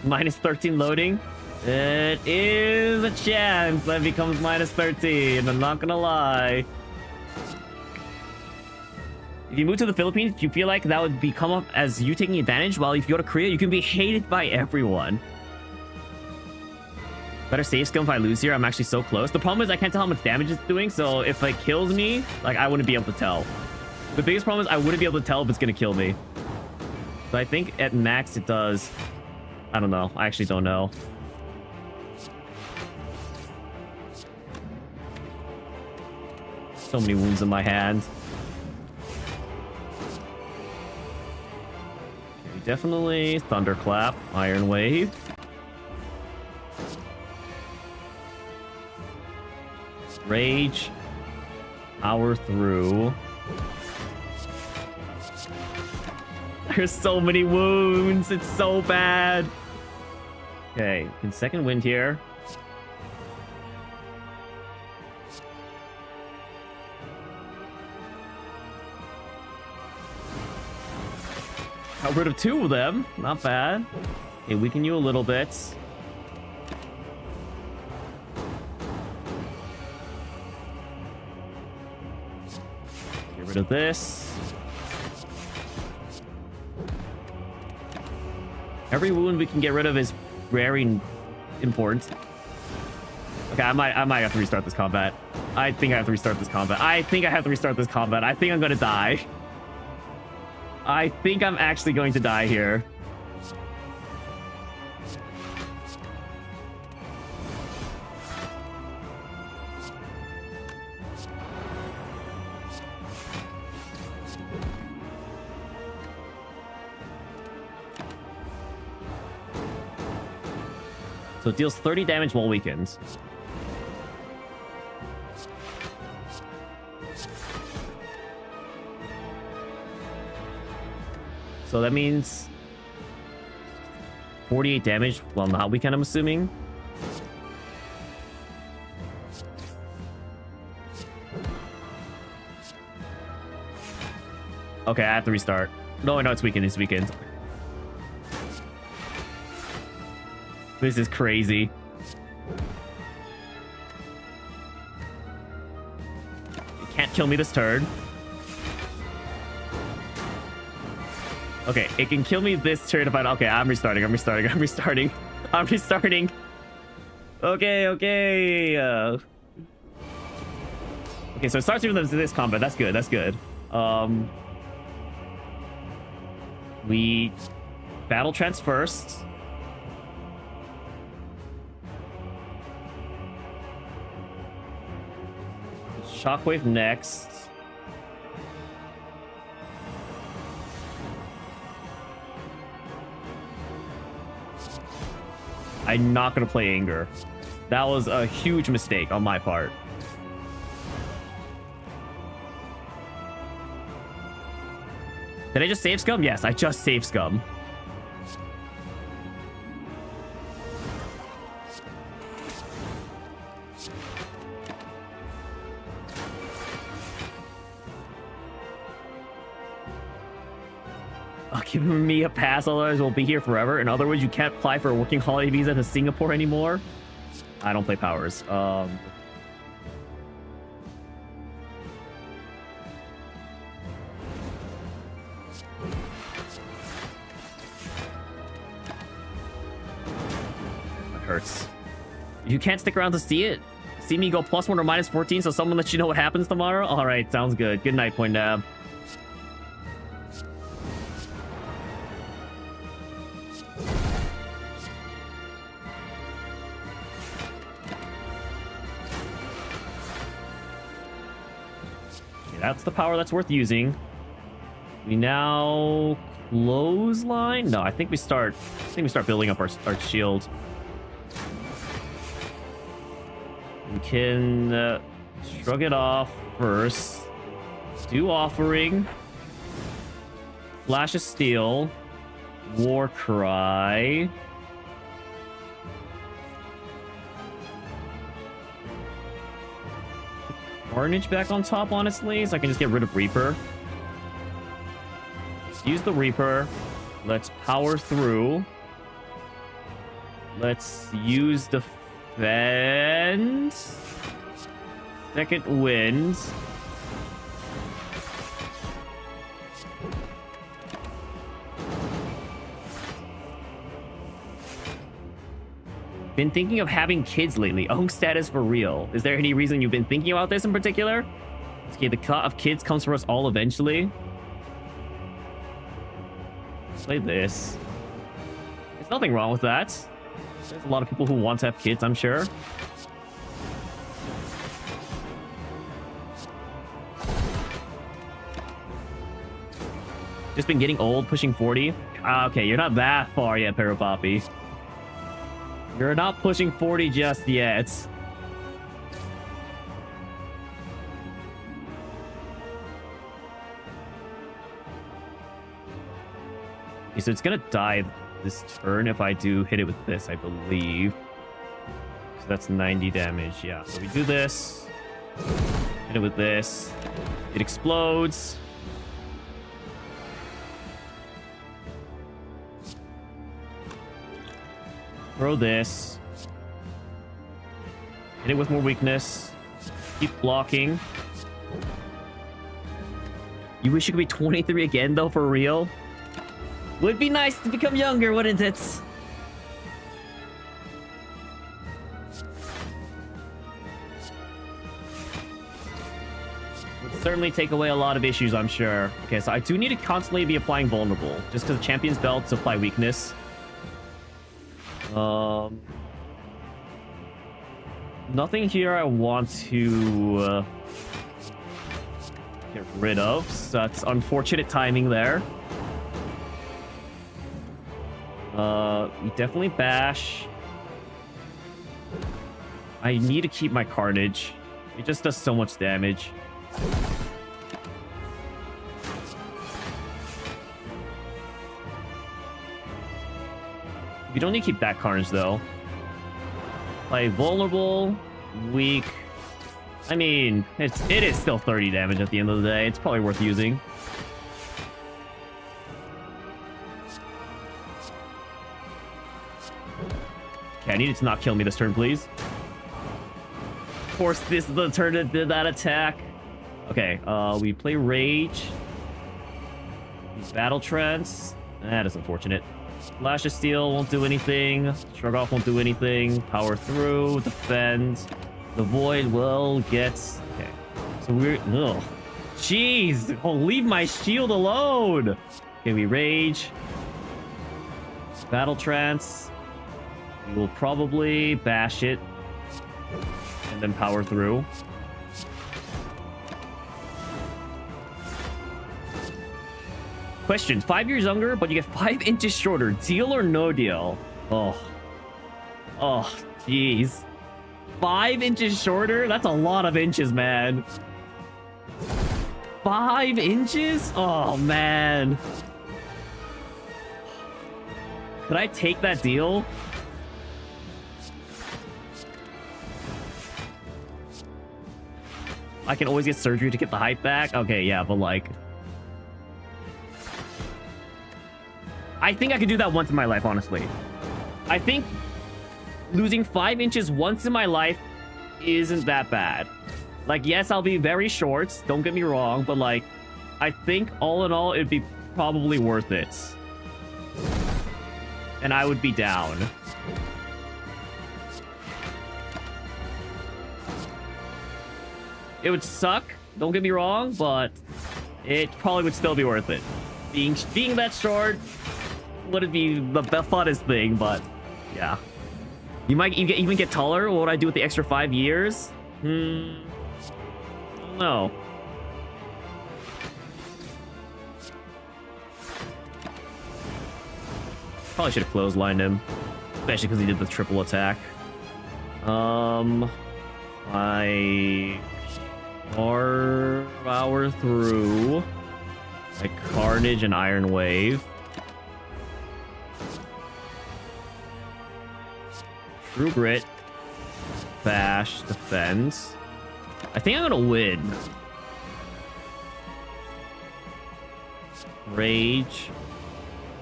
Minus 13 loading. It is a chance that becomes minus 13. I'm not gonna lie. If you move to the Philippines, do you feel like that would become up as you taking advantage? While if you go to Korea, you can be hated by everyone. Better save skill if I lose here. I'm actually so close. The problem is I can't tell how much damage it's doing, so if it kills me, like I wouldn't be able to tell. The biggest problem is I wouldn't be able to tell if it's gonna kill me. So I think at max it does. I don't know. I actually don't know. So many wounds in my hand. Okay, definitely Thunderclap, Iron Wave. Rage. Power through. There's so many wounds. It's so bad. Okay, can second wind here. Got rid of 2 of them. Not bad. Okay, weaken you a little bit. Get rid of this. Every wound we can get rid of is very important. Okay, I might have to restart this combat. I think I have to restart this combat. I think I'm gonna die. I think I'm actually going to die here. So it deals 30 damage while weakened. So that means 48 damage while not weakened, I'm assuming. Okay, I have to restart. No, it's weakened. It's weakened. This is crazy. It can't kill me this turn. Okay, it can kill me this turn if I... Okay, I'm restarting. Okay. Okay, so it starts with this combat. That's good. We battle trance first. Shockwave next. I'm not gonna play Anger. That was a huge mistake on my part. Did I just save scum? Yes, I just saved scum. Giving me a pass, otherwise we'll be here forever. In other words, you can't apply for a working holiday visa to Singapore anymore. I don't play powers. That hurts. You can't stick around to see it. See me go +1 or -14, so someone lets you know what happens tomorrow. All right, sounds good. Good night, Point Dab. That's the power that's worth using. We now clothesline. No, I think we start building up our shield. We can shrug it off first. Do offering. Flash of Steel. War Cry. Carnage back on top, honestly, so I can just get rid of Reaper. Let's use the Reaper. Let's power through. Let's use defense. Second wind. Been thinking of having kids lately. Own status for real. Is there any reason you've been thinking about this in particular? Okay, the cut of kids comes for us all eventually. Let's play this. There's nothing wrong with that. There's a lot of people who want to have kids, I'm sure. Just been getting old, pushing 40. Okay, you're not that far yet, Parapoppy. You're not pushing 40 just yet. Okay, so it's gonna die this turn if I do hit it with this, I believe. So that's 90 damage, yeah. So we do this. Hit it with this. It explodes. Throw this. Hit it with more weakness. Keep blocking. You wish you could be 23 again, though, for real? Would be nice to become younger, wouldn't it? Would certainly take away a lot of issues, I'm sure. Okay, so I do need to constantly be applying vulnerable, just because champion's belts apply weakness. Nothing here I want to get rid of, so that's unfortunate timing there. We definitely bash. I need to keep my carnage. It just does so much damage. You don't need to keep that carnage though. Play vulnerable, weak. I mean, it is still 30 damage at the end of the day. It's probably worth using. Okay, I need it to not kill me this turn, please. Of course, this is the turn that did that attack. Okay, we play Rage. Battle Trance. That is unfortunate. Flash of Steel won't do anything. Shrug Off won't do anything. Power Through. Defend. The Void will get... Okay. So we're... Ugh. Jeez! Oh, leave my shield alone! Okay, we Rage. Battle Trance. We will probably bash it. And then Power Through. Question, 5 years younger, but you get 5 inches shorter. Deal or no deal? Oh. Oh, jeez. 5 inches shorter? That's a lot of inches, man. 5 inches? Oh, man. Could I take that deal? I can always get surgery to get the height back? Okay, yeah, but like... I think I could do that once in my life, honestly. I think losing 5 inches once in my life isn't that bad. Like, yes, I'll be very short, don't get me wrong, but like, I think all in all, it'd be probably worth it. And I would be down. It would suck, don't get me wrong, but it probably would still be worth it. Being that short wouldn't be the funnest thing, but yeah. You might even get taller. What would I do with the extra 5 years? I don't know. Probably should have clotheslined him, especially because he did the triple attack. I power through like Carnage and Iron Wave. True Grit, bash, defense. I think I'm gonna win. Rage,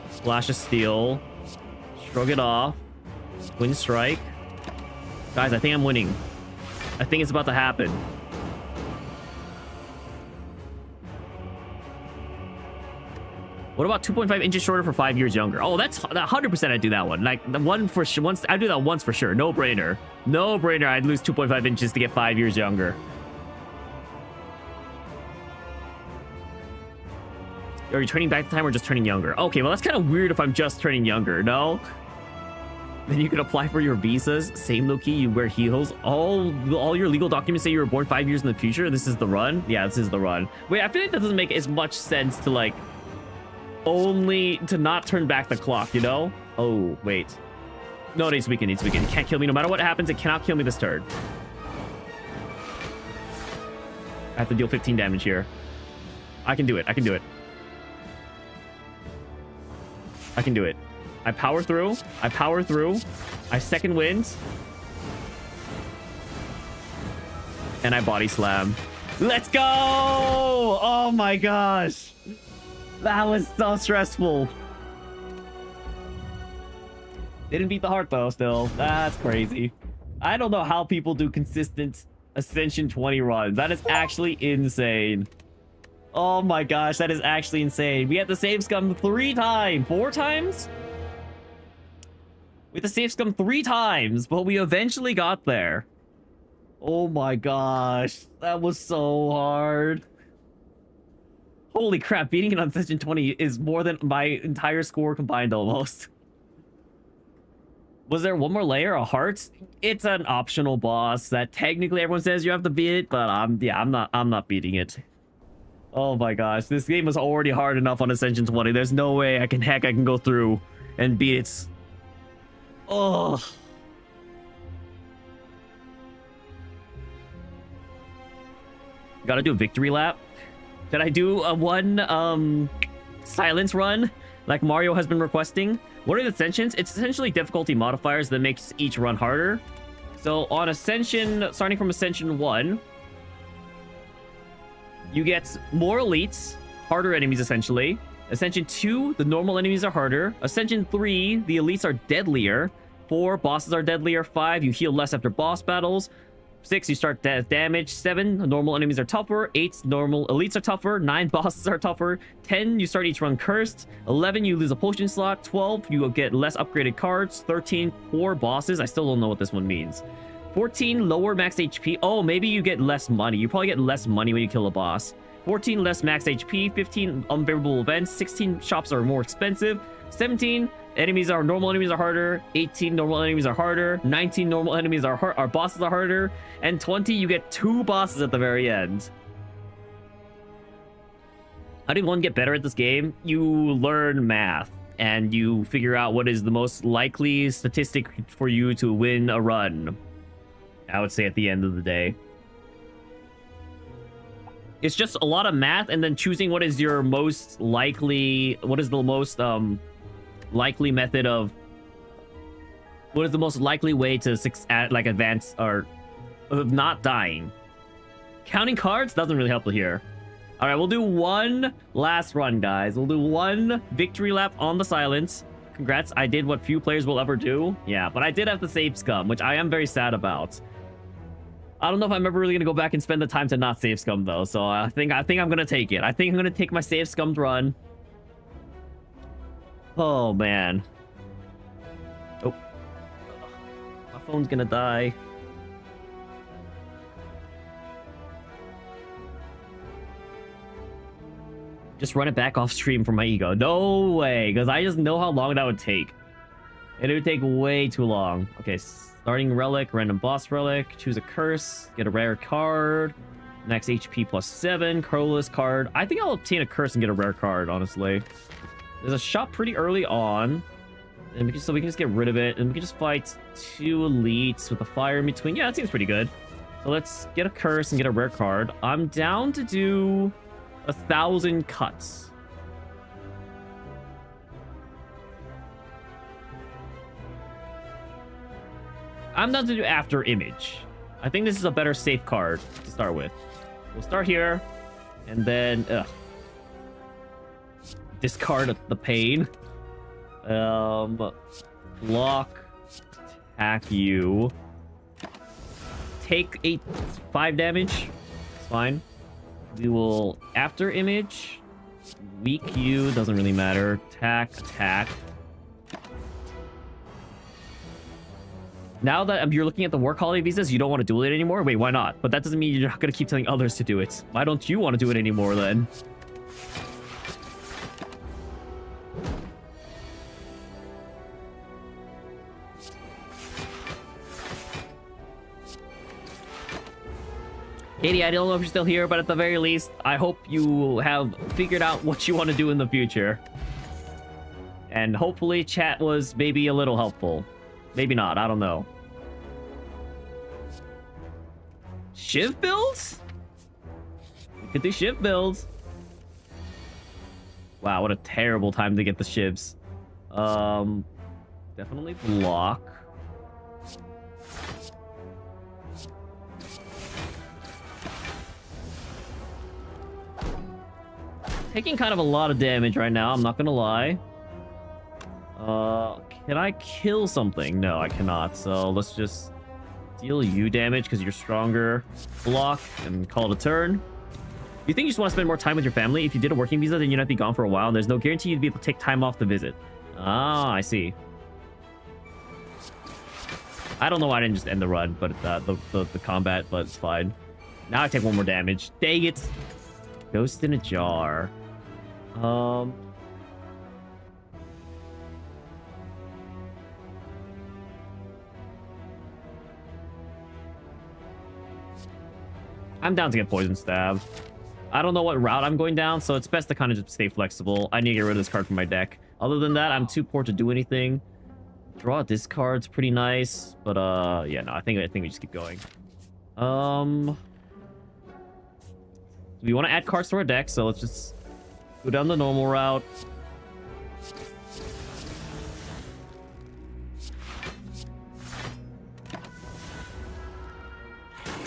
Flash of Steel, shrug it off, Twin Strike. Guys, I think I'm winning. I think it's about to happen. What about 2.5 inches shorter for 5 years younger? Oh, that's 100% I'd do that one. Like, the one for sure. Once I'd do that once for sure. No brainer. No brainer. I'd lose 2.5 inches to get 5 years younger. Are you turning back the time or just turning younger? Okay, well, that's kind of weird if I'm just turning younger, no? Then you can apply for your visas. Same low-key, you wear heels. All your legal documents say you were born 5 years in the future. This is the run? Yeah, this is the run. Wait, I feel like that doesn't make as much sense to, like... only to not turn back the clock, you know? Oh, wait. No, it needs to weaken, it needs to weaken. It can't kill me. No matter what happens, it cannot kill me this turn. I have to deal 15 damage here. I can do it. I can do it. I can do it. I power through. I power through. I second wind. And I body slam. Let's go! Oh my gosh. That was so stressful. Didn't beat the heart though, still. That's crazy. I don't know how people do consistent Ascension 20 runs. That is actually insane. Oh my gosh, that is actually insane. We had to save scum 4 times? We had to save scum 3 times, but we eventually got there. Oh my gosh, that was so hard. Holy crap, beating it on Ascension 20 is more than my entire score combined almost. Was there one more layer of hearts? It's an optional boss that technically everyone says you have to beat it, but I'm not beating it. Oh my gosh, this game was already hard enough on Ascension 20. There's no way I can go through and beat it. Oh. Gotta do a victory lap. Did I do a one silence run like Mario has been requesting? What are the Ascensions? It's essentially difficulty modifiers that makes each run harder. So on Ascension, starting from Ascension 1, you get more elites, harder enemies essentially. Ascension 2, the normal enemies are harder. Ascension 3, the elites are deadlier. 4, bosses are deadlier. 5, you heal less after boss battles. 6, you start damage. 7, normal enemies are tougher. 8, normal elites are tougher. 9, bosses are tougher. 10, you start each run cursed. 11, you lose a potion slot. 12, you will get less upgraded cards. 13, 4 bosses. I still don't know what this one means. 14, lower max HP. Oh, maybe you get less money. You probably get less money when you kill a boss. 14, less max HP. 15, unfavorable events. 16, shops are more expensive. 17, normal enemies are harder. 18, normal enemies are harder. 19, normal enemies are bosses are harder. And 20, you get 2 bosses at the very end. How did one get better at this game? You learn math and you figure out what is the most likely statistic for you to win a run. I would say at the end of the day. It's just a lot of math and then choosing what is your most likely, what is the most likely method of, what is the most likely way to like advance or of not dying. Counting cards doesn't really help here. All right, we'll do one last run, guys. We'll do one victory lap on the silence. Congrats, I did what few players will ever do. Yeah, but I did have to save scum, which I am very sad about. I don't know if I'm ever really gonna go back and spend the time to not save scum though. So I think I'm gonna take it. I think I'm gonna take my save scummed run. Oh man. Oh, my phone's gonna die. Just run it back off stream for my ego. No way, because I just know how long that would take. And it would take way too long. Okay, starting relic, random boss relic, choose a curse, get a rare card, max HP plus 7, colorless card. I think I'll obtain a curse and get a rare card, honestly. There's a shop pretty early on, and we can just get rid of it, and we can just fight 2 elites with a fire in between. Yeah, that seems pretty good. So let's get a curse and get a rare card. I'm down to do 1,000 cuts. I'm down to do after image. I think this is a better safe card to start with. We'll start here, and then discard the pain. Block, attack you. Take 5 damage. It's fine. We will after image, weak you, doesn't really matter. Attack. Now that you're looking at the work holiday visas, you don't want to do it anymore? Wait, why not? But that doesn't mean you're not going to keep telling others to do it. Why don't you want to do it anymore then? Katie, I don't know if you're still here, but at the very least, I hope you have figured out what you want to do in the future. And hopefully chat was maybe a little helpful. Maybe not, I don't know. Shiv builds? We could do Shiv builds. Wow, what a terrible time to get the Shivs. Definitely block. Taking kind of a lot of damage right now, I'm not gonna lie. Can I kill something? No, I cannot. So let's just deal you damage because you're stronger. Block and call it a turn. Do you think you just want to spend more time with your family? If you did a working visa, then you'd not be gone for a while, and there's no guarantee you'd be able to take time off to visit. Ah, I see. I don't know why I didn't just end the run, but the combat, but it's fine. Now I take one more damage. Dang it! Ghost in a jar. I'm down to get poison stab. I don't know what route I'm going down, so it's best to kind of just stay flexible. I need to get rid of this card from my deck. Other than that, I'm too poor to do anything. Draw this card's pretty nice, but yeah, no, I think we just keep going. We want to add cards to our deck, so let's just go down the normal route.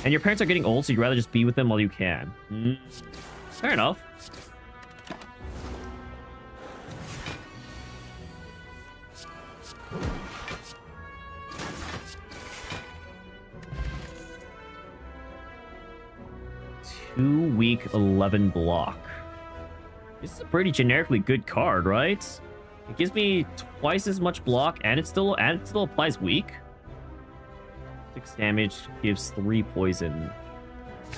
And your parents are getting old, so you'd rather just be with them while you can. Fair enough. Week 11 block. This is a pretty generically good card, right? It gives me twice as much block, and it still applies weak. 6 damage, gives 3 poison.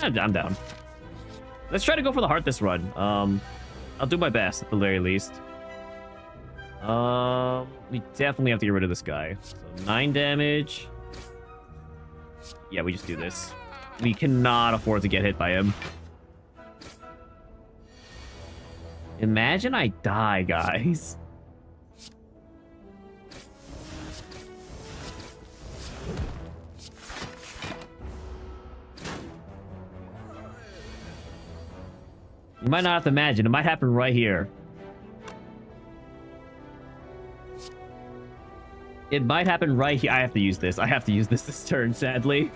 I'm down. Let's try to go for the heart this run. I'll do my best at the very least. We definitely have to get rid of this guy. So 9 damage. Yeah, we just do this. We cannot afford to get hit by him. Imagine I die, guys. You might not have to imagine. It might happen right here. It might happen right here. I have to use this. I have to use this turn, sadly.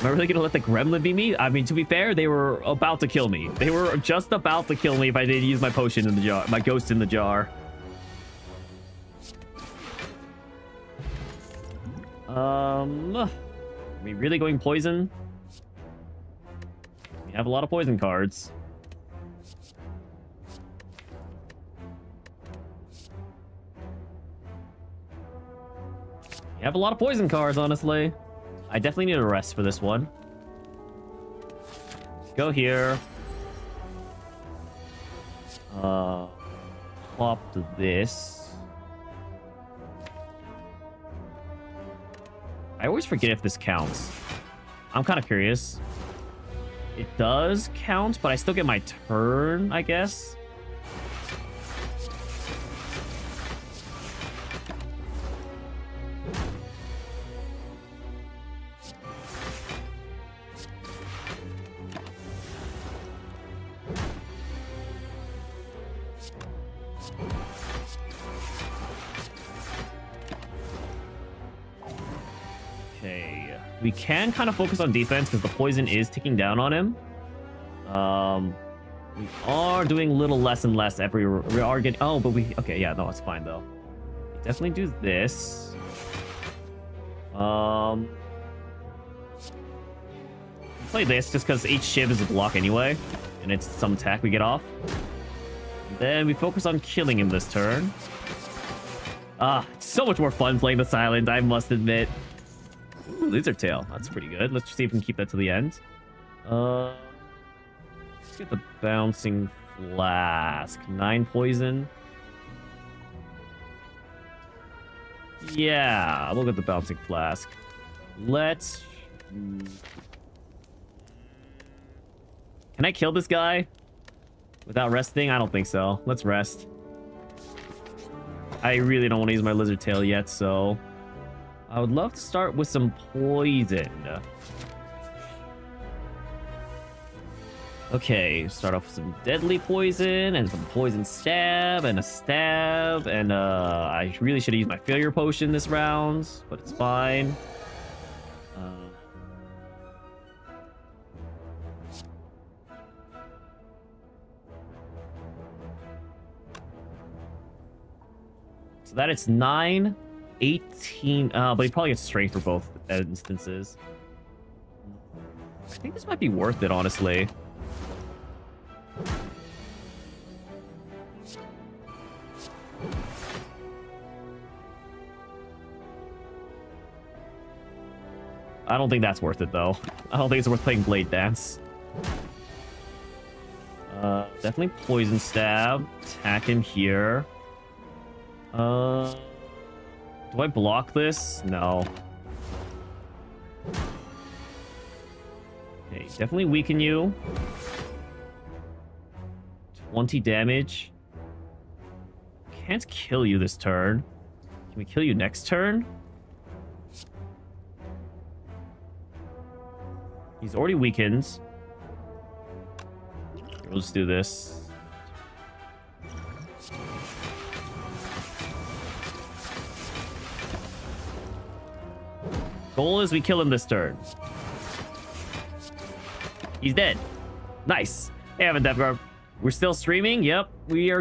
Am I really gonna let the gremlin be me? I mean, to be fair, they were about to kill me. They were just about to kill me if I didn't use my potion in the jar, my ghost in the jar. Are we really going poison? We have a lot of poison cards. We have a lot of poison cards, honestly. I definitely need a rest for this one. Go here. Plop to this. I always forget if this counts. I'm kind of curious. It does count, but I still get my turn, I guess. We can kind of focus on defense because the poison is ticking down on him. We are doing a little less and less every... We are getting... Oh, but we... Okay, yeah, no, it's fine, though. Definitely do this. Play this just because each shiv is a block anyway. And it's some attack we get off. And then we focus on killing him this turn. It's so much more fun playing the silent, I must admit. Ooh, lizard tail. That's pretty good. Let's see if we can keep that to the end. Let's get the bouncing flask. 9 poison. Yeah, we'll get the bouncing flask. Let's... Can I kill this guy without resting? I don't think so. Let's rest. I really don't want to use my lizard tail yet, so... I would love to start with some poison. Okay, start off with some deadly poison and some poison stab and a stab. And I really should have used my failure potion this round, but it's fine. So that it's 9, 18. But he probably gets strength for both instances. I think this might be worth it, honestly. I don't think that's worth it, though. I don't think it's worth playing Blade Dance. Definitely Poison Stab. Attack him here. Do I block this? No. Okay, definitely weaken you. 20 damage. Can't kill you this turn. Can we kill you next turn? He's already weakened. We'll just do this. Goal is we kill him this turn. He's dead. Nice. Hey, Devgar. We're still streaming. Yep. We're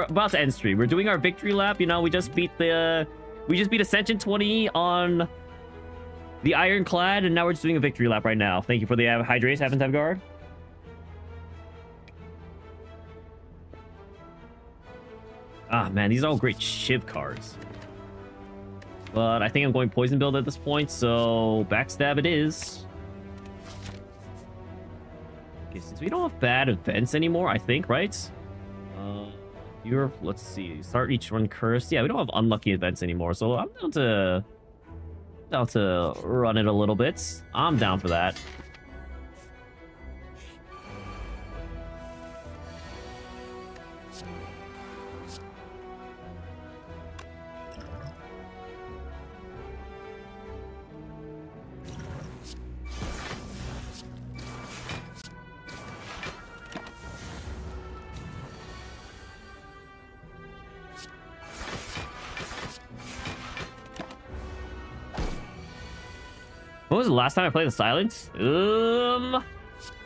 about to end stream. We're doing our victory lap. You know, we just beat Ascension 20 on the Ironclad, and now we're just doing a victory lap right now. Thank you for the hydrates, Devgar. Ah, man, these are all great Shiv cards. But I think I'm going poison build at this point, so backstab it is. Okay, since we don't have bad events anymore, I think, right? Let's see, start each run cursed. Yeah, we don't have unlucky events anymore, so I'm down to run it a little bit. I'm down for that. When was the last time I played the Silence?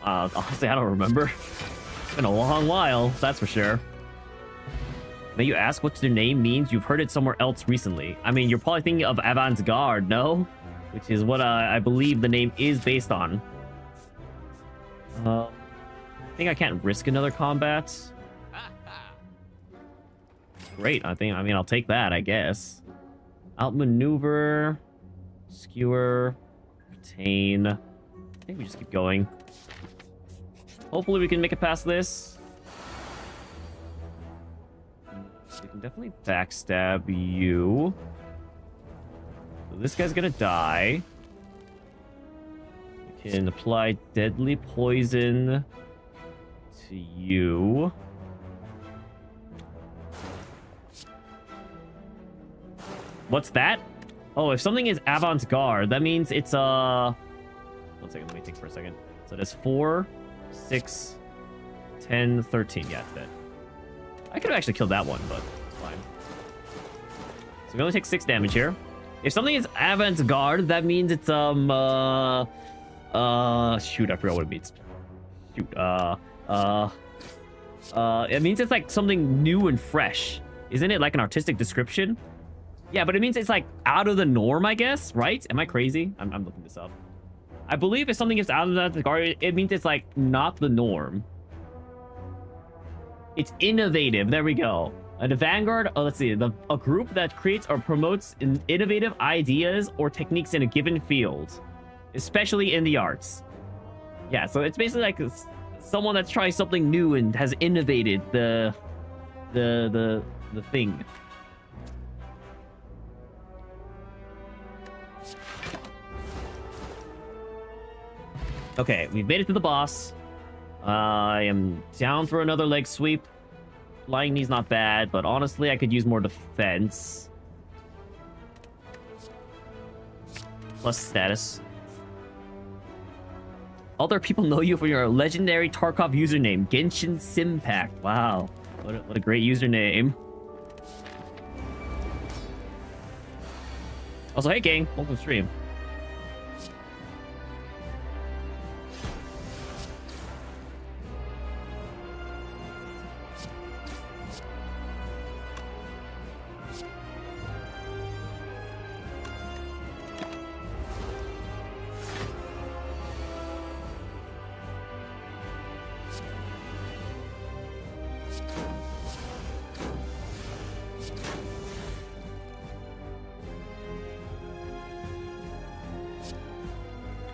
Honestly, I don't remember. It's been a long while, that's for sure. May you ask what their name means? You've heard it somewhere else recently. I mean, you're probably thinking of Avant-Garde, no? Which is what I believe the name is based on. I think I can't risk another combat. Great, I mean, I'll take that, I guess. Outmaneuver, skewer, retain. I think we just keep going. Hopefully we can make it past this. We can definitely backstab you. So this guy's gonna die. We can apply deadly poison to you. What's that? Oh, if something is avant-garde, that means it's 1 second, let me think for a second. So that's 4, 6, 10, 13. Yeah, it's dead. I could have actually killed that one, but it's fine. So we only take 6 damage here. If something is avant-garde, that means it's shoot, I forgot what it means. Shoot, it means it's like something new and fresh. Isn't it like an artistic description? Yeah, but it means it's like out of the norm, I guess, right? Am I crazy? I'm looking this up. I believe if something is out of the guard, it means it's like not the norm. It's innovative. There we go. And the Vanguard, let's see, a group that creates or promotes innovative ideas or techniques in a given field, especially in the arts. Yeah, so it's basically like someone that's trying something new and has innovated the thing. Okay, we've made it to the boss. I am down for another leg sweep. Flying knee's not bad, but honestly, I could use more defense. Plus status. Other people know you for your legendary Tarkov username, Genshin Simpact. Wow, what a great username. Also, hey gang, welcome to stream.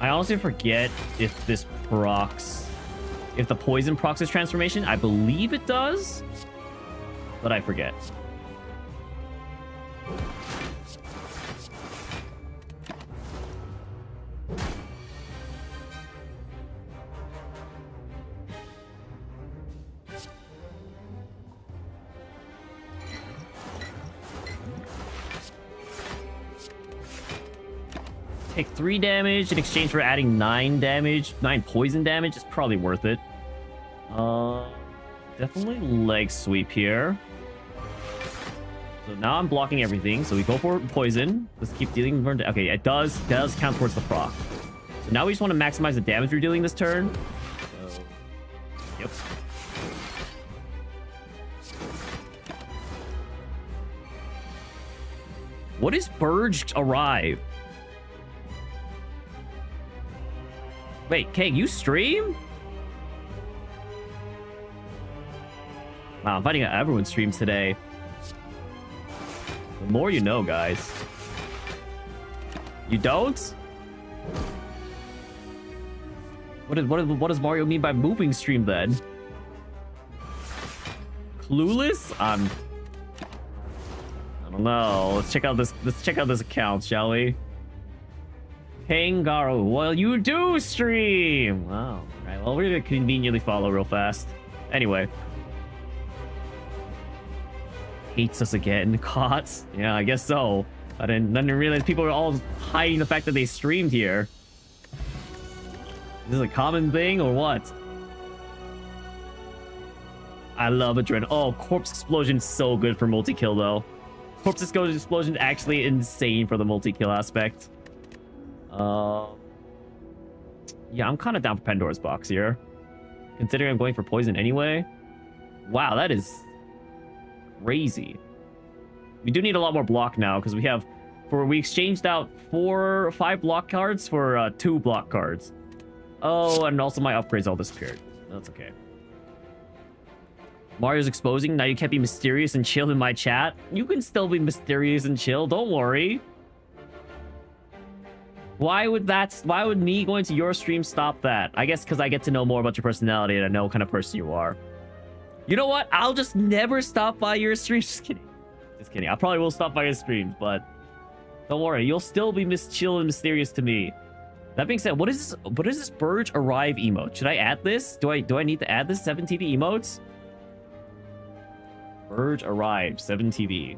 I honestly forget if this procs, if the poison procs this transformation. I believe it does, but I forget. Take 3 damage in exchange for adding 9 damage. 9 poison damage is probably worth it. Definitely leg sweep here. So now I'm blocking everything. So we go for poison. Let's keep dealing burn. Okay, it does count towards the proc. So now we just want to maximize the damage we're dealing this turn. So, yep. What is Burge Arrive? Wait, Keg, you stream? Wow, I'm finding out everyone streams today. The more you know, guys. You don't? What does Mario mean by moving stream then? Clueless? I don't know. Let's check out this account, shall we? Kangaroo. Well, you do stream. Wow. All right. Well, we're gonna conveniently follow real fast. Anyway. Hates us again. Caught. Yeah, I guess so. I didn't realize people were all hiding the fact that they streamed here. Is this a common thing or what? I love Adrenaline. Oh, Corpse Explosion is so good for multi-kill though. Corpse Explosion is actually insane for the multi-kill aspect. Yeah, I'm kind of down for Pandora's Box here. Considering I'm going for poison anyway. Wow, that is crazy. We do need a lot more block now because we exchanged out 5 block cards for 2 block cards. Oh, and also my upgrades all disappeared. That's okay. Mario's exposing. Now you can't be mysterious and chill in my chat. You can still be mysterious and chill. Don't worry. Why would me going to your stream stop that? I guess because I get to know more about your personality and I know what kind of person you are. You know what? I'll just never stop by your streams. Just kidding. Just kidding. I probably will stop by your streams, but don't worry. You'll still be chill and mysterious to me. That being said, what is this Burge Arrive emote? Should I add this? Do I need to add this 7TV emotes? Burge Arrive 7TV.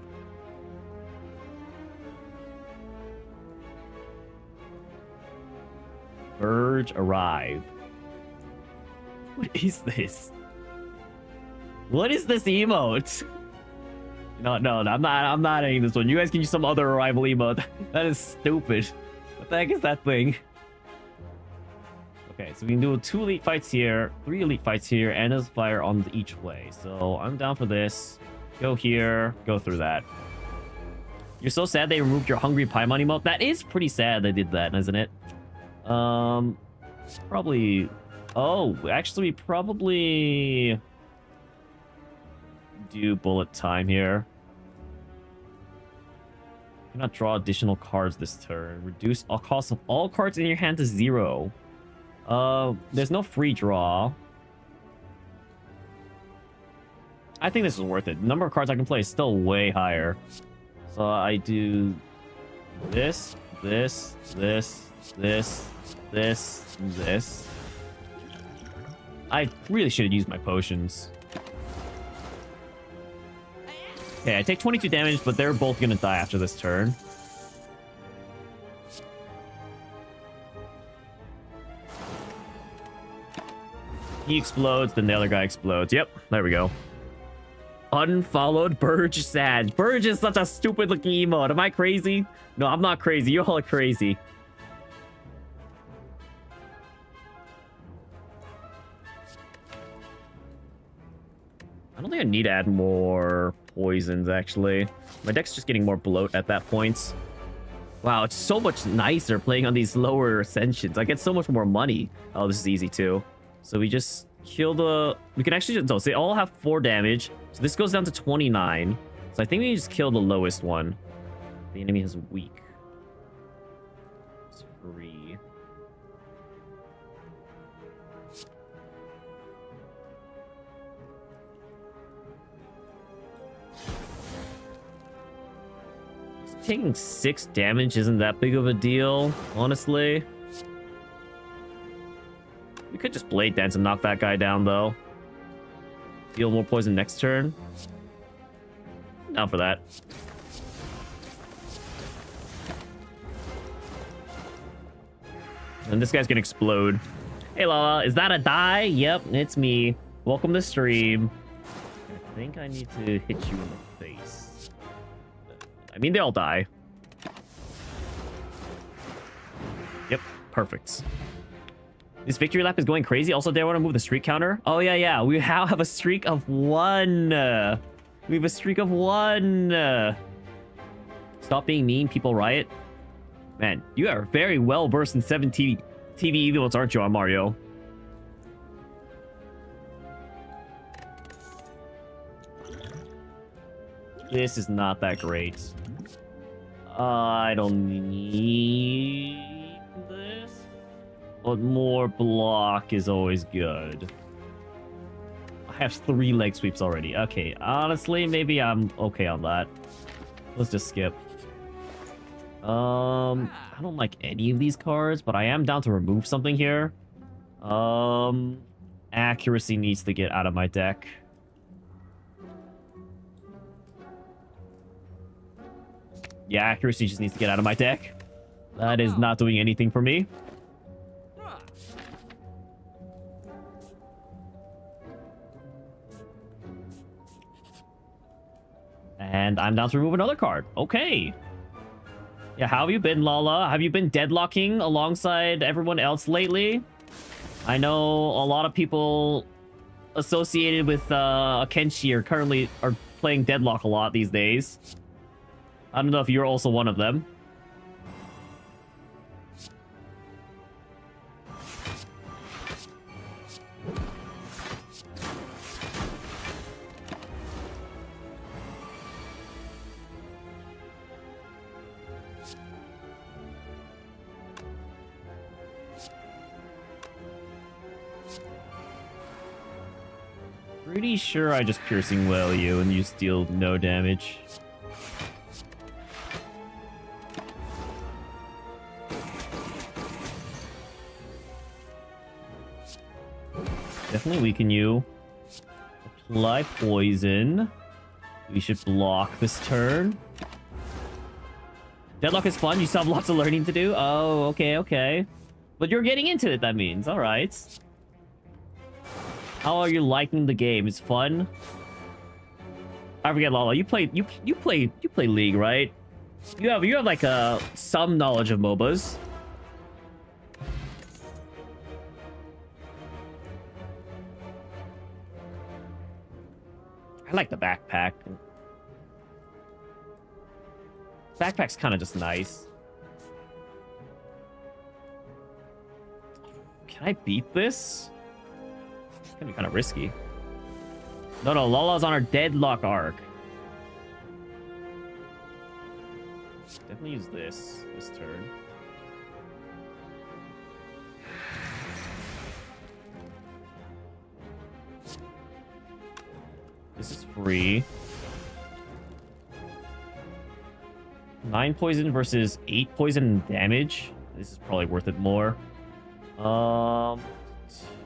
Burge Arrive. What is this? What is this emote? No, I'm not adding this one. You guys can use some other arrival emote. That is stupid. What the heck is that thing? Okay, so we can do 2 elite fights here, 3 elite fights here, and a fire on each way. So I'm down for this. Go here, go through that. You're so sad they removed your Hungry Paimon emote. That is pretty sad they did that, isn't it? Probably. Oh, actually, we probably do bullet time here. Cannot draw additional cards this turn. Reduce all cost of all cards in your hand to 0. There's no free draw. I think this is worth it. The number of cards I can play is still way higher. So I do this, this, this, and this. I really should have used my potions. Okay, I take 22 damage, but they're both gonna die after this turn. He explodes, then the other guy explodes. Yep, there we go. Unfollowed Burge Sad. Burge is such a stupid looking emote. Am I crazy? No, I'm not crazy. You all are crazy. I don't think I need to add more poisons, actually. My deck's just getting more bloat at that point. Wow, it's so much nicer playing on these lower ascensions. I get so much more money. Oh, this is easy, too. So we just kill the... We can actually... No, so they all have 4 damage. So this goes down to 29. So I think we just kill the lowest one. The enemy has weak. It's free. Taking 6 damage isn't that big of a deal, honestly. We could just Blade Dance and knock that guy down, though. Deal more poison next turn. Down for that. And this guy's gonna explode. Hey, Lala, is that a die? Yep, it's me. Welcome to stream. I think I need to hit you in the face. I mean, they all die. Yep, perfect. This victory lap is going crazy. Also, do I want to move the streak counter? Oh, yeah. We now have a streak of 1. We have a streak of 1. Stop being mean, people riot. Man, you are very well versed in 7 TV evils, aren't you, Mario? This is not that great. I don't need this. But more block is always good. I have 3 leg sweeps already. Okay, honestly, maybe I'm okay on that. Let's just skip. I don't like any of these cards, but I am down to remove something here. Accuracy needs to get out of my deck. Yeah, accuracy just needs to get out of my deck. That is not doing anything for me. And I'm down to remove another card. Okay. Yeah, how have you been, Lala? Have you been deadlocking alongside everyone else lately? I know a lot of people associated with Kenshi are playing Deadlock a lot these days. I don't know if you're also one of them. Pretty sure I just piercing wail you and you deal no damage. Definitely weaken you. Apply poison. We should block this turn. Deadlock is fun. You still have lots of learning to do. Oh, okay. But you're getting into it, that means. All right. How are you liking the game? It's fun. I forget, Lala. You play League, right? You have like some knowledge of MOBAs. I like the backpack. Backpack's kind of just nice. Can I beat this? It's gonna be kind of risky. No, Lala's on her deadlock arc. Definitely use this turn. This is free. 9 poison versus 8 poison damage. This is probably worth it more. Um,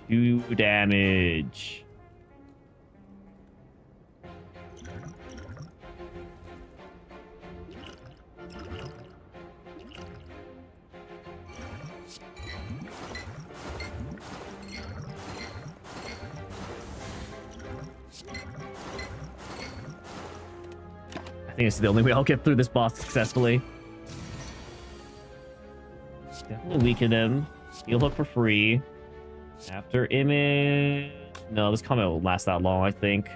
2 damage. I think it's the only way I'll get through this boss successfully. Definitely weaken him. Heal hook for free. After image... No, this combat won't last that long, I think.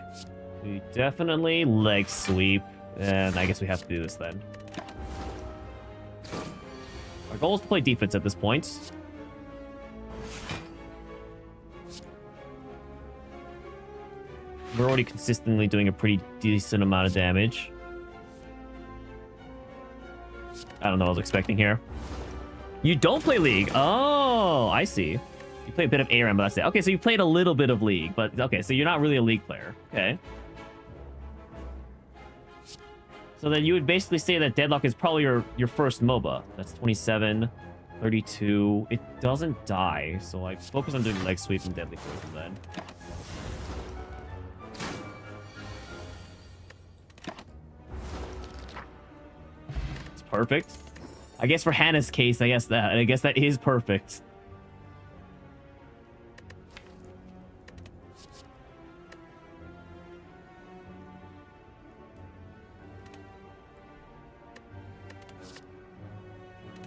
We definitely leg sweep. And I guess we have to do this then. Our goal is to play defense at this point. We're already consistently doing a pretty decent amount of damage. I don't know what I was expecting here. You don't play League. Oh, I see. You play a bit of ARAM, but that's it. Okay, so you played a little bit of League, but okay, so you're not really a League player. Okay. So then you would basically say that Deadlock is probably your first MOBA. That's 27, 32. It doesn't die, so I focus on doing leg sweep and deadly poison then. It's perfect. I guess for Hannah's case, I guess that is perfect.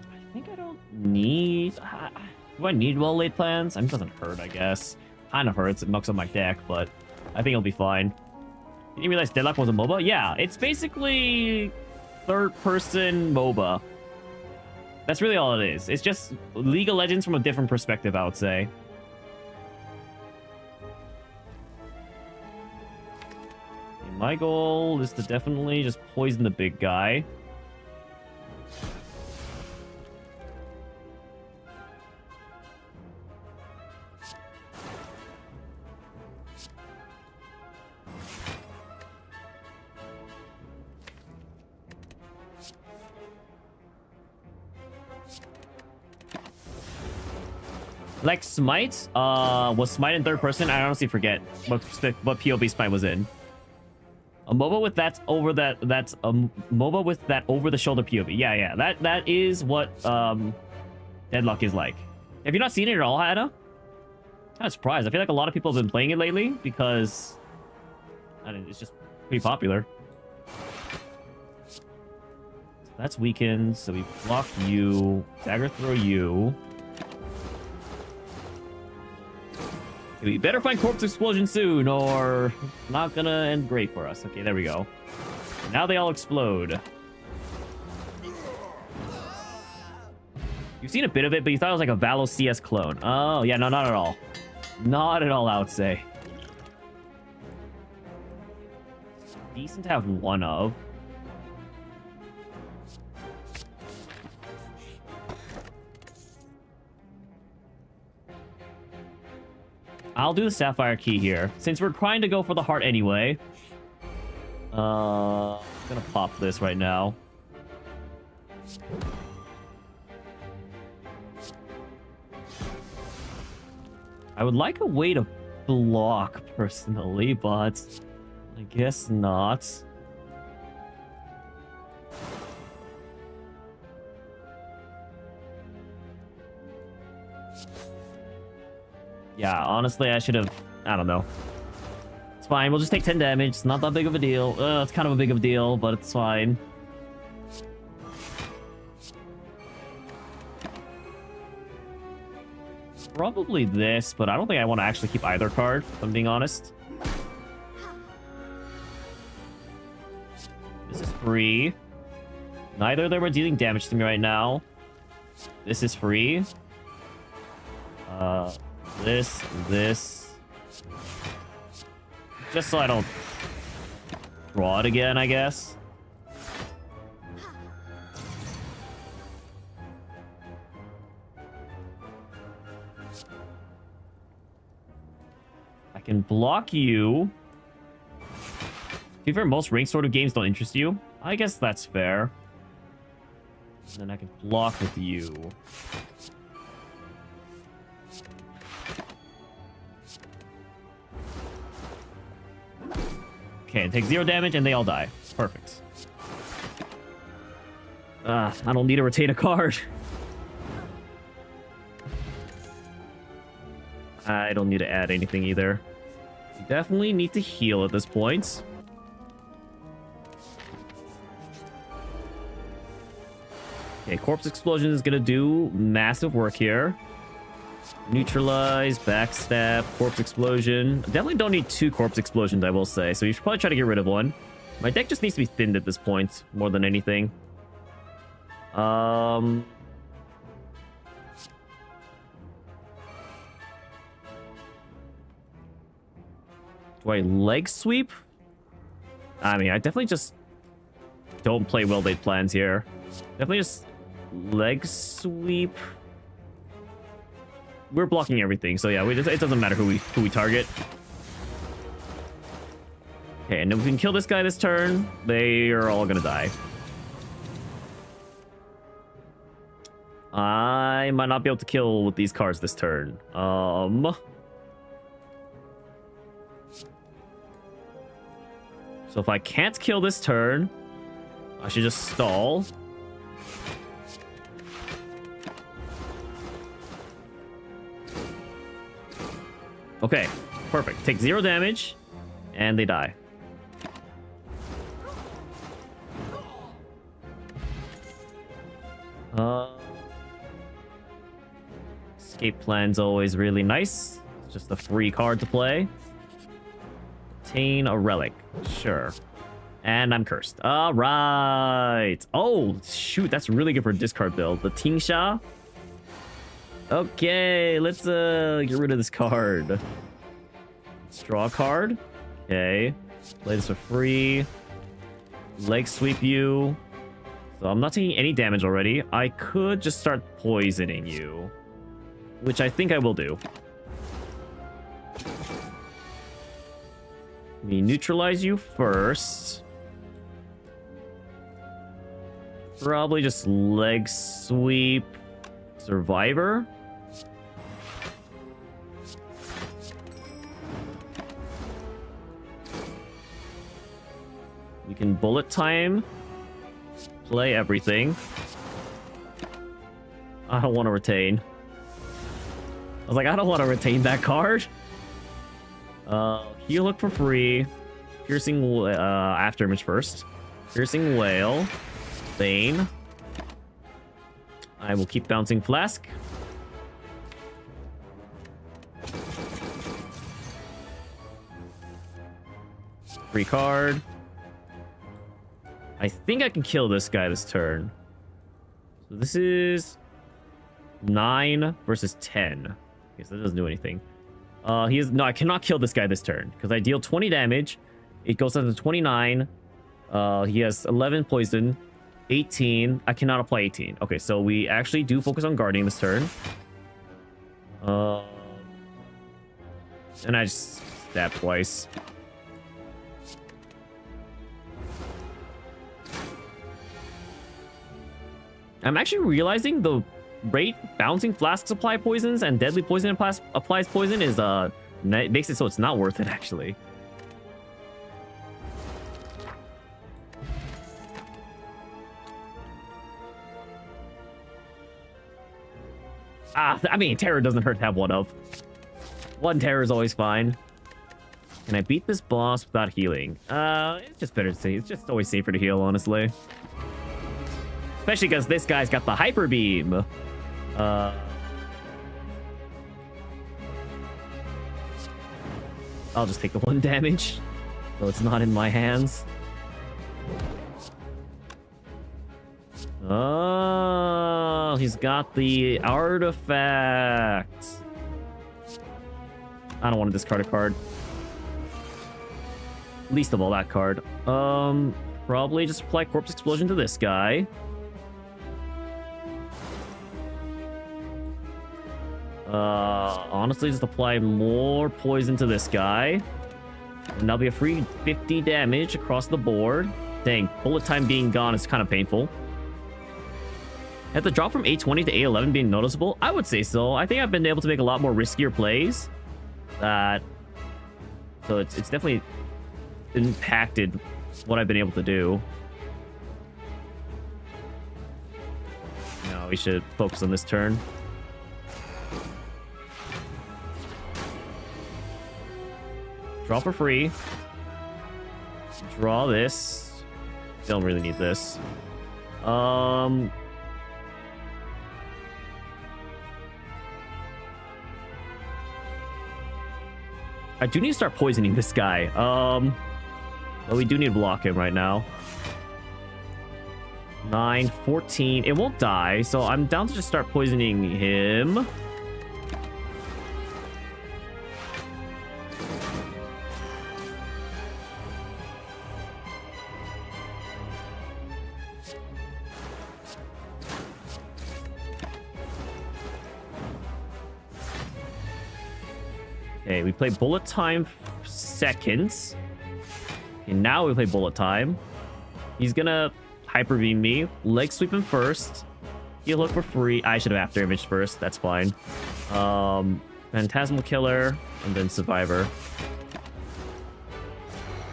I think I don't need... do I need well-laid plans? I mean, it doesn't hurt, I guess. Kind of hurts. It mucks up my deck, but I think it'll be fine. Didn't you realize Deadlock was a MOBA? Yeah, it's basically third-person MOBA. That's really all it is. It's just League of Legends from a different perspective, I would say. And my goal is to definitely just poison the big guy. Like Smite, was Smite in third person? I honestly forget what POV Smite was in. A MOBA with that's a MOBA with that over the shoulder POV. Yeah, that is what Deadlock is like. Have you not seen it at all, Hannah? Kind of surprised. I feel like a lot of people have been playing it lately because I mean, it's just pretty popular. So that's weakened, so we block you, dagger throw you. We better find Corpse Explosion soon, or not gonna end great for us. Okay, there we go. Now they all explode. You've seen a bit of it, but you thought it was like a Valo CS clone. Oh, yeah, no, not at all. Not at all, I would say. Decent to have one of. I'll do the Sapphire Key here. Since we're trying to go for the heart anyway. I'm gonna pop this right now. I would like a way to block, personally, but I guess not. Yeah, honestly, I should have... I don't know. It's fine. We'll just take 10 damage. It's not that big of a deal. It's kind of a big of a deal, but it's fine. Probably this, but I don't think I want to actually keep either card, if I'm being honest. This is free. Neither of them are dealing damage to me right now. This is free. This. Just so I don't draw it again, I guess. I can block you. To be fair, most ranked sort of games don't interest you. I guess that's fair. And then I can block with you. Okay, and take 0 damage, and they all die. Perfect. I don't need to retain a card. I don't need to add anything either. You definitely need to heal at this point. Okay, Corpse Explosion is gonna do massive work here. Neutralize, backstab, Corpse Explosion. Definitely don't need 2 Corpse Explosions, I will say. So you should probably try to get rid of one. My deck just needs to be thinned at this point, more than anything. Do I leg sweep? I mean, I definitely just don't play well-laid plans here. Definitely just leg sweep. We're blocking everything, so yeah, it doesn't matter who we target. Okay, and if we can kill this guy this turn, they are all gonna die. I might not be able to kill with these cards this turn. So if I can't kill this turn, I should just stall. Okay, perfect. Take 0 damage, and they die. Escape plan's always really nice. It's just a free card to play. Obtain a relic. Sure. And I'm cursed. All right. Oh, shoot. That's really good for a discard build. The Tingsha. Okay, let's get rid of this card. Let's draw a card. Okay. Play this for free. Leg sweep you. So I'm not taking any damage already. I could just start poisoning you, which I think I will do. Let me neutralize you first. Probably just leg sweep Survivor. We can bullet time. Play everything. I don't want to retain. I was like, I don't want to retain that card. Heal Hook for free. Piercing Afterimage first. Piercing Whale. Bane. I will keep bouncing Flask. Free card. I think I can kill this guy this turn. So this is 9 versus 10. Okay, so that doesn't do anything. No, I cannot kill this guy this turn because I deal 20 damage. It goes down to 29. He has 11 poison, 18. I cannot apply 18. Okay, so we actually do focus on guarding this turn. And I just stab twice. I'm actually realizing the rate bouncing Flasks apply poisons and deadly poison applies poison is makes it so it's not worth it actually. I mean, terror doesn't hurt to have one of. One terror is always fine. Can I beat this boss without healing? It's just better to see. It's just always safer to heal, honestly. Especially because this guy's got the Hyper Beam. I'll just take the 1 damage. So it's not in my hands. Oh, he's got the artifact. I don't want to discard a card. Least of all that card. Probably just apply Corpse Explosion to this guy. Honestly, just apply more poison to this guy. And that'll be a free 50 damage across the board. Dang, bullet time being gone is kind of painful. Have the drop from 820 to 811 being noticeable? I would say so. I think I've been able to make a lot more riskier plays. So it's definitely impacted what I've been able to do. No, we should focus on this turn. Draw for free. Draw this. Don't really need this. I do need to start poisoning this guy. But we do need to block him right now. 9, 14. It won't die, so I'm down to just start poisoning him. Okay, we play bullet time seconds. And now we play bullet time. He's gonna hyper beam me. Leg sweep him first. He'll look for free. I should have after image first. That's fine. Phantasmal Killer and then Survivor.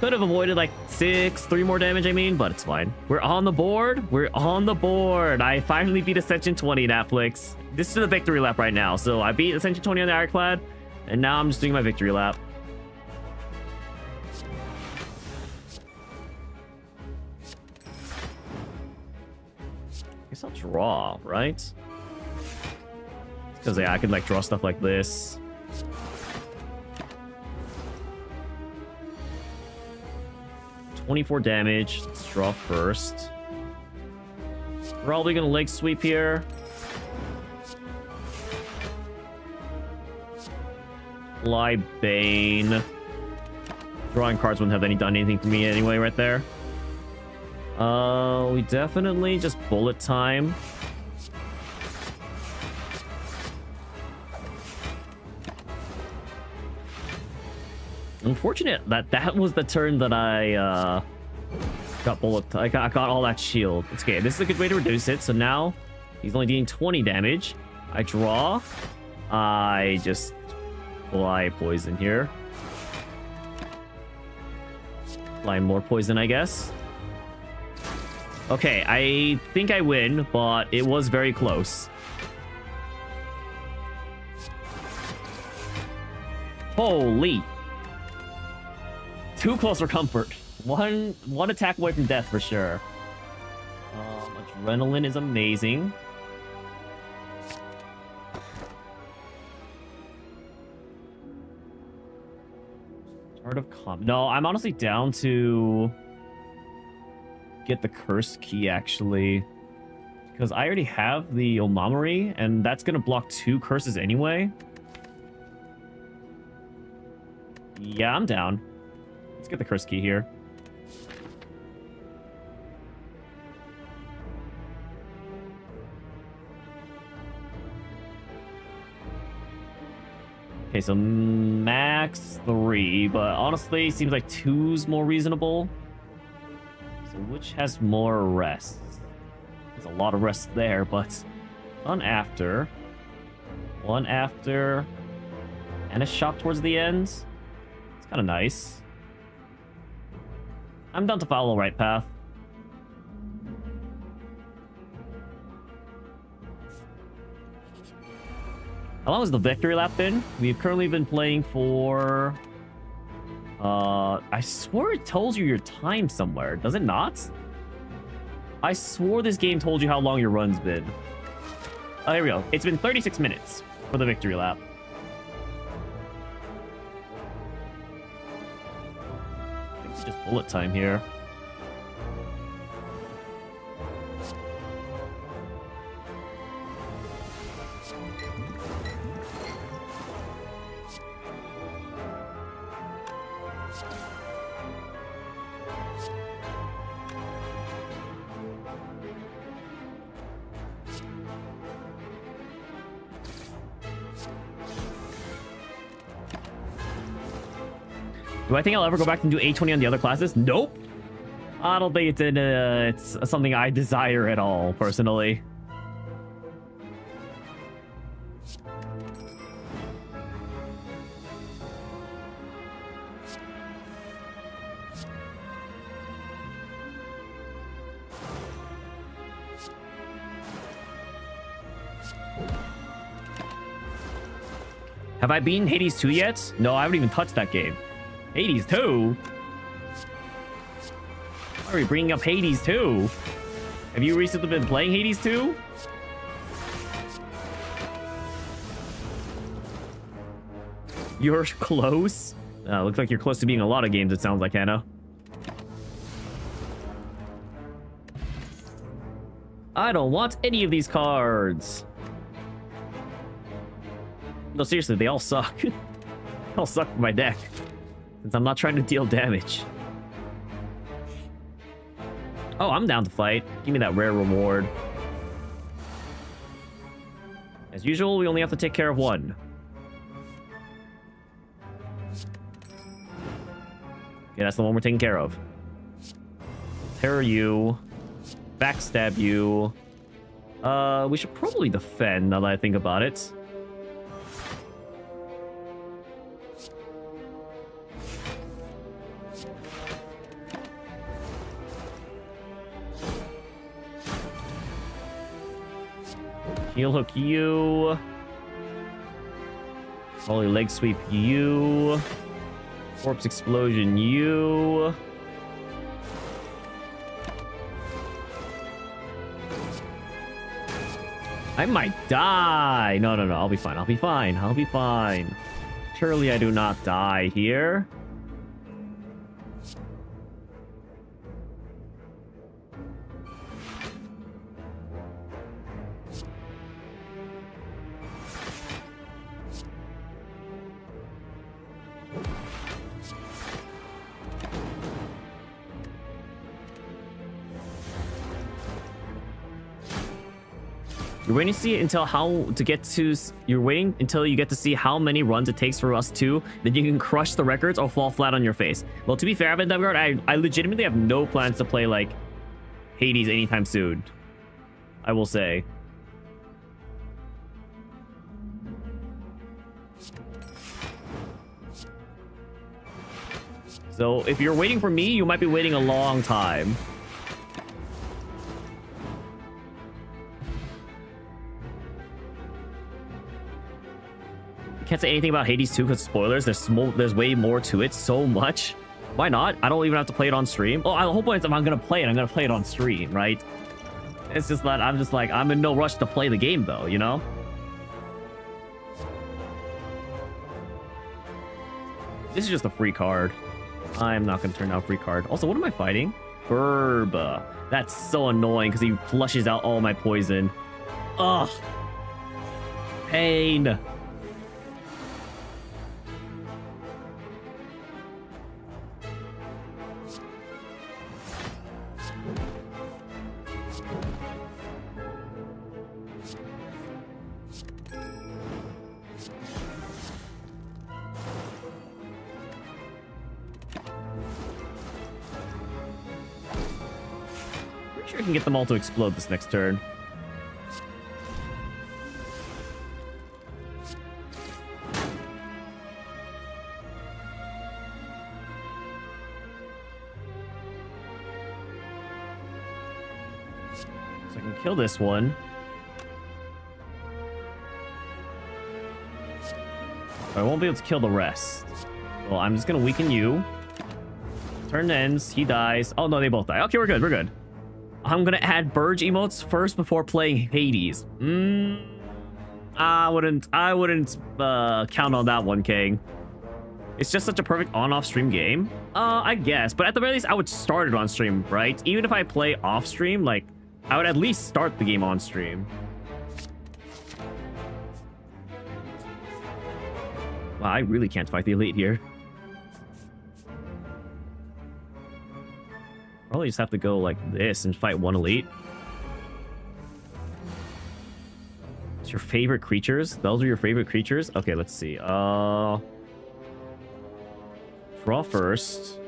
Could have avoided like 3 more damage, I mean, but it's fine. We're on the board. We're on the board. I finally beat Ascension 20 in Netflix. This is the victory lap right now. So I beat Ascension 20 on the Ironclad, and now I'm just doing my victory lap. Guess I'll draw, right? Because yeah, I could like draw stuff like this. $24 damage. Let's draw first. Probably gonna leg sweep here. Fly Bane. Drawing cards wouldn't have done anything for me anyway right there. We definitely just bullet time. Unfortunate that was the turn that I got bullet. I got all that shield. It's okay. This is a good way to reduce it. So now he's only dealing 20 damage. I draw. I just apply poison here. Apply more poison, I guess. Okay, I think I win, but it was very close. Holy. Too close for comfort. One attack away from death for sure. Adrenaline is amazing. Art of Calm. No, I'm honestly down to get the curse key actually, because I already have the Omamori, and that's gonna block 2 curses anyway. Yeah, I'm down. Let's get the curse key here. Okay, so max 3, but honestly, seems like 2's more reasonable. So which has more rest? There's a lot of rest there, but one after, and a shock towards the end. It's kind of nice. I'm down to follow right path. How long has the victory lap been? We've currently been playing for... I swore it tells you your time somewhere. Does it not? I swore this game told you how long your run's been. Oh, here we go. It's been 36 minutes for the victory lap. I think it's just bullet time here. Do I think I'll ever go back and do 820 on the other classes? Nope. I don't think it's something I desire at all, personally. Have I beaten Hades 2 yet? No, I haven't even touched that game. Hades 2? Why are we bringing up Hades 2? Have you recently been playing Hades 2? You're close? Looks like you're close to being a lot of games, it sounds like, Hannah. I don't want any of these cards. No, seriously, they all suck. They all suck for my deck. Since I'm not trying to deal damage. Oh, I'm down to fight. Give me that rare reward. As usual, we only have to take care of one. Okay, that's the one we're taking care of. Terror you. Backstab you. We should probably defend now that I think about it. Heel hook you. Holy leg sweep you. Corpse explosion you. I might die. No, no, no. I'll be fine. I'll be fine. I'll be fine. Surely I do not die here. You're waiting to see until you're waiting until you get to see how many runs it takes for us to, then you can crush the records or fall flat on your face. Well, to be fair, I legitimately have no plans to play like Hades anytime soon. I will say. So if you're waiting for me, you might be waiting a long time. Can't say anything about Hades 2 because spoilers. There's way more to it. So much. Why not? I don't even have to play it on stream. Oh, the whole point is if I'm gonna play it, I'm gonna play it on stream, right? It's just that I'm in no rush to play the game though, you know? This is just a free card. I'm not gonna turn down a free card. Also, what am I fighting? Burba. That's so annoying because he flushes out all my poison. Ugh. Pain. Sure I can get them all to explode this next turn. So I can kill this one. I won't be able to kill the rest. Well, I'm just gonna weaken you. Turn ends, he dies. Oh no, they both die. Okay, we're good, we're good. I'm gonna add Burge emotes first before playing Hades. I wouldn't count on that one, King. It's just such a perfect on-off stream game. I guess, but at the very least, I would start it on stream, right? Even if I play off stream, like, I would at least start the game on stream. Wow, I really can't fight the elite here. Probably just have to go like this and fight one elite. It's your favorite creatures? Those are your favorite creatures? Okay, let's see. Draw first.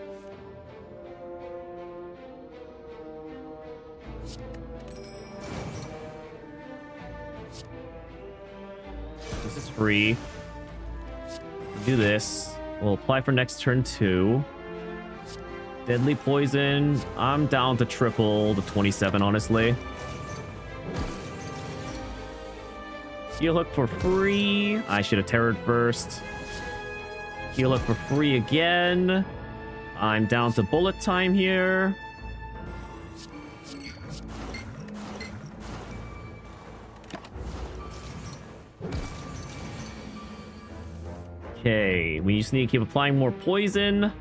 This is free. Do this. We'll apply for next turn 2. Deadly poison. I'm down to triple the 27, honestly. Heal hook for free. I should have terrored first. Heal hook for free again. I'm down to bullet time here. Okay, we just need to keep applying more poison.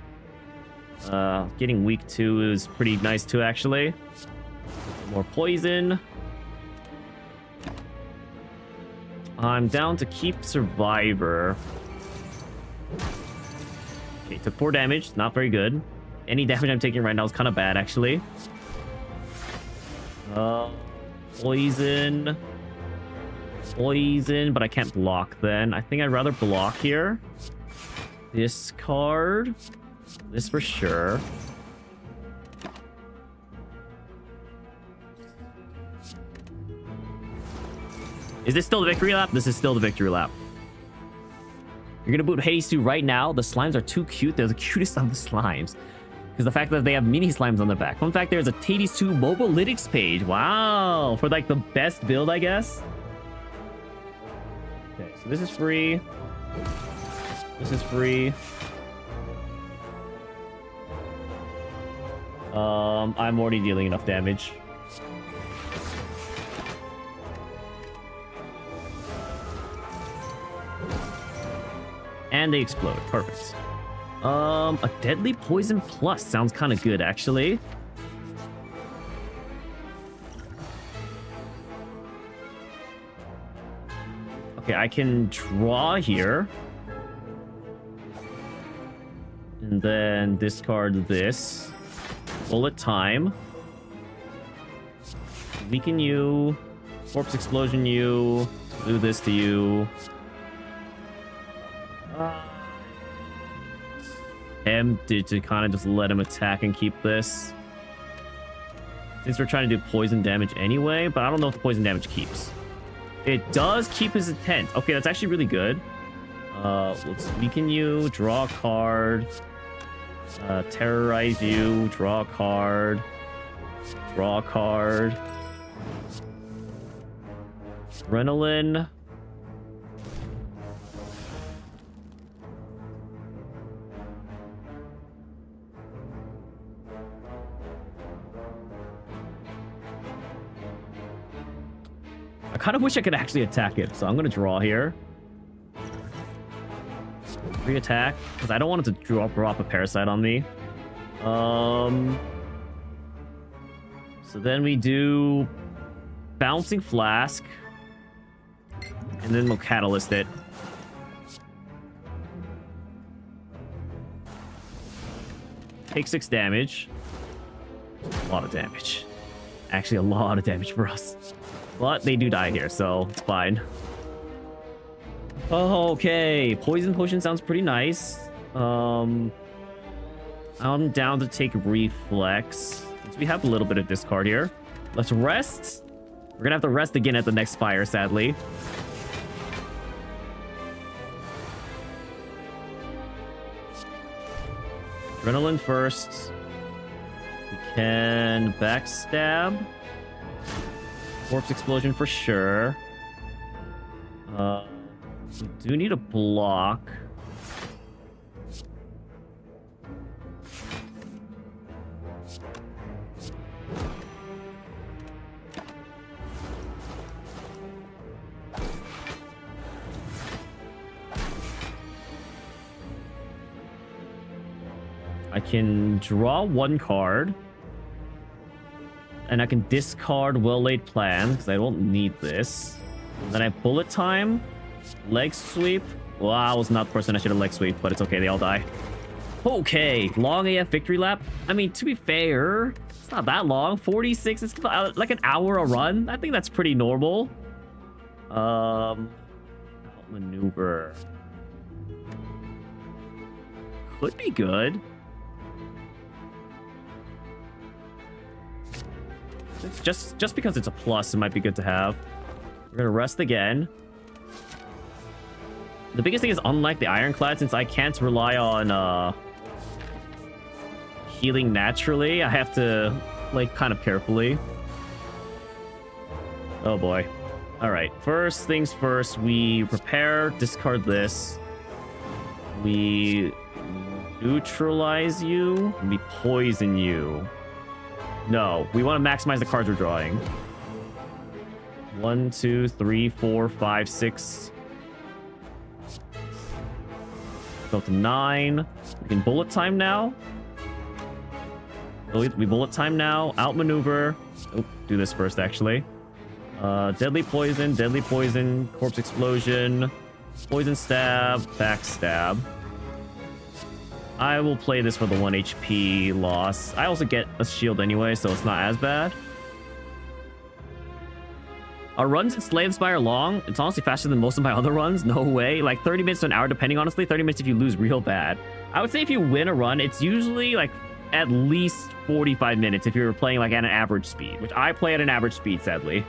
Getting weak 2 is pretty nice too, actually. More poison. I'm down to keep survivor. Okay, took 4 damage. Not very good. Any damage I'm taking right now is kind of bad, actually. Poison. Poison, but I can't block then. I think I'd rather block here. Discard. This for sure. Is this still the victory lap? This is still the victory lap. You're gonna boot Hades 2 right now. The slimes are too cute. They're the cutest of the slimes. Because the fact that they have mini slimes on their back. Fun fact, there's a Hades 2 mobile lytics page. Wow. For like the best build, I guess. Okay, so this is free. This is free. I'm already dealing enough damage. And they explode. Perfect. A deadly poison plus sounds kind of good, actually. Okay, I can draw here. And then discard this. Bullet time. Weaken you. Corpse explosion you. Do this to you. Tempted to kind of just let him attack and keep this. Since we're trying to do poison damage anyway, but I don't know if the poison damage keeps. It does keep his intent. Okay, that's actually really good. Let's weaken you, draw a card. Terrorize you, draw a card. Draw a card. Adrenaline. I kind of wish I could actually attack it, so I'm going to draw here. Re-attack, because I don't want it to drop a parasite on me. So then we do Bouncing Flask, and then we'll Catalyst it. Take 6 damage. A lot of damage. Actually, a lot of damage for us. But they do die here, so it's fine. Okay, Poison Potion sounds pretty nice. I'm down to take Reflex. Since we have a little bit of discard here. Let's rest. We're gonna have to rest again at the next fire, sadly. Adrenaline first. We can backstab. Corpse explosion for sure. We do need a block. I can draw 1 card. And I can discard Well-Laid Plan, because I don't need this. Then I have Bullet Time. Leg Sweep. Well, I was not the person I should have leg sweep, but it's okay, they all die. Okay, long AF victory lap. I mean, to be fair, it's not that long. 46, it's like an hour a run. I think that's pretty normal. Maneuver. Could be good. It's just because it's a plus, it might be good to have. We're gonna rest again. The biggest thing is, unlike the Ironclad, since I can't rely on healing naturally, I have to, like, kind of carefully. Oh boy. All right, first things first, we prepare, discard this. We neutralize you, and we poison you. No, we want to maximize the cards we're drawing. 1, 2, 3, 4, 5, 6. Go to 9. We can bullet time now. We bullet time now. Outmaneuver. Oh, do this first, actually. Deadly poison, corpse explosion, poison stab, backstab. I will play this for the 1 HP loss. I also get a shield anyway, so it's not as bad. Our runs in Slay The Spire are long. It's honestly faster than most of my other runs. No way. Like 30 minutes to an hour, depending, honestly. 30 minutes if you lose real bad. I would say if you win a run, it's usually like at least 45 minutes if you're playing like at an average speed, which I play at an average speed, sadly.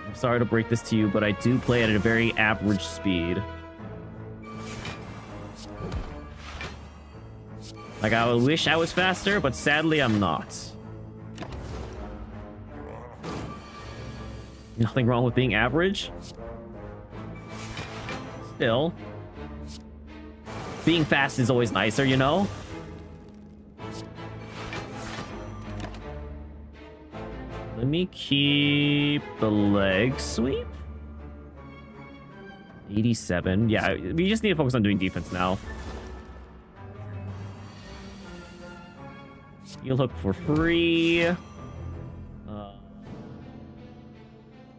I'm sorry to break this to you, but I do play at a very average speed. Like, I wish I was faster, but sadly I'm not. Nothing wrong with being average. Still, being fast is always nicer, you know? Let me keep the leg sweep. 87. Yeah, we just need to focus on doing defense now. You'll hook for free.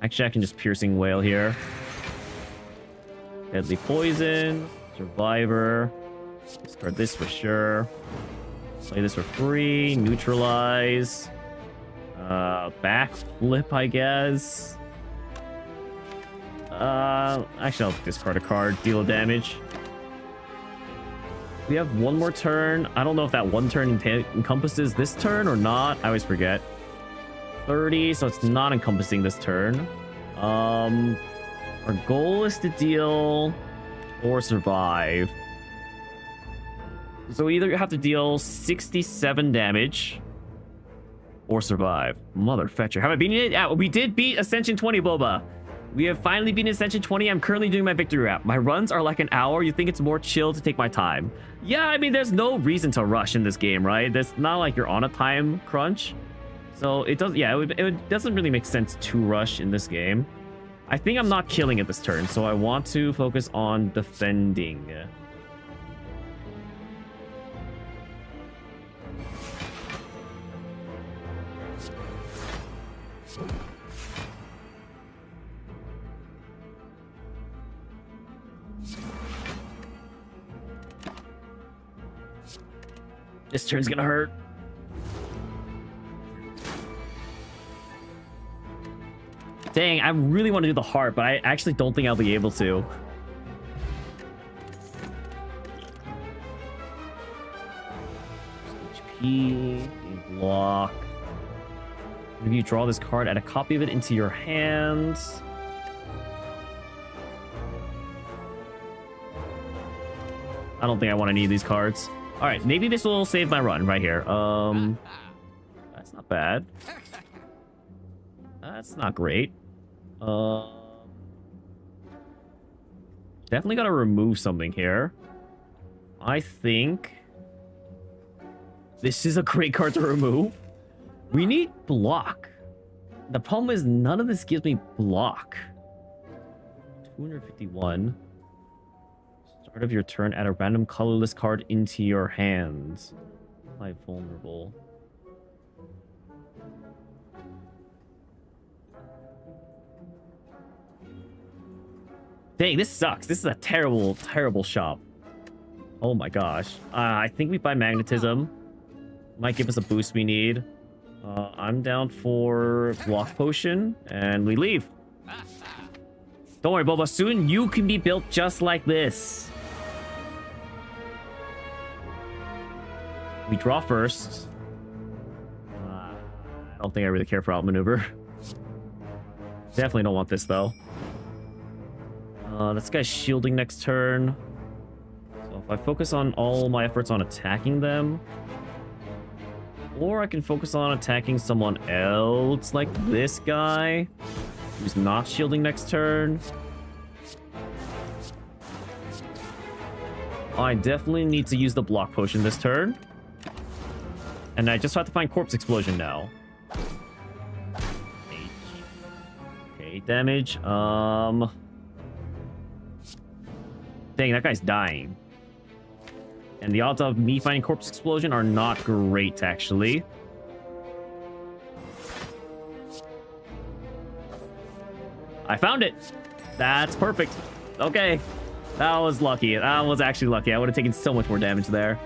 Actually, I can just piercing wail here. Deadly poison. Survivor. Discard this for sure. Play this for free. Neutralize. Backflip, I guess. Actually, I'll discard a card. Deal damage. We have one more turn. I don't know if that one turn encompasses this turn or not. I always forget. 30, so it's not encompassing this turn. Our goal is to deal or survive. So we either have to deal 67 damage or survive. Motherfetcher. Have I beaten it? Yeah, we did beat Ascension 20, Boba. We have finally beaten Ascension 20. I'm currently doing my victory rap. My runs are like an hour. You think it's more chill to take my time. Yeah, I mean, there's no reason to rush in this game, right? It's not like you're on a time crunch. So it does, yeah, it doesn't really make sense to rush in this game. I think I'm not killing it this turn, so I want to focus on defending. This turn's gonna hurt. Dang, I really want to do the heart, but I actually don't think I'll be able to. HP, block. If you draw this card, add a copy of it into your hands. I don't think I want any of these cards. All right, maybe this will save my run right here. That's not bad. That's not great. Definitely gotta remove something here. I think this is a great card to remove. We need block. The problem is none of this gives me block. 251. Start of your turn, add a random colorless card into your hands. Apply vulnerable. Dang, this sucks. This is a terrible, terrible shop. Oh my gosh. I think we buy magnetism. Might give us a boost we need. I'm down for block potion, and we leave. Don't worry, Boba. Soon you can be built just like this. We draw first. I don't think I really care for outmaneuver. Definitely don't want this, though. This guy's shielding next turn. So if I focus on all my efforts on attacking them, or I can focus on attacking someone else, like this guy. Who's not shielding next turn? I definitely need to use the block potion this turn. And I just have to find Corpse Explosion now. 8 damage. Dang, that guy's dying. And the odds of me finding Corpse Explosion are not great, actually. I found it. That's perfect. Okay. That was lucky. That was actually lucky. I would have taken so much more damage there.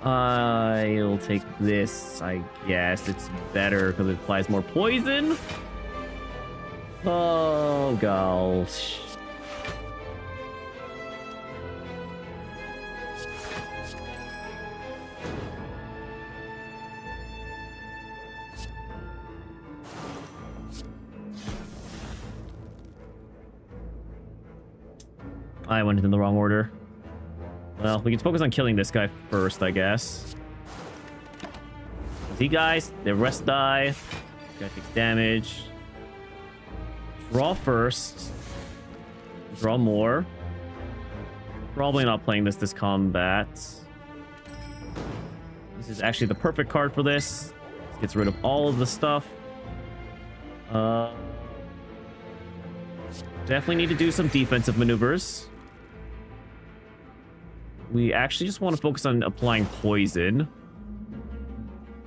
I'll take this. I guess it's better because it applies more poison. Oh, gosh. I went in the wrong order. Well, we can focus on killing this guy first, I guess. See, guys, the rest die. Guy takes damage. Draw first. Draw more. Probably not playing this combat. This is actually the perfect card for this. This gets rid of all of the stuff. Definitely need to do some defensive maneuvers. We actually just want to focus on applying poison.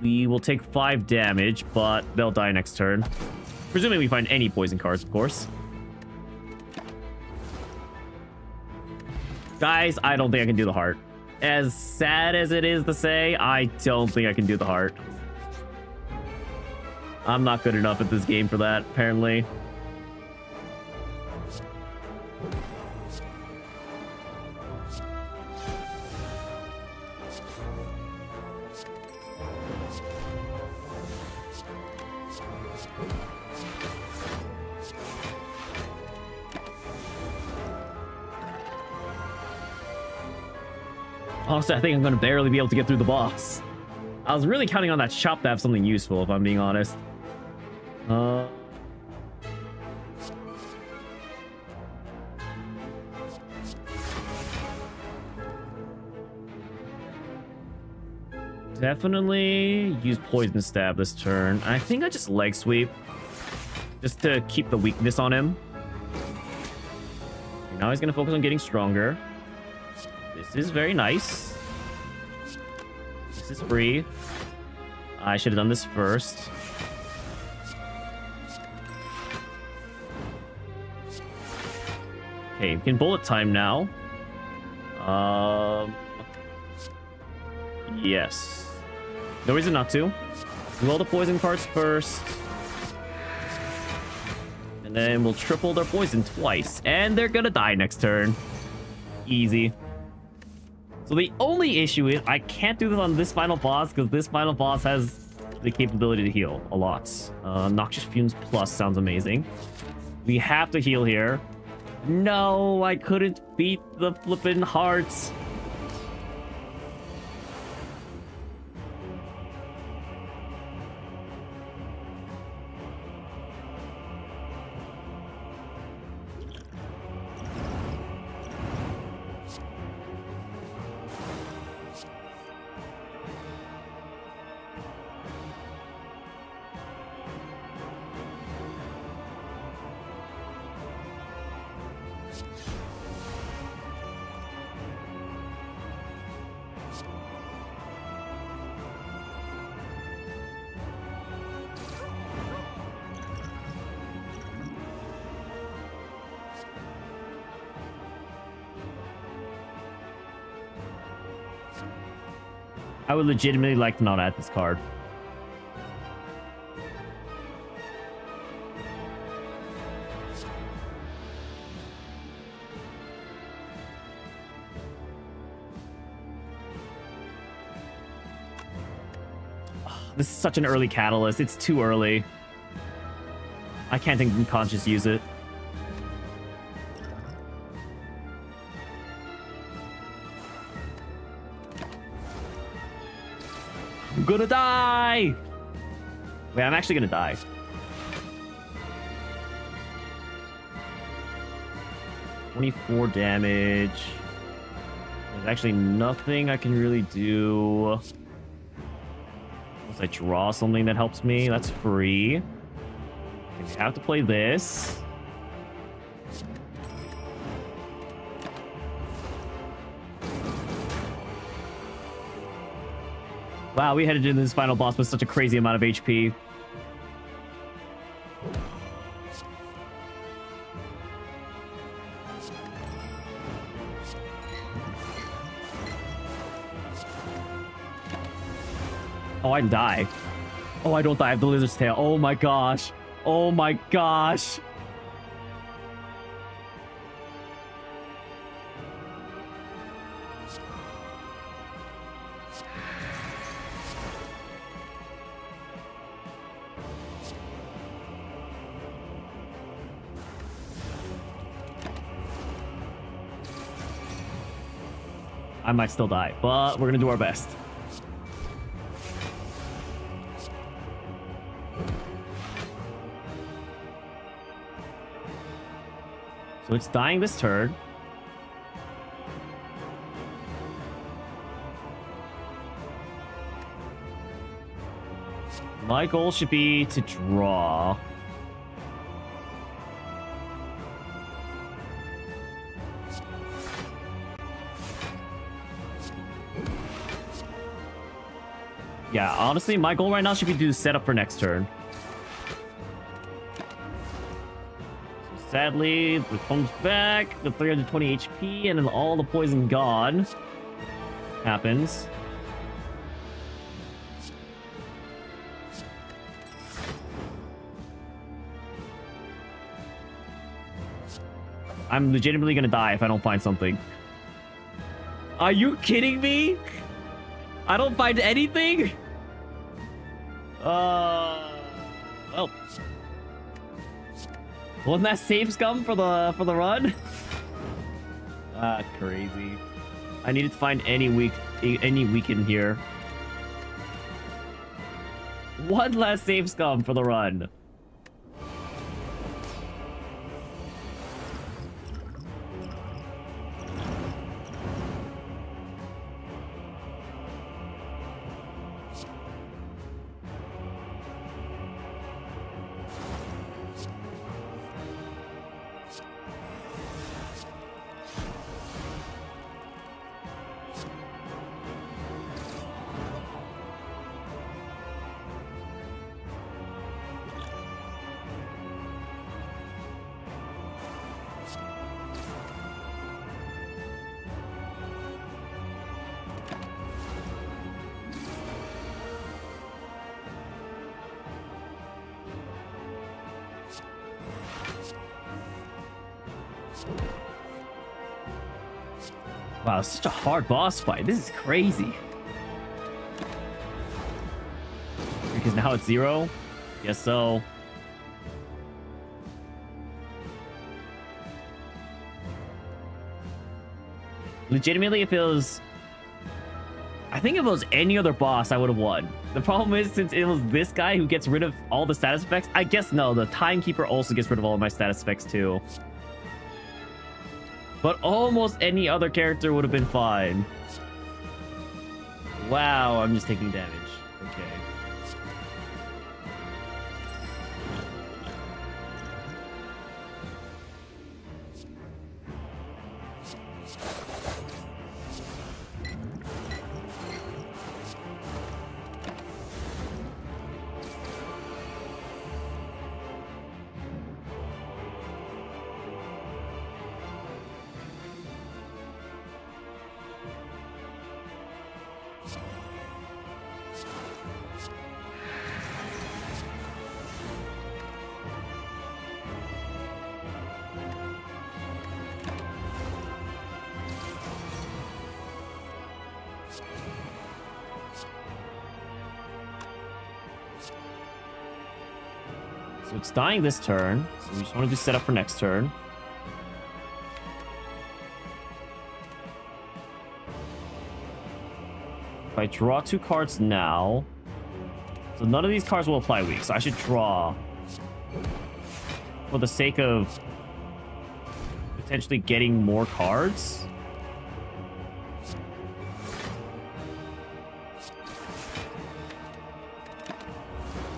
We will take 5 damage, but they'll die next turn. Presuming we find any poison cards, of course. Guys, I don't think I can do the heart. As sad as it is to say, I don't think I can do the heart. I'm not good enough at this game for that, apparently. Honestly, I think I'm going to barely be able to get through the boss. I was really counting on that shop to have something useful, if I'm being honest. Definitely use Poison Stab this turn. I think I just Leg Sweep. Just to keep the weakness on him. Now he's going to focus on getting stronger. This is very nice. This is free. I should have done this first. Okay, we can bullet time now. Yes. No reason not to. Do all the poison cards first. And then we'll triple their poison twice. And they're gonna die next turn. Easy. So the only issue is I can't do this on this final boss because this final boss has the capability to heal a lot. Noxious Fumes Plus sounds amazing. We have to heal here. No, I couldn't beat the flippin' hearts. I would legitimately like to not add this card. This is such an early catalyst. It's too early. I can't think unconscious use it. I'm gonna die! Wait, I'm actually gonna die. 24 damage. There's actually nothing I can really do. Unless I draw something that helps me. That's free. Okay, we have to play this. Wow, we headed into this final boss with such a crazy amount of HP. Oh, I die. Oh, I don't die. I have the lizard's tail. Oh my gosh. Oh my gosh. I might still die, but we're gonna do our best. So it's dying this turn. My goal should be to draw. Yeah, honestly, my goal right now should be to do the setup for next turn. So sadly, the comes back, the 320 HP, and then all the poison gone. Happens. I'm legitimately gonna die if I don't find something. Are you kidding me? I don't find anything? Well. Wasn't that safe scum for the run? Ah, crazy. I needed to find any weak in here. One less save scum for the run. Wow, it's such a hard boss fight. This is crazy. Because now it's 0? Guess so. Legitimately, if it was... I think if it was any other boss, I would have won. The problem is, since it was this guy who gets rid of all the status effects, I guess no, the Timekeeper also gets rid of all of my status effects too. But almost any other character would have been fine. Wow, I'm just taking damage. Okay. So it's dying this turn, so we just want to do set up for next turn. If I draw 2 cards now, so none of these cards will apply weak, so I should draw for the sake of potentially getting more cards.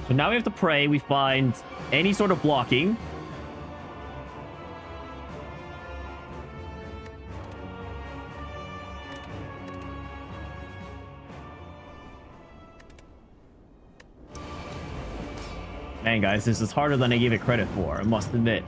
So now we have to pray we find any sort of blocking. Man, guys, this is harder than I gave it credit for, I must admit.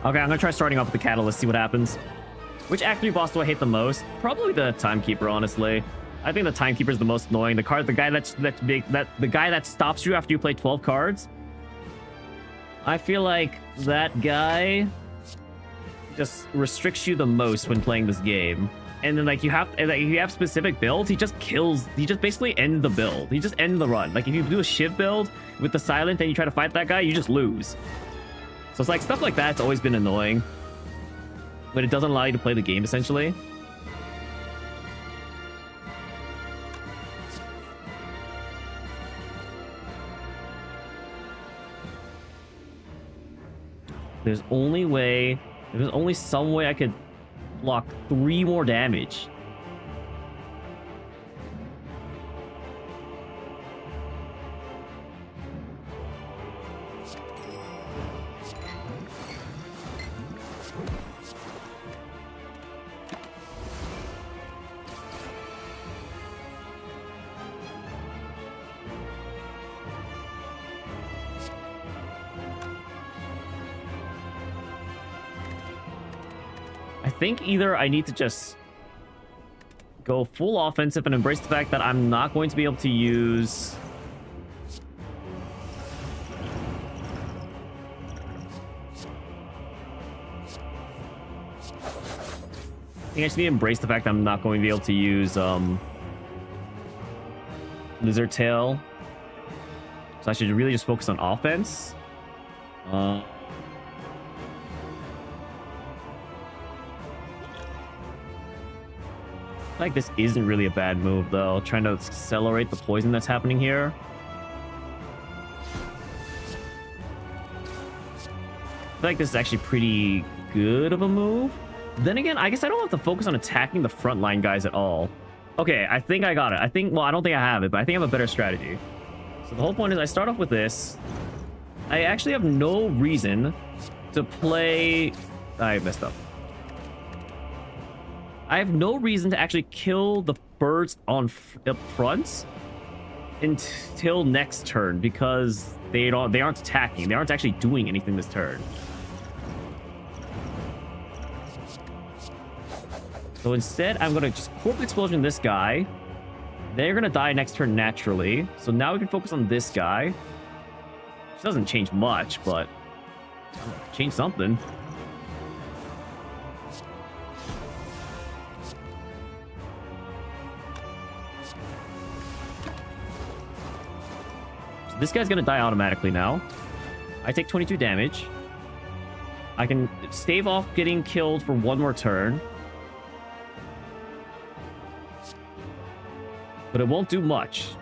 Okay, I'm gonna try starting off with the Catalyst, see what happens. Which actually boss do I hate the most? Probably the Timekeeper, honestly. I think the Timekeeper is the most annoying. The guy the guy that stops you after you play 12 cards. I feel like that guy just restricts you the most when playing this game. And then like you have specific builds, he just basically ends the build. He just ends the run. Like if you do a Shiv build with the Silent and you try to fight that guy, you just lose. So it's like stuff like that's always been annoying. But it doesn't allow you to play the game, essentially. There's only some way I could block 3 more damage. I think either I need to just go full offensive and embrace the fact that I'm not going to be able to use... I think I just need to embrace the fact that I'm not going to be able to use Lizard Tail. So I should really just focus on offense. I feel like this isn't really a bad move, though. Trying to accelerate the poison that's happening here. I feel like this is actually pretty good of a move. Then again, I guess I don't have to focus on attacking the frontline guys at all. Okay, I think I got it. Well, I don't think I have it, but I think I have a better strategy. So the whole point is I start off with this. I actually have no reason to play... I messed up. I have no reason to actually kill the birds up front until next turn because they aren't attacking. They aren't actually doing anything this turn. So instead, I'm going to just Corpse Explosion this guy. They're going to die next turn naturally. So now we can focus on this guy. Which doesn't change much, but change something. So this guy's going to die automatically now. I take 22 damage. I can stave off getting killed for 1 more turn. But it won't do much.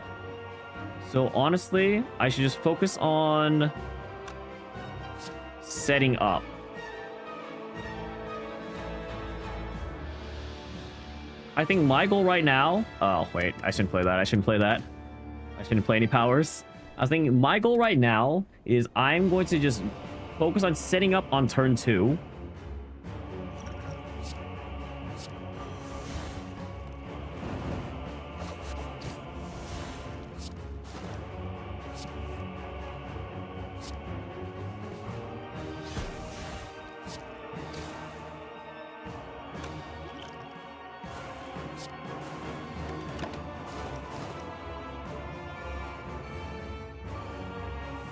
So honestly, I should just focus on setting up. I think my goal right now... Oh, wait. I shouldn't play that. I shouldn't play that. I shouldn't play any powers. I was thinking my goal right now is I'm going to just focus on setting up on turn 2.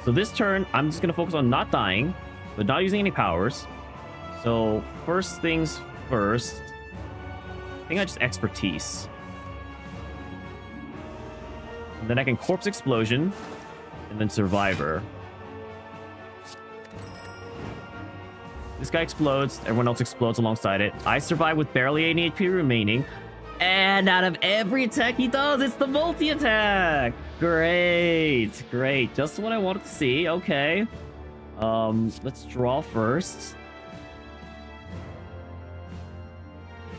So this turn, I'm just going to focus on not dying, but not using any powers. So first things first, I think I just expertise. And then I can corpse explosion, and then survivor. This guy explodes, everyone else explodes alongside it. I survive with barely any HP remaining. And out of every attack he does, it's the multi-attack! Great, great. Just what I wanted to see, okay. Let's draw first.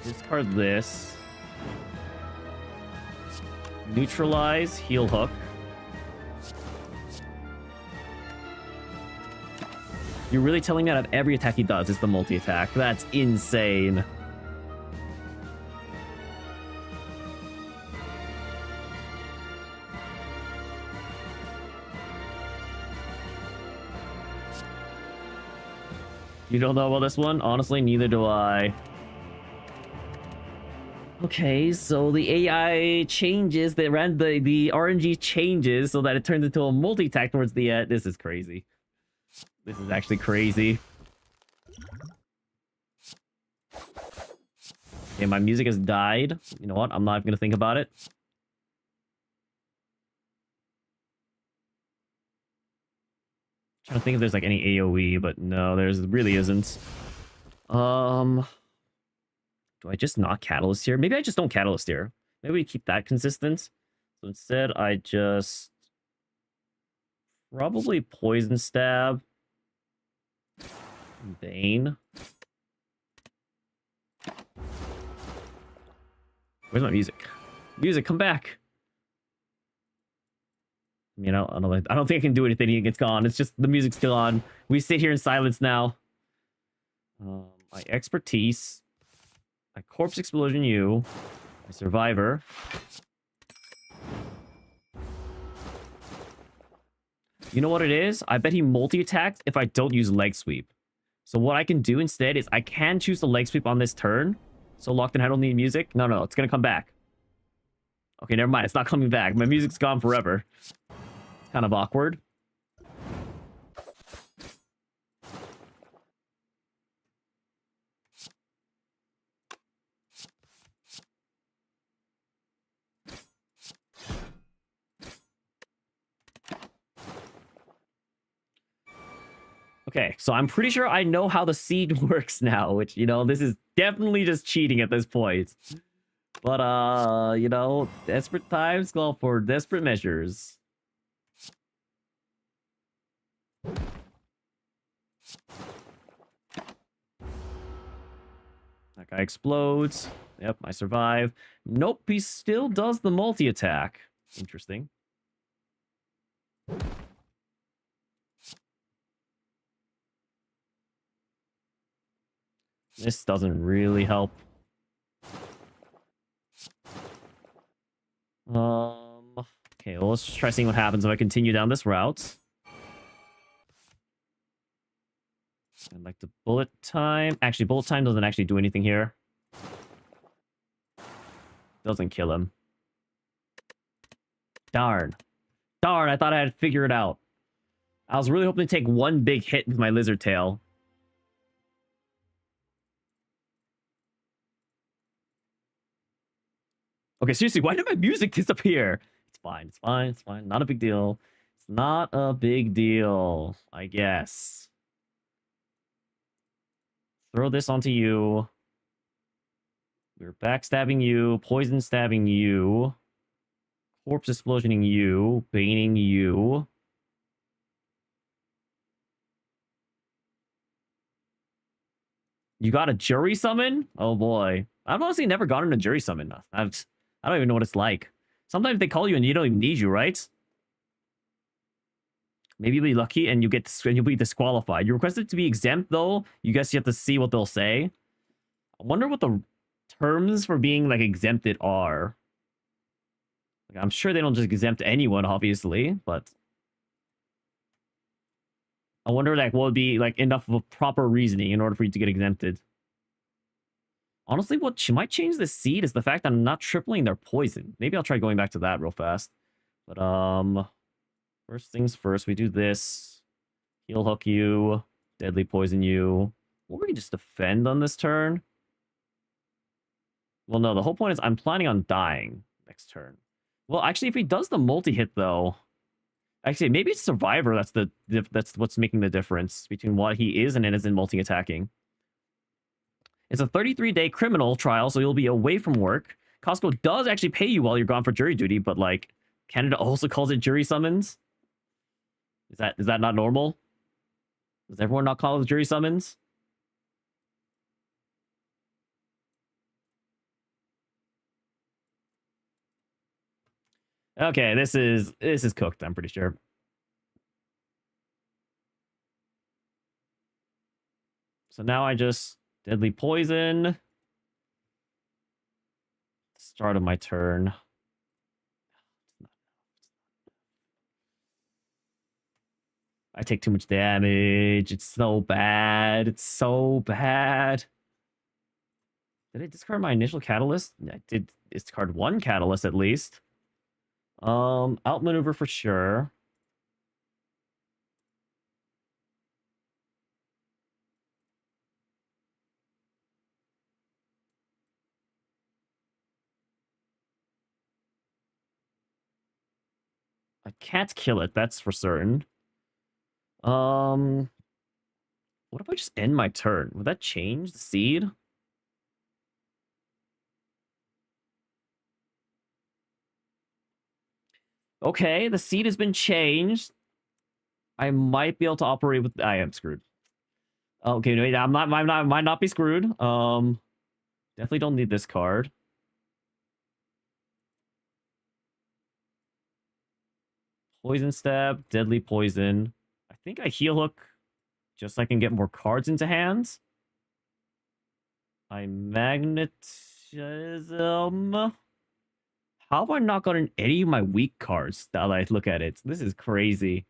Discard this. Neutralize, heal hook. You're really telling me out of every attack he does, it's the multi-attack. That's insane. You don't know about this one? Honestly, neither do I. Okay, so the AI changes, the RNG changes so that it turns into a multi-attack towards the end. This is crazy. This is actually crazy. Okay, my music has died. You know what? I'm not going to think about it. Trying to think if there's like any AoE, but no, there's really isn't. Do I just not Catalyst here? Maybe I just don't Catalyst here. Maybe we keep that consistent. So instead, I just probably Poison Stab. Bane. Where's my music? Music, come back. You know, I don't think I can do anything. It's gone. It's just the music's still on. We sit here in silence now. My expertise. My corpse explosion you. My survivor. You know what it is? I bet he multi-attacks if I don't use leg sweep. So what I can do instead is I can choose the leg sweep on this turn. So locked in, I don't need music. No, it's gonna come back. Okay, never mind. It's not coming back. My music's gone forever. It's kind of awkward. Okay, so I'm pretty sure I know how the seed works now, which, you know, this is definitely just cheating at this point. But, you know, desperate times call for desperate measures. That guy explodes. Yep, I survive. Nope, he still does the multi-attack. Interesting. This doesn't really help. Okay, well, let's just try seeing what happens if I continue down this route. I'd like the bullet time. Actually, bullet time doesn't actually do anything here. Doesn't kill him. Darn. Darn, I thought I had to figure it out. I was really hoping to take one big hit with my lizard tail. Okay, seriously, why did my music disappear? It's fine, it's fine, it's fine. Not a big deal. It's not a big deal, I guess. Throw this onto you. We're backstabbing you, poison stabbing you, corpse explosioning you, baning you. You got a jury summon? Oh boy. I've honestly never gotten a jury summon. I don't even know what it's like. Sometimes they call you and you don't even need you, right? Maybe you'll be lucky and you'll be disqualified. You requested to be exempt, though. You guess you have to see what they'll say. I wonder what the terms for being like exempted are. Like, I'm sure they don't just exempt anyone, obviously, but I wonder like what would be like enough of a proper reasoning in order for you to get exempted. Honestly, what might change this seed is the fact that I'm not tripling their poison. Maybe I'll try going back to that real fast. But, First things first, we do this. Heal hook you. Deadly poison you. Or we can just defend on this turn. Well, no, the whole point is I'm planning on dying next turn. Well, actually, if he does the multi-hit, though... Actually, maybe it's Survivor that's what's making the difference between what he is and it isn't multi-attacking. It's a 33-day criminal trial, so you'll be away from work. Costco does actually pay you while you're gone for jury duty, but, like, Canada also calls it jury summons. Is that not normal? Does everyone not call it jury summons? Okay, this is cooked, I'm pretty sure. So now I just deadly poison. Start of my turn. I take too much damage. It's so bad. It's so bad. Did I discard my initial catalyst? I did discard one catalyst at least. Outmaneuver for sure. I can't kill it, that's for certain. What if I just end my turn? Would that change the seed? Okay, the seed has been changed. I might be able to operate with... I am screwed. Okay, no, I might not be screwed. Definitely don't need this card. Poison stab, deadly poison. I think I heal hook just so I can get more cards into hands. I magnetism. How have I not gotten any of my weak cards that I look at it? This is crazy.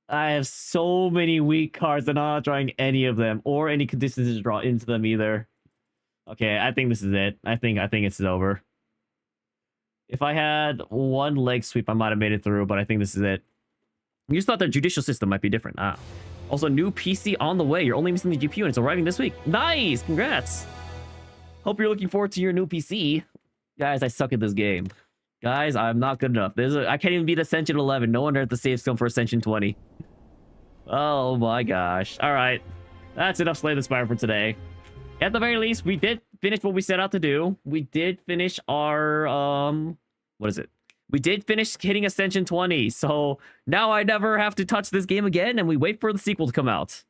I have so many weak cards and I'm not drawing any of them or any conditions to draw into them either. Okay, I think this is it. I think it's over. If I had one leg sweep, I might have made it through, but I think this is it. You just thought the judicial system might be different. Ah. Also, new PC on the way. You're only missing the GPU and it's arriving this week. Nice! Congrats! Hope you're looking forward to your new PC. Guys, I suck at this game. Guys, I'm not good enough. I can't even beat Ascension 11. No wonder the saves come for Ascension 20. Oh my gosh. Alright. That's enough Slay the Spire for today. At the very least, we did finish what we set out to do. We did finish our, what is it? We did finish hitting Ascension 20. So now I never have to touch this game again and we wait for the sequel to come out.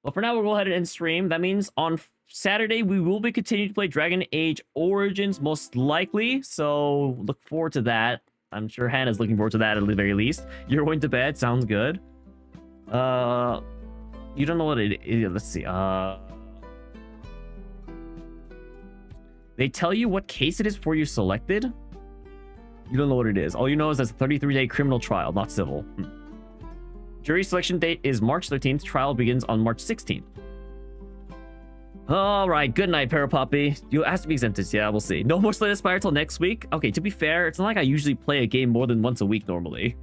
Well, for now, we'll go ahead and end stream. That means on Saturday, we will be continuing to play Dragon Age Origins, most likely. So look forward to that. I'm sure Hannah's looking forward to that at the very least. You're going to bed. Sounds good. You don't know what it is. Let's see. They tell you what case it is before you selected. You don't know what it is. All you know is that's a 33-day criminal trial, not civil. Jury selection date is March 13th. Trial begins on March 16th. All right, good night, Parapoppy. You have to be exempted. Yeah, we'll see. No more Slay the Spire till next week. Okay, to be fair, it's not like I usually play a game more than once a week normally.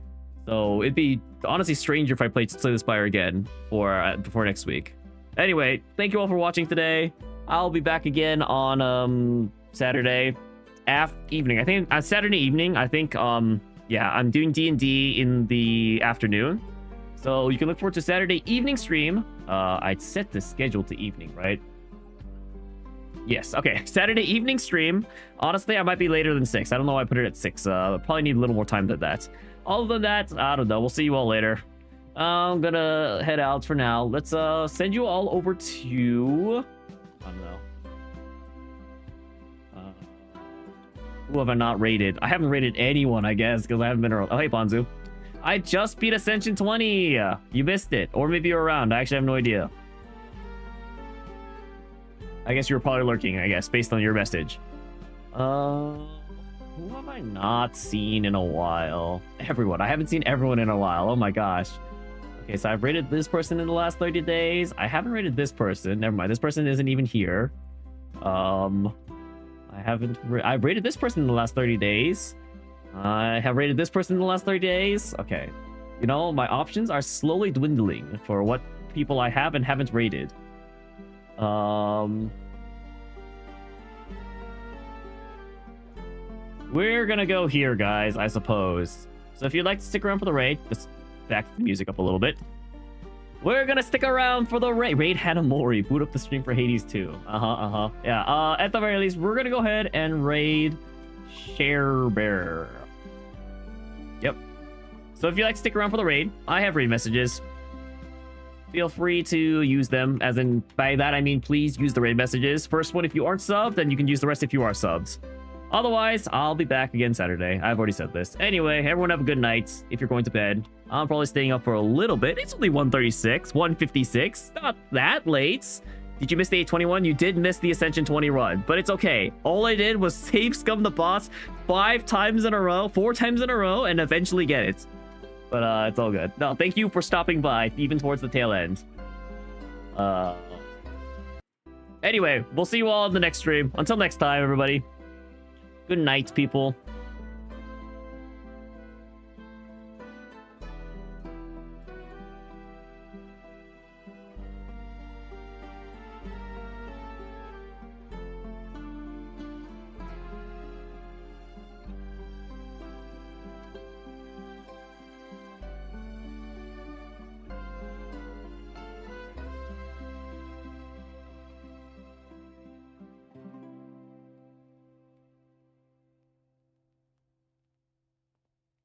So it'd be honestly strange if I played Slay the Spire again before next week. Anyway, thank you all for watching today. I'll be back again on Saturday evening. I think on Saturday evening. I think yeah, I'm doing D&D in the afternoon. So you can look forward to Saturday evening stream. I'd set the schedule to evening, right? Yes, okay. Saturday evening stream. Honestly, I might be later than 6. I don't know why I put it at 6. Probably need a little more time than that. Other than that, I don't know. We'll see you all later. I'm gonna head out for now. Let's send you all over to... I don't know. Who have I not rated? I haven't rated anyone, I guess, because I haven't been around. Oh, hey, Bonzu. I just beat Ascension 20. You missed it. Or maybe you're around. I actually have no idea. I guess you were probably lurking, I guess, based on your message. Who have I not seen in a while? Everyone. I haven't seen everyone in a while. Oh my gosh. Okay, so I've rated this person in the last 30 days. I haven't rated this person. Never mind. This person isn't even here. I've rated this person in the last 30 days. I have rated this person in the last 30 days. Okay. You know, my options are slowly dwindling for what people I have and haven't rated. We're gonna go here, guys, I suppose. So if you'd like to stick around for the raid, just back the music up a little bit. We're gonna stick around for the raid. Raid Hanamori. Boot up the stream for Hades too. Yeah, at the very least, we're gonna go ahead and raid Sharebearer. Yep. So if you'd like to stick around for the raid, I have raid messages. Feel free to use them, as in, by that I mean please use the raid messages. First one if you aren't subbed, and you can use the rest if you are subs. Otherwise, I'll be back again Saturday. I've already said this. Anyway, everyone have a good night. If you're going to bed, I'm probably staying up for a little bit. It's only 1:36, 1:56. Not that late. Did you miss the 821? You did miss the Ascension 20 run, but it's okay. All I did was save scum the boss 4 times in a row, and eventually get it. But it's all good. No, thank you for stopping by, even towards the tail end. Anyway, we'll see you all in the next stream. Until next time, everybody. Good night, people.